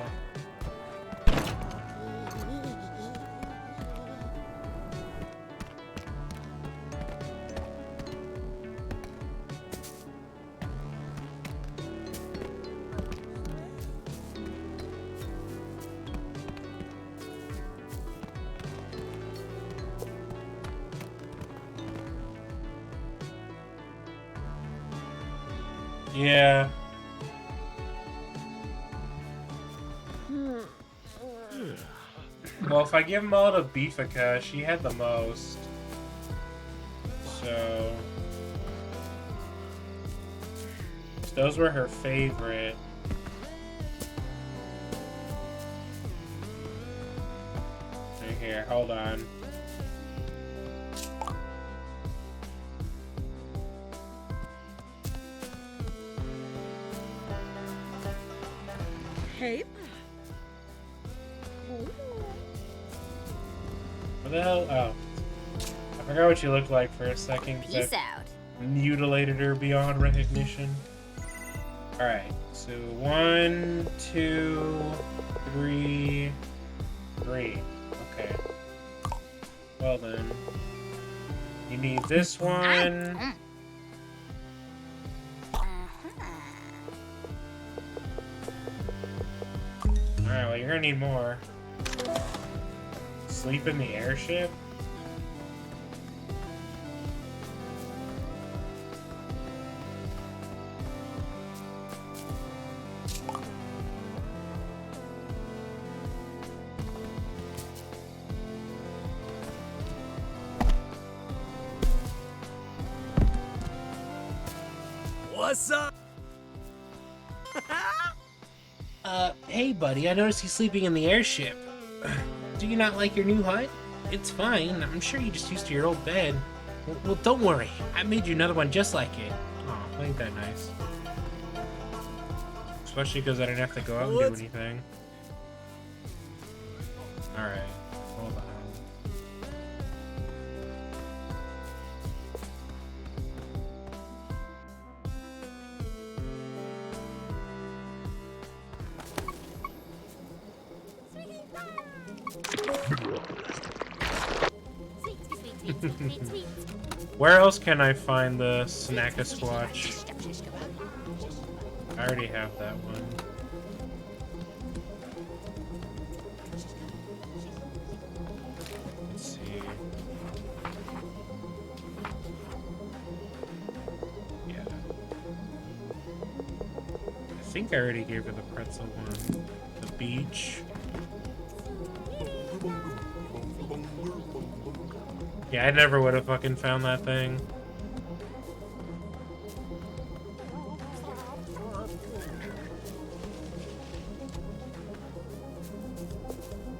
Yeah. Well, if I give them all to Beefica, she had the most. So... those were her favorite. Right here, hold on. Hey. What the hell? Oh. I forgot what you looked like for a second. Peace out. Mutilated her beyond recognition. Alright, so 1, 2, 3, great. Okay. Well then. You need this one. Alright, well you're gonna need more. Sleep in the airship? What's up? Hey buddy, I noticed you sleeping in the airship. Do you not like your new hut? It's fine, I'm sure you're just used to your old bed. Well, don't worry, I made you another one just like it. Aw, ain't that nice? Especially because I didn't have to go out and do anything. Alright, hold on. Where else can I find the Snack-a-Squatch? I already have that one. Let's see. Yeah. I think I already gave her the pretzel one. The beach. Yeah, I never would have fucking found that thing.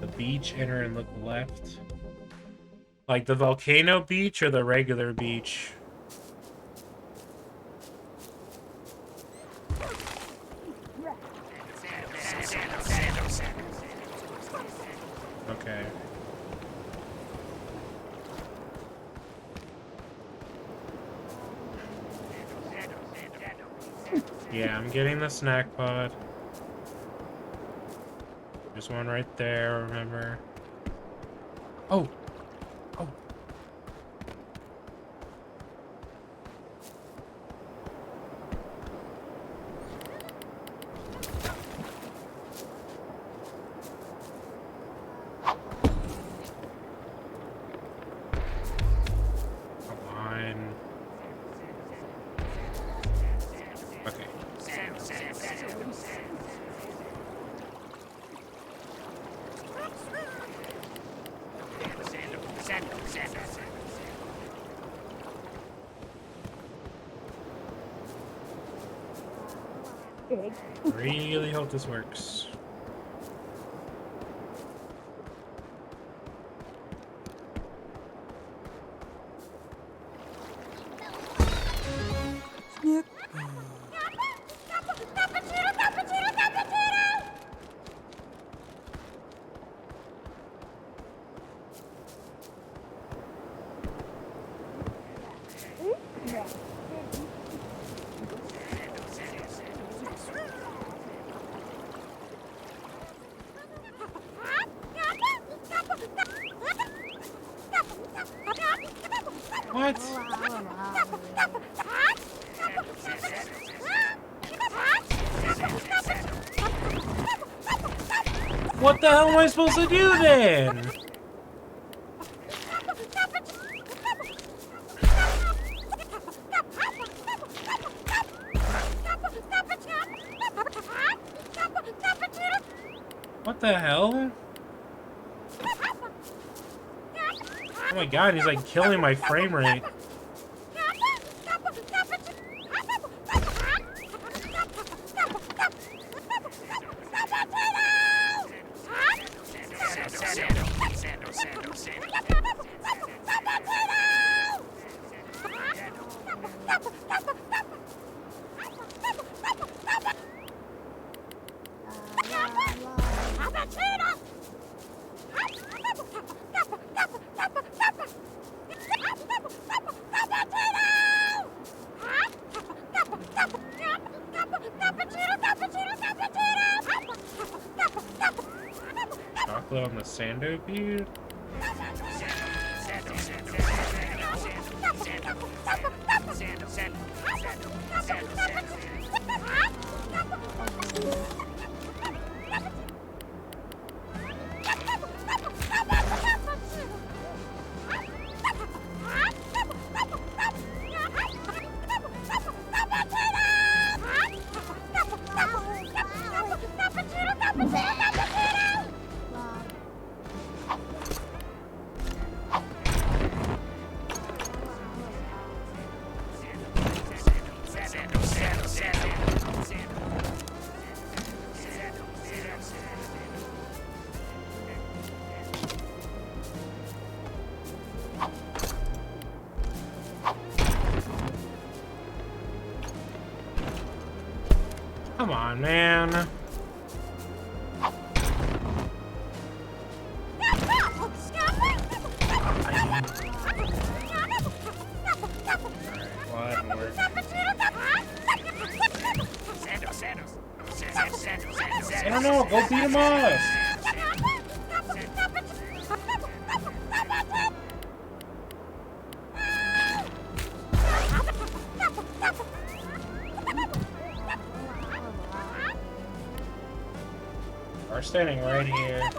The beach, enter and look left. Like the volcano beach or the regular beach? Okay. Yeah, I'm getting the snack pod. There's one right there, remember? Oh! Oh! Come on. Okay. Really hope this works. What? What the hell am I supposed to do then? What the hell? Oh my god, he's like killing my frame rate. Chocolate on the Sandopede? Come on, man. I don't know, go beat him up! We're standing right here.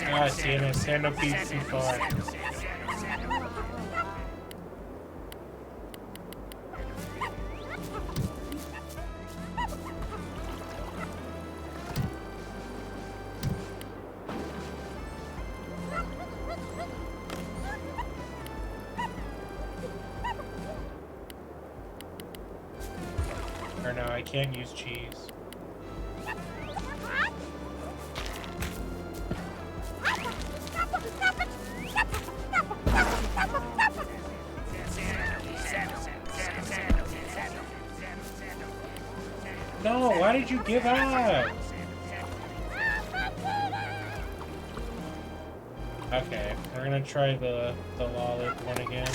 Ah, damn it, Sandopede's too far. Or no, I can't use cheese. No, why did you give up? Okay, we're gonna try the Lollip one again.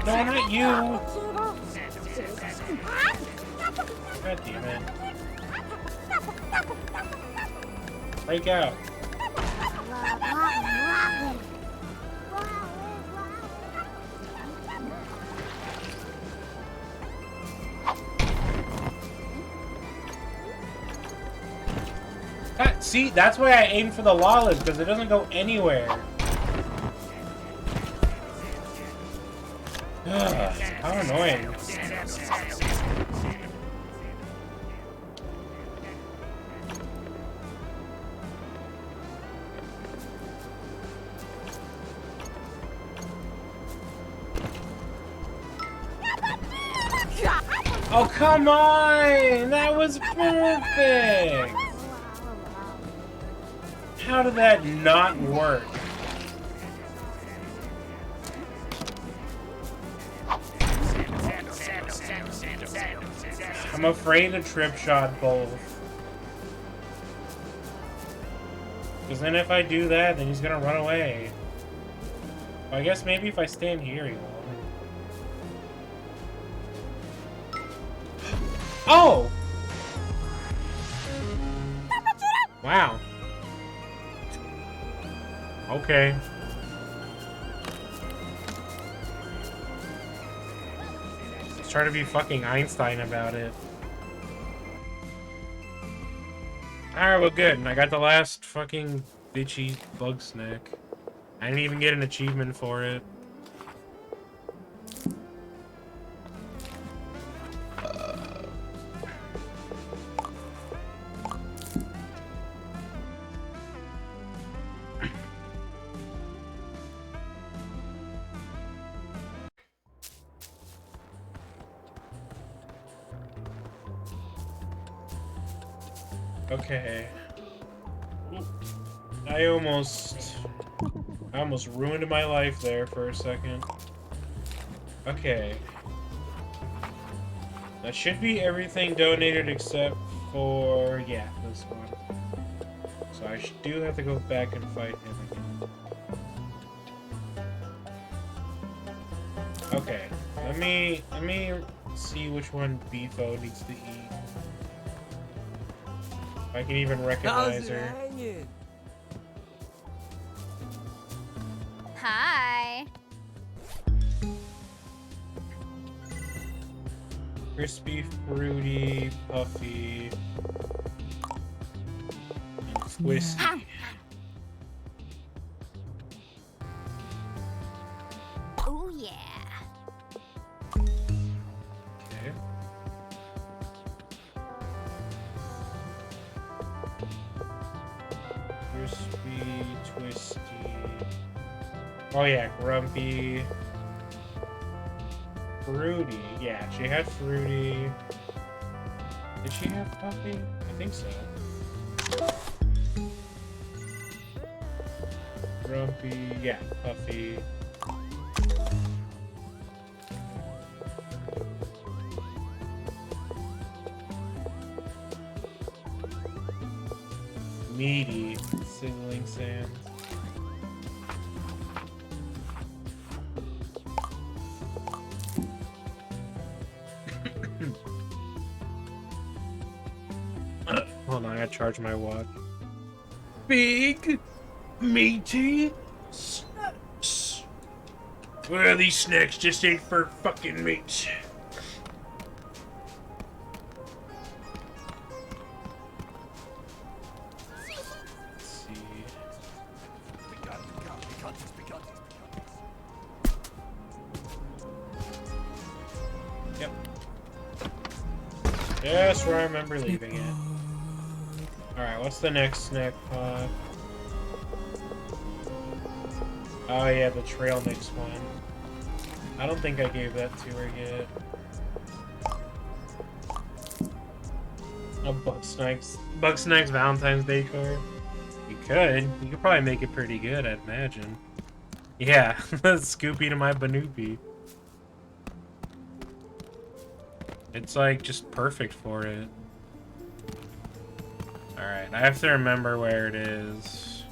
No, not you! God damn it. Break out. See, that's why I aim for the Lawless, because it doesn't go anywhere. Ugh, how annoying. Oh, come on! That was perfect! How did that not work? I'm afraid to trip shot both. Because then if I do that, then he's gonna run away. Well, I guess maybe if I stand here, he won't. Oh! Wow. Okay. Let's try to be fucking Einstein about it. Alright, well good. And I got the last fucking bitchy Bugsnax. I didn't even get an achievement for it. Okay. I almost ruined my life there for a second. Okay. That should be everything donated except for, yeah, this one. So I do have to go back and fight him again. Okay, let me see which one Beefo needs to eat. If I can even recognize her. Hi. Crispy, fruity, puffy, and twisty. Oh yeah. Okay. Crispy, twisty. Oh yeah, grumpy. Fruity. Yeah, she had fruity. Did she have puffy? I think so. Grumpy. Yeah, puffy. Meaty. Sizzling sands. Hold on, I gotta charge my watch. Big, meaty snacks. Well, these snacks just ain't for fucking meat. Let's see. Yep. Just where I remember leaving it. Alright, what's the next snack pod? Oh yeah, the trail mix one. I don't think I gave that to her yet. A Bugsnaxs Valentine's Day card. You could probably make it pretty good, I'd imagine. Yeah, Scoopy to my Banoopy. It's like just perfect for it. Alright, I have to remember where it is.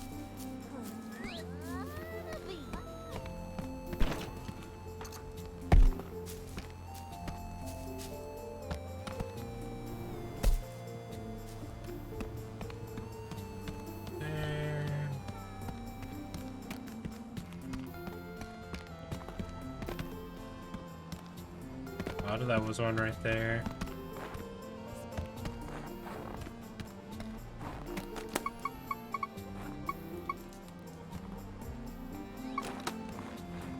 There. Oh, that was one right there.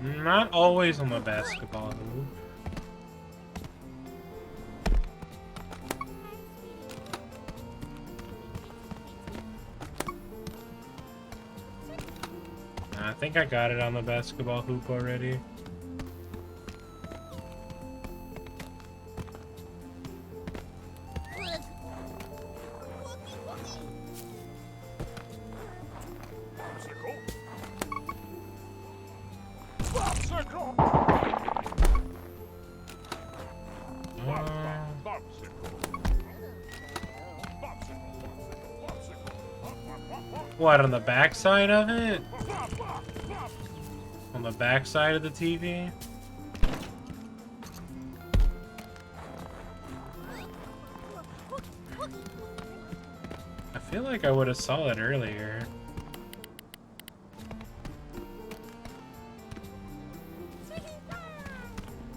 Not always on the basketball hoop. I think I got it on the basketball hoop already. What, on the back side of it? On the back side of the TV? I feel like I would have saw it earlier.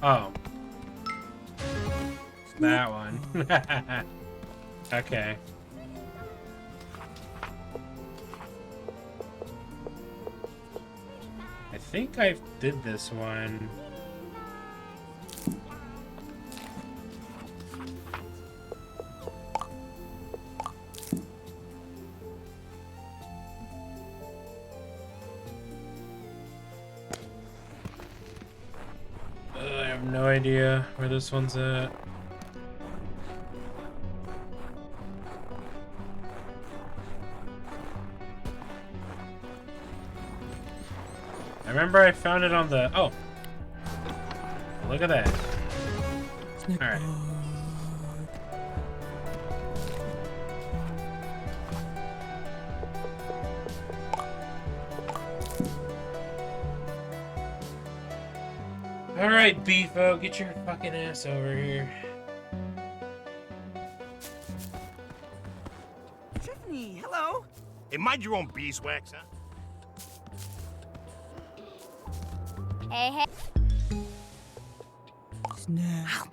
Oh. That one. Okay. I think I did this one. I have no idea where this one's at. remember I found it on the... Oh. Look at that. Alright. Alright, Beefo, get your fucking ass over here. Tiffany, hello. Hey, mind your own beeswax, huh? Hey, hey. Snack.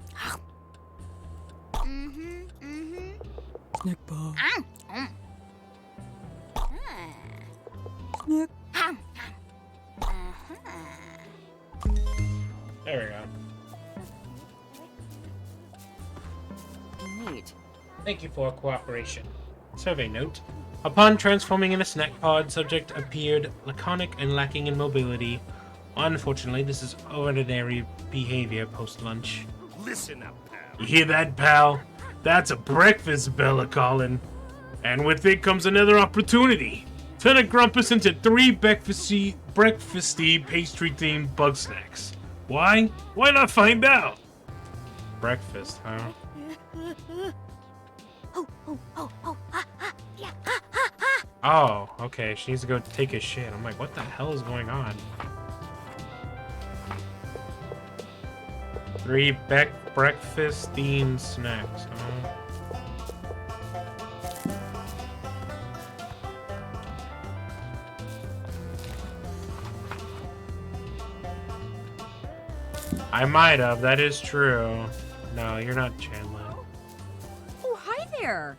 Snack bar. Snack. There we go. Neat. Thank you for your cooperation. Survey note. Upon transforming in a snack pod, subject appeared laconic and lacking in mobility. Unfortunately, this is ordinary behavior post-lunch. Listen up, pal. You hear that, pal? That's a breakfast bell a-calling. And with it comes another opportunity. Turn a grumpus into 3 breakfasty pastry-themed Bugsnaxs. Why? Why not find out? Breakfast, huh? Oh, okay. She needs to go take a shit. I'm like, what the hell is going on? 3 breakfast-themed snacks, huh? I might have. That is true. No, you're not Chandler. Oh, hi there.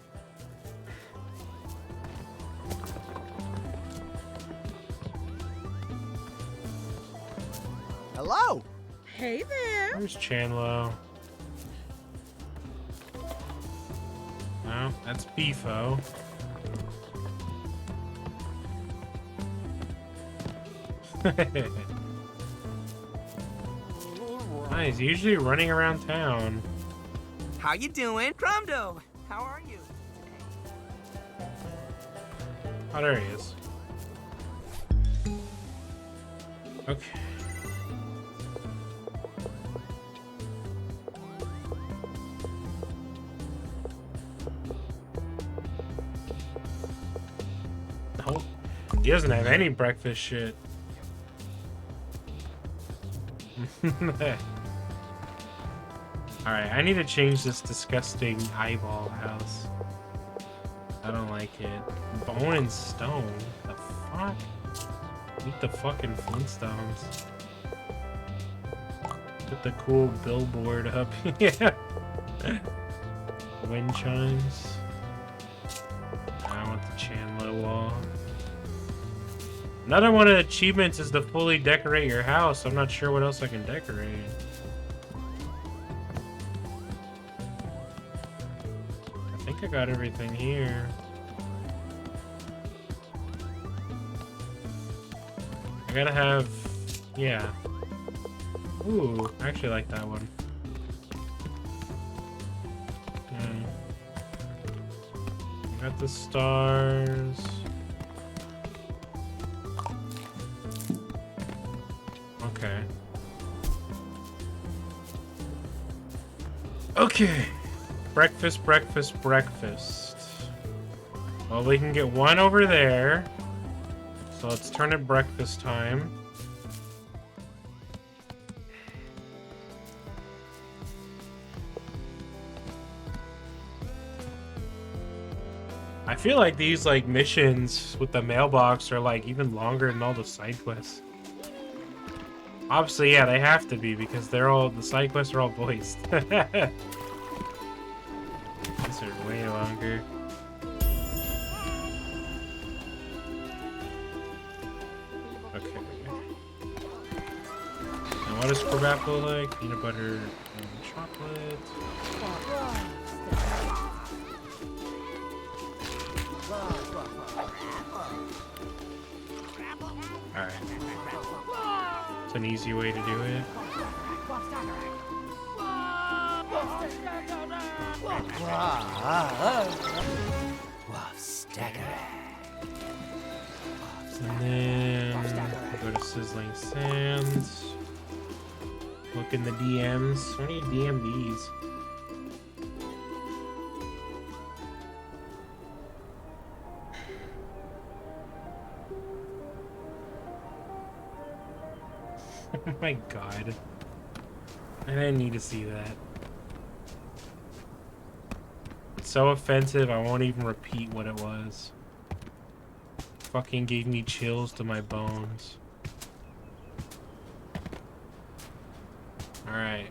Hello. Hey there. Where's Chandler? No, that's Beefo. Nice, usually running around town. How you doing? Cromdo, how are you? Oh, there he is. Okay. No, he doesn't have any breakfast shit. Alright, I need to change this disgusting eyeball house. I don't like it. Bone and stone? The fuck? Meet the fucking Flintstones. Put the cool billboard up. Yeah. Wind chimes. I want the Chandler wall. Another one of the achievements is to fully decorate your house. I'm not sure what else I can decorate. I think I got everything here. I gotta have... yeah. Ooh, I actually like that one. I got the stars. Okay. Okay. Breakfast, breakfast, breakfast. Well, we can get one over there. So let's turn it breakfast time. I feel like these like missions with the mailbox are like even longer than all the side quests. Obviously, yeah, they have to be because they're all the side quests are all voiced. These are way longer. Okay. And what does crab apple like? Peanut butter and chocolate. Alright. It's an easy way to do it. And then we'll go Go to Sizzling Sands. Look in the DMs. I need to DM these. Oh my god. I didn't need to see that. It's so offensive, I won't even repeat what it was. Fucking gave me chills to my bones. Alright.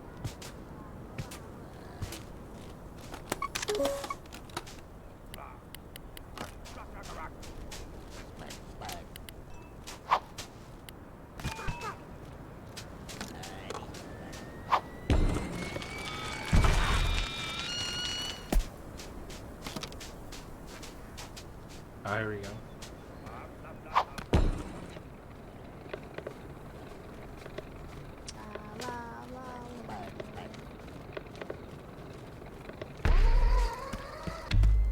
Here we go.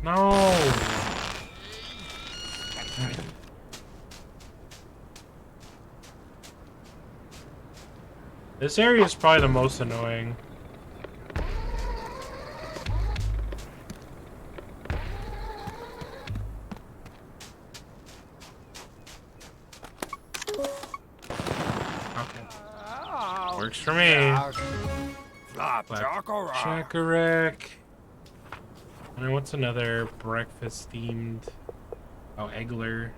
No! This area is probably the most annoying. Works for me. Chakarek. And what's another breakfast themed? Oh, Eggler.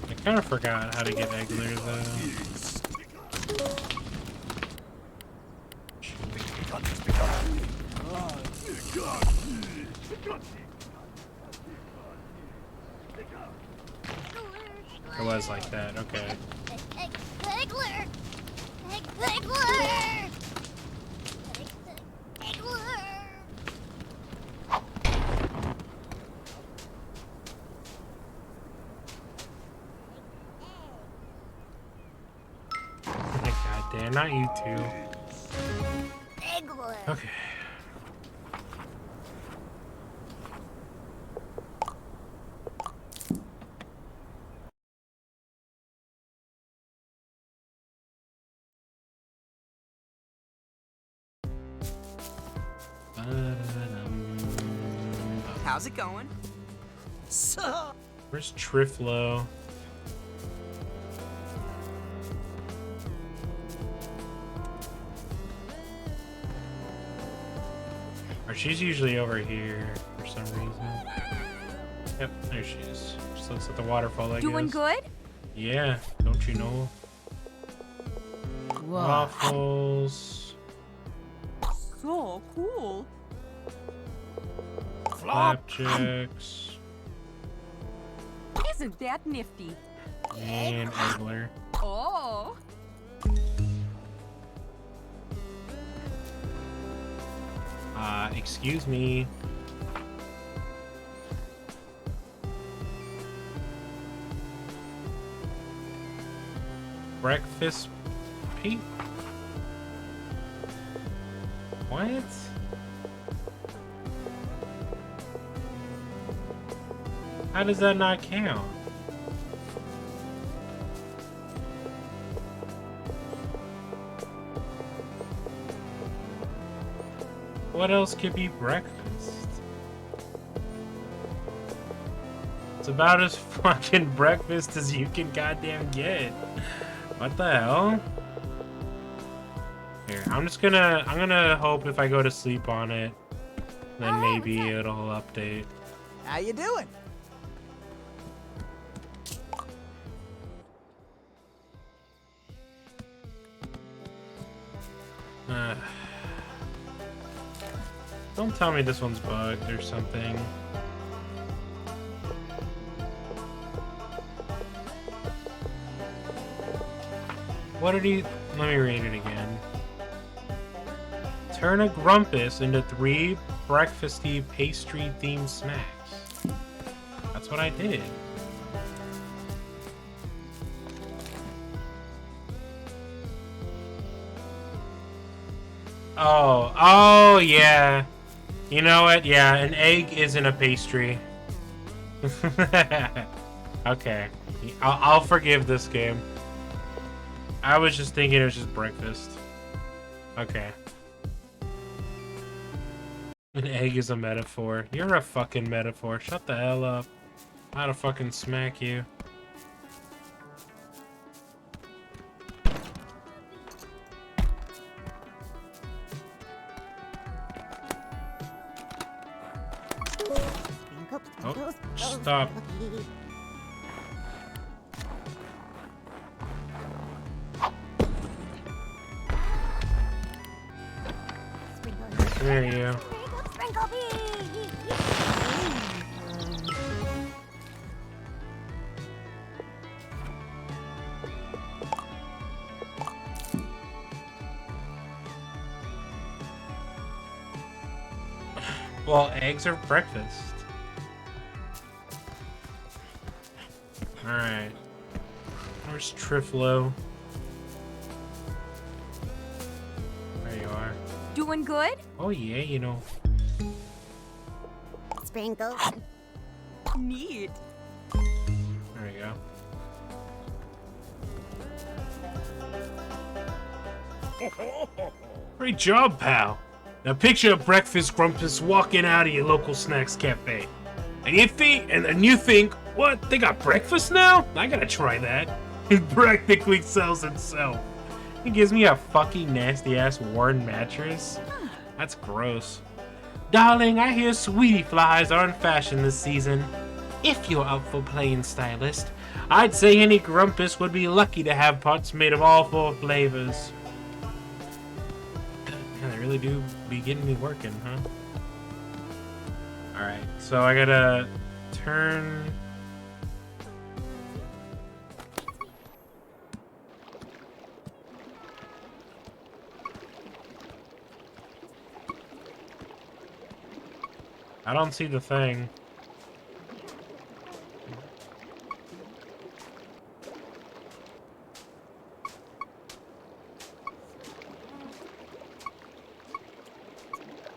I kind of forgot how to get Eggler though. It was like that, okay. Eggler! Eggler! Eggler! Oh my god damn, not you two. Eggler! Okay. How's it going? Where's Triflo? Or she's usually over here for some reason. Yep, there she is. Just looks at the waterfall, I guess. Doing good? Yeah, don't you know? Waffles. So cool. Flapjacks. Isn't that nifty? And Eggler. Oh. Excuse me. Breakfast pink? What? How does that not count? What else could be breakfast? It's about as fucking breakfast as you can goddamn get. What the hell? Here, I'm gonna hope if I go to sleep on it, then maybe it'll update. How you doing? Don't tell me this one's bugged or something. What did he... Let me read it again. Turn a Grumpus into 3 breakfasty pastry-themed snacks. That's what I did. Oh, yeah. You know what? Yeah, an egg isn't a pastry. Okay. I'll forgive this game. I was just thinking it was just breakfast. Okay. An egg is a metaphor. You're a fucking metaphor. Shut the hell up. I'm gonna fucking smack you. Oh, stop. There you go. Well, eggs are breakfast. Alright. Where's Triflo? There you are. Doing good? Oh yeah, you know. Sprinkles. Neat. There you go. Great job, pal. Now picture a breakfast grumpus walking out of your local snacks cafe. And you think, what? They got breakfast now? I gotta try that. It practically sells itself. It gives me a fucking nasty ass worn mattress. That's gross. Darling, I hear sweetie flies are in fashion this season. If you're up for playing stylist, I'd say any grumpus would be lucky to have pots made of all 4 flavors. Yeah, they really do be getting me working, huh? Alright, so I gotta turn... I don't see the thing.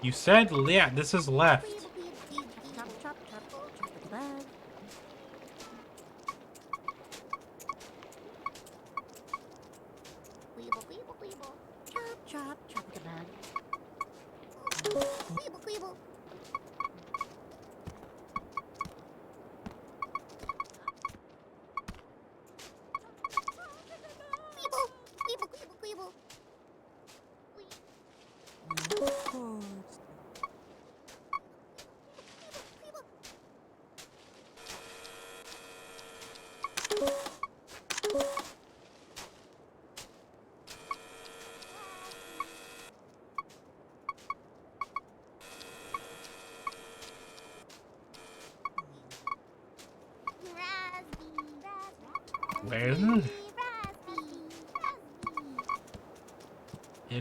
You said, yeah, this is left. Where? It,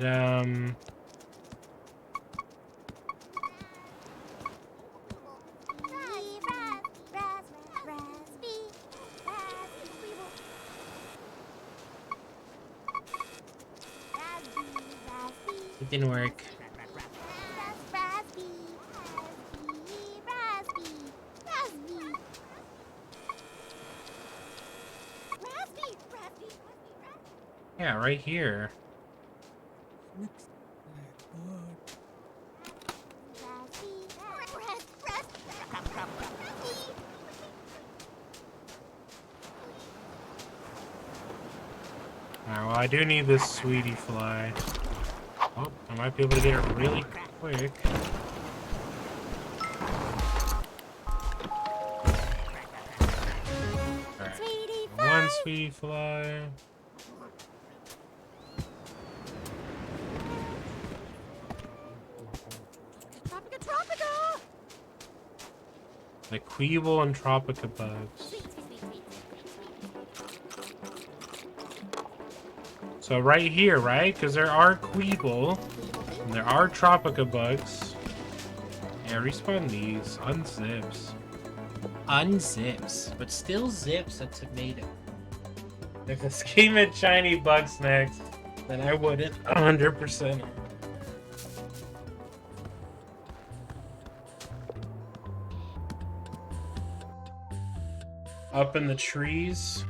it didn't work. Yeah, right here. Alright, well, I do need this sweetie fly. Oh, I might be able to get it really quick. Alright, one sweetie fly. The Queeble and Tropica bugs. So right here, right? Because there are Queeble and there are Tropica bugs. Yeah, respawn these. Unzips. Unzips. But still zips a tomato. If this game had shiny Bugsnaxs, then I wouldn't 100%. Up in the trees.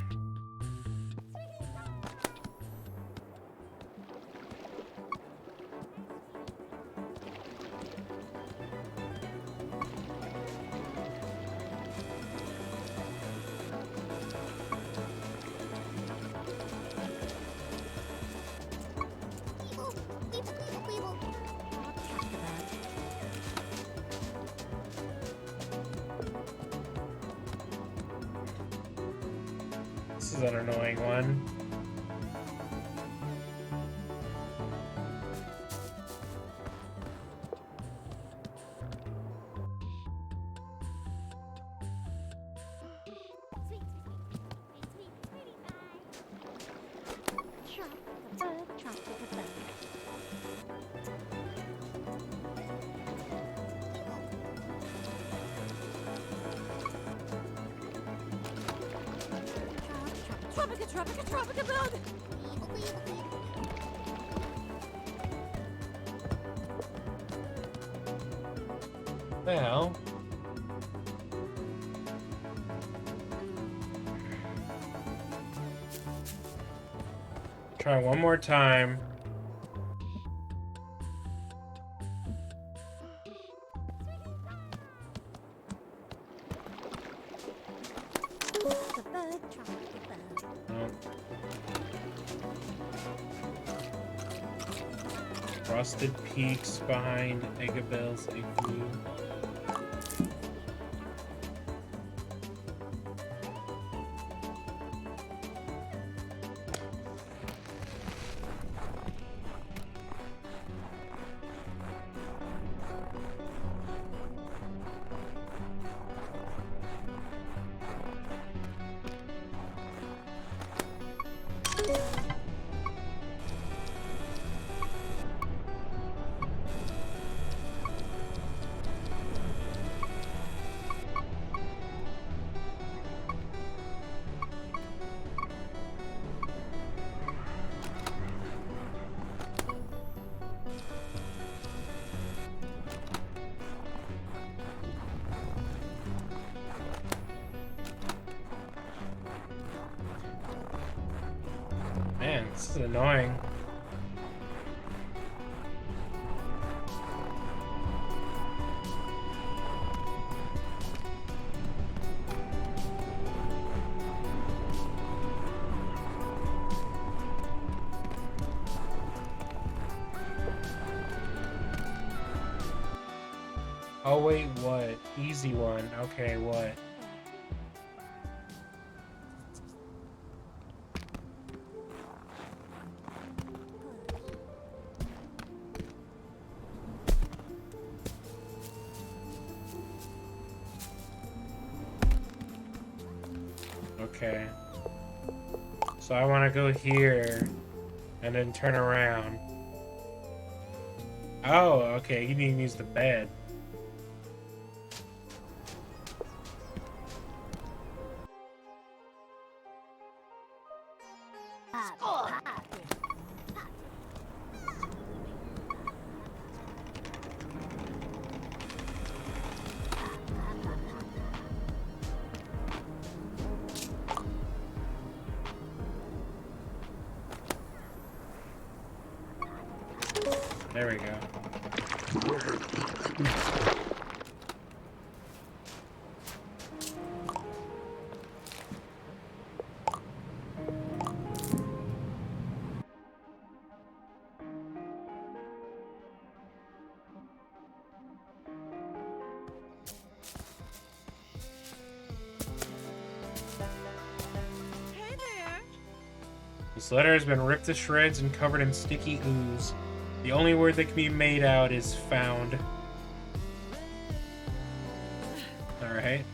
This is an annoying one. Tropica bug! Well. Try one more time. Frosted peaks behind Eggabell's igloo. Man, this is annoying. Oh wait, what? Easy one. Okay, what? Okay. So I want to go here and then turn around. Oh, okay. You need to use the bed. There we go. This letter has been ripped to shreds and covered in sticky ooze. The only word that can be made out is found. Alright.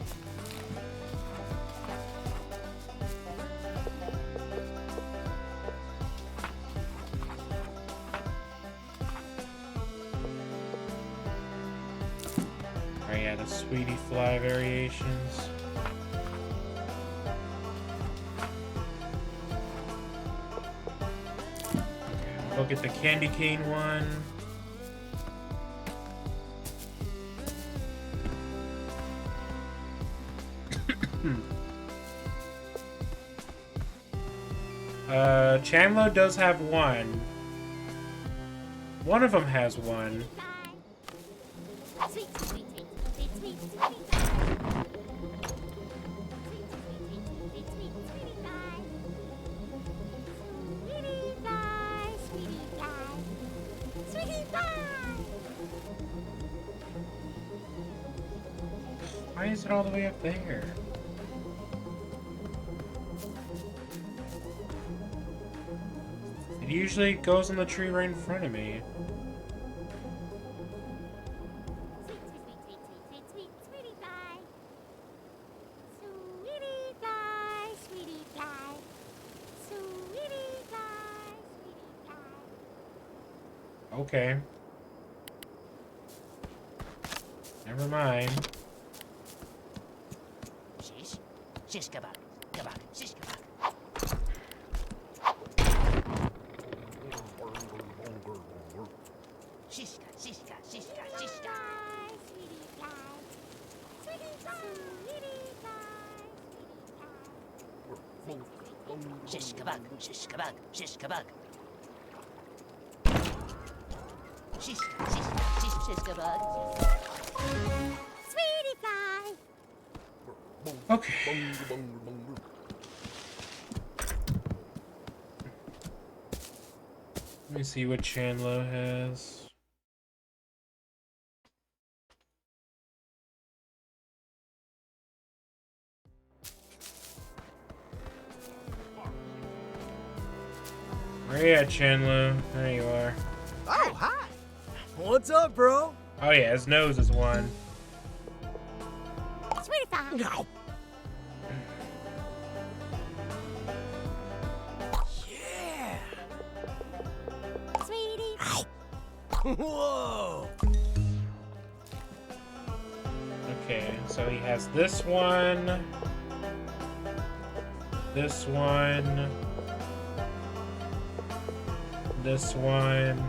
Oh yeah, the Sweetie Fly variations. Look at the candy cane one. Chandler does have one. One of them has one. Sweet, sweet, sweet, sweet, sweet, sweet, sweet, sweetie pie, sweetie pie, sweetie pie. Why is it all the way up there? It usually goes on the tree right in front of me. Sweetie pie. Sweetie pie, sweetie pie. Sweetie pie, sweetie pie. Okay. Never mind. Shish. Shish kebab. Kebab. Shish kebab. Shishka, shishka, shishka, shishka. Sweetie pie, sweetie pie, sweetie pie, sweetie pie. Shish kebab. Shish kebab. Shish kebab. Shishka, shishka, shish, shish kebab. Sweetie pie. Okay. Let me see what Chandler has. Where you at, Chandler? There you are. Oh, hi. What's up, bro? Oh yeah, his nose is one. Sweetie pie. No. Yeah. Sweetie. Whoa. Okay, so he has this one. This one. This one.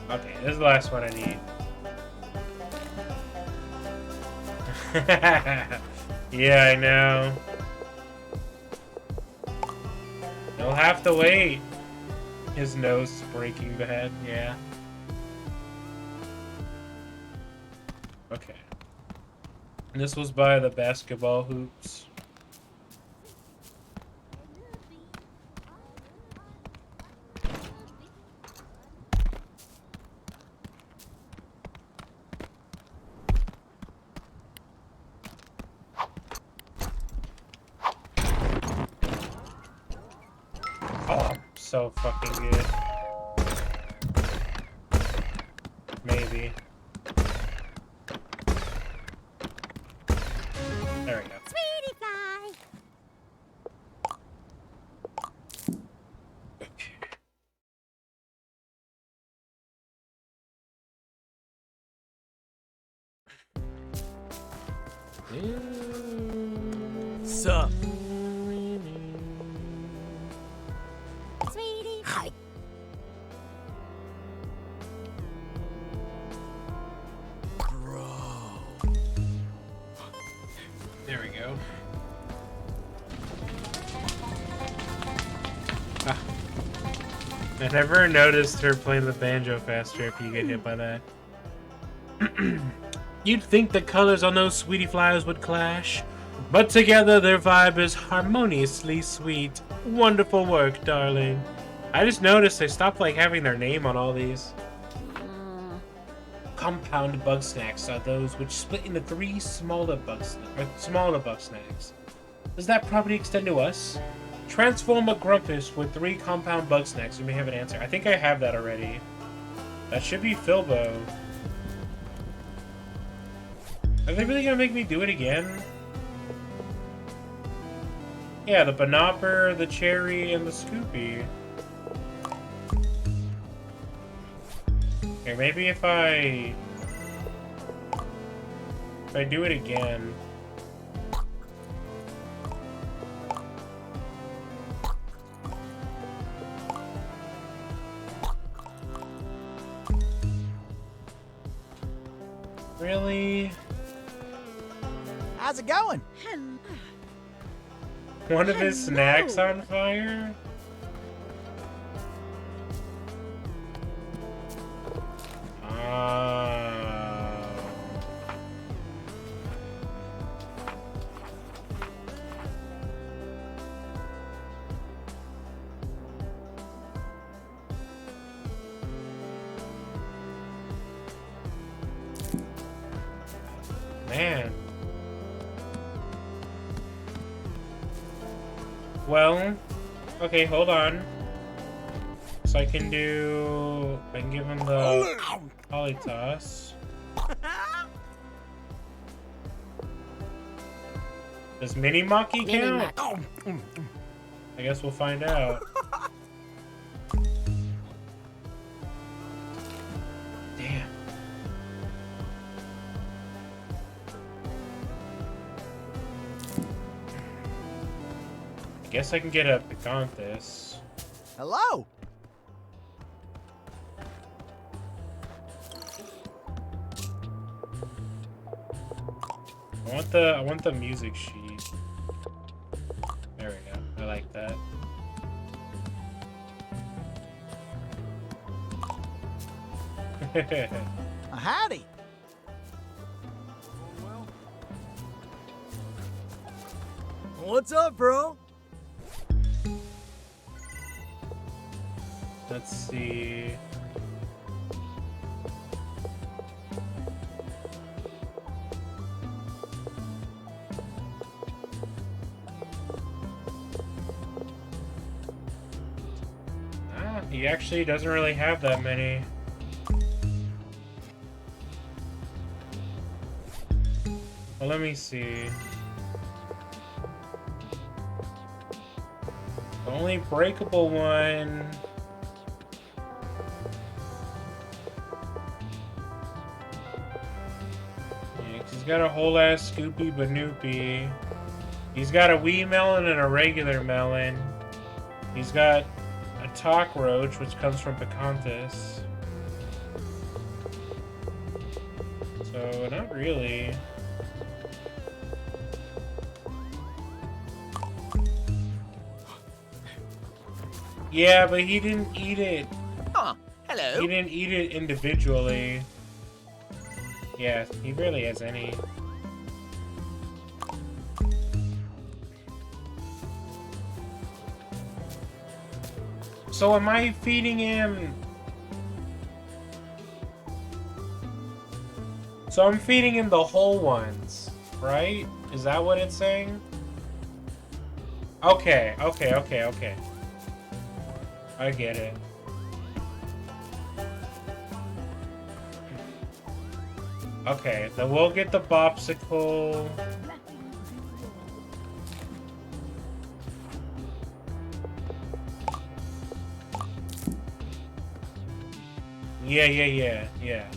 Okay, this is the last one I need. Yeah, I know. You'll have to wait. His nose is breaking bad, yeah. Okay. And this was by the basketball hoops. Oh, so fucking good. Maybe. There we go. Sweetie pie. Sup? Sweetie. Bro. There we go. Ah. I never noticed her playing the banjo faster if you get hit by that. You'd think the colors on those sweetie flyers would clash, but together their vibe is harmoniously sweet. Wonderful work, darling. I just noticed they stopped like having their name on all these. Compound Bugsnaxs are those which split into three smaller Bugsnaxs. Does that property extend to us? Transform a Grumpus with 3 compound Bugsnaxs. You may have an answer. I think I have that already. That should be Filbo. Are they really gonna make me do it again? Yeah, the Banopper, the Cherry, and the Scoopy. Here, maybe if I do it again. Really? How's it going? One of his snacks on fire? Man. Well, okay, hold on. So I can give him the Ollie toss. Does Mini Monkey count? I guess we'll find out. Damn. I guess I can get a Picanthus. Hello. I want the music sheet. There we go. I like that. A howdy. What's up, bro? Let's see. He actually doesn't really have that many. Well, let me see. The only breakable one... Yeah, 'cause he's got a whole ass Scoopy Banoopy. He's got a wee melon and a regular melon. He's got a cockroach, which comes from Picanthus. So, not really. Yeah, but he didn't eat it. Oh, hello. He didn't eat it individually. Yeah, he barely has any. So am I feeding him? So I'm feeding him the whole ones, right? Is that what it's saying? Okay. I get it. Okay, then we'll get the Bopsicle. Yeah.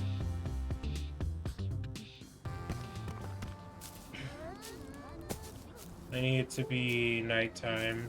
I need it to be nighttime.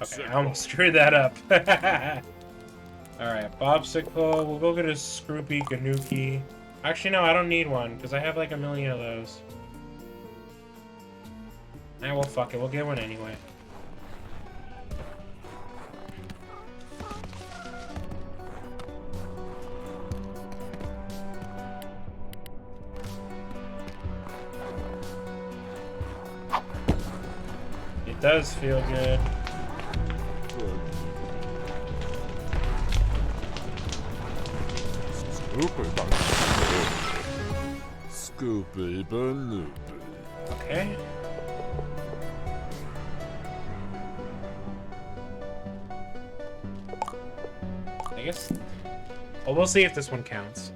Okay, I almost screwed that up. Alright, Bopsicle. We'll go get a Scroopy Ganuki. Actually, no, I don't need one, because I have like a million of those. Nah, well, fuck it. We'll get one anyway. It does feel good. Scoopy Banoopy. Okay. I guess Well, we'll see if this one counts.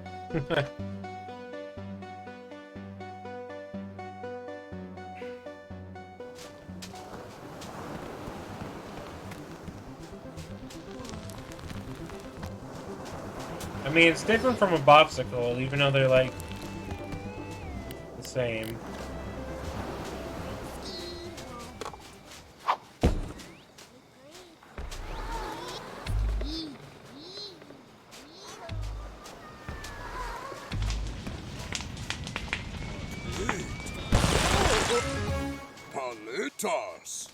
I mean, it's different from a Bobsicle, even though they're, like, the same. Paletas.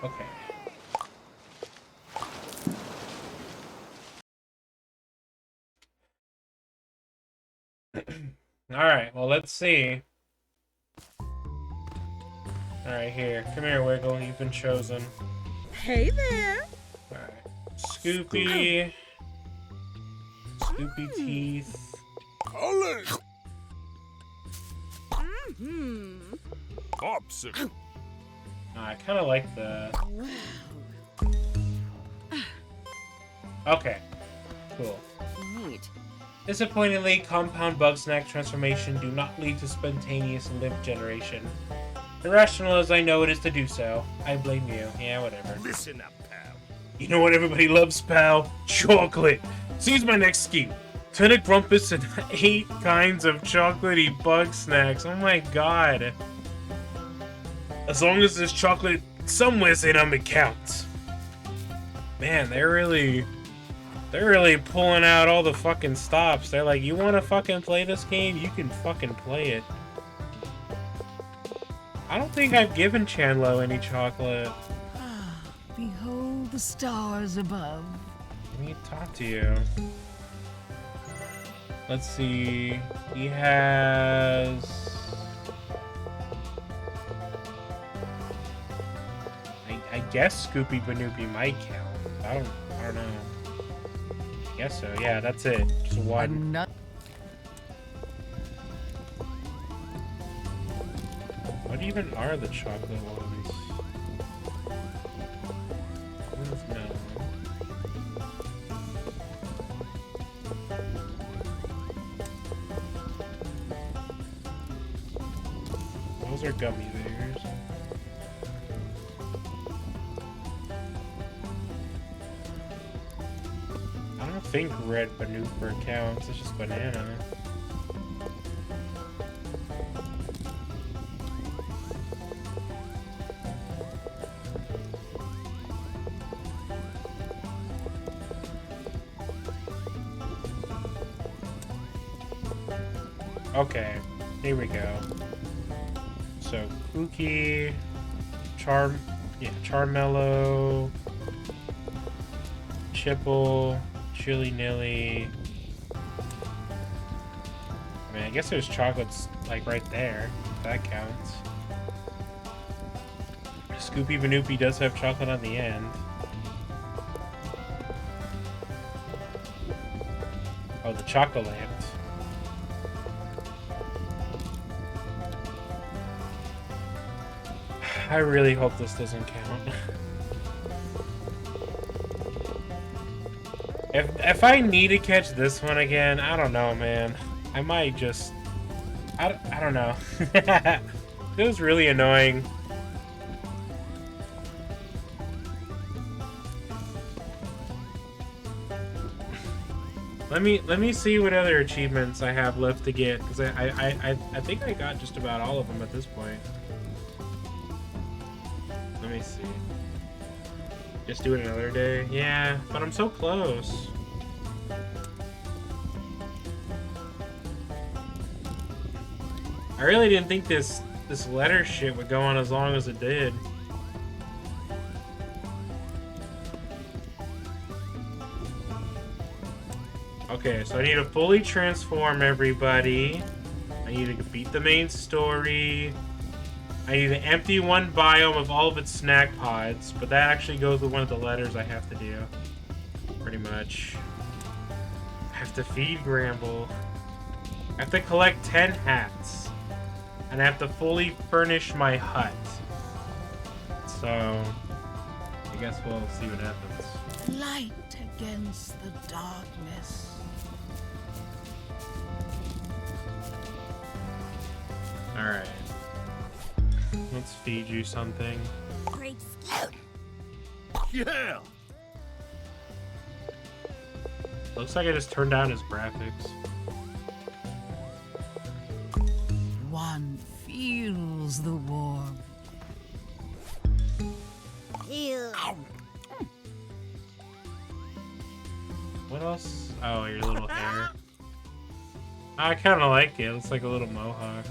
Okay. Alright, well, let's see. Alright, here. Come here, Wiggle. You've been chosen. Hey there. Alright. Scoopy. Scoopy teeth. Popsicle. I kind of like the... Okay. Cool. Neat. Disappointingly, compound Bugsnax transformation do not lead to spontaneous lymph generation. Irrational as I know it is to do so, I blame you. Yeah, whatever. Listen up, pal. You know what everybody loves, pal? Chocolate! So here's my next scheme. 10 of Grumpus and 8 kinds of chocolatey Bugsnax. Oh my god. As long as there's chocolate somewhere in them, it counts. Man, they're really pulling out all the fucking stops. They're like, you want to fucking play this game? You can fucking play it. I don't think I've given Chandlo any chocolate. Behold the stars above. Let me talk to you. Let's see. He has... I guess Scoopy Banoopy might count. I don't know. I guess so. Yeah, that's it. Just one. What even are the chocolate ones? No. Those are gummy bears. I don't think red Banooper counts. It's just banana. Okay, here we go. So, Cookie, Charmello, Chipple, Chili Nilly. I mean, I guess there's chocolates, like, right there. That counts. Scoopy Banoopy does have chocolate on the end. Oh, the Chocolamp. I really hope this doesn't count. If I need to catch this one again, I don't know, man. I might just... I don't know. It was really annoying. Let me see what other achievements I have left to get, because I think I got just about all of them at this point. Let me see. Just do it another day? Yeah, but I'm so close. I really didn't think this letter shit would go on as long as it did. Okay, so I need to fully transform everybody. I need to beat the main story. I need to empty one biome of all of its snack pods, but that actually goes with one of the letters I have to do. Pretty much. I have to feed Gramble. I have to collect 10 hats. And I have to fully furnish my hut. So, I guess we'll see what happens. Light against the darkness. Alright. Let's feed you something. Great skill. Yeah! Looks like I just turned down his graphics. One feels the warmth. Ew. What else? Oh, your little hair. I kind of like it. It looks like a little mohawk.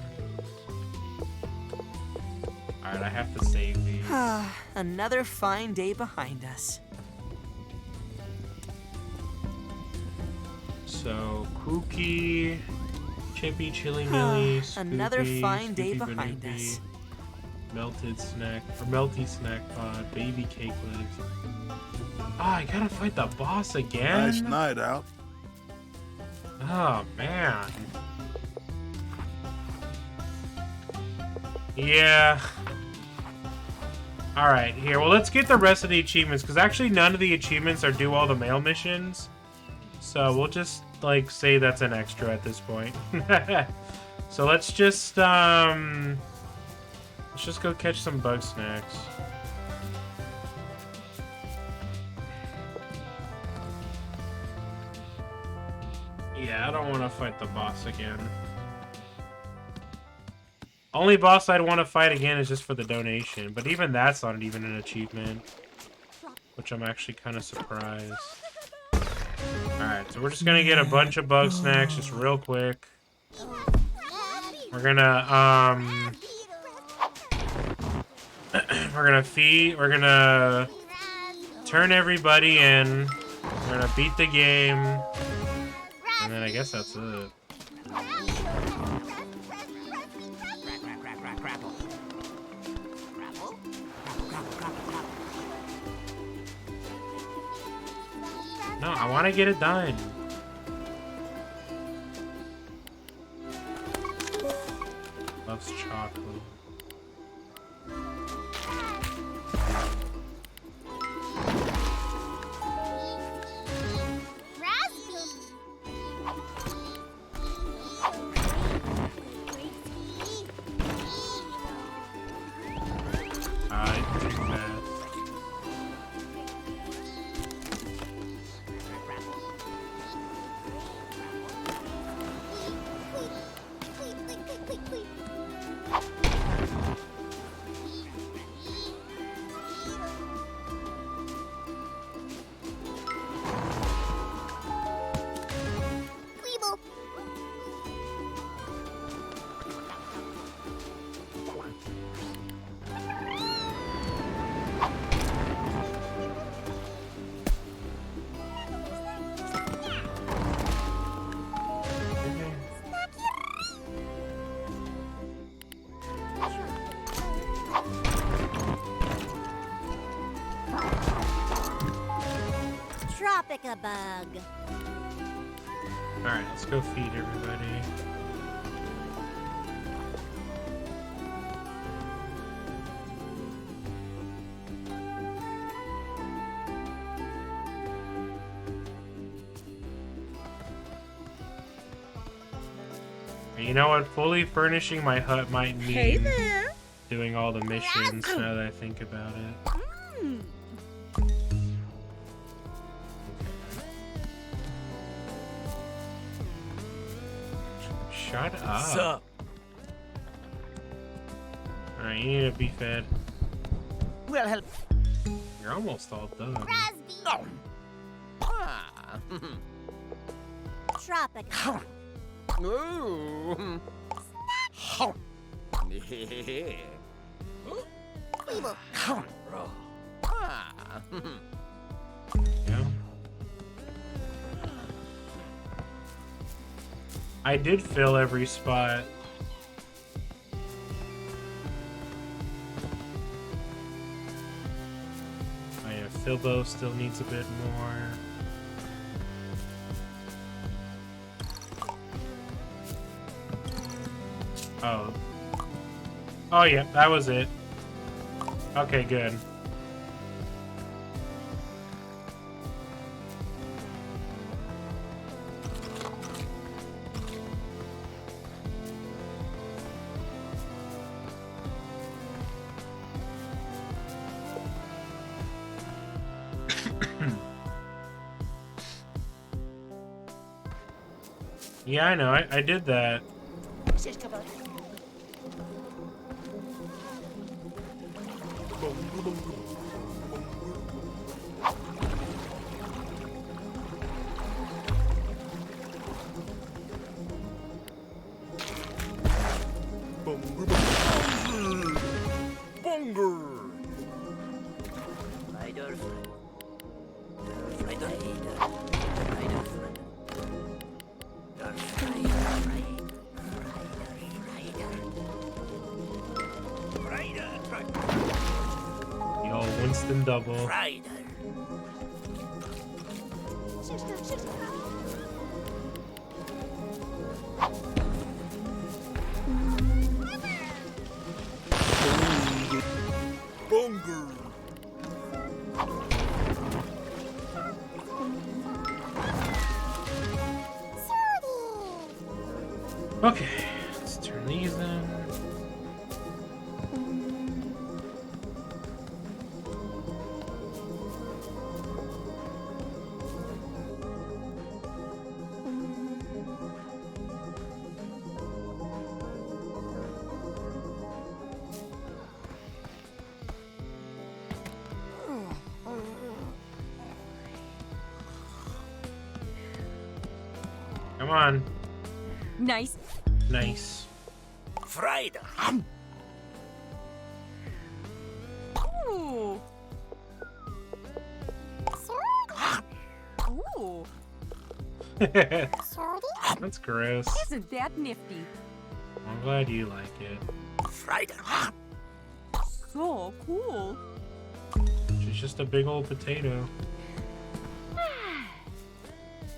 Alright, I have to save these. Another fine day behind us. So, Kooky, Chippy, Chili Millie, Another Scoopy, fine day Scoopy behind Banoopy, us. Melted Snack, or Melty Snack Pod, Baby Cake Legs. Ah, I gotta fight the boss again? Nice night out. Oh, man. Yeah. Alright, here. Well, let's get the rest of the achievements, because actually none of the achievements are do all the mail missions. So we'll just, like, say that's an extra at this point. So let's just go catch some Bugsnaxs. Yeah, I don't want to fight the boss again. Only boss I'd want to fight again is just for the donation, but even that's not even an achievement, which I'm actually kind of surprised. Alright, so we're just gonna get a bunch of Bugsnaxs just real quick. We're gonna, we're gonna turn everybody in. We're gonna beat the game. And then I guess that's it. No, I want to get it done. Loves chocolate. Too fast. Tropica bug. Alright, let's go feed everybody. You know what? Fully furnishing my hut might mean Hey there. doing all the missions now that I think about it. Mm. Shut up. Sup? Alright, you need to be fed. Well, help. You're almost all done. Oh. Ah. Tropica. Ooh. Ah. Yeah. I did fill every spot. Oh yeah, Filbo still needs a bit more. Oh. Oh yeah, that was it. Okay, good. Yeah, I know. I did that. The old Winston double. Okay, let's turn these in. Come on. Nice. Nice. Friday. Ooh. Ooh. That's gross. Isn't that nifty? I'm glad you like it. Friday. So cool. She's just a big old potato.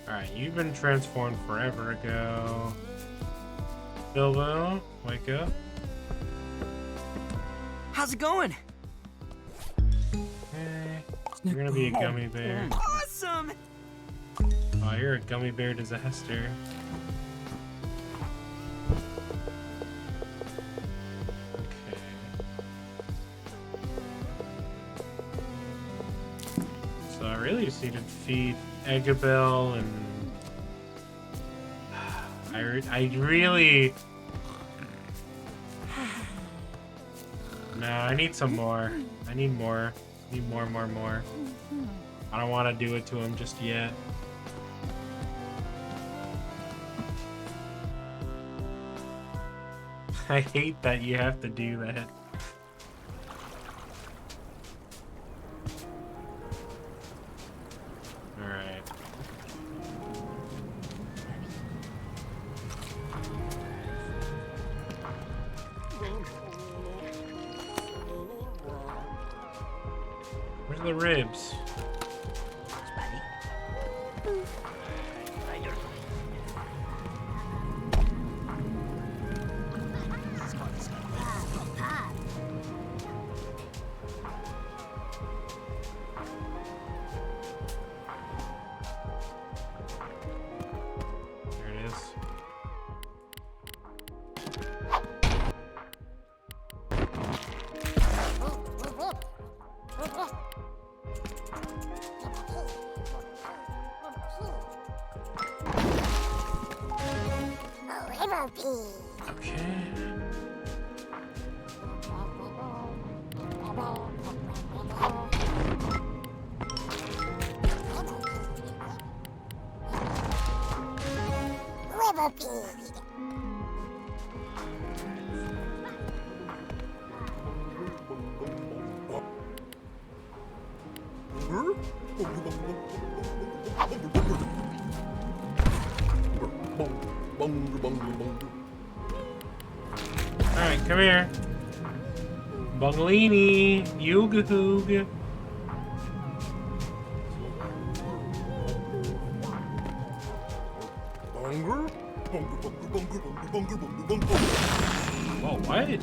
Alright, you've been transformed forever ago. Bilbo, wake up. How's it going? Hey, you're gonna be a gummy bear. Awesome! Oh, you're a gummy bear disaster. Okay. So I really just need to feed Eggabell and I really no, I need some more. I need more. I need more. I don't want to do it to him just yet. I hate that you have to do that. Alright. Where's the ribs? There it is. Okay. Alright, come here. Bungalini, Yuga Hoog. Whoa, what?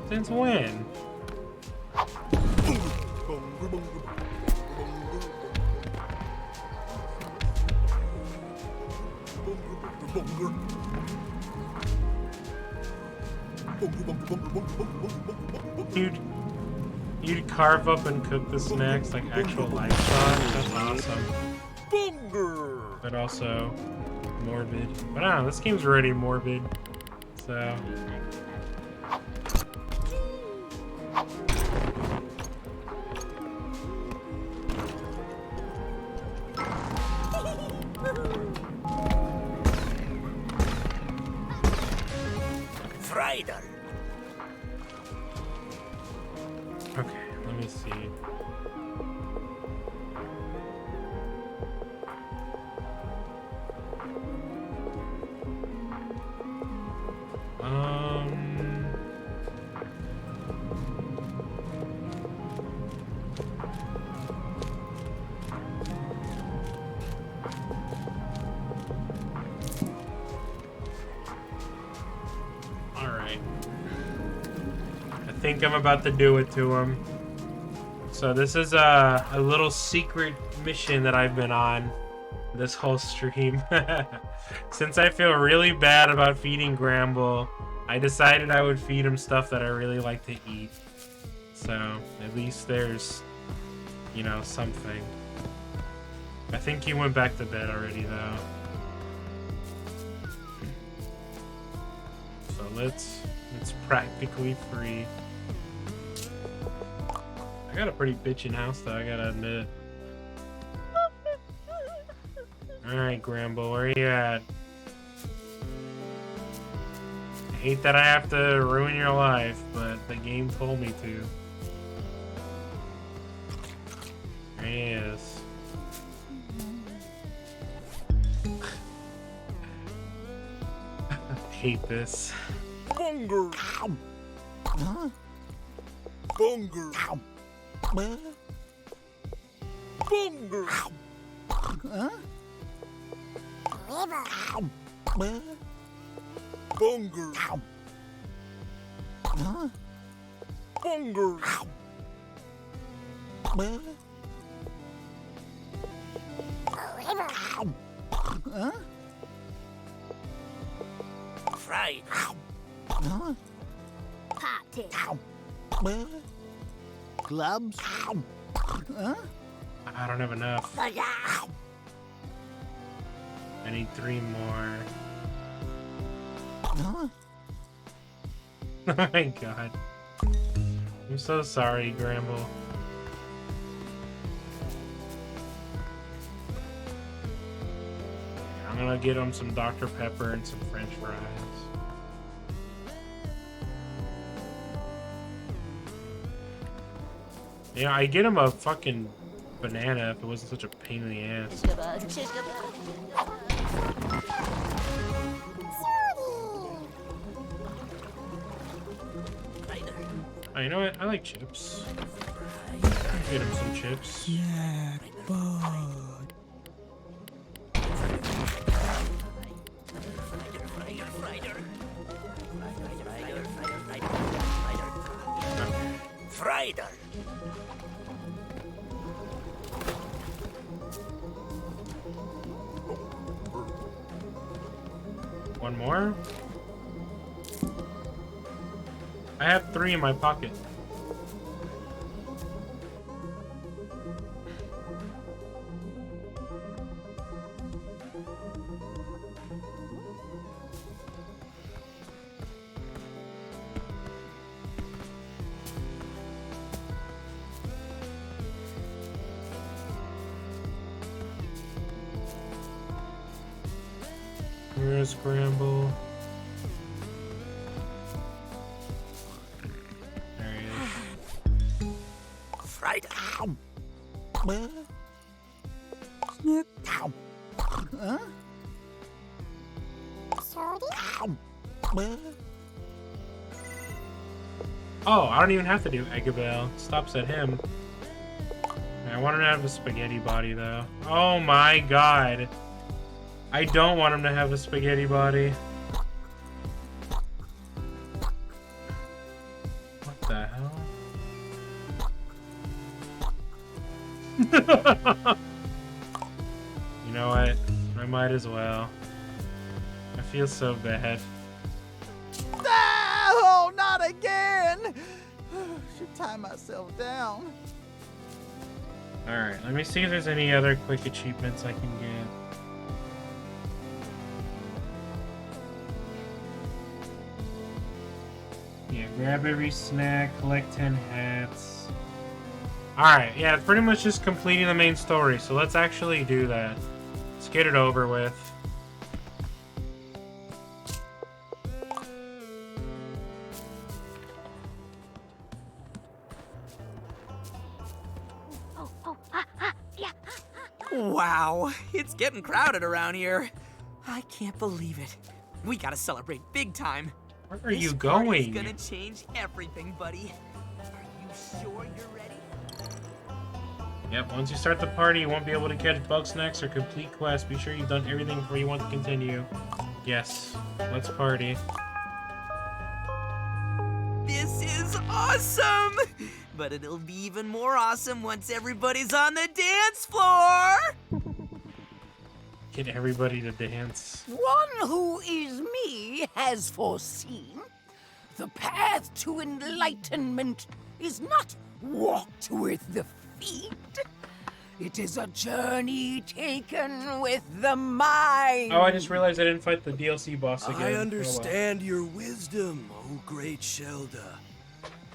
Since when? You'd carve up and cook the snacks like actual livestock? That's awesome. Bunger! but also morbid. But I don't know, this game's already morbid, so... Friday. Okay, let me see. Alright. I think I'm about to do it to him. So this is a little secret mission that I've been on this whole stream. Since I feel really bad about feeding Gramble, I decided I would feed him stuff that I really like to eat. So at least there's, you know, something. I think he went back to bed already though. So it's practically free. I got a pretty bitchin' house though, I gotta admit. Alright, Gramble, where are you at? I hate that I have to ruin your life, but the game told me to. There he is. I hate this. Bunger. Huh? Bunger. Bunger. Huh? River. Bunger. Huh? Bunger. River. Huh? Friday. Huh? Party. Clubs. Huh? I don't have enough. I need 3 more. Huh? Oh my god. I'm so sorry, Gramble. I'm gonna get him some Dr. Pepper and some French fries. Yeah, I'd get him a fucking banana if it wasn't such a pain in the ass. Oh, you know what? I like chips. Get him some chips. Friday. One more? I have 3 in my pocket. Where's Gramble? There he is. Friday. Huh? Oh, I don't even have to do Eggabell. It stops at him. I want him to have a spaghetti body, though. Oh my god. I don't want him to have a spaghetti body. What the hell? You know what? I might as well. I feel so bad. Oh, not again! Should tie myself down. Alright, let me see if there's any other quick achievements I can get. Yeah, grab every snack, collect 10 hats. Alright, yeah, it's pretty much just completing the main story, so let's actually do that. Let's get it over with. Wow, it's getting crowded around here. I can't believe it. We gotta celebrate big time. Where are you This going? party's gonna change everything, buddy. Are you sure you're ready? Yep, once you start the party, you won't be able to catch Bugsnaxs or complete quests. Be sure you've done everything before you want to continue. Yes, let's party. This is awesome! But it'll be even more awesome once everybody's on the dance floor! Get everybody to dance. One who is me has foreseen the path to enlightenment is not walked with the feet. It is a journey taken with the mind. Oh, I just realized I didn't fight the DLC boss again. I Oh, well. understand your wisdom, oh great Shelda.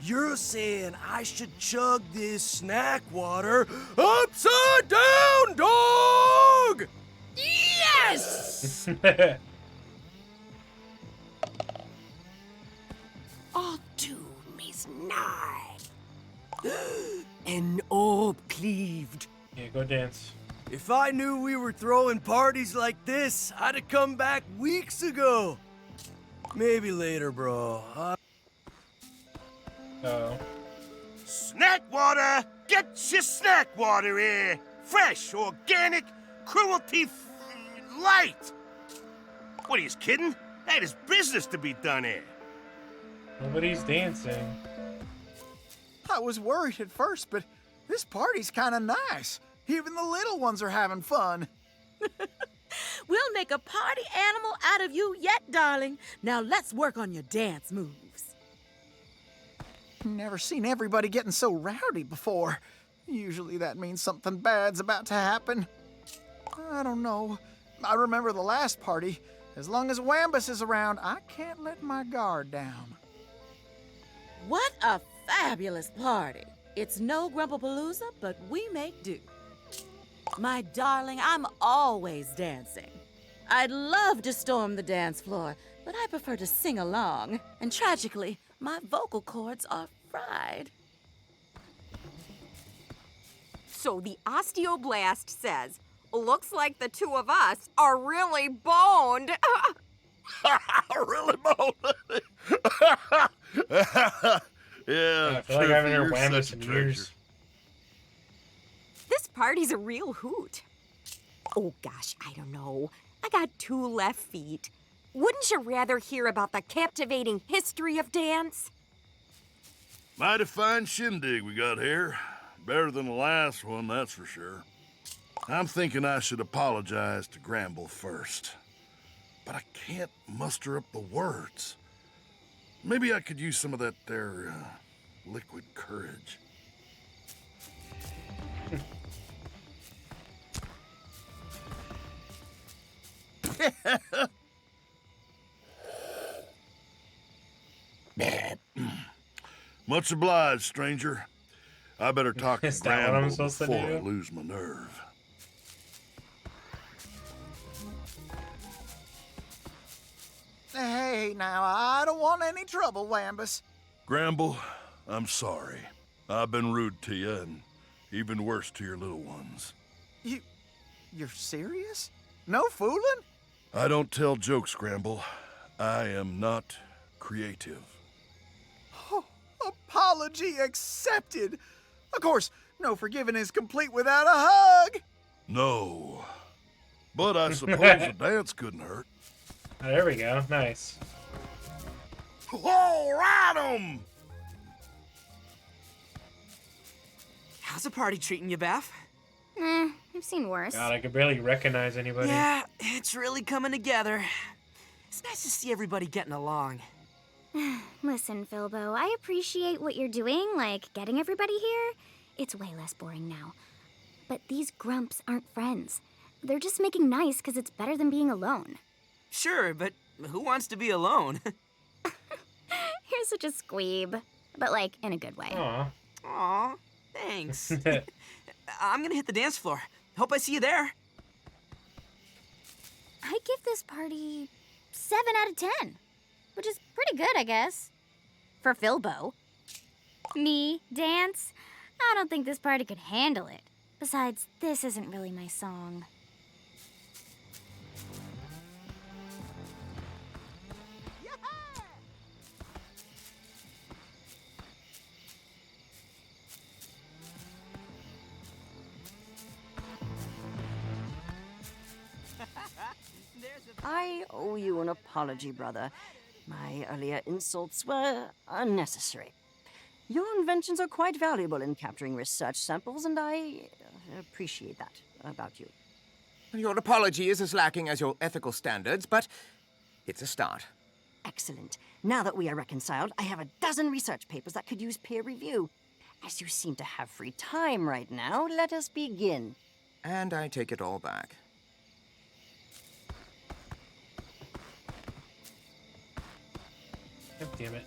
You're saying I should chug this snack water upside down, dog! Yes! Our doom is nigh. An orb cleaved. Yeah, go dance. If I knew we were throwing parties like this, I'd have come back weeks ago. Maybe later, bro. Uh-oh. Snack water! Get your snack water here! Fresh, organic, cruelty-light! What, he's kidding? That is business to be done here. Nobody's dancing. I was worried at first, but this party's kind of nice. Even the little ones are having fun. We'll make a party animal out of you yet, darling. Now let's work on your dance moves. Never seen everybody getting so rowdy before. Usually that means something bad's about to happen. I don't know. I remember the last party. As long as Wambus is around, I can't let my guard down. What a fabulous party. It's no Grumpapalooza, but we make do. My darling, I'm always dancing. I'd love to storm the dance floor, but I prefer to sing along. And tragically, my vocal cords are fried. So the osteoblast says, looks like the two of us are really boned. Really boned? Yeah, I feel like I haven't heard you're Wambus such a in treasure. years. This party's a real hoot. Oh gosh, I don't know. I got 2 left feet. Wouldn't you rather hear about the captivating history of dance? Mighty fine shindig we got here. Better than the last one, that's for sure. I'm thinking I should apologize to Gramble first. But I can't muster up the words. Maybe I could use some of that there, liquid courage. Much obliged, stranger. I better talk to Is that what I'm Bramble supposed to before do? I lose my nerve. Hey, now, I don't want any trouble, Wambus. Gramble, I'm sorry. I've been rude to you, and even worse to your little ones. You're serious? No fooling? I don't tell jokes, Gramble. I am not creative. Oh, apology accepted. Of course, no forgiving is complete without a hug. No. But I suppose a dance couldn't hurt. Oh, there we go. Nice. All right, 'em! How's the party treating you, Beth? I've seen worse. God, I could barely recognize anybody. Yeah, it's really coming together. It's nice to see everybody getting along. Listen, Filbo, I appreciate what you're doing, like getting everybody here. It's way less boring now. But these grumps aren't friends. They're just making nice because it's better than being alone. Sure, but who wants to be alone? You're such a squeeb. But, like, in a good way. Aw. Aw, thanks. I'm gonna hit the dance floor. Hope I see you there. I give this party 7 out of 10, which is pretty good, I guess. For Philbo. Me, dance? I don't think this party could handle it. Besides, this isn't really my song. I owe you an apology, brother. My earlier insults were unnecessary. Your inventions are quite valuable in capturing research samples, and I appreciate that about you. Your apology is as lacking as your ethical standards, but it's a start. Excellent. Now that we are reconciled, I have a dozen research papers that could use peer review. As you seem to have free time right now, let us begin. And I take it all back. God damn it.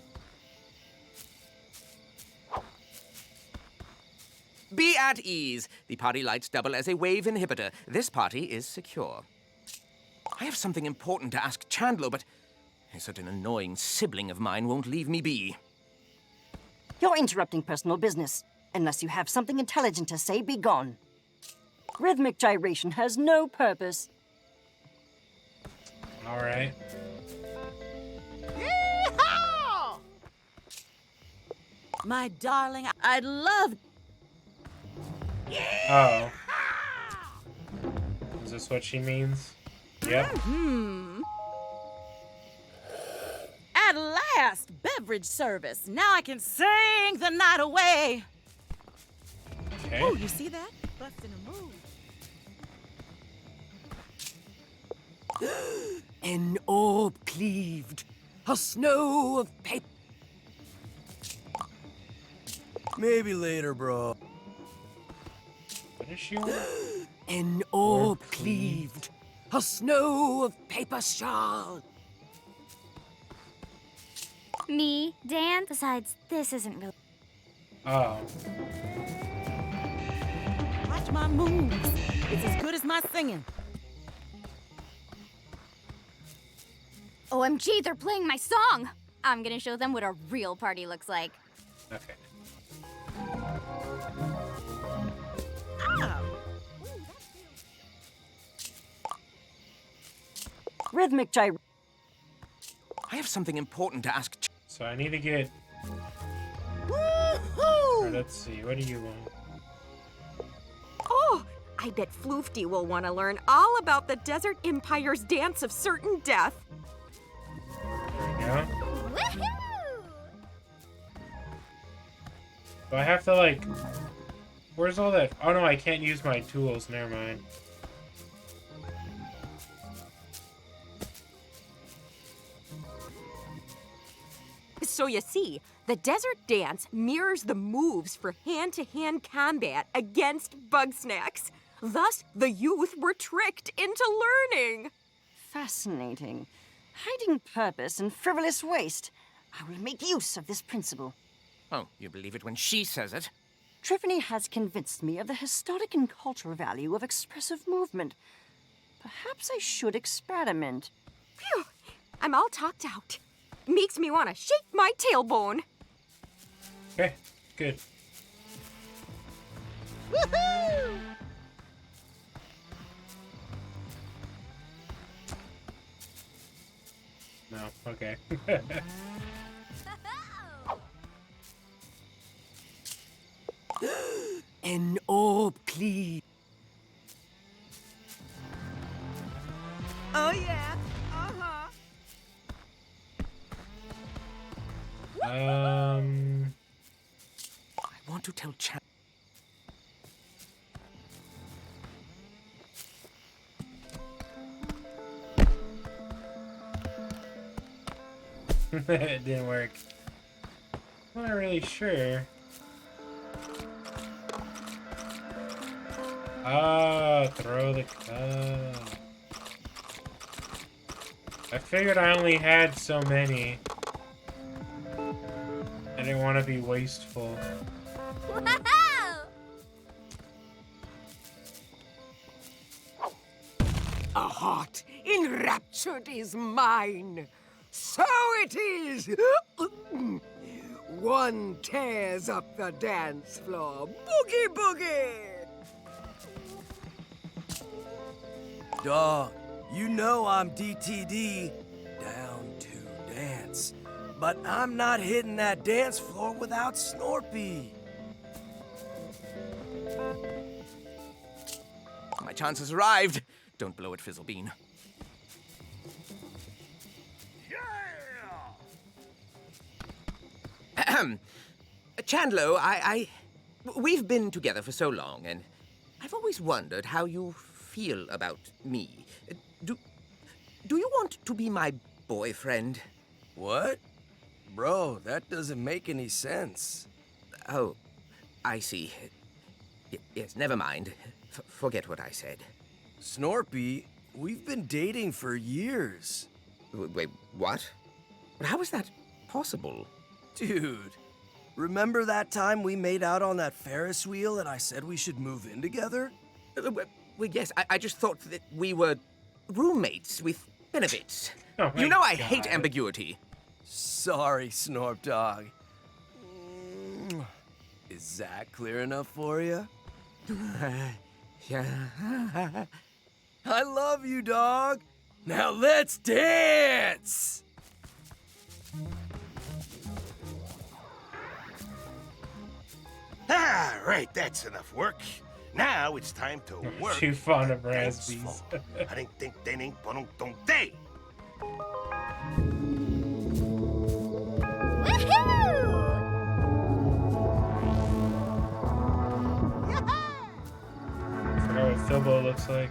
Be at ease. The party lights double as a wave inhibitor. This party is secure. I have something important to ask Chandler, but a certain annoying sibling of mine won't leave me be. You're interrupting personal business. Unless you have something intelligent to say, be gone. Rhythmic gyration has no purpose. All right. Yeehaw! My darling, I'd love... Oh. Is this what she means? Yep. At last, beverage service. Now I can sing the night away. Okay. Oh, you see that? Busting a move. An orb cleaved, a snow of paper. Maybe later, bro. What is she on? An orb cleaved, a snow of paper shard. Me, dance? Besides, this isn't really... Oh. Watch my moves. It's as good as my singing. OMG, they're playing my song! I'm gonna show them what a real party looks like. Okay. Rhythmic gyration. I have something important to ask. So I need to get... Or let's see, what do you want? Oh, I bet Floofty will want to learn all about the Desert Empire's dance of certain death. There we go. Woohoo! Do I have to, like... Where's all that? Oh no, I can't use my tools. Never mind. So you see, the desert dance mirrors the moves for hand-to-hand combat against Bugsnaxs. Thus, the youth were tricked into learning. Fascinating. Hiding purpose in frivolous waste. I will make use of this principle. Oh, you believe it when she says it? Triffany has convinced me of the historic and cultural value of expressive movement. Perhaps I should experiment. Phew, I'm all talked out. Makes me want to shake my tailbone. Okay, good. Woohoo! No, okay. An orb cleaved. Oh yeah, uh-huh. I want to tell Chan. It didn't work. I'm not really sure. Throw the cup. I figured I only had so many. didn't want to be wasteful. A heart enraptured is mine. So it is. One tears up the dance floor. Boogie boogie. Dog, you know I'm DTD, down to dance. But I'm not hitting that dance floor without Snorpy. My chance has arrived. Don't blow it, Fizzlebean. Ahem. Chandlo, we've been together for so long, and I've always wondered how you feel about me. Do you want to be my boyfriend? What? Bro, that doesn't make any sense. Oh, I see. Yes, never mind. Forget what I said. Snorpy, we've been dating for years. Wait, what? How is that possible? Dude, remember that time we made out on that Ferris wheel and I said we should move in together? Well, yes, I just thought that we were roommates with benefits. Oh You know I God. hate ambiguity. Sorry, Snorp Dog. Is that clear enough for you? Yeah. I love you, dog. Now let's dance! Ah, right, that's enough work. Now it's time to work. Too fond of dance Razzies. floor. I didn't think they ain't don't they. I forgot what Filbo looks like.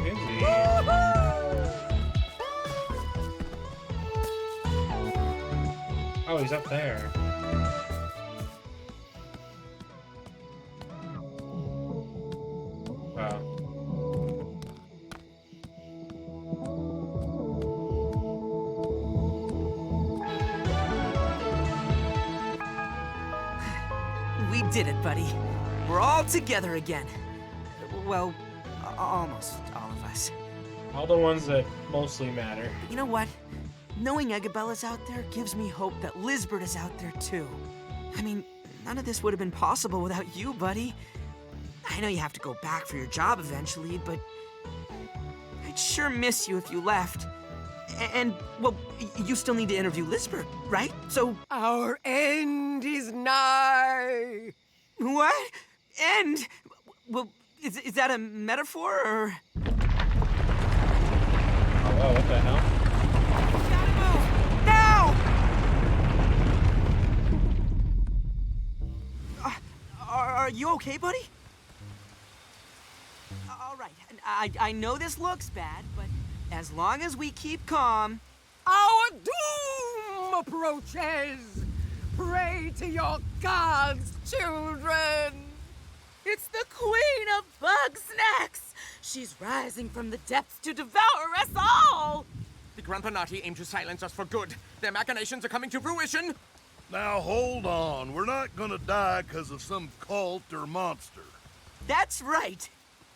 Is he? Oh, he's up there. Wow. We did it, buddy. We're all together again. Well, almost all of us. All the ones that mostly matter. But you know what? Knowing Egabella's out there gives me hope that Lizbert is out there too. I mean, none of this would have been possible without you, buddy. I know you have to go back for your job eventually, but I'd sure miss you if you left. And, well, you still need to interview Lizbert, right? So... Our end is nigh. What? End? Well, is that a metaphor, or...? Oh, wow, what the hell? Are you okay, buddy? All right. I know this looks bad, but as long as we keep calm... Our doom approaches. Pray to your gods, children. It's the queen of Bugsnaxs. She's rising from the depths to devour us all. The Grumpanati aim to silence us for good. Their machinations are coming to fruition. Now hold on. We're not gonna die because of some cult or monster. That's right.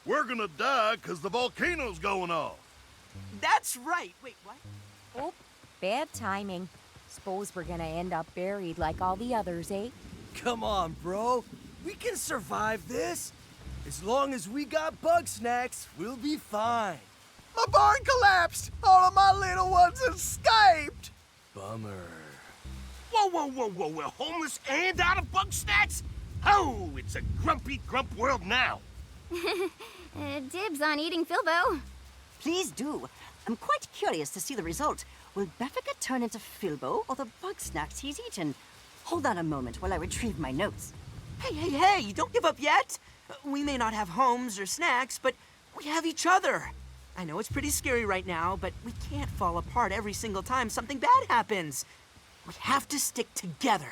We're gonna die because the volcano's going off. That's right. Wait, what? Oh, bad timing. Suppose we're gonna end up buried like all the others, eh? Come on, bro. We can survive this. As long as we got Bugsnaxs, we'll be fine. My barn collapsed! All of my little ones escaped! Bummer. Whoa, we're homeless and out of Bugsnaxs? Oh, it's a grumpy grump world now. Dibs on eating Filbo. Please do. I'm quite curious to see the result. Will Beffica turn into Filbo or the Bugsnaxs he's eaten? Hold on a moment while I retrieve my notes. Hey, don't give up yet. We may not have homes or snacks, but we have each other. I know it's pretty scary right now, but we can't fall apart every single time something bad happens. We have to stick together.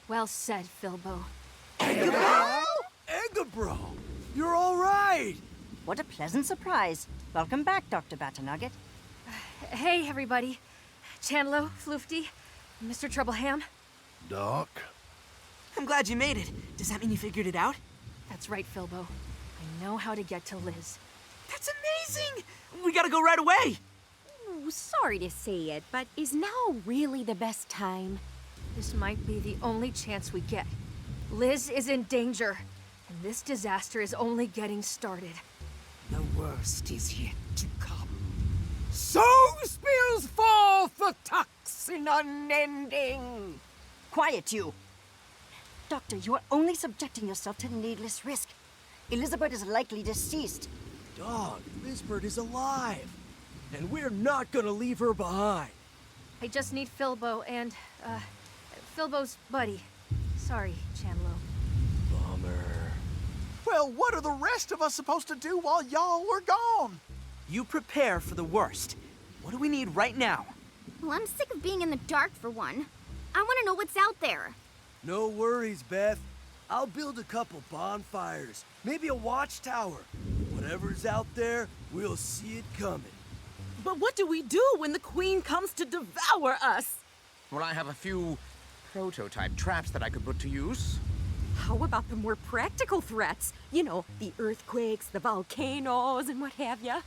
Well said, Filbo. Egabro! You're all right! What a pleasant surprise. Welcome back, Dr. Batternugget. Hey, everybody. Chandlo, Floofty, Mr. Troubleham. Doc? I'm glad you made it. Does that mean you figured it out? That's right, Filbo. I know how to get to Liz. That's amazing! We gotta go right away! Ooh, sorry to say it, but is now really the best time? This might be the only chance we get. Liz is in danger, and this disaster is only getting started. The worst is yet to come. So spills forth the toxin unending. Quiet, you. Doctor, you are only subjecting yourself to needless risk. Elizabeth is likely deceased. Dog, Lizbert is alive. And we're not gonna leave her behind. I just need Filbo and, Filbo's buddy. Sorry, Chandlo. Bummer. Well, what are the rest of us supposed to do while y'all were gone? You prepare for the worst. What do we need right now? Well, I'm sick of being in the dark for one. I want to know what's out there. No worries, Beth. I'll build a couple bonfires, maybe a watchtower. Whatever's out there, we'll see it coming. But what do we do when the Queen comes to devour us? Well, I have a few prototype traps that I could put to use. How about the more practical threats? You know, the earthquakes, the volcanoes, and what have ya.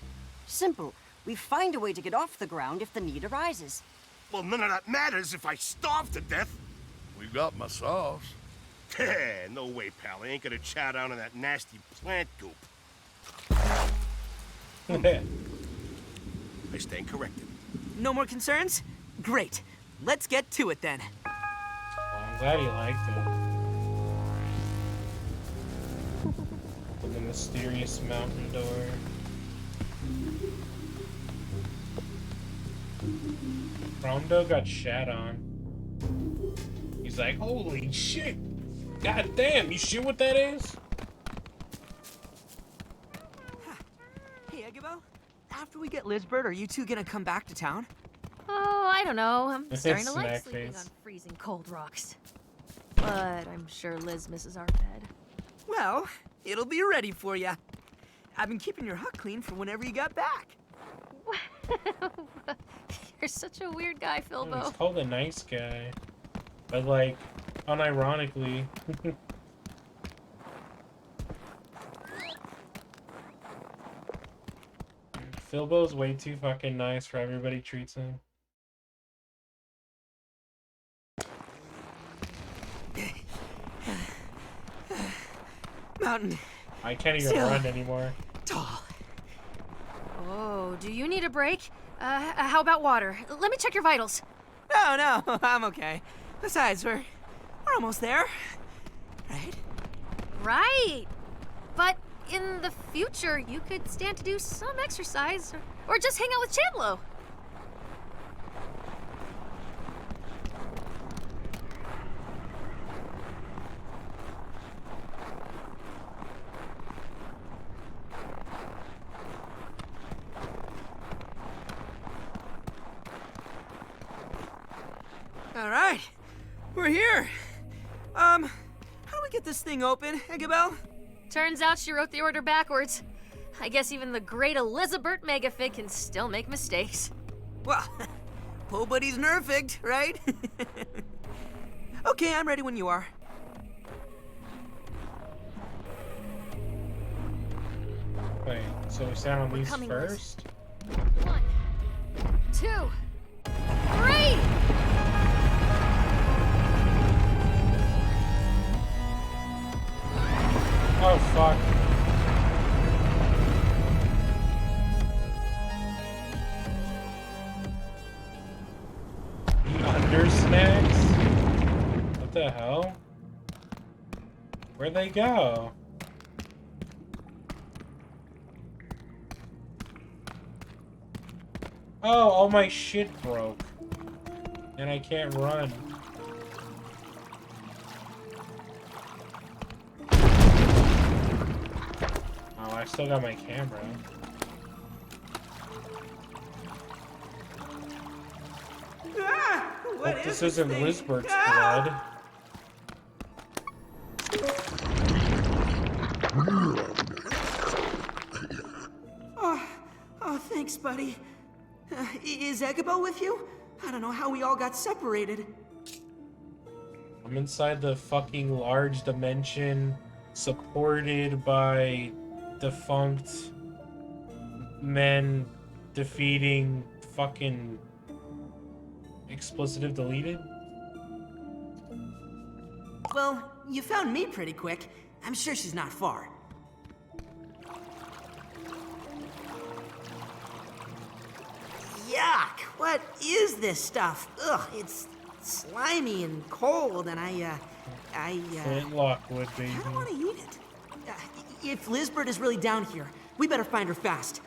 Simple. We find a way to get off the ground if the need arises. Well, none of that matters if I starve to death. We've got my sauce. No way, pal. I ain't gonna chow down on that nasty plant goop. I stand corrected. No more concerns? Great. Let's get to it then. Well, I'm glad he liked it. The mysterious mountain door. Rondo got shat on. He's like, holy shit! God damn, you sure what that is? Hey, Egabo. After we get Lizbert, are you two gonna come back to town? Oh, I don't know. I'm starting to like Snack sleeping face. on freezing cold rocks. But I'm sure Liz misses our bed. Well, it'll be ready for you. I've been keeping your hut clean for whenever you got back. You're such a weird guy, Filbo. He's called a nice guy. But like, unironically. Filbo's way too fucking nice for everybody treats him. Mountain. I can't even Still. run anymore. Tall. Oh, do you need a break? How about water? Let me check your vitals. No, I'm okay. Besides, we're almost there. Right? Right. But in the future, you could stand to do some exercise or just hang out with Chandlo. All right. We're here. How do we get this thing open, Egabel? Turns out she wrote the order backwards. I guess even the great Elizabeth Megafig can still make mistakes. Well, Po Buddy's nerfed, right? Okay, I'm ready when you are. Wait, so we stand on these coming, first? 1, 2, 3! Oh fuck. Under snacks? What the hell? Where'd they go? Oh, all my shit broke. And I can't run. Oh, I still got my camera. Ah, Hope this isn't Lizbert's blood. Oh, thanks, buddy. Is Eggabell with you? I don't know how we all got separated. I'm inside the fucking large dimension, supported by defunct men defeating fucking explicitive deleted. Well, you found me pretty quick. I'm sure she's not far. Yuck! What is this stuff? Ugh, it's slimy and cold, and Flintlock wood, baby. I don't want to eat it. If Lizbert is really down here, we better find her fast.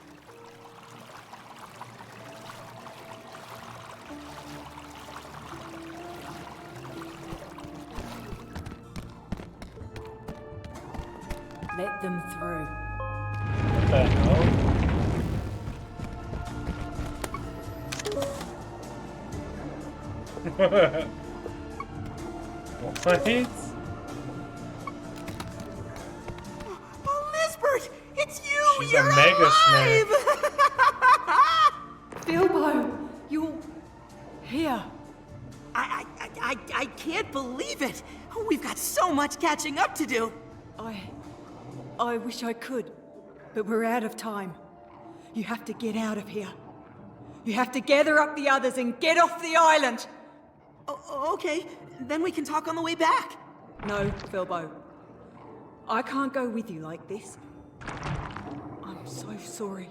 Let them through. What the hell? What? Oh, Lizbert! It's you! She's You're a mega alive! Bilbo, you're here. I can't believe it! We've got so much catching up to do! I wish I could, but we're out of time. You have to get out of here. You have to gather up the others and get off the island! Okay, then we can talk on the way back. No, Bilbo. I can't go with you like this. I'm so sorry.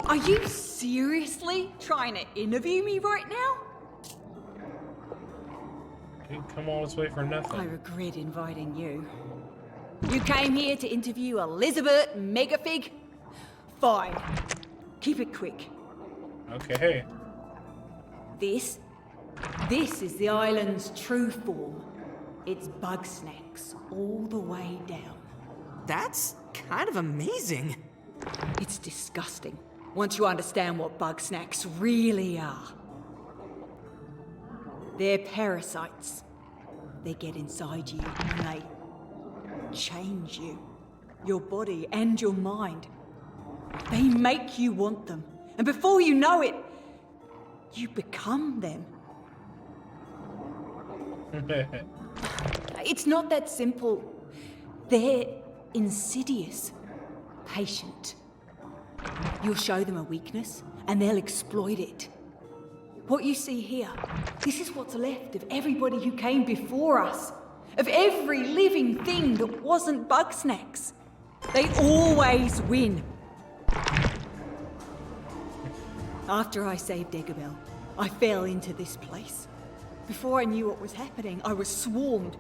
Are you seriously trying to interview me right now? Didn't come all this way for nothing. I regret inviting you. You came here to interview Elizabeth Megafig? Fine. Keep it quick. Okay. This is the island's true form. It's Bugsnaxs all the way down. That's kind of amazing. It's disgusting once you understand what Bugsnaxs really are. They're parasites. They get inside you and they change you, your body and your mind. They make you want them, and before you know it, you become them. It's not that simple. They're insidious, patient. You'll show them a weakness, and they'll exploit it. What you see here, this is what's left of everybody who came before us, of every living thing that wasn't Bugsnaxs. They always win. After I saved Eggabell, I fell into this place. Before I knew what was happening, I was swarmed.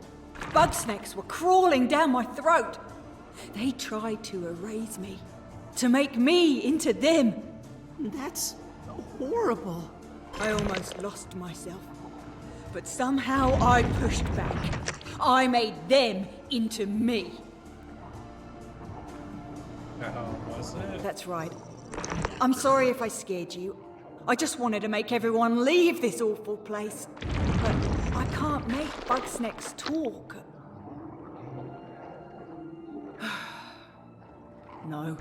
Bugsnaxs were crawling down my throat. They tried to erase me, to make me into them. That's horrible. I almost lost myself. But somehow I pushed back. I made them into me. How was it? That's right. I'm sorry if I scared you. I just wanted to make everyone leave this awful place. But I can't make Bugsnaxs talk. No.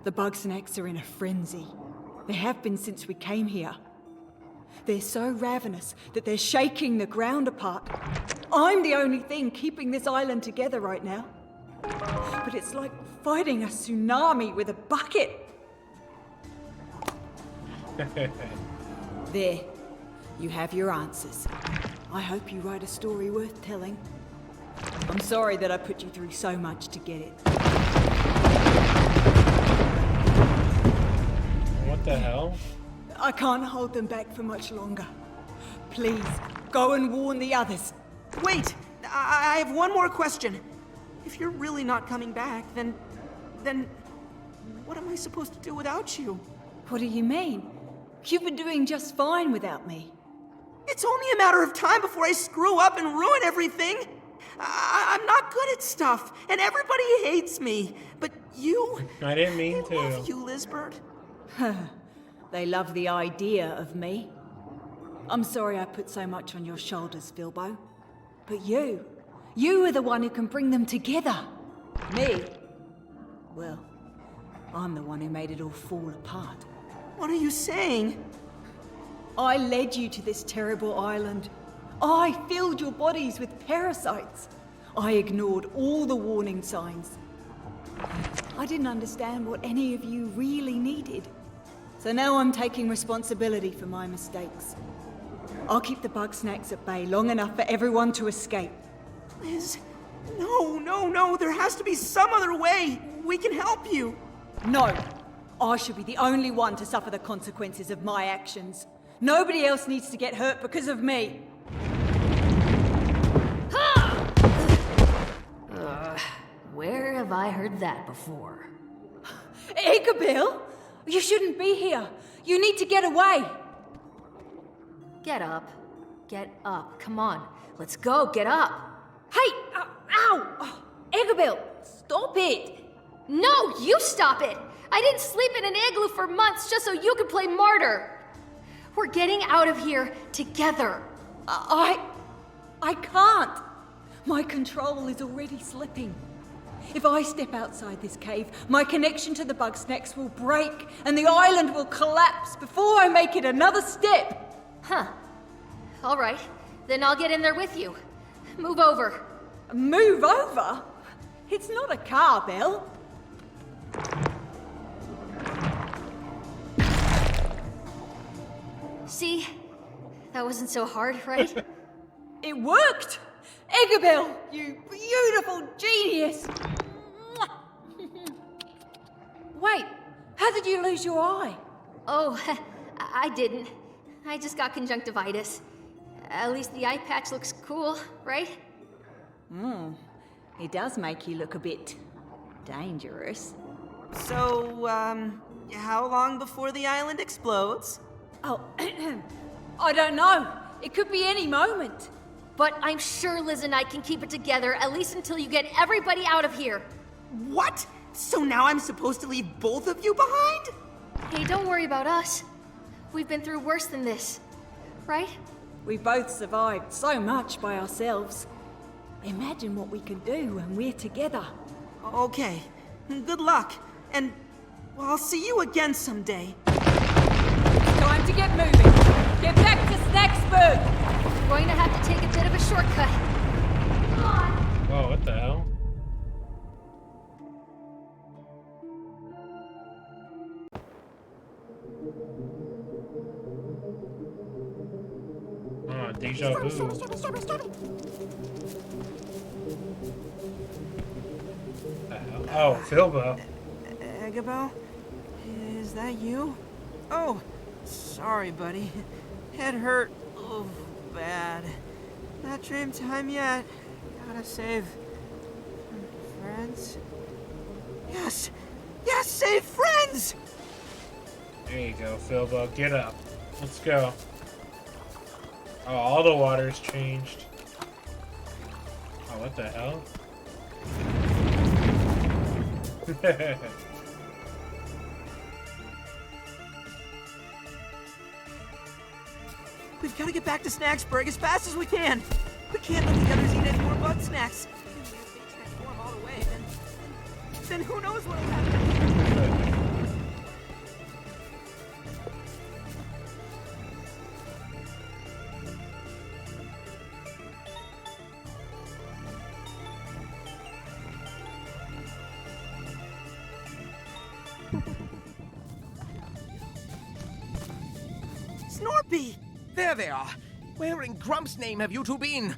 The Bugsnaxs are in a frenzy. They have been since we came here. They're so ravenous that they're shaking the ground apart. I'm the only thing keeping this island together right now. But it's like fighting a tsunami with a bucket. There. You have your answers. I hope you write a story worth telling. I'm sorry that I put you through so much to get it. What the hell? I can't hold them back for much longer. Please, go and warn the others. Wait! I have one more question. If you're really not coming back, then what am I supposed to do without you? What do you mean? You've been doing just fine without me. It's only a matter of time before I screw up and ruin everything. I'm not good at stuff, and everybody hates me. But you... I didn't mean to. I love you, Lizbert. They love the idea of me. I'm sorry I put so much on your shoulders, Filbo. But you are the one who can bring them together. Me? Well, I'm the one who made it all fall apart. What are you saying? I led you to this terrible island. I filled your bodies with parasites. I ignored all the warning signs. I didn't understand what any of you really needed. So now I'm taking responsibility for my mistakes. I'll keep the Bugsnaxs at bay long enough for everyone to escape. Liz, no, there has to be some other way. We can help you. No, I should be the only one to suffer the consequences of my actions. Nobody else needs to get hurt because of me. Where have I heard that before? Igabil, you shouldn't be here. You need to get away. Get up. Get up. Come on. Let's go. Get up. Hey! Ow! Oh, Igabil, stop it! No, you stop it! I didn't sleep in an igloo for months just so you could play martyr. We're getting out of here together. I can't. My control is already slipping. If I step outside this cave, my connection to the Bugsnaxs will break and the island will collapse before I make it another step. Huh. All right. Then I'll get in there with you. Move over. Move over? It's not a car, Belle. See? That wasn't so hard, right? It worked! Igabil, you beautiful genius! Wait, how did you lose your eye? Oh, I didn't. I just got conjunctivitis. At least the eye patch looks cool, right? It does make you look a bit dangerous. So, how long before the island explodes? Oh, I don't know. It could be any moment. But I'm sure Liz and I can keep it together, at least until you get everybody out of here. What? So now I'm supposed to leave both of you behind? Hey, don't worry about us. We've been through worse than this, right? We both survived so much by ourselves. Imagine what we can do when we're together. Okay. Good luck. And I'll see you again someday. Time to get moving. Get back to Snacksburg. We're going to have to take a bit of a shortcut. Come on. Oh, what the hell? Oh, deja vu. Oh, Filbo. Agabil? Is that you? Oh, sorry, buddy. Head hurt. Oh, bad. Not dream time yet. Gotta save friends. Yes! Yes, save friends! There you go, Filbo. Get up. Let's go. Oh, all the water's changed. Oh, what the hell? We've got to get back to Snacksburg as fast as we can. We can't let the others eat any more Bugsnaxs. If they transform all the way, then who knows what'll happen. Snorpy! There they are. Where in Grump's name have you two been?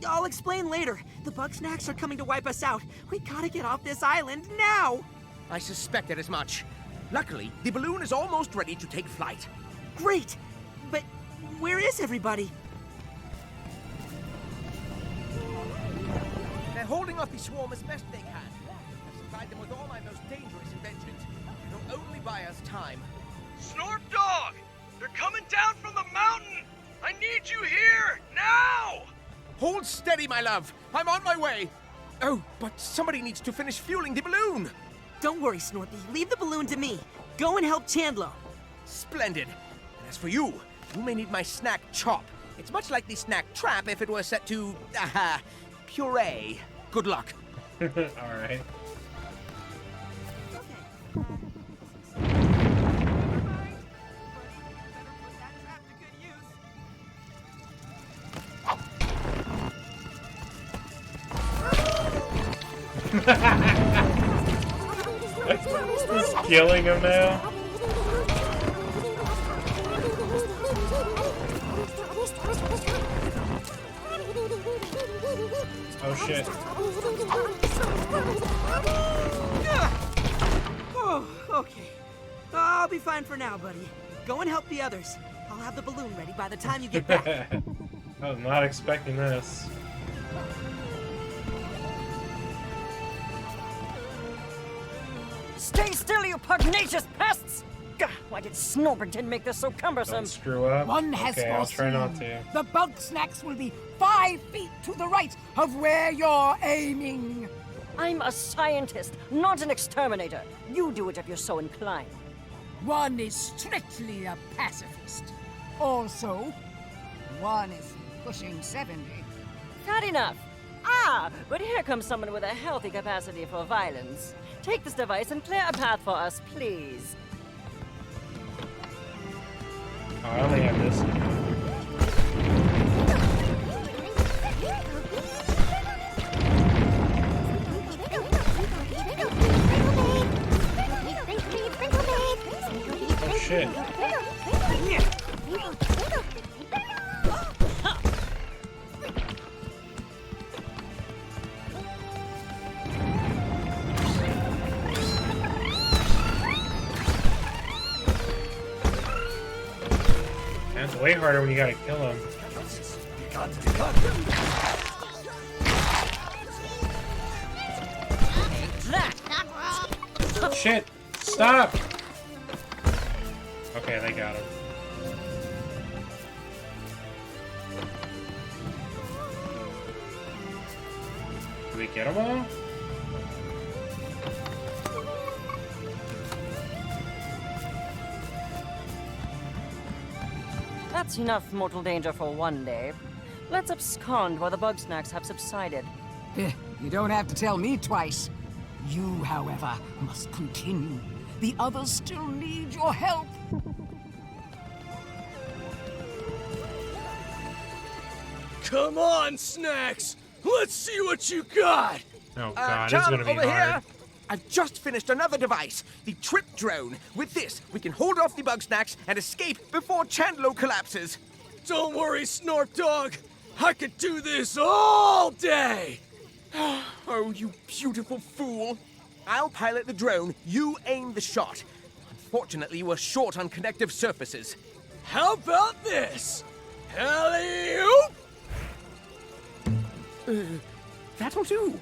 I'll explain later. The Bugsnaxs are coming to wipe us out. We gotta get off this island now! I suspected as much. Luckily, the balloon is almost ready to take flight. Great! But where is everybody? They're holding off the swarm as best they can. I've supplied them with all my most dangerous inventions. It'll only buy us time. Snorp Dog! They're coming down from the mountain! I need you here, now! Hold steady, my love. I'm on my way. Oh, but somebody needs to finish fueling the balloon. Don't worry, Snorpy. Leave the balloon to me. Go and help Chandler. Splendid. And as for you, You may need my snack chop. It's much like the snack trap if it were set to, puree. Good luck. Alright. It's killing him now. Oh shit. Oh, okay. I'll be fine for now, buddy. Go and help the others. I'll have the balloon ready by the time you get back. I was not expecting this. Stay still, you pugnacious pests! Gah, why did Snorberton make this so cumbersome? Don't screw up. One has Okay, I'll try not to. The Bugsnaxs will be 5 feet to the right of where you're aiming. I'm a scientist, not an exterminator. You do it if you're so inclined. One is strictly a pacifist. Also, one is pushing 70. Not enough. Ah, but here comes someone with a healthy capacity for violence. Take this device and clear a path for us, please. Oh, I only have this. Oh shit. That's way harder when you gotta kill him. Shit! Stop! Okay, they got him. Did we get them all? That's enough mortal danger for one day. Let's abscond while the Bugsnaxs have subsided. You don't have to tell me twice. You, however, must continue. The others still need your help. Come on, Snacks! Let's see what you got! Oh god, Tom, it's gonna be over hard. here. I've just finished another device, the trip drone. With this, we can hold off the Bugsnaxs and escape before Chandlo collapses. Don't worry, Snort Dog. I could do this all day! Oh, you beautiful fool. I'll pilot the drone, you aim the shot. Unfortunately, we're short on connective surfaces. How about this? Alley-oop! That'll do.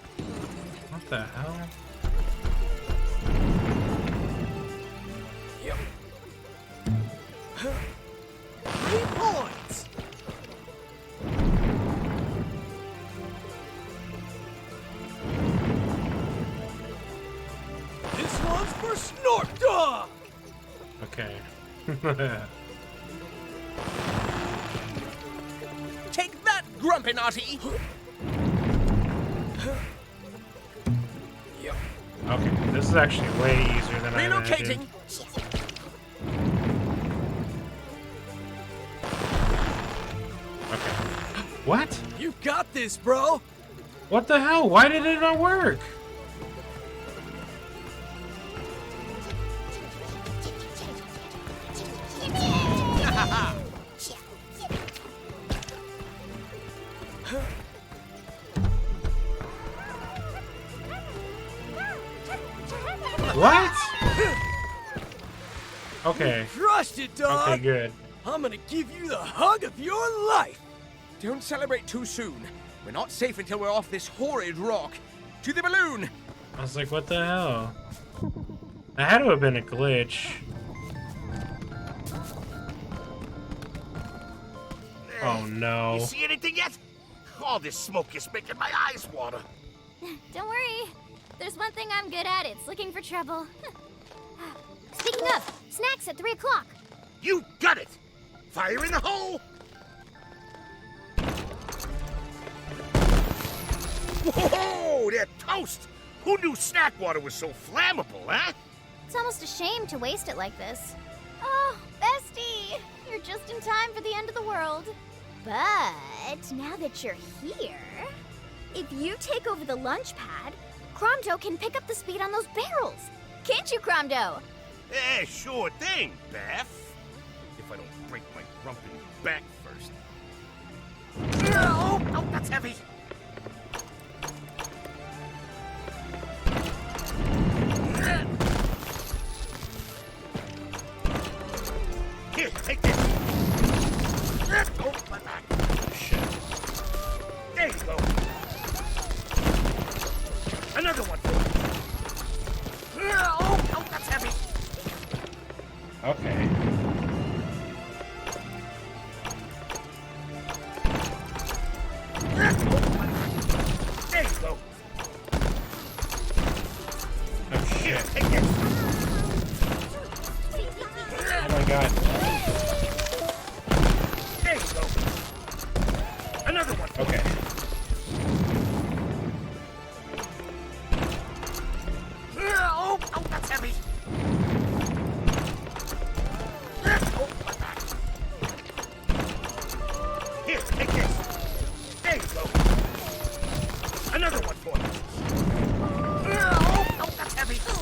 What the hell? Yep. 3 points! This one's for Snort Dog! Okay. Take that, Grumpinati! Okay, this is actually way easier than I Relocating. imagined. Okay. What? You got this, bro! What the hell? Why did it not work? What? Okay. You crushed it, dog! Okay, good. I'm gonna give you the hug of your life! Don't celebrate too soon. We're not safe until we're off this horrid rock. To the balloon! I was like, what the hell? That had to have been a glitch. Oh no. You see anything yet? All this smoke is making my eyes water. Don't worry. There's one thing I'm good at. It's looking for trouble. Speaking of, snacks at 3 o'clock. You got it! Fire in the hole! Whoa, they're toast! Who knew snack water was so flammable, huh? It's almost a shame to waste it like this. Oh, Bestie! You're just in time for the end of the world. But now that you're here, if you take over the lunch pad, Cromdo can pick up the speed on those barrels. Can't you, Cromdo? Yeah, sure thing, Beth. If I don't break my grumpy back first. Oh, that's heavy. Here, take this. Oh, my back. Shit. There you go. Another one. Oh, that's heavy. Okay. There you go. Oh shit. Take this. Oh my god. There you go. Another one. Okay. Oh, that's heavy. Oh, my back. Here, take this. There you go. Another one for you. Oh, that's heavy. Oh,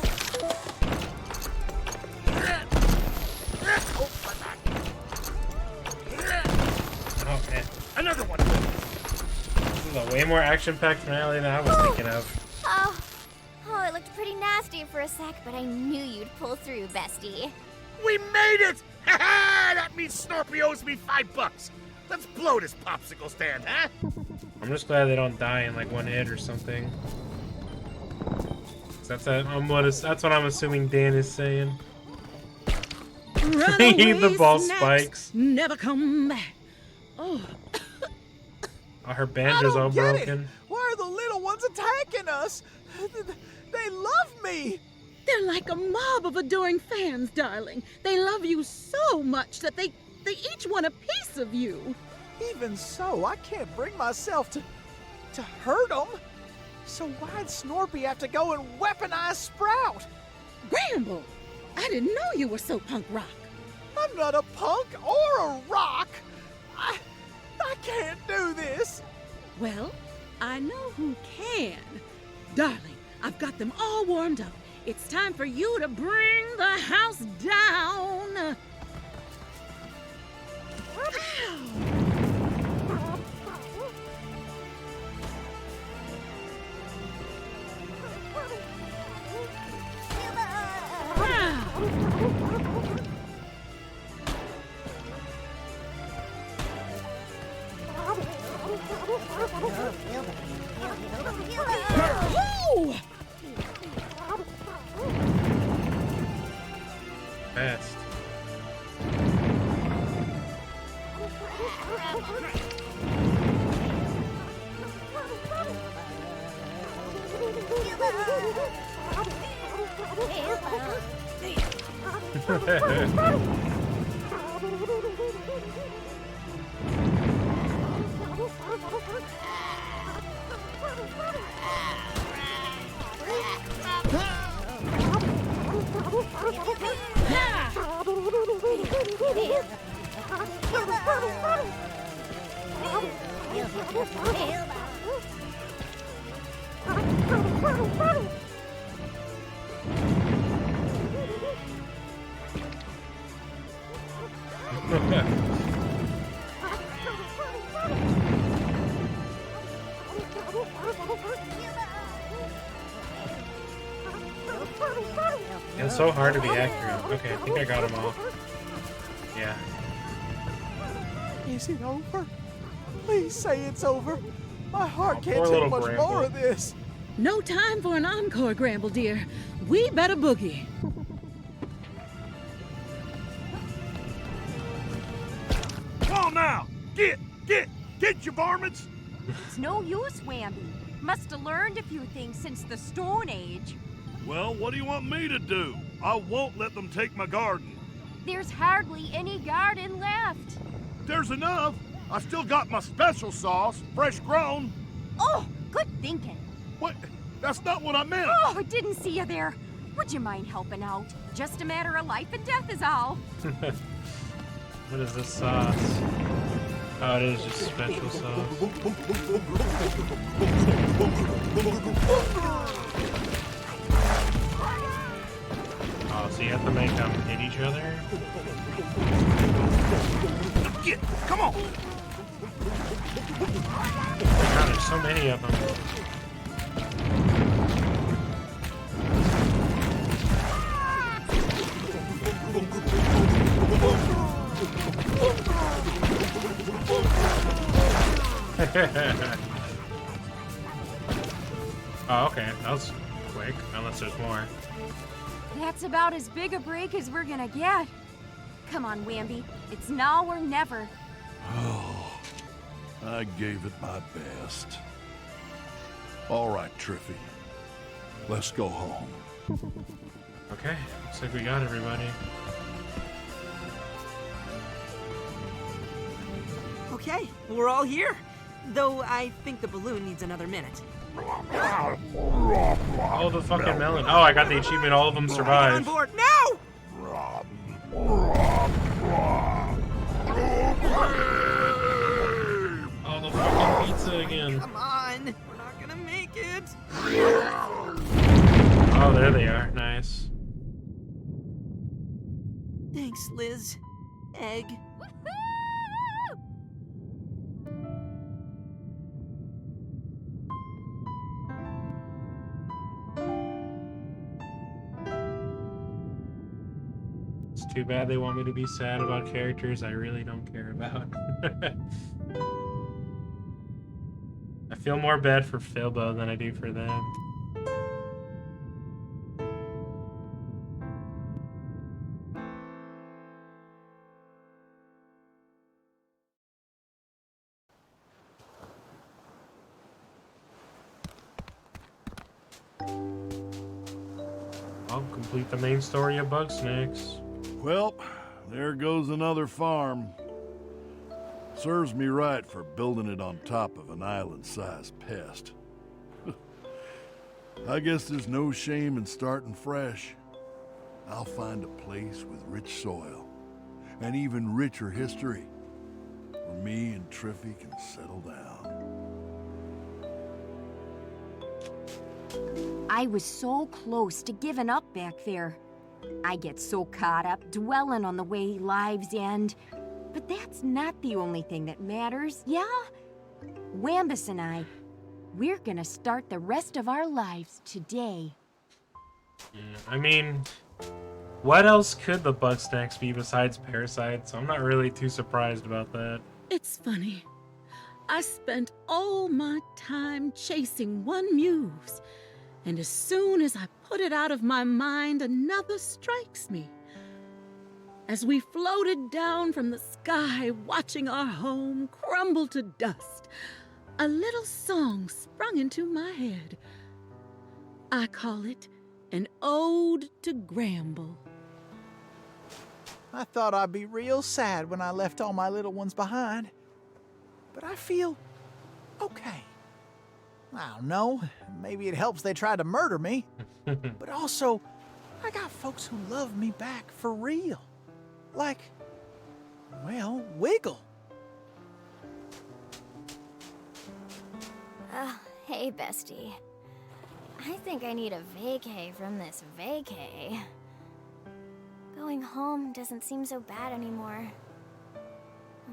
my back. Oh man. Another one for you. This is a way more action-packed finale than I was thinking of. Oh, it looked pretty nasty for a sec, but I knew you'd pull through, Bestie. We made it! Ha ha! That means Snorpy owes me $5. Let's blow this popsicle stand, huh? I'm just glad they don't die in like one hit or something. 'Cause that's what I'm assuming Dan is saying. The ball spikes. Never come back. Oh. Oh, her banjo's all broken. Why are the little ones attacking us? They love me! They're like a mob of adoring fans, darling. They love you so much that they each want a piece of you. Even so, I can't bring myself to hurt them. So why'd Snorpy have to go and weaponize Sprout? Gramble, I didn't know you were so punk rock. I'm not a punk or a rock. I can't do this. Well, I know who can. Darling, I've got them all warmed up. It's time for you to bring the house down. Best. It's so hard to be accurate. Okay, I think I got them all. Yeah. Is it over? Please say it's over. My heart can't poor take little much Bramble. more of this. No time for an encore, Gramble dear. We better boogie. Come on now! Get, you varmints! It's no use, Whammy. Must have learned a few things since the Stone Age. Well, what do you want me to do? I won't let them take my garden. There's hardly any garden left. There's enough. I still got my special sauce, fresh grown. Oh, good thinking. What? That's not what I meant. Oh, didn't see you there. Would you mind helping out? Just a matter of life and death is all. What is this sauce? Oh, it is just special sauce. Oh, so you have to make them hit each other? Get, come on! God, there's so many of them. Oh, okay. That was quick. Unless there's more. That's about as big a break as we're gonna get. Come on, Wamby. It's now or never. Oh, I gave it my best. All right, Triffy. Let's go home. Okay. Looks like we got everybody. Okay, we're all here. Though I think the balloon needs another minute. Oh, the fucking melon. Oh, I got the achievement. All of them On survived. board now! Oh, the fucking pizza again. Come on, we're not gonna make it. Oh, there they are. Nice. Thanks, Liz. Egg. It's too bad they want me to be sad about characters I really don't care about. I feel more bad for Philbo than I do for them. I'll complete the main story of Bugsnaxs. Well, there goes another farm. Serves me right for building it on top of an island-sized pest. I guess there's no shame in starting fresh. I'll find a place with rich soil, and even richer history, where me and Triffy can settle down. I was so close to giving up back there. I get so caught up dwelling on the way lives end. But that's not the only thing that matters, yeah? Wambus and I, we're gonna start the rest of our lives today. Yeah, I mean, what else could the Bugsnaxs be besides parasites? I'm not really too surprised about that. It's funny. I spent all my time chasing one muse, and as soon as I put it out of my mind, another strikes me. As we floated down from the sky, watching our home crumble to dust, a little song sprung into my head. I call it an ode to Gramble. I thought I'd be real sad when I left all my little ones behind. But I feel okay. I don't know, maybe it helps they tried to murder me. But also, I got folks who love me back for real. Like, well, Wiggle. Hey, bestie. I think I need a vacay from this vacay. Going home doesn't seem so bad anymore.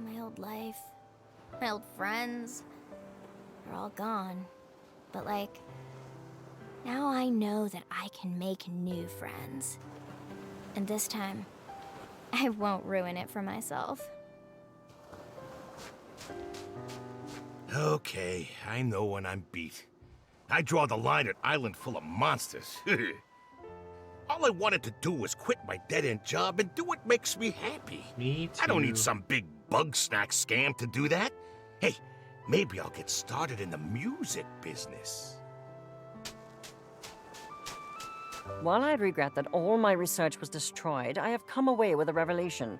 My old life, my old friends, are all gone. But like, now I know that I can make new friends. And this time, I won't ruin it for myself. Okay, I know when I'm beat. I draw the line at island full of monsters. All I wanted to do was quit my dead-end job and do what makes me happy. Me too. I don't need some big Bugsnax scam to do that. Hey, maybe I'll get started in the music business. While I regret that all my research was destroyed, I have come away with a revelation.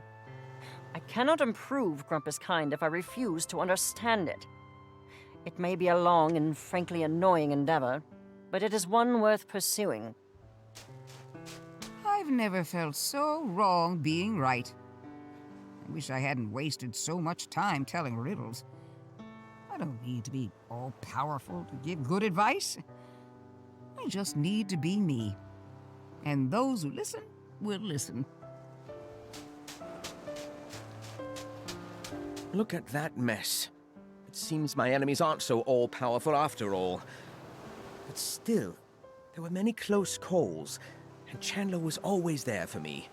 I cannot improve Grumpus kind if I refuse to understand it. It may be a long and frankly annoying endeavor, but it is one worth pursuing. I've never felt so wrong being right. I wish I hadn't wasted so much time telling riddles. I don't need to be all-powerful to give good advice. I just need to be me. And those who listen will listen. Look at that mess. It seems my enemies aren't so all-powerful after all. But still, there were many close calls, and Chandler was always there for me.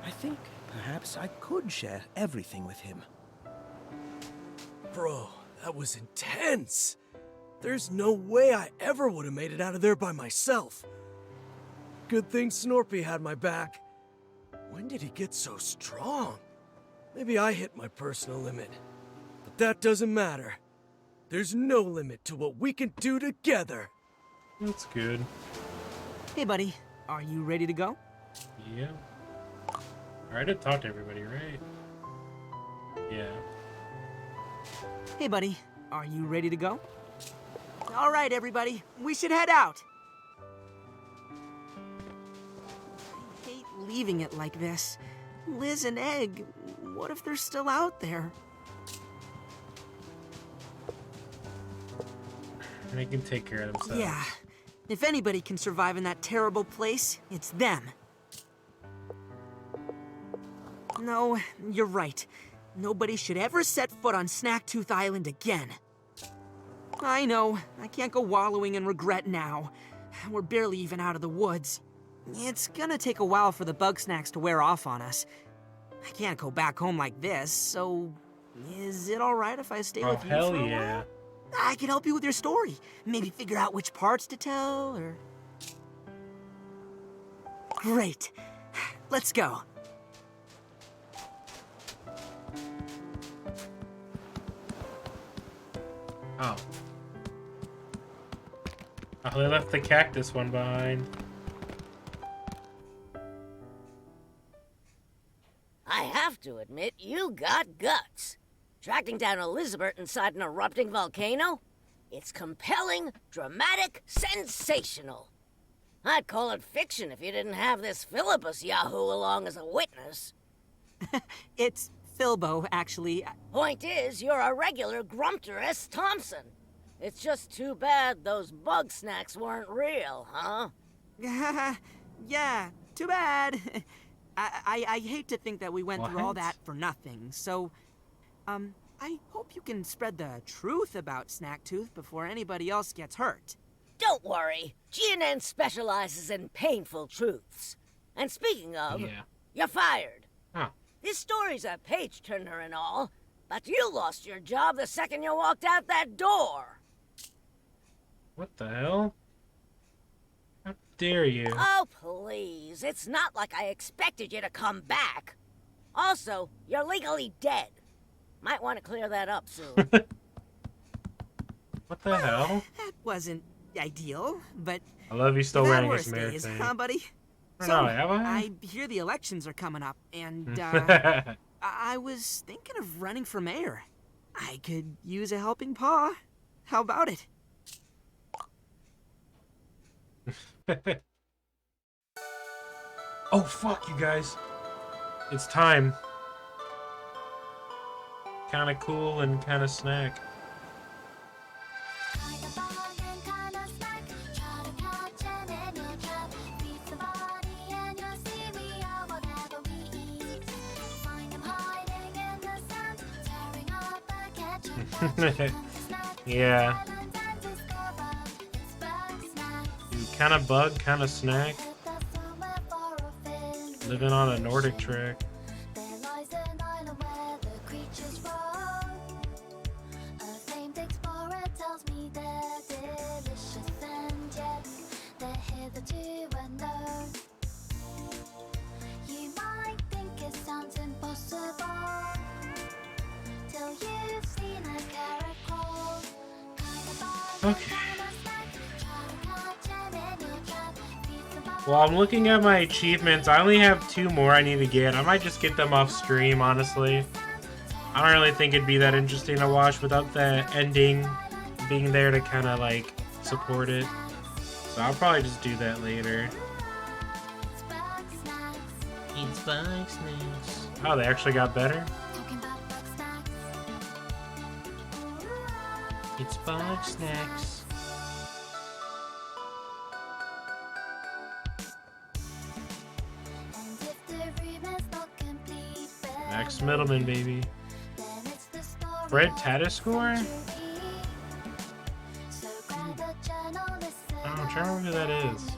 I think perhaps I could share everything with him. Bro, that was intense. There's no way I ever would have made it out of there by myself. Good thing Snorpy had my back. When did he get so strong? Maybe I hit my personal limit. But that doesn't matter. There's no limit to what we can do together. That's good. Hey, buddy. Are you ready to go? Yeah. Alright, I did talk to everybody, right? Yeah. Hey, buddy. Are you ready to go? All right, everybody. We should head out. I hate leaving it like this. Liz and Egg, what if they're still out there? They can take care of themselves. Yeah. If anybody can survive in that terrible place, it's them. No, you're right. Nobody should ever set foot on Snacktooth Island again. I know, I can't go wallowing in regret now. We're barely even out of the woods. It's gonna take a while for the Bugsnaxs to wear off on us. I can't go back home like this, so is it alright if I stay with you for a while? Hell yeah. I can help you with your story. Maybe figure out which parts to tell, or... Great. Let's go. Oh. Oh, they left the cactus one behind. I have to admit, you got guts. Tracking down Elizabeth inside an erupting volcano? It's compelling, dramatic, sensational. I'd call it fiction if you didn't have this Philippus Yahoo along as a witness. It's Philbo, actually. Point is, you're a regular Grumpter S. Thompson. It's just too bad those Bugsnaxs weren't real, huh? Yeah, too bad. I hate to think that we went through all that for nothing, so... I hope you can spread the truth about Snacktooth before anybody else gets hurt. Don't worry. GNN specializes in painful truths. And speaking of, you're fired. Huh. This story's a page-turner and all, but you lost your job the second you walked out that door. What the hell? How dare you? Oh, please. It's not like I expected you to come back. Also, you're legally dead. Might want to clear that up soon. What the hell? That wasn't ideal, but... I love you still you've had wearing worse his mirror days, thing. huh, buddy? I So, know, have I? I hear the elections are coming up, and, I was thinking of running for mayor. I could use a helping paw. How about it? Oh, fuck, you guys. It's time. Kinda cool and kinda snack. Yeah. Kinda bug, kinda snack. Living on a Nordic track. Okay. Well, I'm looking at my achievements. I only have 2 more I need to get. I might just get them off stream, honestly. I don't really think it'd be that interesting to watch without the ending being there to kind of, like, support it. So I'll probably just do that later. It's Bugsnaxs. Oh, they actually got better? It's Bugsnaxs. Max Middleman, baby. Fred Tatascore? Oh, I'm trying to remember who that is.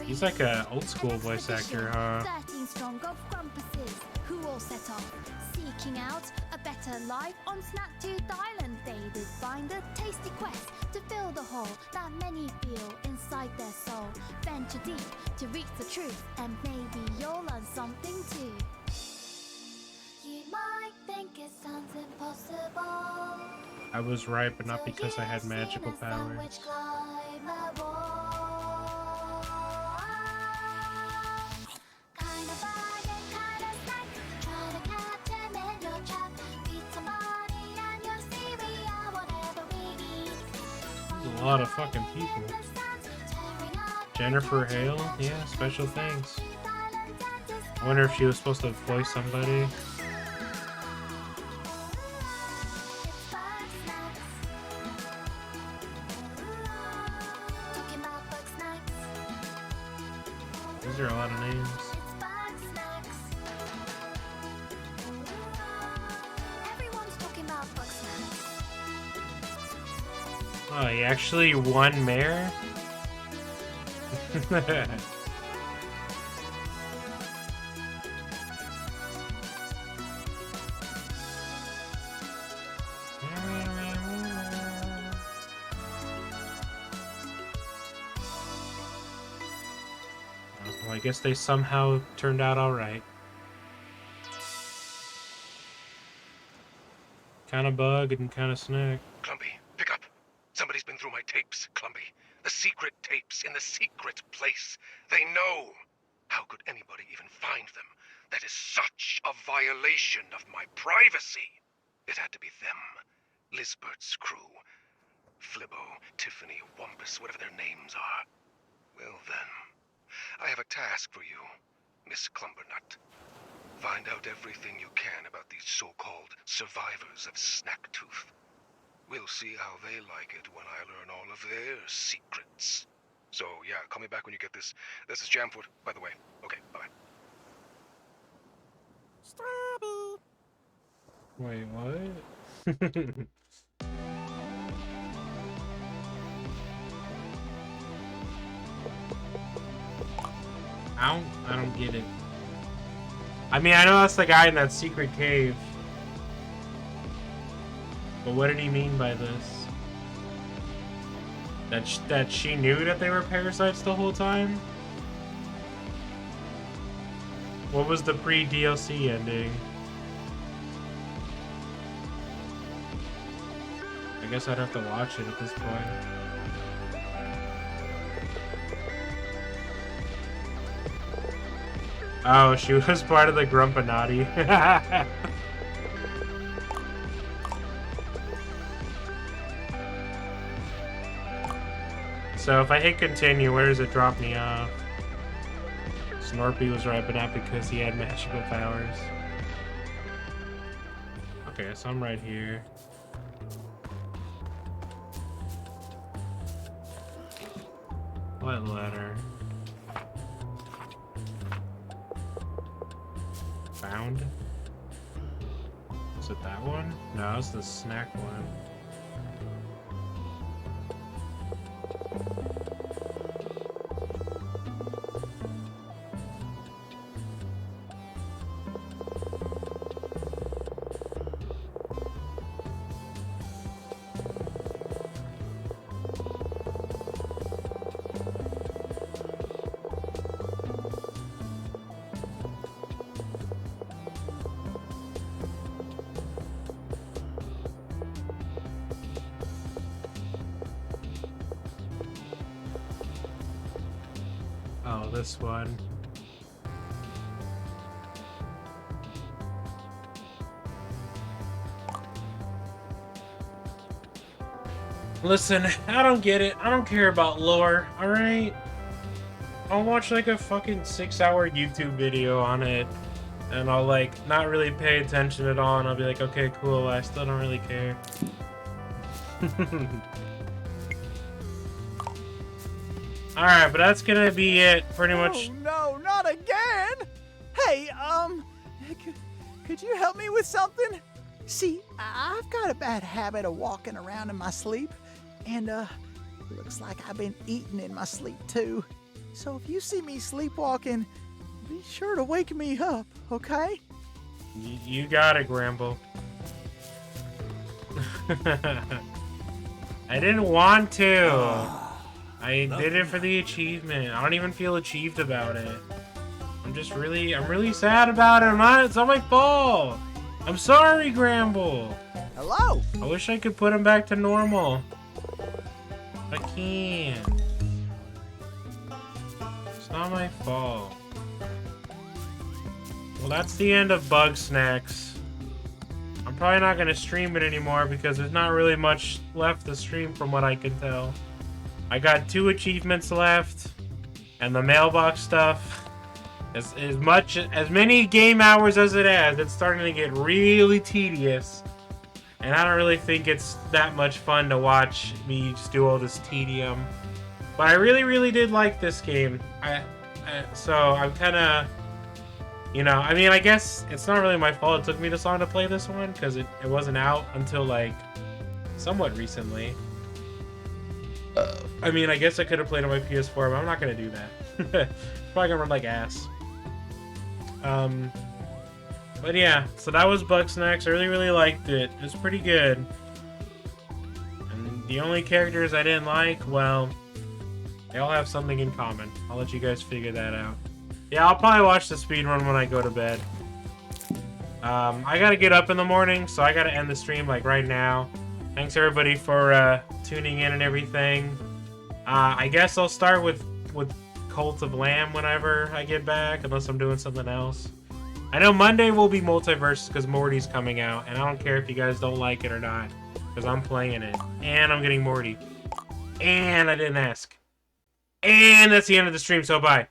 He's like a old school voice actor, huh? 13 strong of grumpuses who all set off seeking out a better life on Snaptooth Island. They did find a tasty quest to fill the hole that many feel inside their soul. Venture deep to reach the truth, and maybe you'll learn something too. You might think it sounds impossible. I was right, but not because I had magical powers. A lot of fucking people. Jennifer Hale? Yeah, special thanks. I wonder if she was supposed to voice somebody. These are a lot of names. Everyone's talking about Bugsnaxs. Oh, he actually won mayor? Well, I guess they somehow turned out alright. Kinda bug and kinda snack. Clumpy, pick up. Somebody's been through my tapes, Clumpy. The secret tapes in the secret place. They know. How could anybody even find them? That is such a violation of my privacy. It had to be them. Lisbert's crew. Flibbo, Tiffany, Wumpus, whatever their names are. Well then, I have a task for you, Miss Clumbernut. Find out everything you can about these so-called survivors of Snacktooth. We'll see how they like it when I learn all of their secrets. So, yeah, call me back when you get this. This is Jamfoot, by the way. Okay, bye. Wait, what? I don't get it. I mean, I know that's the guy in that secret cave. But what did he mean by this? That she knew that they were parasites the whole time? What was the pre-DLC ending? I guess I'd have to watch it at this point. Oh, she was part of the Grumpinati. So if I hit continue, where does it drop me off? Snorpy was right, but not because he had magical powers. Okay, so I'm right here. What letter? Found? Is it that one? No, it's the snack one. this one. Listen, I don't get it. I don't care about lore, alright? I'll watch like a fucking 6-hour YouTube video on it, and I'll like not really pay attention at all, and I'll be like, okay, cool, I still don't really care. Alright, but that's gonna be it, pretty much. Oh no, not again! Hey, could you help me with something? See, I've got a bad habit of walking around in my sleep, and looks like I've been eating in my sleep too. So if you see me sleepwalking, be sure to wake me up, okay? You got it, Gramble. I didn't want to. I did it for the achievement. I don't even feel achieved about it. I'm really sad about it. It's not my fault. I'm sorry, Gramble. Hello? I wish I could put him back to normal. I can't. It's not my fault. Well, that's the end of Bugsnaxs. I'm probably not going to stream it anymore because there's not really much left to stream from what I can tell. I got 2 achievements left, and the mailbox stuff. As many game hours as it has, it's starting to get really tedious. And I don't really think it's that much fun to watch me just do all this tedium. But I really, really did like this game. So I'm kind of, you know, I mean, I guess it's not really my fault it took me this long to play this one, because it wasn't out until, like, somewhat recently. I mean, I guess I could have played on my PS4, but I'm not going to do that. Probably going to run like ass. But yeah, so that was Bugsnaxs. I really, really liked it. It was pretty good. And the only characters I didn't like, well, they all have something in common. I'll let you guys figure that out. Yeah, I'll probably watch the speedrun when I go to bed. I gotta get up in the morning, so I gotta end the stream like right now. Thanks everybody for tuning in and everything. I guess I'll start with Cult of Lamb whenever I get back, unless I'm doing something else. I know Monday will be Multiverse because Morty's coming out, and I don't care if you guys don't like it or not, because I'm playing it, and I'm getting Morty. And I didn't ask. And that's the end of the stream, so bye.